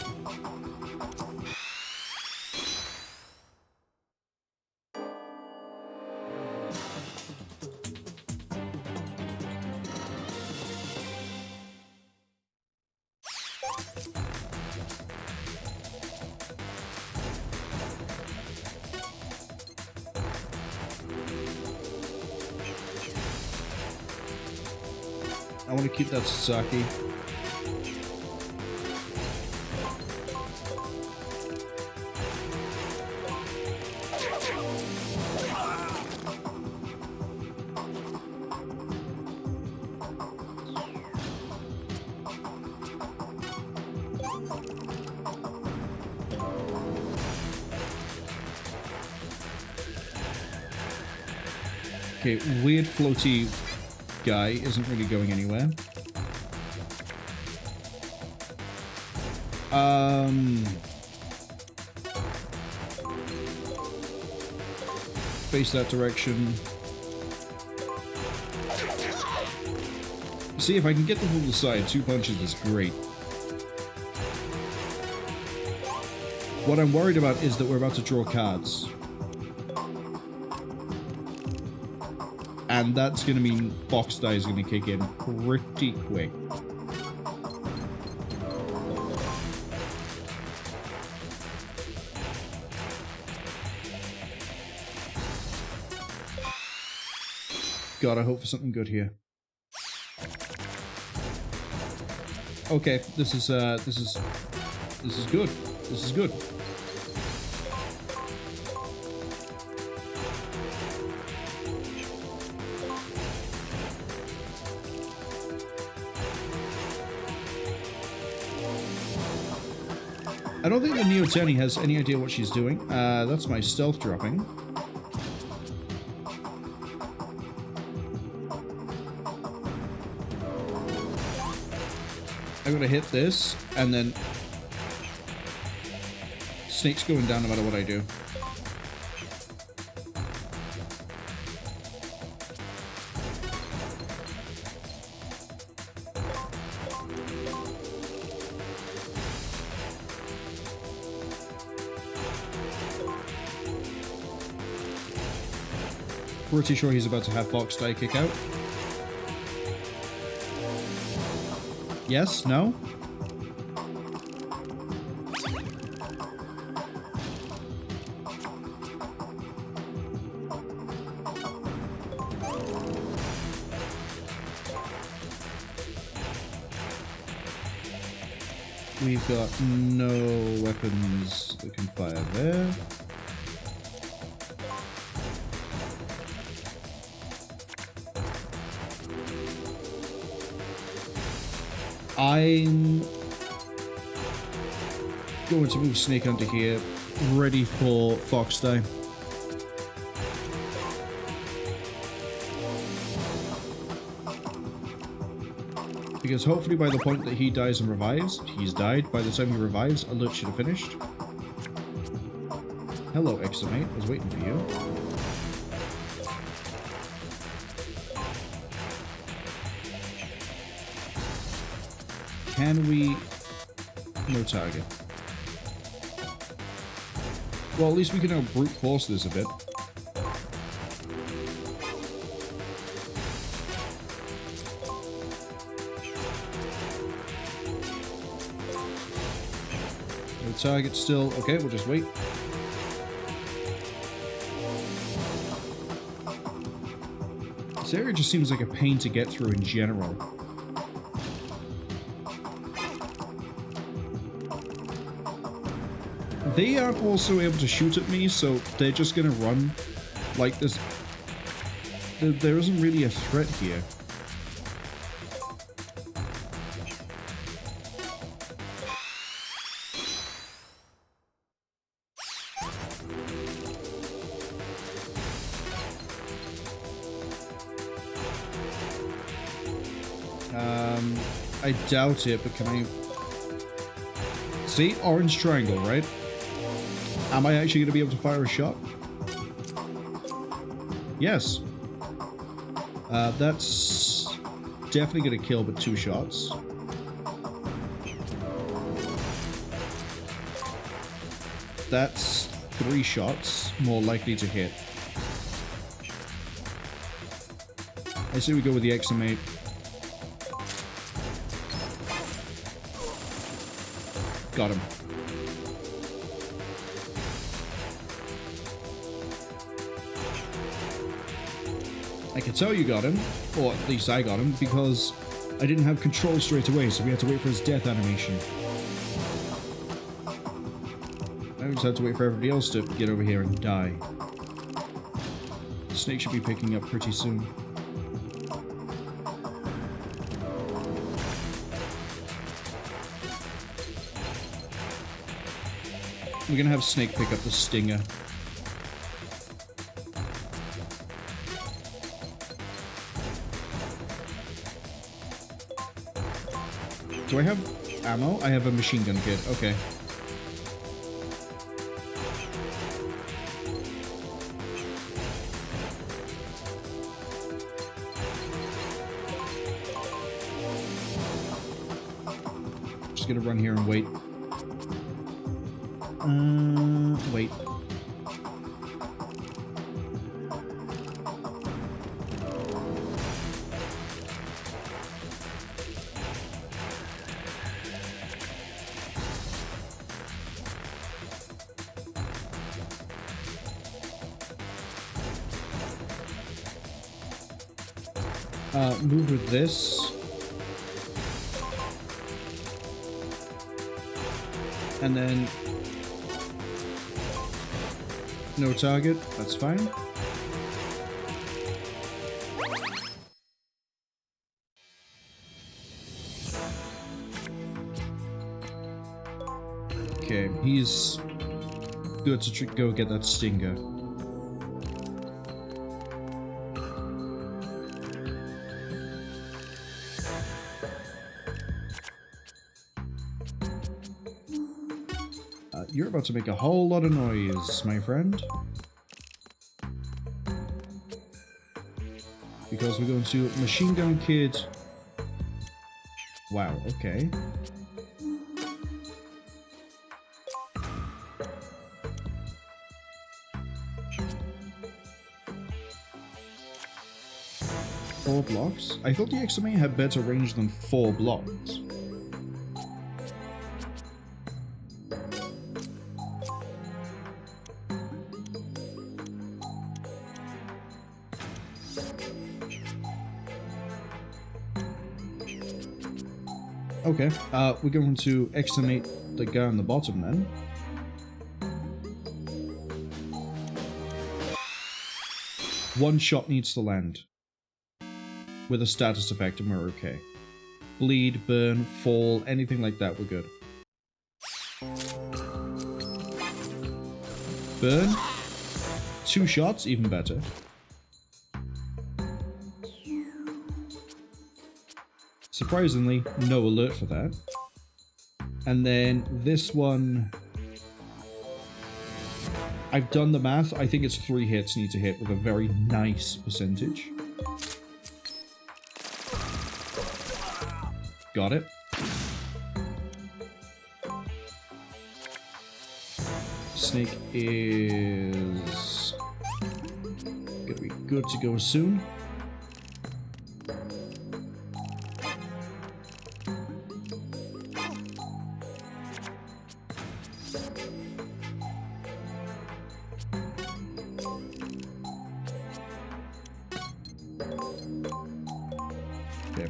I want to keep that Sasaki. Okay, weird floaty guy isn't really going anywhere. Face that direction. See, if I can get them from the side, 2 punches is great. What I'm worried about is that we're about to draw cards. And that's going to mean Foxdie is going to kick in pretty quick. God, I hope for something good here. Okay, this is good. This is good. I don't think the Neotani has any idea what she's doing. That's my stealth dropping. I'm gonna hit this, and then Snake's going down no matter what I do. Pretty sure he's about to have Fox die kick out. Yes? No? We've got no weapons that can fire there. I'm going to move Snake under here, ready for Fox die. Because hopefully by the point that he dies and revives, he's died. By the time he revives, alert should have finished. Hello, Examate. I was waiting for you. Can we... No target. Well, at least we can now brute force this a bit. No target still. Okay, we'll just wait. This area just seems like a pain to get through in general. They aren't also able to shoot at me, so they're just gonna run like this. There isn't really a threat here. I doubt it, but can I... See? Orange triangle, right? Am I actually going to be able to fire a shot? Yes. That's definitely going to kill, but 2 shots. That's 3 shots, more likely to hit. I say we go with the Examate. Got him. I can tell you got him, or at least I got him, because I didn't have control straight away, so we had to wait for his death animation. I just had to wait for everybody else to get over here and die. The Snake should be picking up pretty soon. We're gonna have Snake pick up the Stinger. Do I have ammo? I have a machine gun kit. Okay. Just gonna run here and wait. Wait. Move with this. And then no target, that's fine. Okay, he's good to go get that stinger. You're about to make a whole lot of noise, my friend. Because we're going to Machine Gun Kid. Wow, okay. Four blocks? I thought the XMA had better range than 4 blocks. Okay, we're going to exterminate the guy on the bottom then. One shot needs to land. With a status effect and we're okay. Bleed, burn, fall, anything like that, we're good. Burn. 2 shots, even better. Surprisingly, no alert for that. And then this one... I've done the math. I think it's 3 hits need to hit with a very nice percentage. Got it. Snake is gonna be good to go soon. Okay.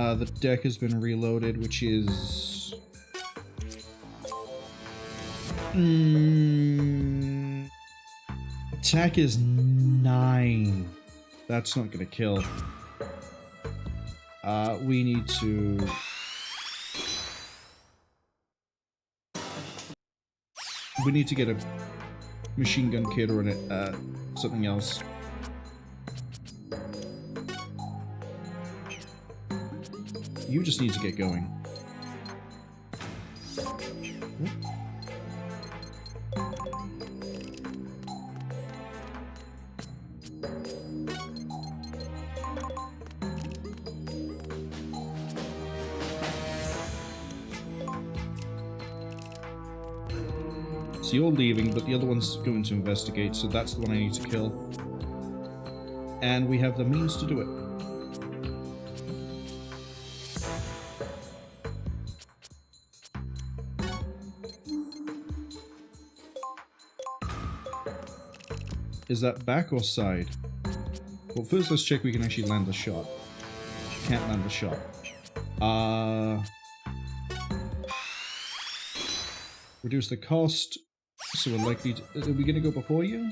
The deck has been reloaded, which is... Attack is 9. That's not gonna kill. We need to... We need to get a machine gun kit or something else. You just need to get going. So you're leaving, but the other one's going to investigate, so that's the one I need to kill. And we have the means to do it. Is that back or side? Well, first let's check we can actually land the shot. Can't land the shot. Reduce the cost. So we're likely to... Are we gonna go before you?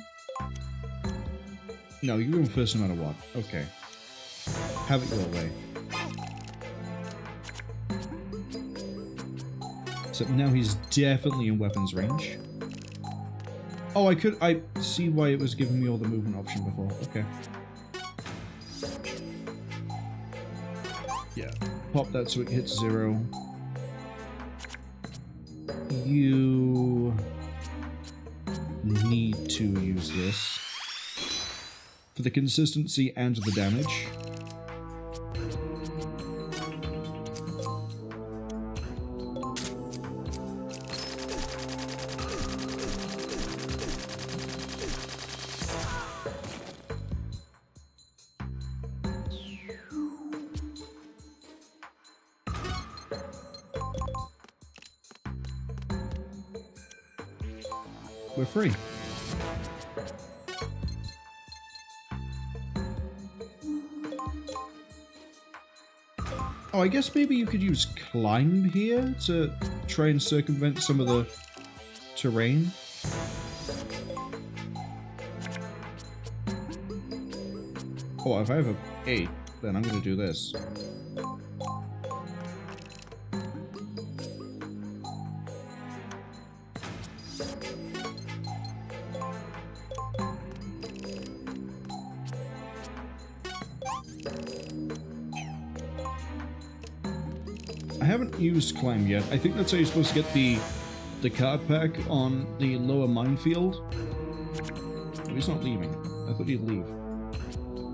No, you're going first no matter what. Okay. Have it your way. So now he's definitely in weapons range. Oh, I see why it was giving me all the movement option before. Okay. Yeah. Pop that so it hits 0. You need to use this for the consistency and the damage. We're free. Oh, I guess maybe you could use climb here to try and circumvent some of the terrain. Oh, if I have a 8, then I'm going to do this. I haven't used climb yet. I think that's how you're supposed to get the card pack on the lower minefield. Oh, he's not leaving. I thought he'd leave.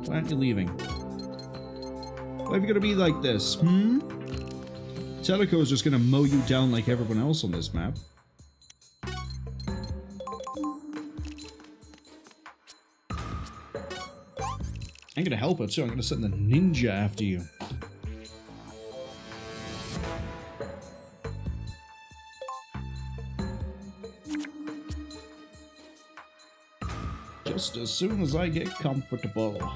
Why aren't you leaving? Why have you got to be like this, Teliko is just going to mow you down like everyone else on this map. I'm going to help her too. I'm going to send the ninja after you. Just as soon as I get comfortable.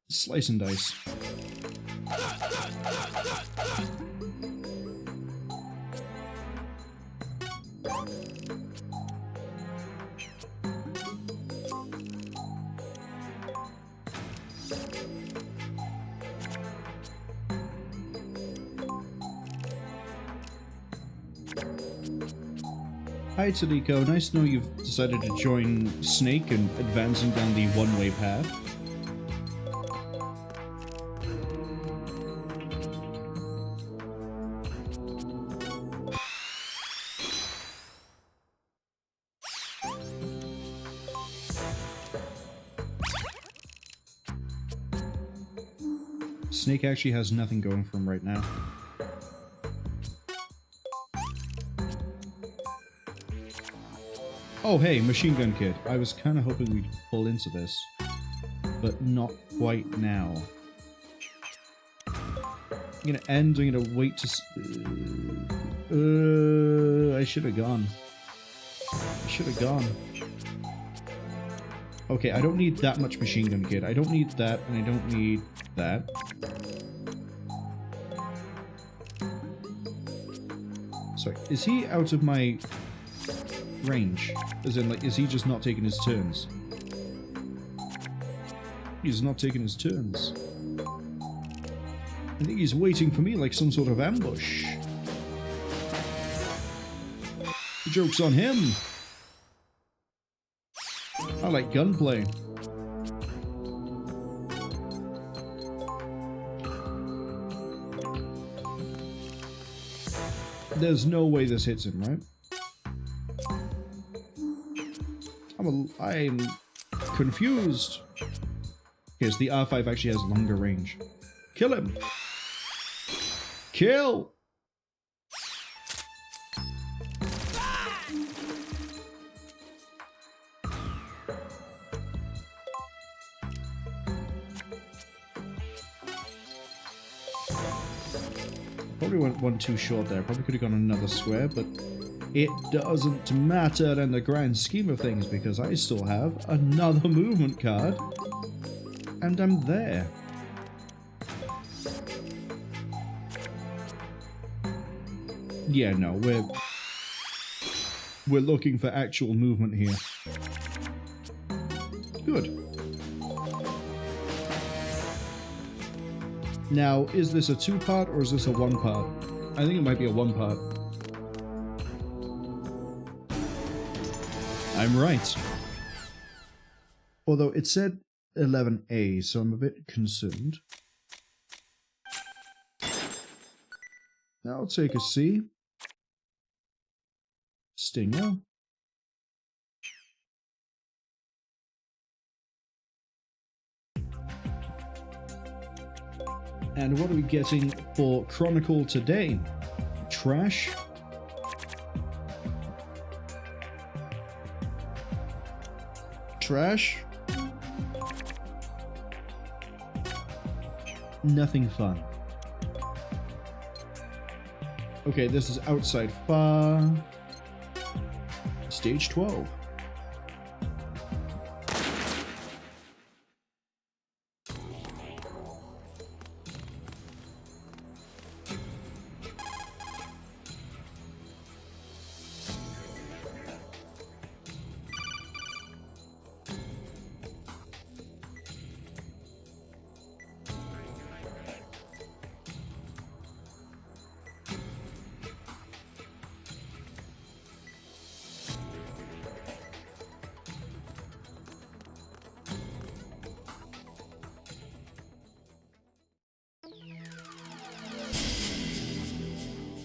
Slice and dice. Hi Teliko, nice to know you've decided to join Snake and advancing down the one-way path. Snake actually has nothing going for him right now. Oh hey, Machine Gun Kid. I was kind of hoping we'd pull into this, but not quite now. I'm gonna end, I'm gonna wait to... I should have gone. I should have gone. Okay, I don't need that much Machine Gun Kid. I don't need that, and I don't need that. Sorry, is he out of my range? As in, like, is he just not taking his turns? He's not taking his turns. I think he's waiting for me like some sort of ambush. The joke's on him! I like gunplay. There's no way this hits him, right? I'm confused. Yes, the R5 actually has longer range. Kill him! Kill! Probably went one too short there. Probably could have gone another square, but it doesn't matter in the grand scheme of things because I still have another movement card. And I'm there. Yeah, no, we're looking for actual movement here. Good. Now, is this a 2-part or is this a 1-part? I think it might be a 1-part. I'm right. Although it said 11A, so I'm a bit concerned. Now I'll take a C. Stinger. And what are we getting for Chronicle today? Trash. Trash. Nothing fun. Okay, this is outside far. Stage 12.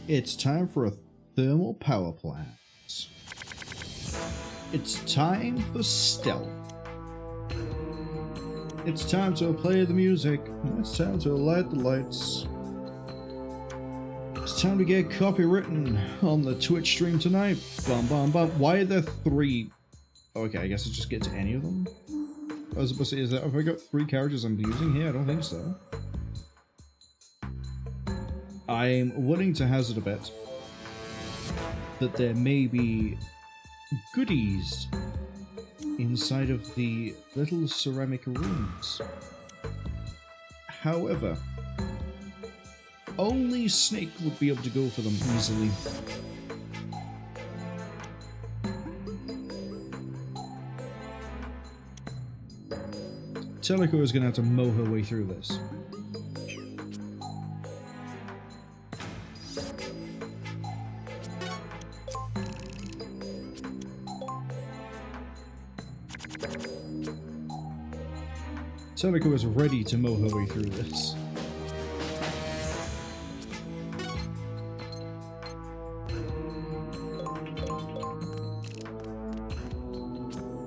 It's time for a thermal power plant. It's time for stealth. It's time to play the music. It's time to light the lights. It's time to get copywritten on the Twitch stream tonight. Bum bum bum. Why are there 3? Okay, I guess I'll just get to any of them. I was supposed to say, is that, have I got 3 characters I'm using here? I don't think so. I'm willing to hazard a bet that there may be goodies inside of the little ceramic rooms. However, only Snake would be able to go for them easily. Teliko is going to have to mow her way through this. Teliko is ready to mow her way through this.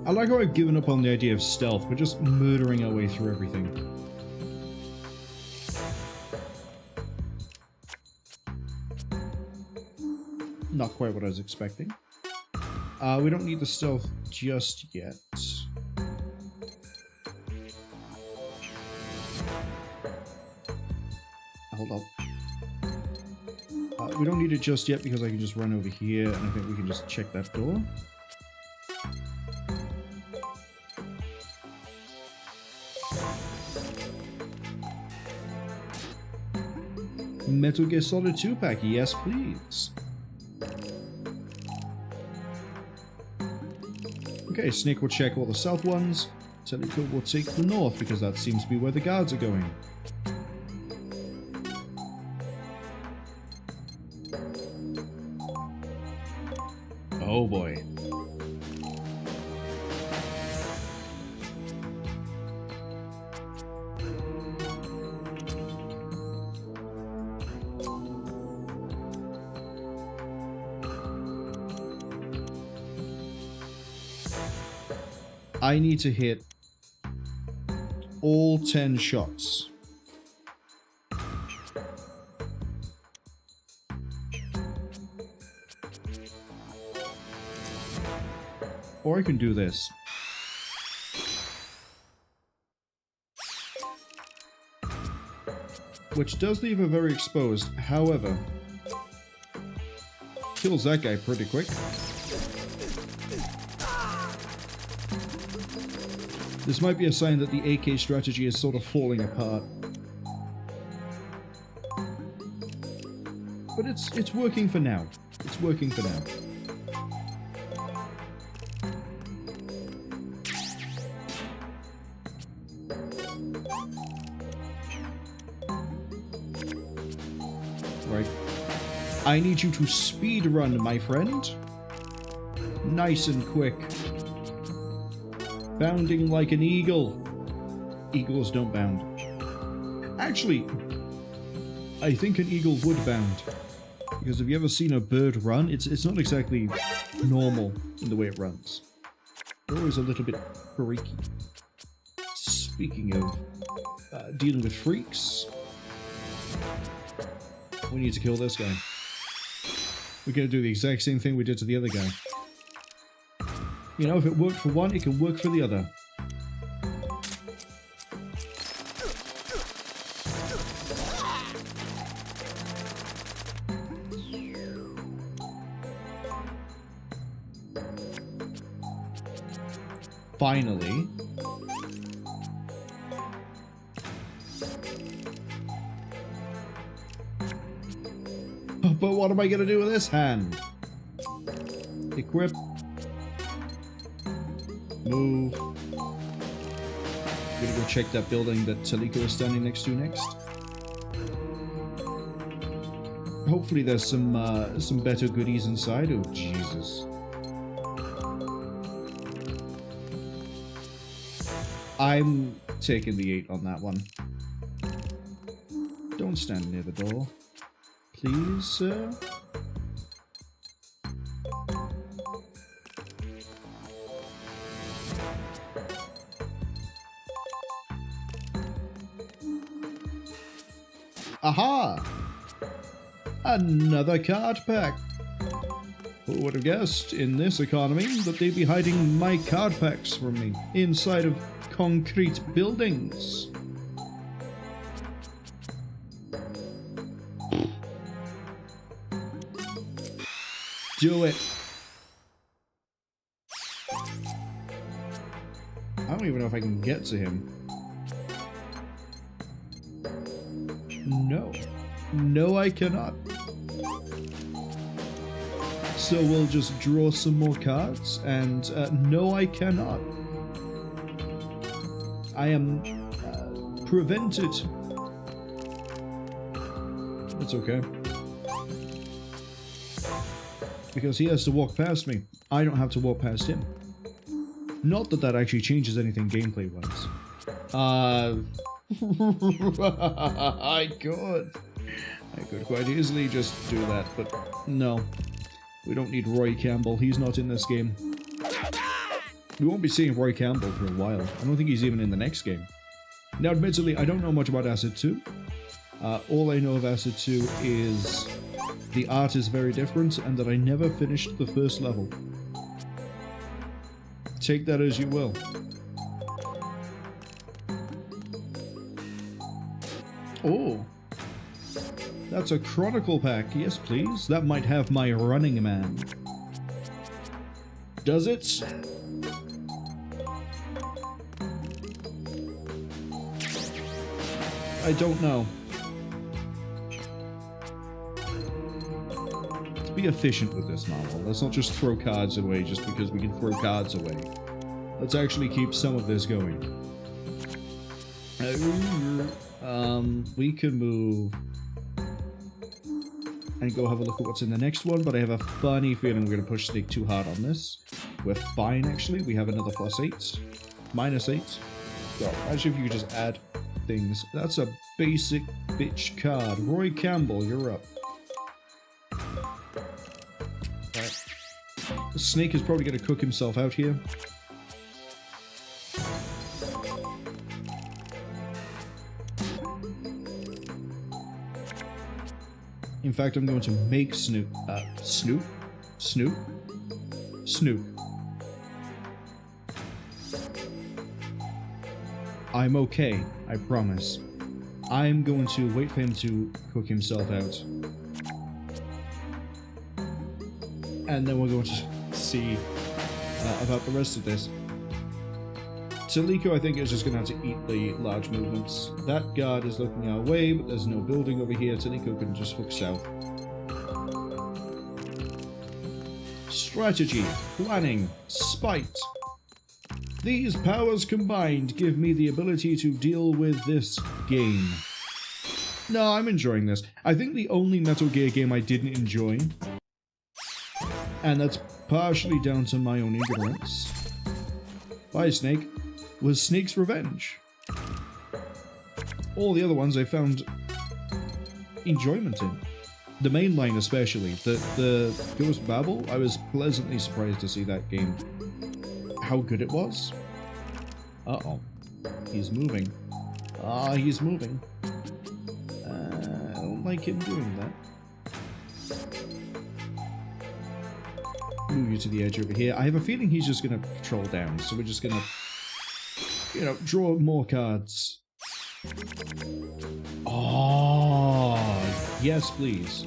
I like how I've given up on the idea of stealth. We're just murdering our way through everything. Not quite what I was expecting. We don't need the stealth just yet. Hold up. We don't need it just yet because I can just run over here and I think we can just check that door. Metal Gear Solid 2-pack, yes please. Okay, Snake will check all the south ones. Teliko will take the north because that seems to be where the guards are going. Oh boy. I need to hit all 10 shots. Or I can do this. Which does leave her very exposed, however, kills that guy pretty quick. This might be a sign that the AK strategy is sort of falling apart. But it's working for now. It's working for now. Right. I need you to speed run, my friend. Nice and quick. Bounding like an eagle. Eagles don't bound. Actually, I think an eagle would bound. Because have you ever seen a bird run? It's not exactly normal in the way it runs. They're always a little bit freaky. Speaking of dealing with freaks, we need to kill this guy. We're going to do the exact same thing we did to the other guy. You know, if it worked for one, it can work for the other. Finally. But what am I going to do with this hand? Equip. Move. I'm gonna go check that building that Teliko is standing next to next. Hopefully there's some better goodies inside. Oh Jesus. I'm taking the 8 on that one. Don't stand near the door. please, sir? Aha! Another card pack! Who would have guessed, in this economy, that they'd be hiding my card packs from me inside of concrete buildings? Do it! I don't even know if I can get to him. No. No, I cannot. So we'll just draw some more cards, and no, I cannot. I am prevented. That's okay. Because he has to walk past me. I don't have to walk past him. Not that that actually changes anything gameplay-wise. I could quite easily just do that, but no. We don't need Roy Campbell. He's not in this game. We won't be seeing Roy Campbell for a while. I don't think he's even in the next game. Now, admittedly, I don't know much about Acid 2. All I know of Acid 2 is the art is very different and that I never finished the first level. Take that as you will. Oh. That's a Chronicle pack. Yes, please. That might have my Running Man. Does it? I don't know. Let's be efficient with this, Marwol. Let's not just throw cards away just because we can throw cards away. Let's actually keep some of this going. We can move and go have a look at what's in the next one, but I have a funny feeling we're going to push Snake too hard on this. We're fine, actually. We have another +8. -8. So, actually, if you could just add things. That's a basic bitch card. Roy Campbell, you're up. Alright. The Snake is probably going to cook himself out here. In fact, I'm going to make Snoop. Snoop? Snoop? Snoop. I'm okay, I promise. I'm going to wait for him to cook himself out. And then we're going to see about the rest of this. Teliko, I think, is just going to have to eat the large movements. That guard is looking our way, but there's no building over here. Teliko can just hook south. Strategy, planning, spite. These powers combined give me the ability to deal with this game. No, I'm enjoying this. I think the only Metal Gear game I didn't enjoy, and that's partially down to my own ignorance. Bye, Snake. Was Snake's Revenge. All the other ones I found enjoyment in. The main line especially. The Ghost Babel, I was pleasantly surprised to see that game. How good it was. Uh-oh. He's moving. Ah, he's moving. I don't like him doing that. Move you to the edge over here. I have a feeling he's just going to patrol down, so we're just going to, you know, draw more cards. Oh, yes, please.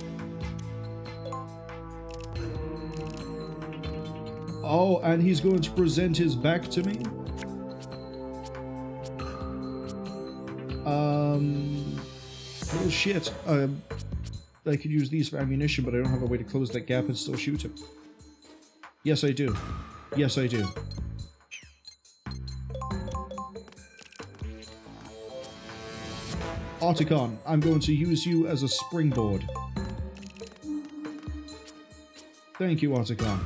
Oh, and he's going to present his back to me? Oh shit. I could use these for ammunition, but I don't have a way to close that gap and still shoot him. Yes, I do. Yes, I do. Articon, I'm going to use you as a springboard. Thank you, Articon.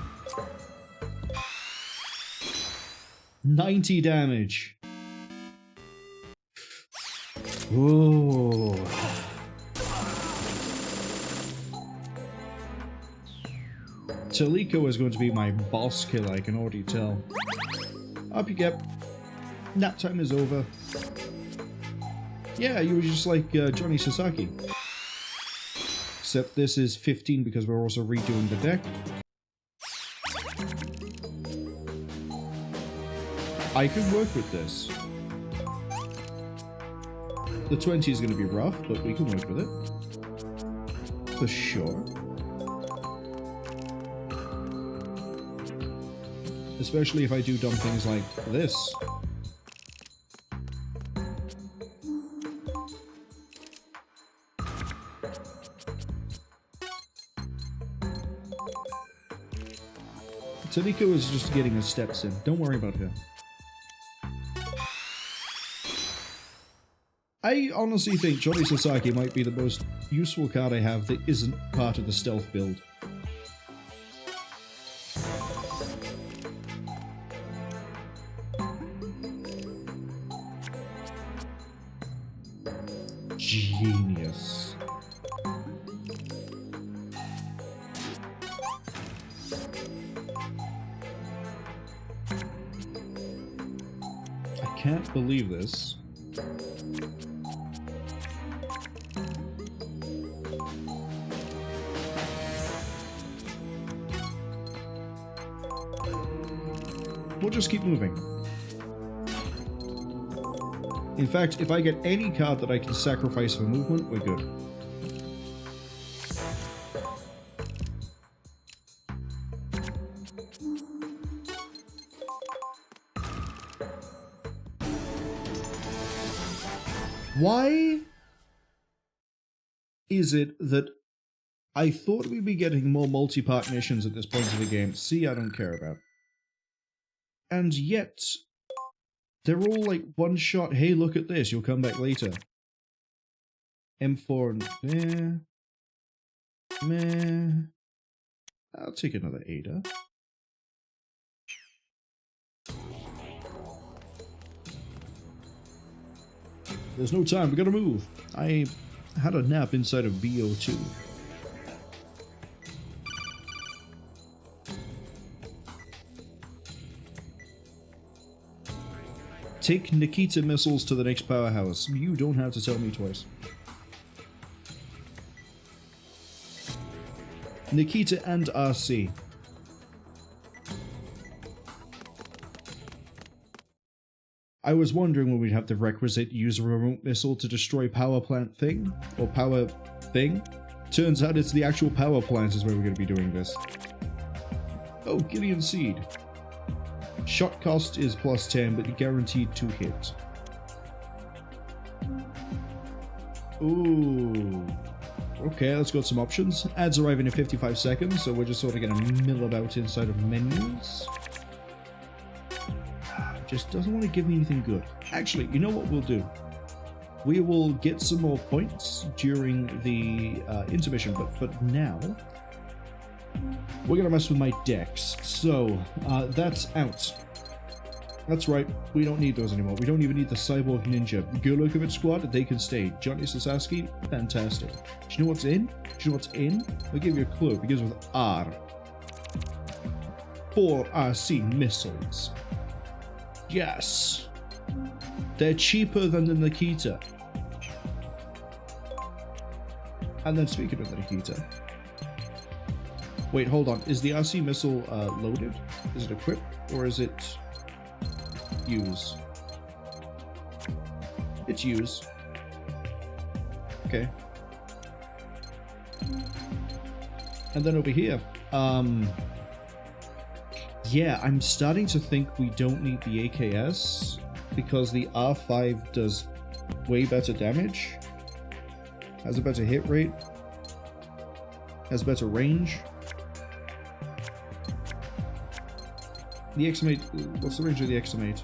90 damage. Ooh. Teliko is going to be my boss killer, I can already tell. Up you get. Nap time is over. Yeah, you were just like Johnny Sasaki. Except this is 15 because we're also redoing the deck. I can work with this. The 20 is going to be rough, but we can work with it. For sure. Especially if I do dumb things like this. Teliko is just getting his steps in. Don't worry about her. I honestly think Johnny Sasaki might be the most useful card I have that isn't part of the stealth build. Genius. I can't believe this. We'll just keep moving. In fact, if I get any card that I can sacrifice for movement, we're good. Why is it that I thought we'd be getting more multi-part missions at this point of the game? See, I don't care about. And yet, they're all like one shot, hey, look at this, you'll come back later. M4 and meh. I'll take another Ada. There's no time, we gotta move. I had a nap inside of BO2. Take Nikita missiles to the next powerhouse. You don't have to tell me twice. Nikita and RC. I was wondering when we'd have the requisite use a remote missile to destroy power plant thing, or power thing. Turns out it's the actual power plant is where we're going to be doing this. Oh, Gideon Seed. Shot cost is +10, but you're guaranteed to hit. Ooh. Okay, let's go with some options. Ads arriving in 55 seconds, so we're just sort of going to mill about inside of menus. Just doesn't want to give me anything good. Actually, you know what we'll do? We will get some more points during the intermission, but for now, we're gonna mess with my decks. So, that's out. That's right, we don't need those anymore. We don't even need the Cyborg Ninja. Gurlukovic squad, they can stay. Johnny Sasaki, fantastic. Do you know what's in? Do you know what's in? I'll give you a clue. It begins with R. 4 RC missiles. Yes. They're cheaper than the Nikita. And then speaking of the Nikita. Wait, hold on. Is the RC missile loaded? Is it equipped? Or is it use? It's use. Okay. And then over here. Yeah, I'm starting to think we don't need the AKS because the R5 does way better damage, has a better hit rate, has better range. The XM8, what's the range of the XM8?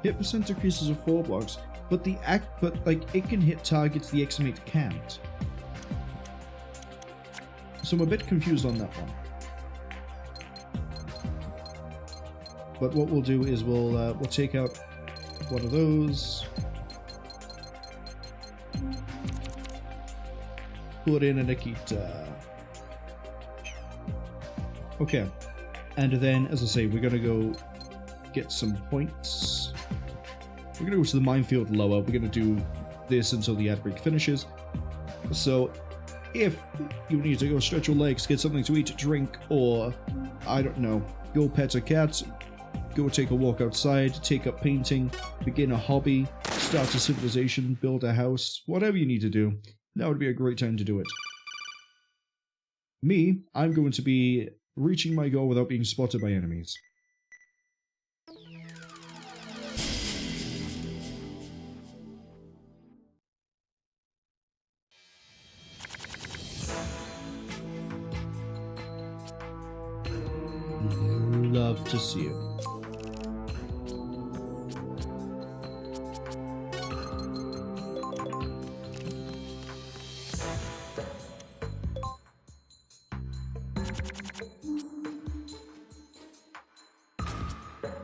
Hit percent decreases of 4 blocks, but like it can hit targets the XM8 can't. So I'm a bit confused on that one. But what we'll do is we'll take out one of those, put in a Nikita. Okay. And then, as I say, we're going to go get some points. We're going to go to the Minefield lower. We're going to do this until the ad break finishes. So, if you need to go stretch your legs, get something to eat, drink, or, I don't know, go pet a cat, go take a walk outside, take up painting, begin a hobby, start a civilization, build a house, whatever you need to do, that would be a great time to do it. Me, I'm going to be reaching my goal without being spotted by enemies. Love to see it.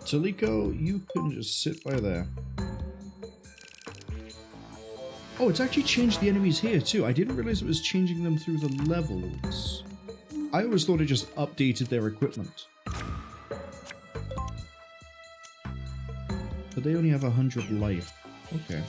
Teliko, you can just sit by there. Oh, it's actually changed the enemies here too. I didn't realize it was changing them through the levels. I always thought it just updated their equipment. But they only have 100 life. Okay.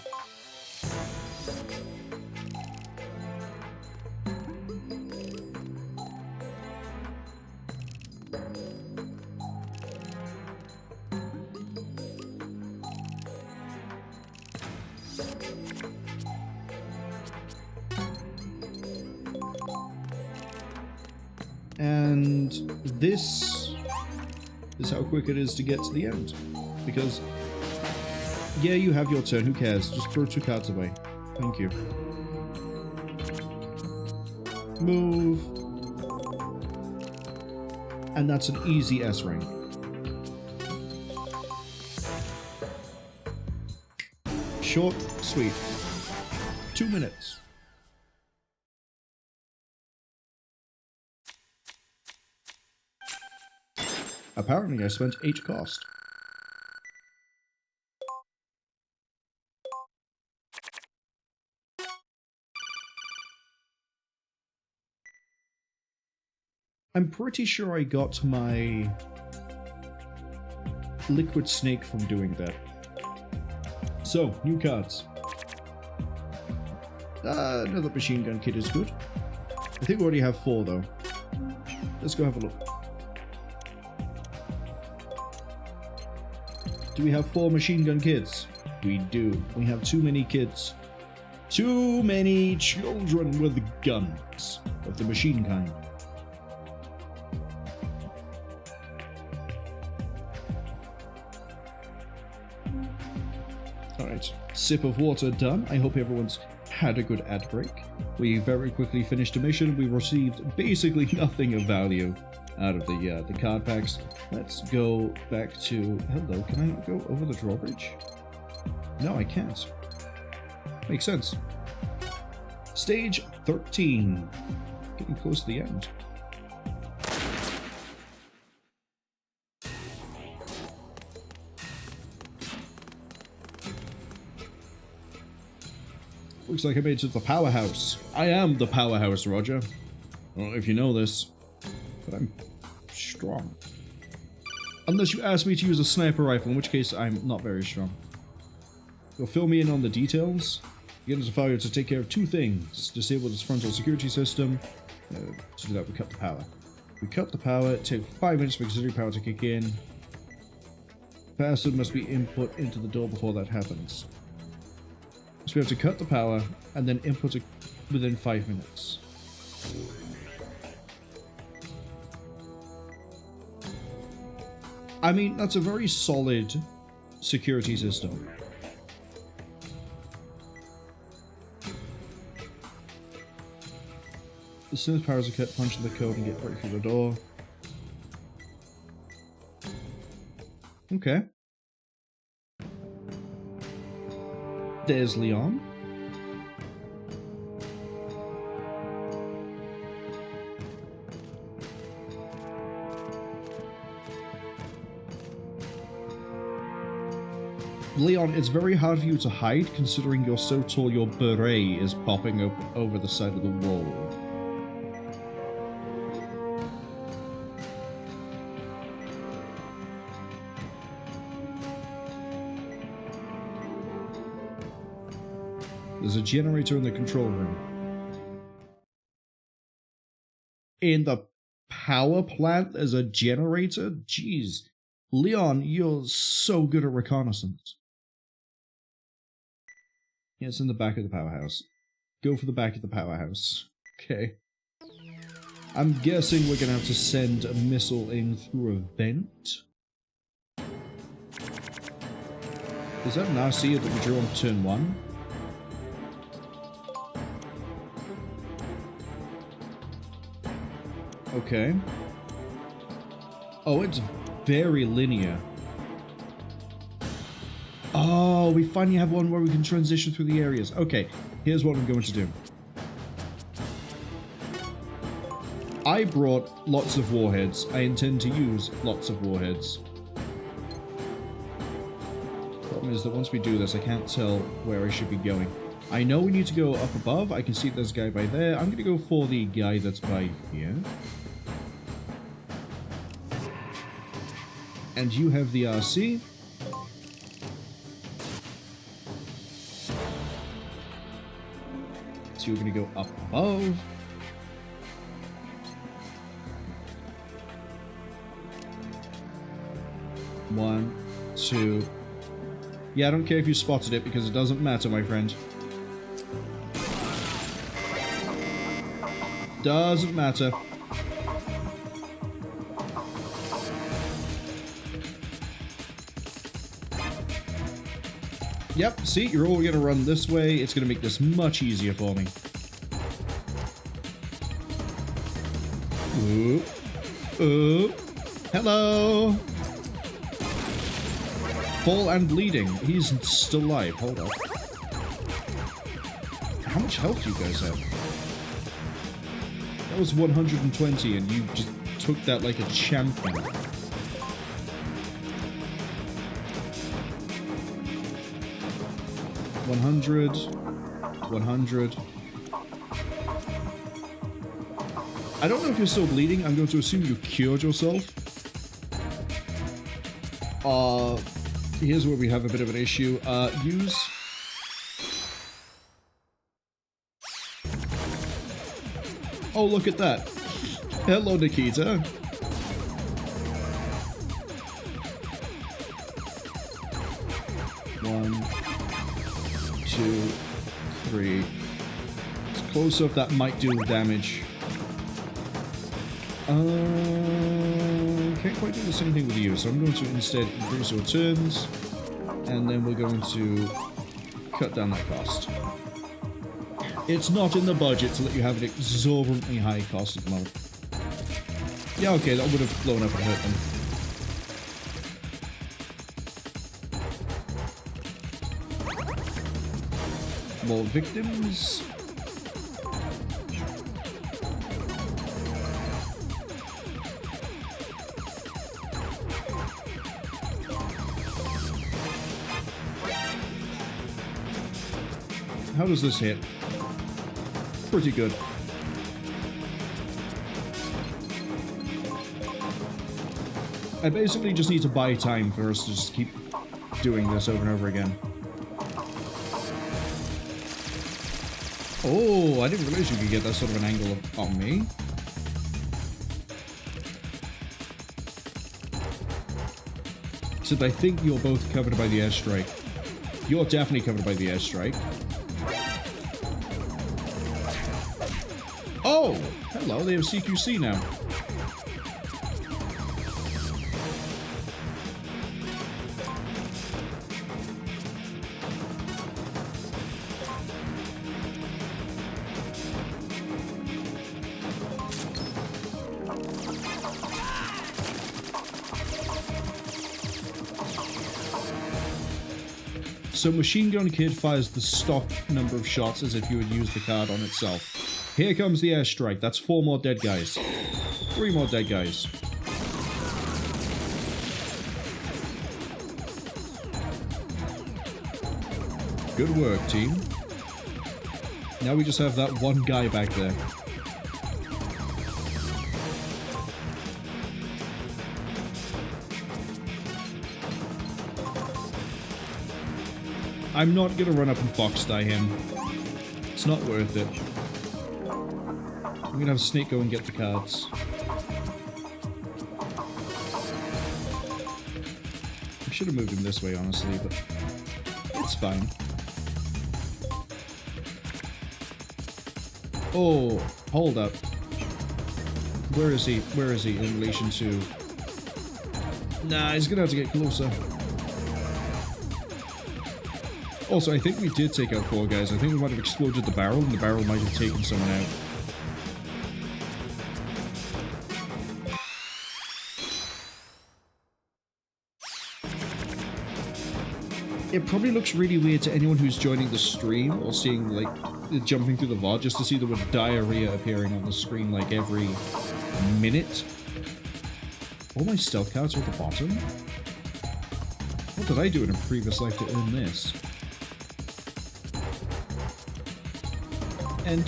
And this is how quick it is to get to the end. Because, yeah, you have your turn, who cares? Just throw 2 cards away. Thank you. Move. And that's an easy S rank. Short, sweet. 2 minutes. Apparently I spent 8 cost. I'm pretty sure I got my liquid snake from doing that. So, new cards. Another machine gun kit is good. I think we already have 4 though. Let's go have a look. Do we have 4 machine gun kids? We do. We have too many kids. Too many children with guns of the machine kind. Alright, sip of water done. I hope everyone's had a good ad break. We very quickly finished a mission. We received basically nothing of value out of the card packs. Let's go back to... Hello, can I not go over the drawbridge? No, I can't. Makes sense. Stage 13. Getting close to the end. Looks like I made it to the powerhouse. I am the powerhouse, Roger. I don't know if you know this, but I'm strong. Unless you ask me to use a sniper rifle, in which case I'm not very strong. You'll fill me in on the details. Begins the failure to take care of 2 things. Disable its frontal security system. To do that, we cut the power. We cut the power. It takes 5 minutes for auxiliary power to kick in. Password must be input into the door before that happens. So we have to cut the power and then input it within 5 minutes. I mean, that's a very solid security system. As soon as powers are cut, punch in the code and get right through the door. Okay. There's Leon. Leon, it's very hard for you to hide considering you're so tall your beret is popping up over the side of the wall. There's a generator in the control room. In the power plant, there's a generator? Jeez. Leon, you're so good at reconnaissance. Yeah, it's in the back of the powerhouse. Go for the back of the powerhouse. Okay. I'm guessing we're gonna have to send a missile in through a vent. Is that an RC that we drew on turn 1? Okay. Oh, it's very linear. Oh, we finally have one where we can transition through the areas. Okay, here's what I'm going to do. I brought lots of warheads. I intend to use lots of warheads. Problem is that once we do this, I can't tell where I should be going. I know we need to go up above. I can see there's a guy by there. I'm going to go for the guy that's by here. And you have the RC. So you're going to go up above. One, two. Yeah, I don't care if you spotted it because it doesn't matter, my friend. Doesn't matter. Yep, see, you're all going to run this way. It's going to make this much easier for me. Ooh. Ooh. Hello. Fall and bleeding. He's still alive. Hold up. How much health do you guys have? That was 120 and you just took that like a champion. 100. 100. I don't know if you're still bleeding. I'm going to assume you cured yourself. Here's where we have a bit of an issue. Use... Oh, look at that. Hello, Nikita. One, two, three. It's close up. That might do damage. Can't quite do the same thing with you, so I'm going to instead increase your turns, and then we're going to cut down that cost. It's not in the budget to let you have an exorbitantly high cost at the moment. Yeah, okay, that would have blown up and hurt them. More victims. How does this hit? Pretty good. I basically just need to buy time for us to just keep doing this over and over again. Oh, I didn't realize you could get that sort of an angle on me. Except I think you're both covered by the airstrike. You're definitely covered by the airstrike. Oh! Hello, they have CQC now. So Machine Gun Kid fires the stock number of shots as if you would use the card on itself. Here comes the airstrike. That's 4 more dead guys. 3 more dead guys. Good work, team. Now we just have that one guy back there. I'm not gonna run up and box die him. It's not worth it. I'm gonna have Snake go and get the cards. I should have moved him this way, honestly, but it's fine. Oh, hold up. Where is he? Where is he in relation to... Nah, he's gonna have to get closer. Also, I think we did take out 4 guys. I think we might have exploded the barrel, and the barrel might have taken someone out. It probably looks really weird to anyone who's joining the stream or seeing, like, jumping through the VOD just to see the word diarrhea appearing on the screen, like, every minute. All my stealth cards are at the bottom? What did I do in a previous life to earn this? And...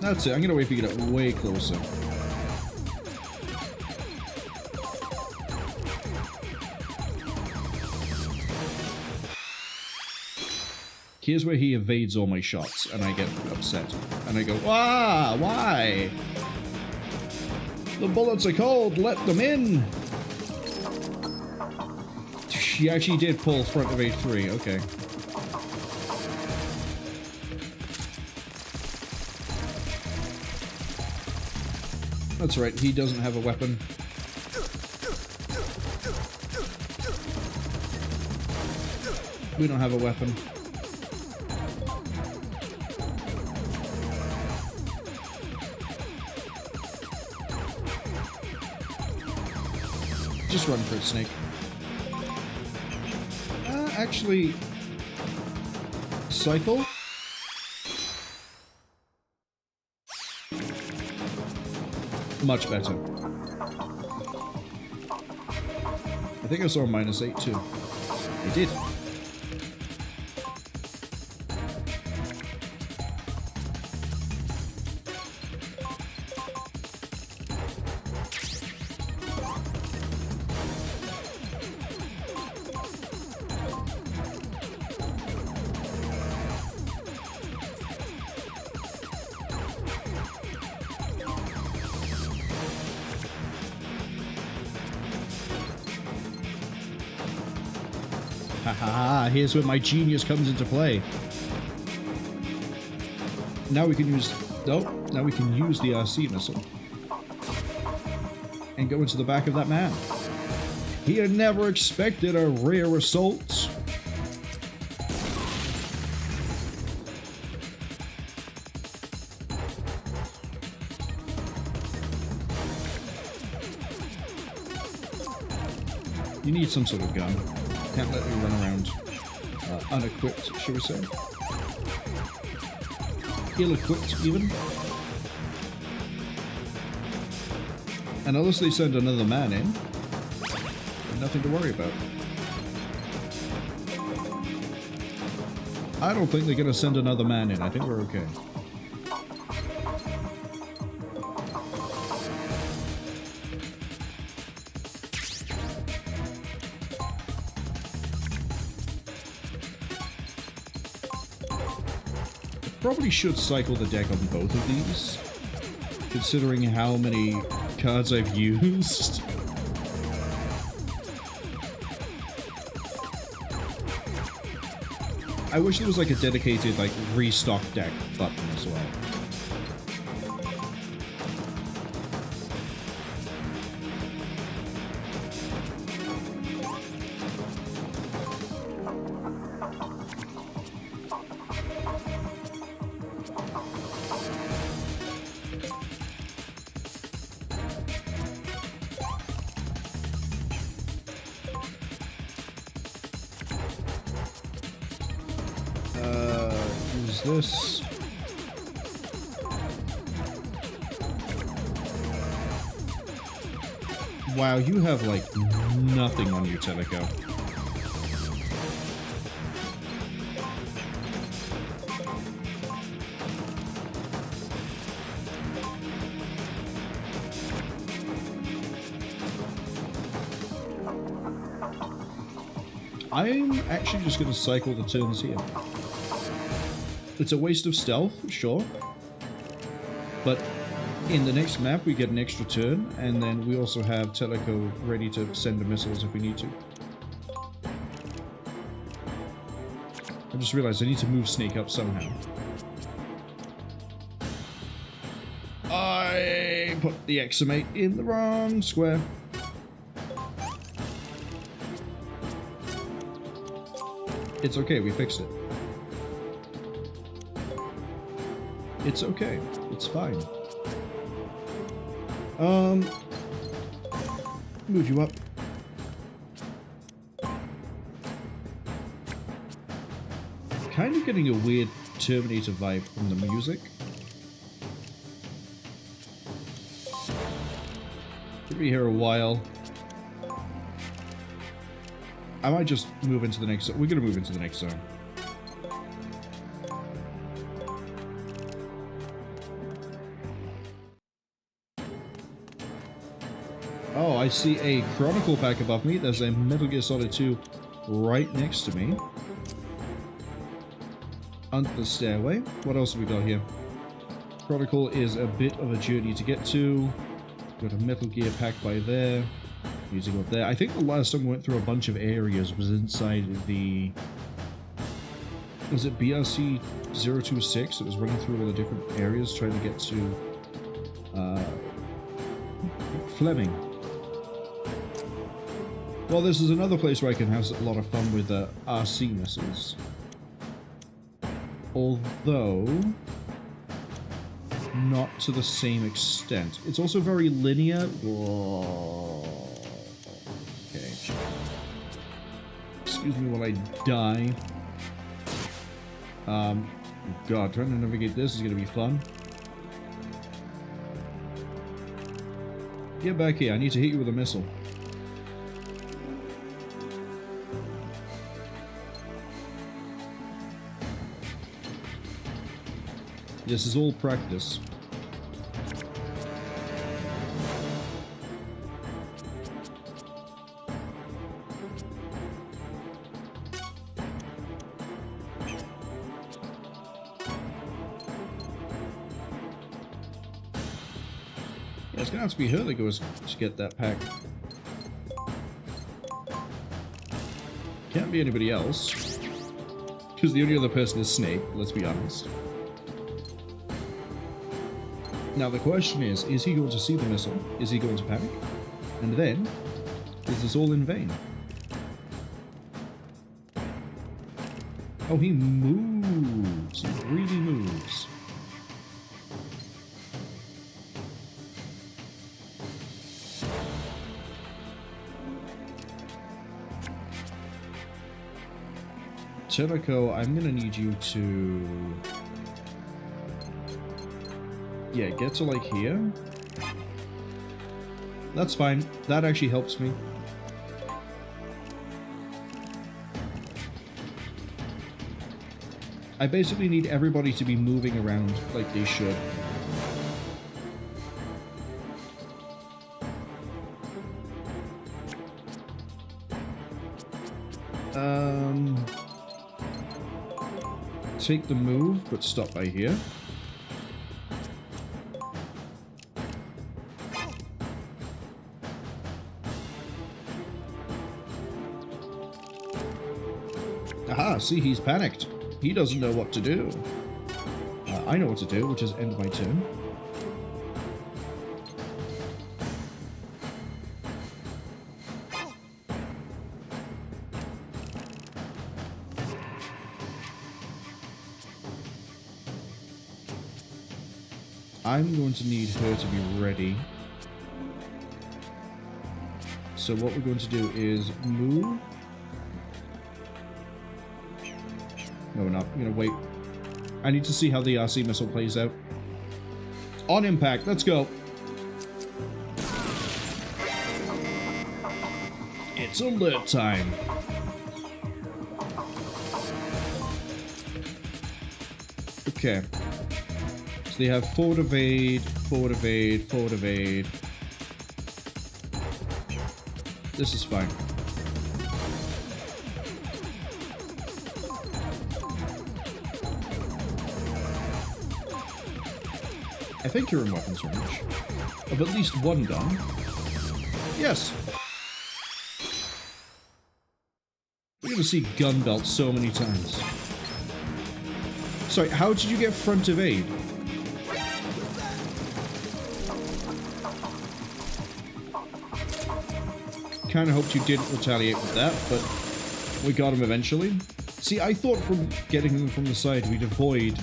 that's it. I'm gonna wait for you to get way closer. Here's where he evades all my shots, and I get upset. And I go, ah, why? The bullets are cold, let them in! She actually did pull front of A3, okay. That's right, he doesn't have a weapon. We don't have a weapon. Just run for it, Snake. Actually... cycle? Much better. I think I saw a -8 too. I did. Haha, here's where my genius comes into play. Now we can use... nope, now we can use the RC missile. And go into the back of that man. He had never expected a rare assault. You need some sort of gun. Can't let me run around unequipped, shall we say. Ill-equipped, even. And unless they send another man in, nothing to worry about. I don't think they're going to send another man in. I think we're okay. Probably should cycle the deck on both of these, considering how many cards I've used. I wish there was like a dedicated like restock deck button as well. This. Wow, you have like nothing on you, Teliko. I'm actually just going to cycle the turns here. It's a waste of stealth, sure. But in the next map, we get an extra turn, and then we also have Teliko ready to send the missiles if we need to. I just realized I need to move Snake up somehow. I put the Eximate in the wrong square. It's okay, we fixed it. It's okay, it's fine. Move you up. Kind of getting a weird Terminator vibe from the music. Could be here a while. I might just move into the next zone. We're going to move into the next zone. Oh, I see a Chronicle pack above me. There's a Metal Gear Solid 2 right next to me. Under the stairway. What else have we got here? Chronicle is a bit of a journey to get to. Got a Metal Gear pack by there. Need to go up there. I think the last time we went through a bunch of areas was inside the... Was it BRC 026? It was running through all the different areas trying to get to... Fleming. Well, this is another place where I can have a lot of fun with RC missiles. Although... not to the same extent. It's also very linear. Whoa. Okay. Excuse me while I die. God, trying to navigate this is going to be fun. Get back here. I need to hit you with a missile. This is all practice. Yeah, it's gonna have to be her that goes to get that pack. Can't be anybody else. Because the only other person is Snake, let's be honest. Now the question is he going to see the missile? Is he going to panic? And then, is this all in vain? Oh, he moves. He really moves. Teliko, I'm gonna need you to... yeah, get to like here. That's fine. That actually helps me. I basically need everybody to be moving around like they should. Take the move, but stop by here. Aha, see, he's panicked. He doesn't know what to do. I know what to do, which is end my turn. I'm going to need her to be ready. So what we're going to do is move. No, we're not. I'm going to wait. I need to see how the RC missile plays out. On impact, let's go. It's alert time. Okay. So they have forward evade, forward evade, forward evade. This is fine. I think you're in weapons range of at least one gun. Yes. We're gonna see gun belts so many times. Sorry, how did you get front evade? Kinda hoped you didn't retaliate with that, but we got him eventually. See, I thought from getting him from the side we'd avoid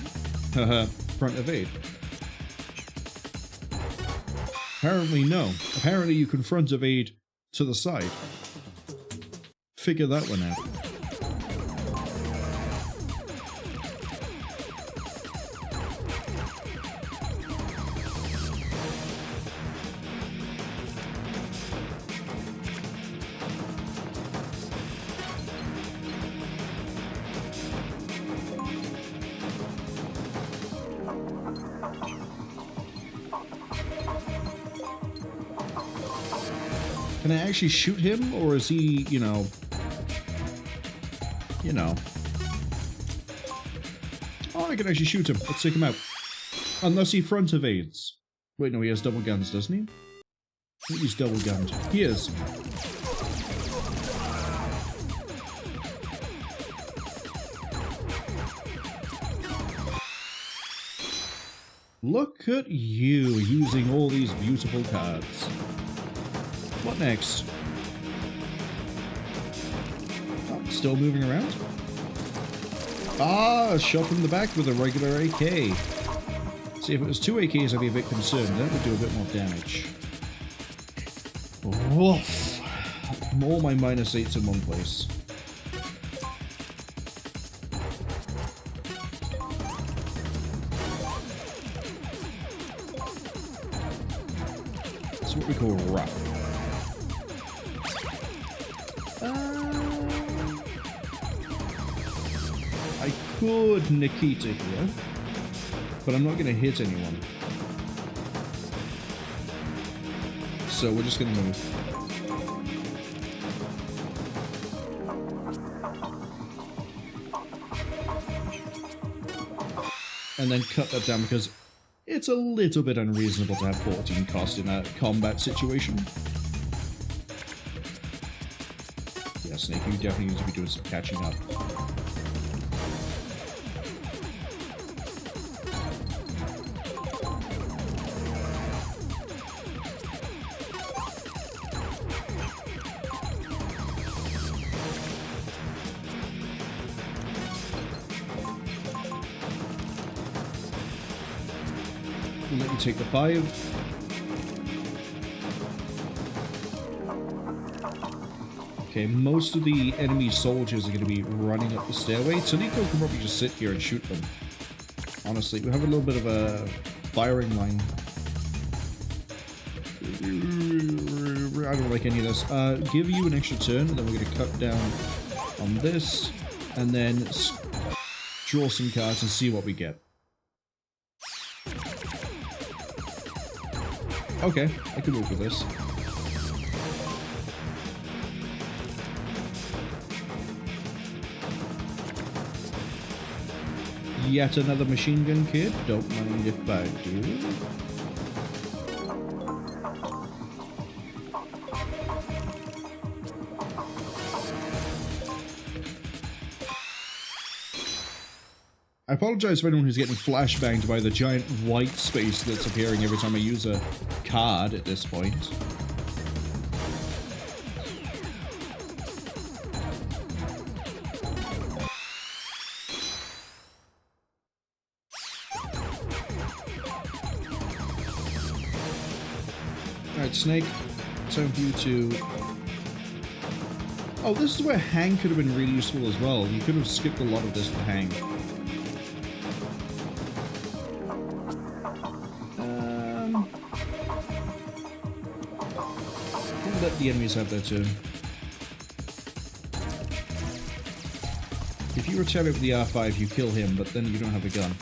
front evade. Apparently no. Apparently you can front evade to the side. Figure that one out. Can I actually shoot him, or is he, you know... Oh, I can actually shoot him. Let's take him out. Unless he front evades. Wait, no, he has double guns, doesn't he? I think he's double gunned. He is. Look at you using all these beautiful cards. What next? Oh, still moving around? Ah, shot from the back with a regular AK. See, if it was two AKs, I'd be a bit concerned. That would do a bit more damage. Woof. All my -8s in one place. That's what we call rough. I could Nikita here, but I'm not going to hit anyone. So we're just going to move. And then cut that down because it's a little bit unreasonable to have 14 cost in a combat situation. Yeah, Snake, you definitely need to be doing some catching up. Let you take the 5. Okay, most of the enemy soldiers are going to be running up the stairway. Teliko can probably just sit here and shoot them. Honestly, we have a little bit of a firing line. I don't like any of this. Give you an extra turn, and then we're going to cut down on this, and then draw some cards and see what we get. Okay, I can work with this. Yet another machine gun kid? Don't mind if I do. I apologize for anyone who's getting flashbanged by the giant white space that's appearing every time I use a card at this point. Alright, Snake, time for you to... Oh, this is where Hang could have been really useful as well. You could have skipped a lot of this with Hang. Let the enemies have their turn. If you retaliate with the R5, you kill him, but then you don't have a gun.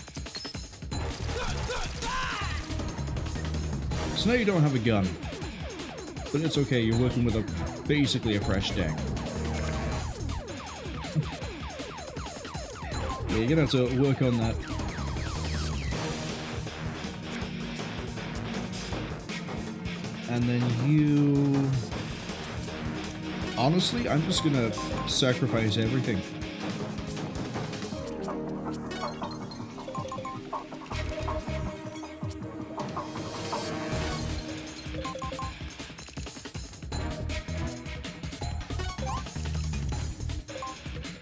So now you don't have a gun. But it's okay, you're working with basically a fresh deck. Yeah, you're gonna have to work on that. And then you... Honestly, I'm just gonna sacrifice everything.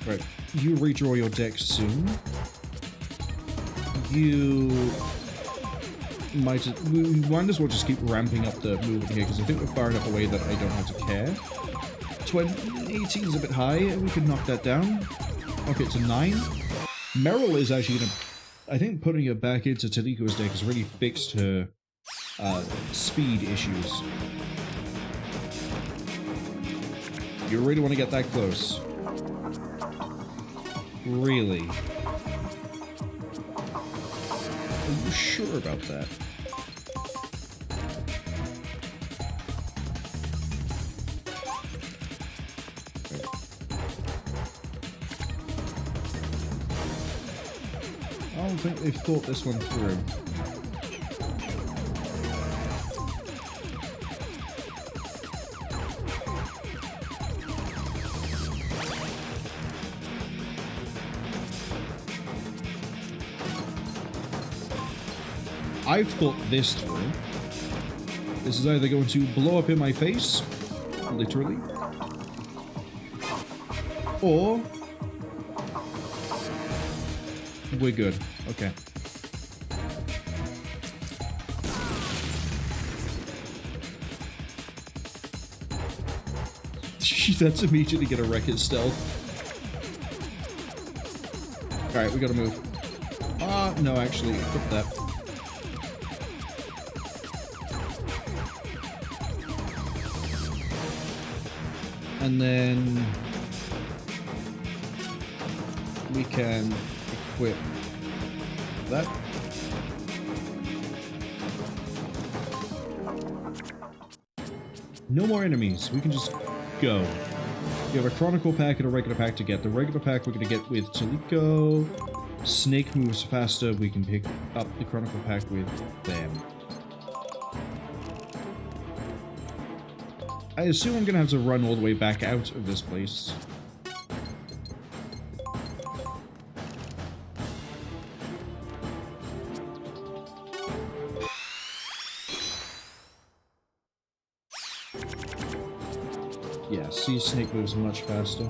Right, you redraw your deck soon. We might as well just keep ramping up the movement here, because I think we're far enough away that I don't have to care. 18 is a bit high, we can knock that down. Okay, it's a 9. Marwol is actually gonna... I think putting her back into Teliko's deck has really fixed her speed issues. You really want to get that close. Really? Are you sure about that? I don't think they've thought this one through. I've thought this through. This is either going to blow up in my face, literally, or we're good. Okay. That's immediately gonna wreck his stealth. Alright, we gotta move. No, actually, flip that. And then we can equip that. No more enemies. We can just go. We have a Chronicle pack and a regular pack to get. The regular pack we're going to get with Teliko. Snake moves faster. We can pick up the Chronicle pack with them. I assume I'm going to have to run all the way back out of this place. Yeah, see, Snake moves much faster.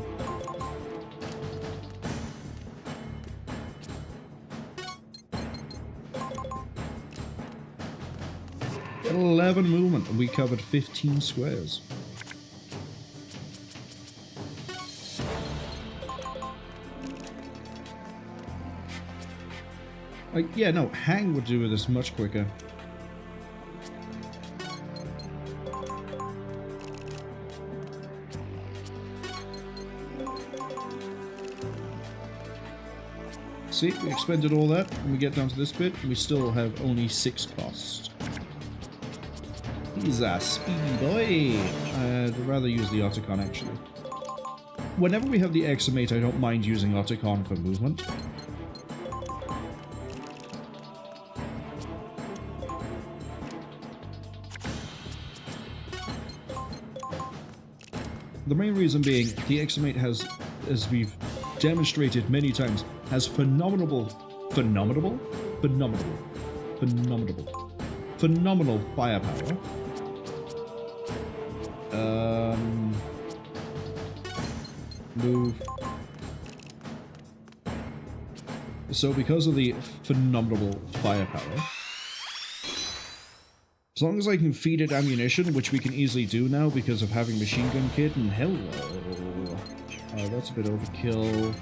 Got 11 movement, and we covered 15 squares. Yeah, no, Hang would do this much quicker. See, we expended all that, and we get down to this bit, and we still have only 6 costs. He's a speedy boy! I'd rather use the Otacon, actually. Whenever we have the Eximate, I don't mind using Otacon for movement. The main reason being, the Eximate has, as we've demonstrated many times, has phenomenal firepower. Move. So because of the phenomenal firepower, as long as I can feed it ammunition, which we can easily do now because of having machine gun kit, and hello. Oh, that's a bit overkill.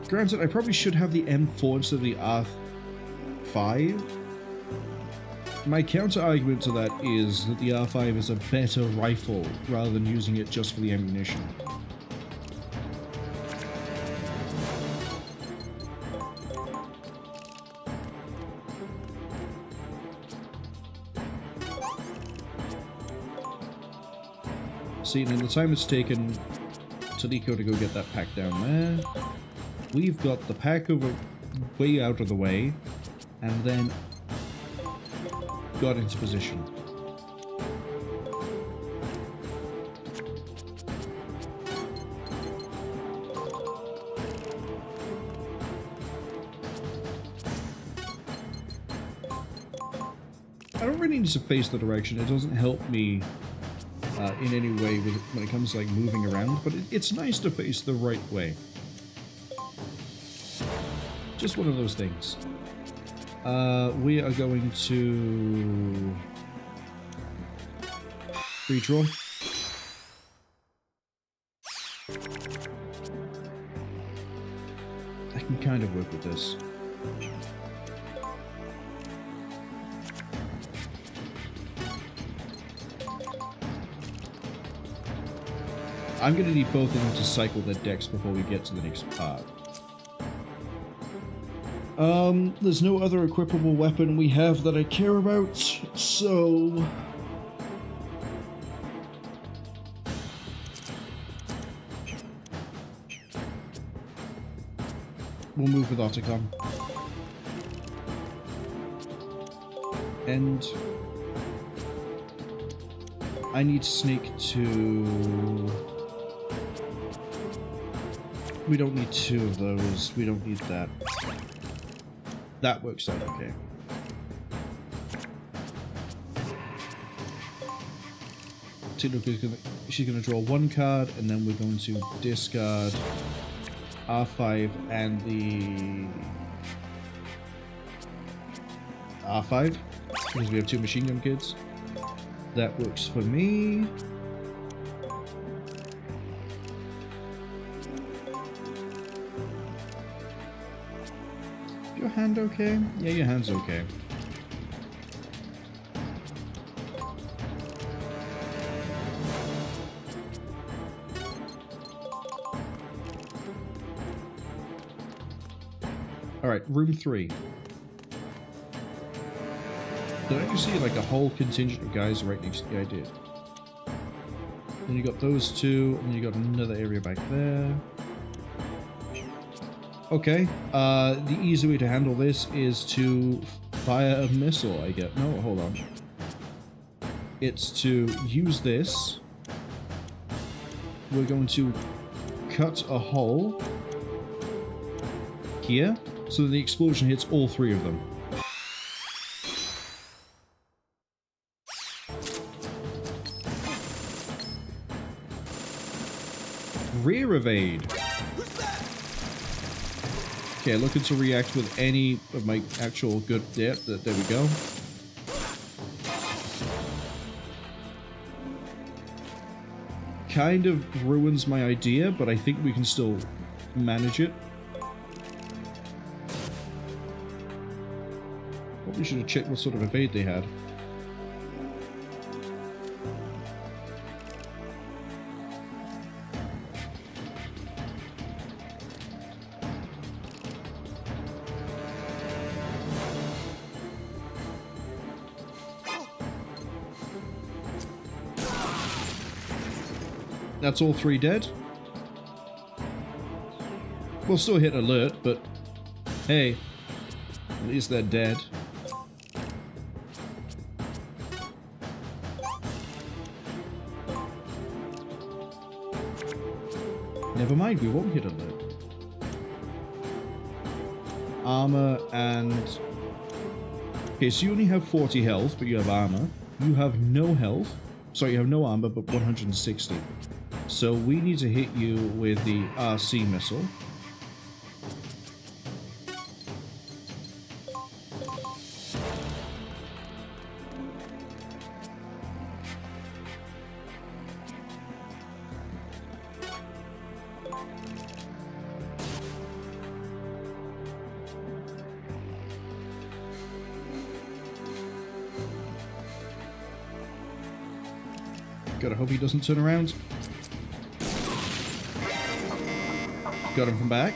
Granted, I probably should have the M4 instead of the R5. My counter-argument to that is that the R5 is a better rifle, rather than using it just for the ammunition. See, and in the time it's taken Teliko to go get that pack down there, we've got the pack over way out of the way, and then got into position. I don't really need to face the direction. It doesn't help me in any way when it comes to like moving around, but it's nice to face the right way. Just one of those things. We are going to redraw. I can kind of work with this. I'm going to need both of them to cycle their decks before we get to the next part. There's no other equipable weapon we have that I care about, so... we'll move with Otacon. And... I need Snake to... We don't need two of those. We don't need that. That works out okay. Teliko she's gonna draw one card, and then we're going to discard R5 and the R5 because we have two machine gun kids. That works for me. Your hand okay? Yeah, your hand's okay. Alright, room 3. Did I just see like a whole contingent of guys right next to... Yeah, I did. Then you got those two, and you got another area back there. Okay, the easy way to handle this is to fire a missile, I get. No, hold on. It's to use this. We're going to cut a hole here, so that the explosion hits all three of them. Rear evade. Okay, looking to react with any of my actual good... Yeah, there we go. Kind of ruins my idea, but I think we can still manage it. Probably should have checked what sort of evade they had. That's all three dead. We'll still hit alert, but hey, at least they're dead. Never mind, we won't hit alert. Armor and... Okay, so you only have 40 health, but you have armor. You have no health. Sorry, you have no armor, but 160. So we need to hit you with the RC missile. Gotta hope he doesn't turn around. Got him from back.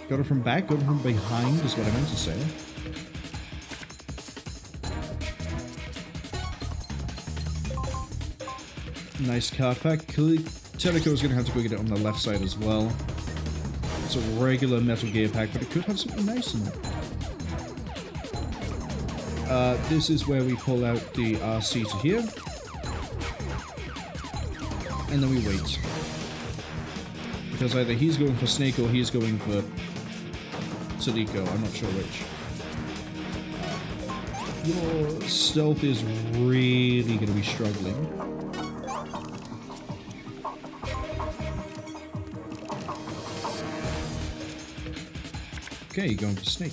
Got him from back, got him from behind is what I meant to say. Nice card pack. Teliko is going to have to go get it on the left side as well. It's a regular Metal Gear pack, but it could have something nice in it. This is where we pull out the RC to here. And then we wait. Because either he's going for Snake or he's going for Teliko. I'm not sure which. Your stealth is really going to be struggling. Okay, going for Snake.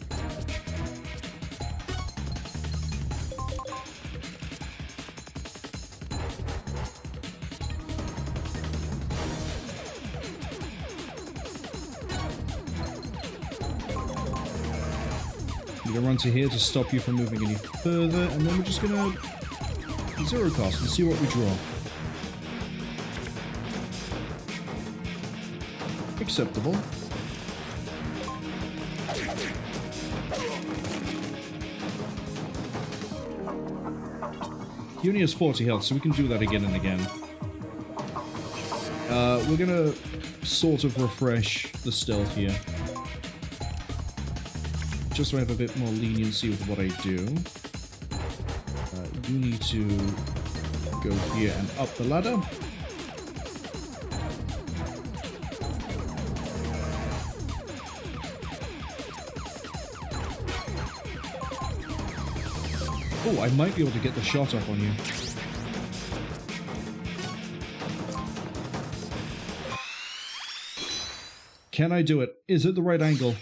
I'm going to run to here to stop you from moving any further, and then we're just going to zero cost and see what we draw. Acceptable. He only has 40 health, so we can do that again and again. We're going to sort of refresh the stealth here. Just so I have a bit more leniency with what I do. You need to go here and up the ladder. Oh, I might be able to get the shot up on you. Can I do it? Is it the right angle?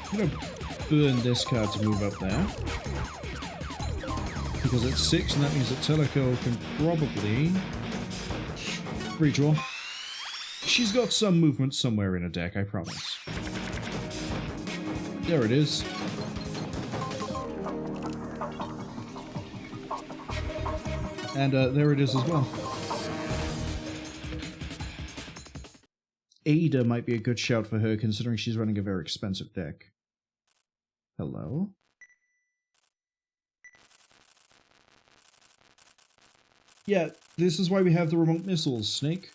I'm gonna burn this card to move up there. Because it's 6, and that means that Teliko can probably redraw. She's got some movement somewhere in a deck, I promise. There it is. And there it is as well. Ada might be a good shout for her, considering she's running a very expensive deck. Hello? Yeah, this is why we have the remote missiles, Snake.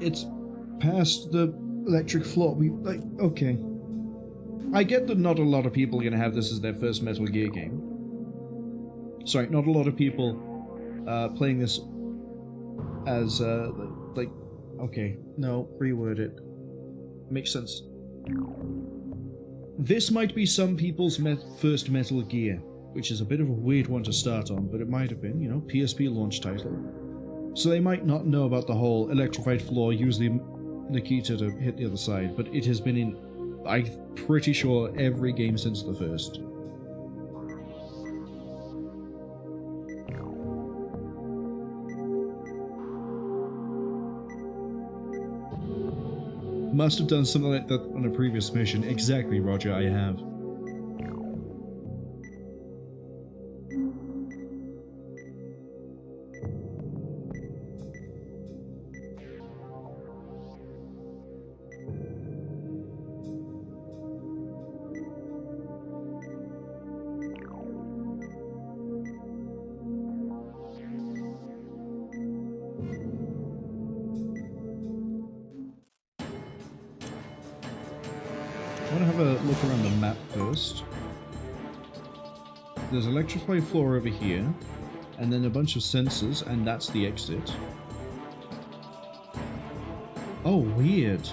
It's past the electric floor. Okay. I get that not a lot of people are going to have this as their first Metal Gear game. Sorry, not a lot of people playing this as, okay, no, reword it. Makes sense. This might be some people's first Metal Gear, which is a bit of a weird one to start on, but it might have been, you know, PSP launch title. So they might not know about the whole electrified floor, use the Nikita to hit the other side, but it has been in, I'm pretty sure, every game since the first. Must have done something like that on a previous mission. Exactly, Roger, I have. I want to have a look around the map first. There's electrified floor over here, and then a bunch of sensors, and that's the exit. Oh, weird.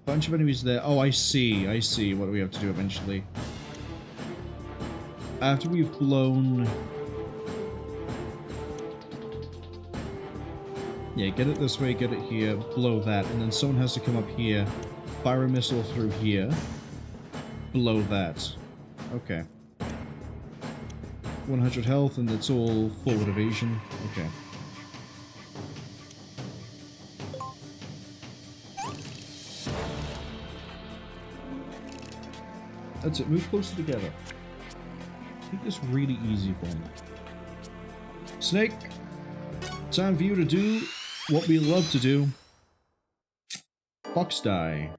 Bunch of enemies there. Oh, I see. What do we have to do eventually? After we've blown... Yeah, get it this way, get it here, blow that, and then someone has to come up here fire a missile through here. Below that. Okay. 100 health, and it's all forward evasion. Okay. That's it. Move closer together. Make this really easy for me. Snake, time for you to do what we love to do. Fox die.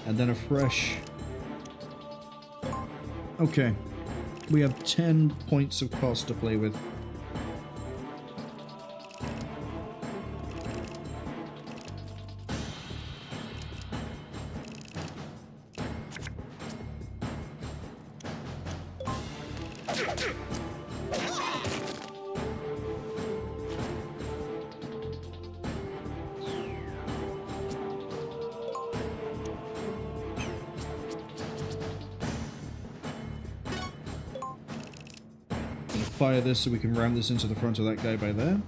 And then a fresh. Okay. We have 10 points of cost to play with. Fire this so we can ram this into the front of that guy by there.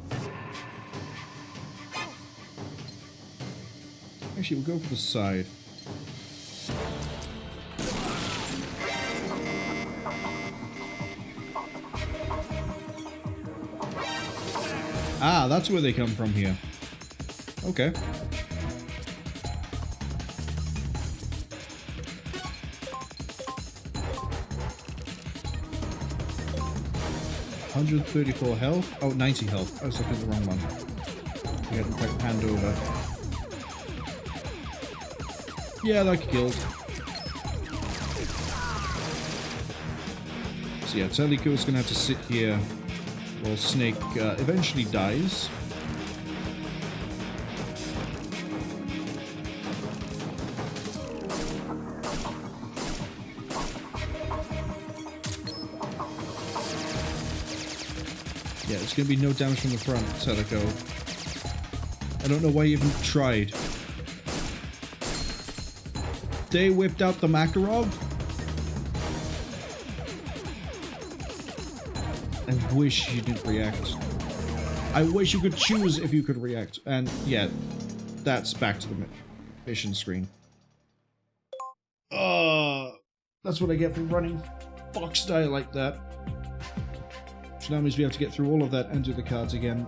Actually, we'll go for the side. Ah, that's where they come from here. Okay. $134 health. Oh, 90 health. I was looking at the wrong one. We hadn't quite panned over. Yeah, that killed. So yeah, Teliko is going to have to sit here while Snake eventually dies. Yeah, it's going to be no damage from the front, Teliko. I don't know why you even tried. They whipped out the Makarov? I wish you didn't react. I wish you could choose if you could react. And yeah, that's back to the mission screen. That's what I get for running Fox die like that. So that means we have to get through all of that and do the cards again.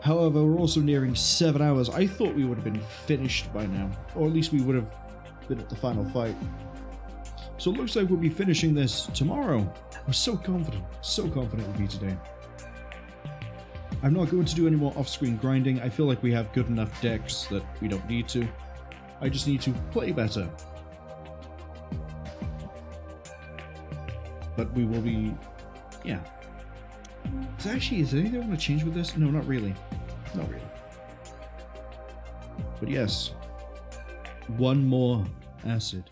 However, we're also nearing 7 hours. I thought we would have been finished by now. Or at least we would have been at the final fight. So it looks like we'll be finishing this tomorrow. We're so confident we'll be today. I'm not going to do any more off-screen grinding. I feel like we have good enough decks that we don't need to. I just need to play better. But we will be... yeah. So actually, is there anything I want to change with this? No, not really. Not really. But yes. One more acid.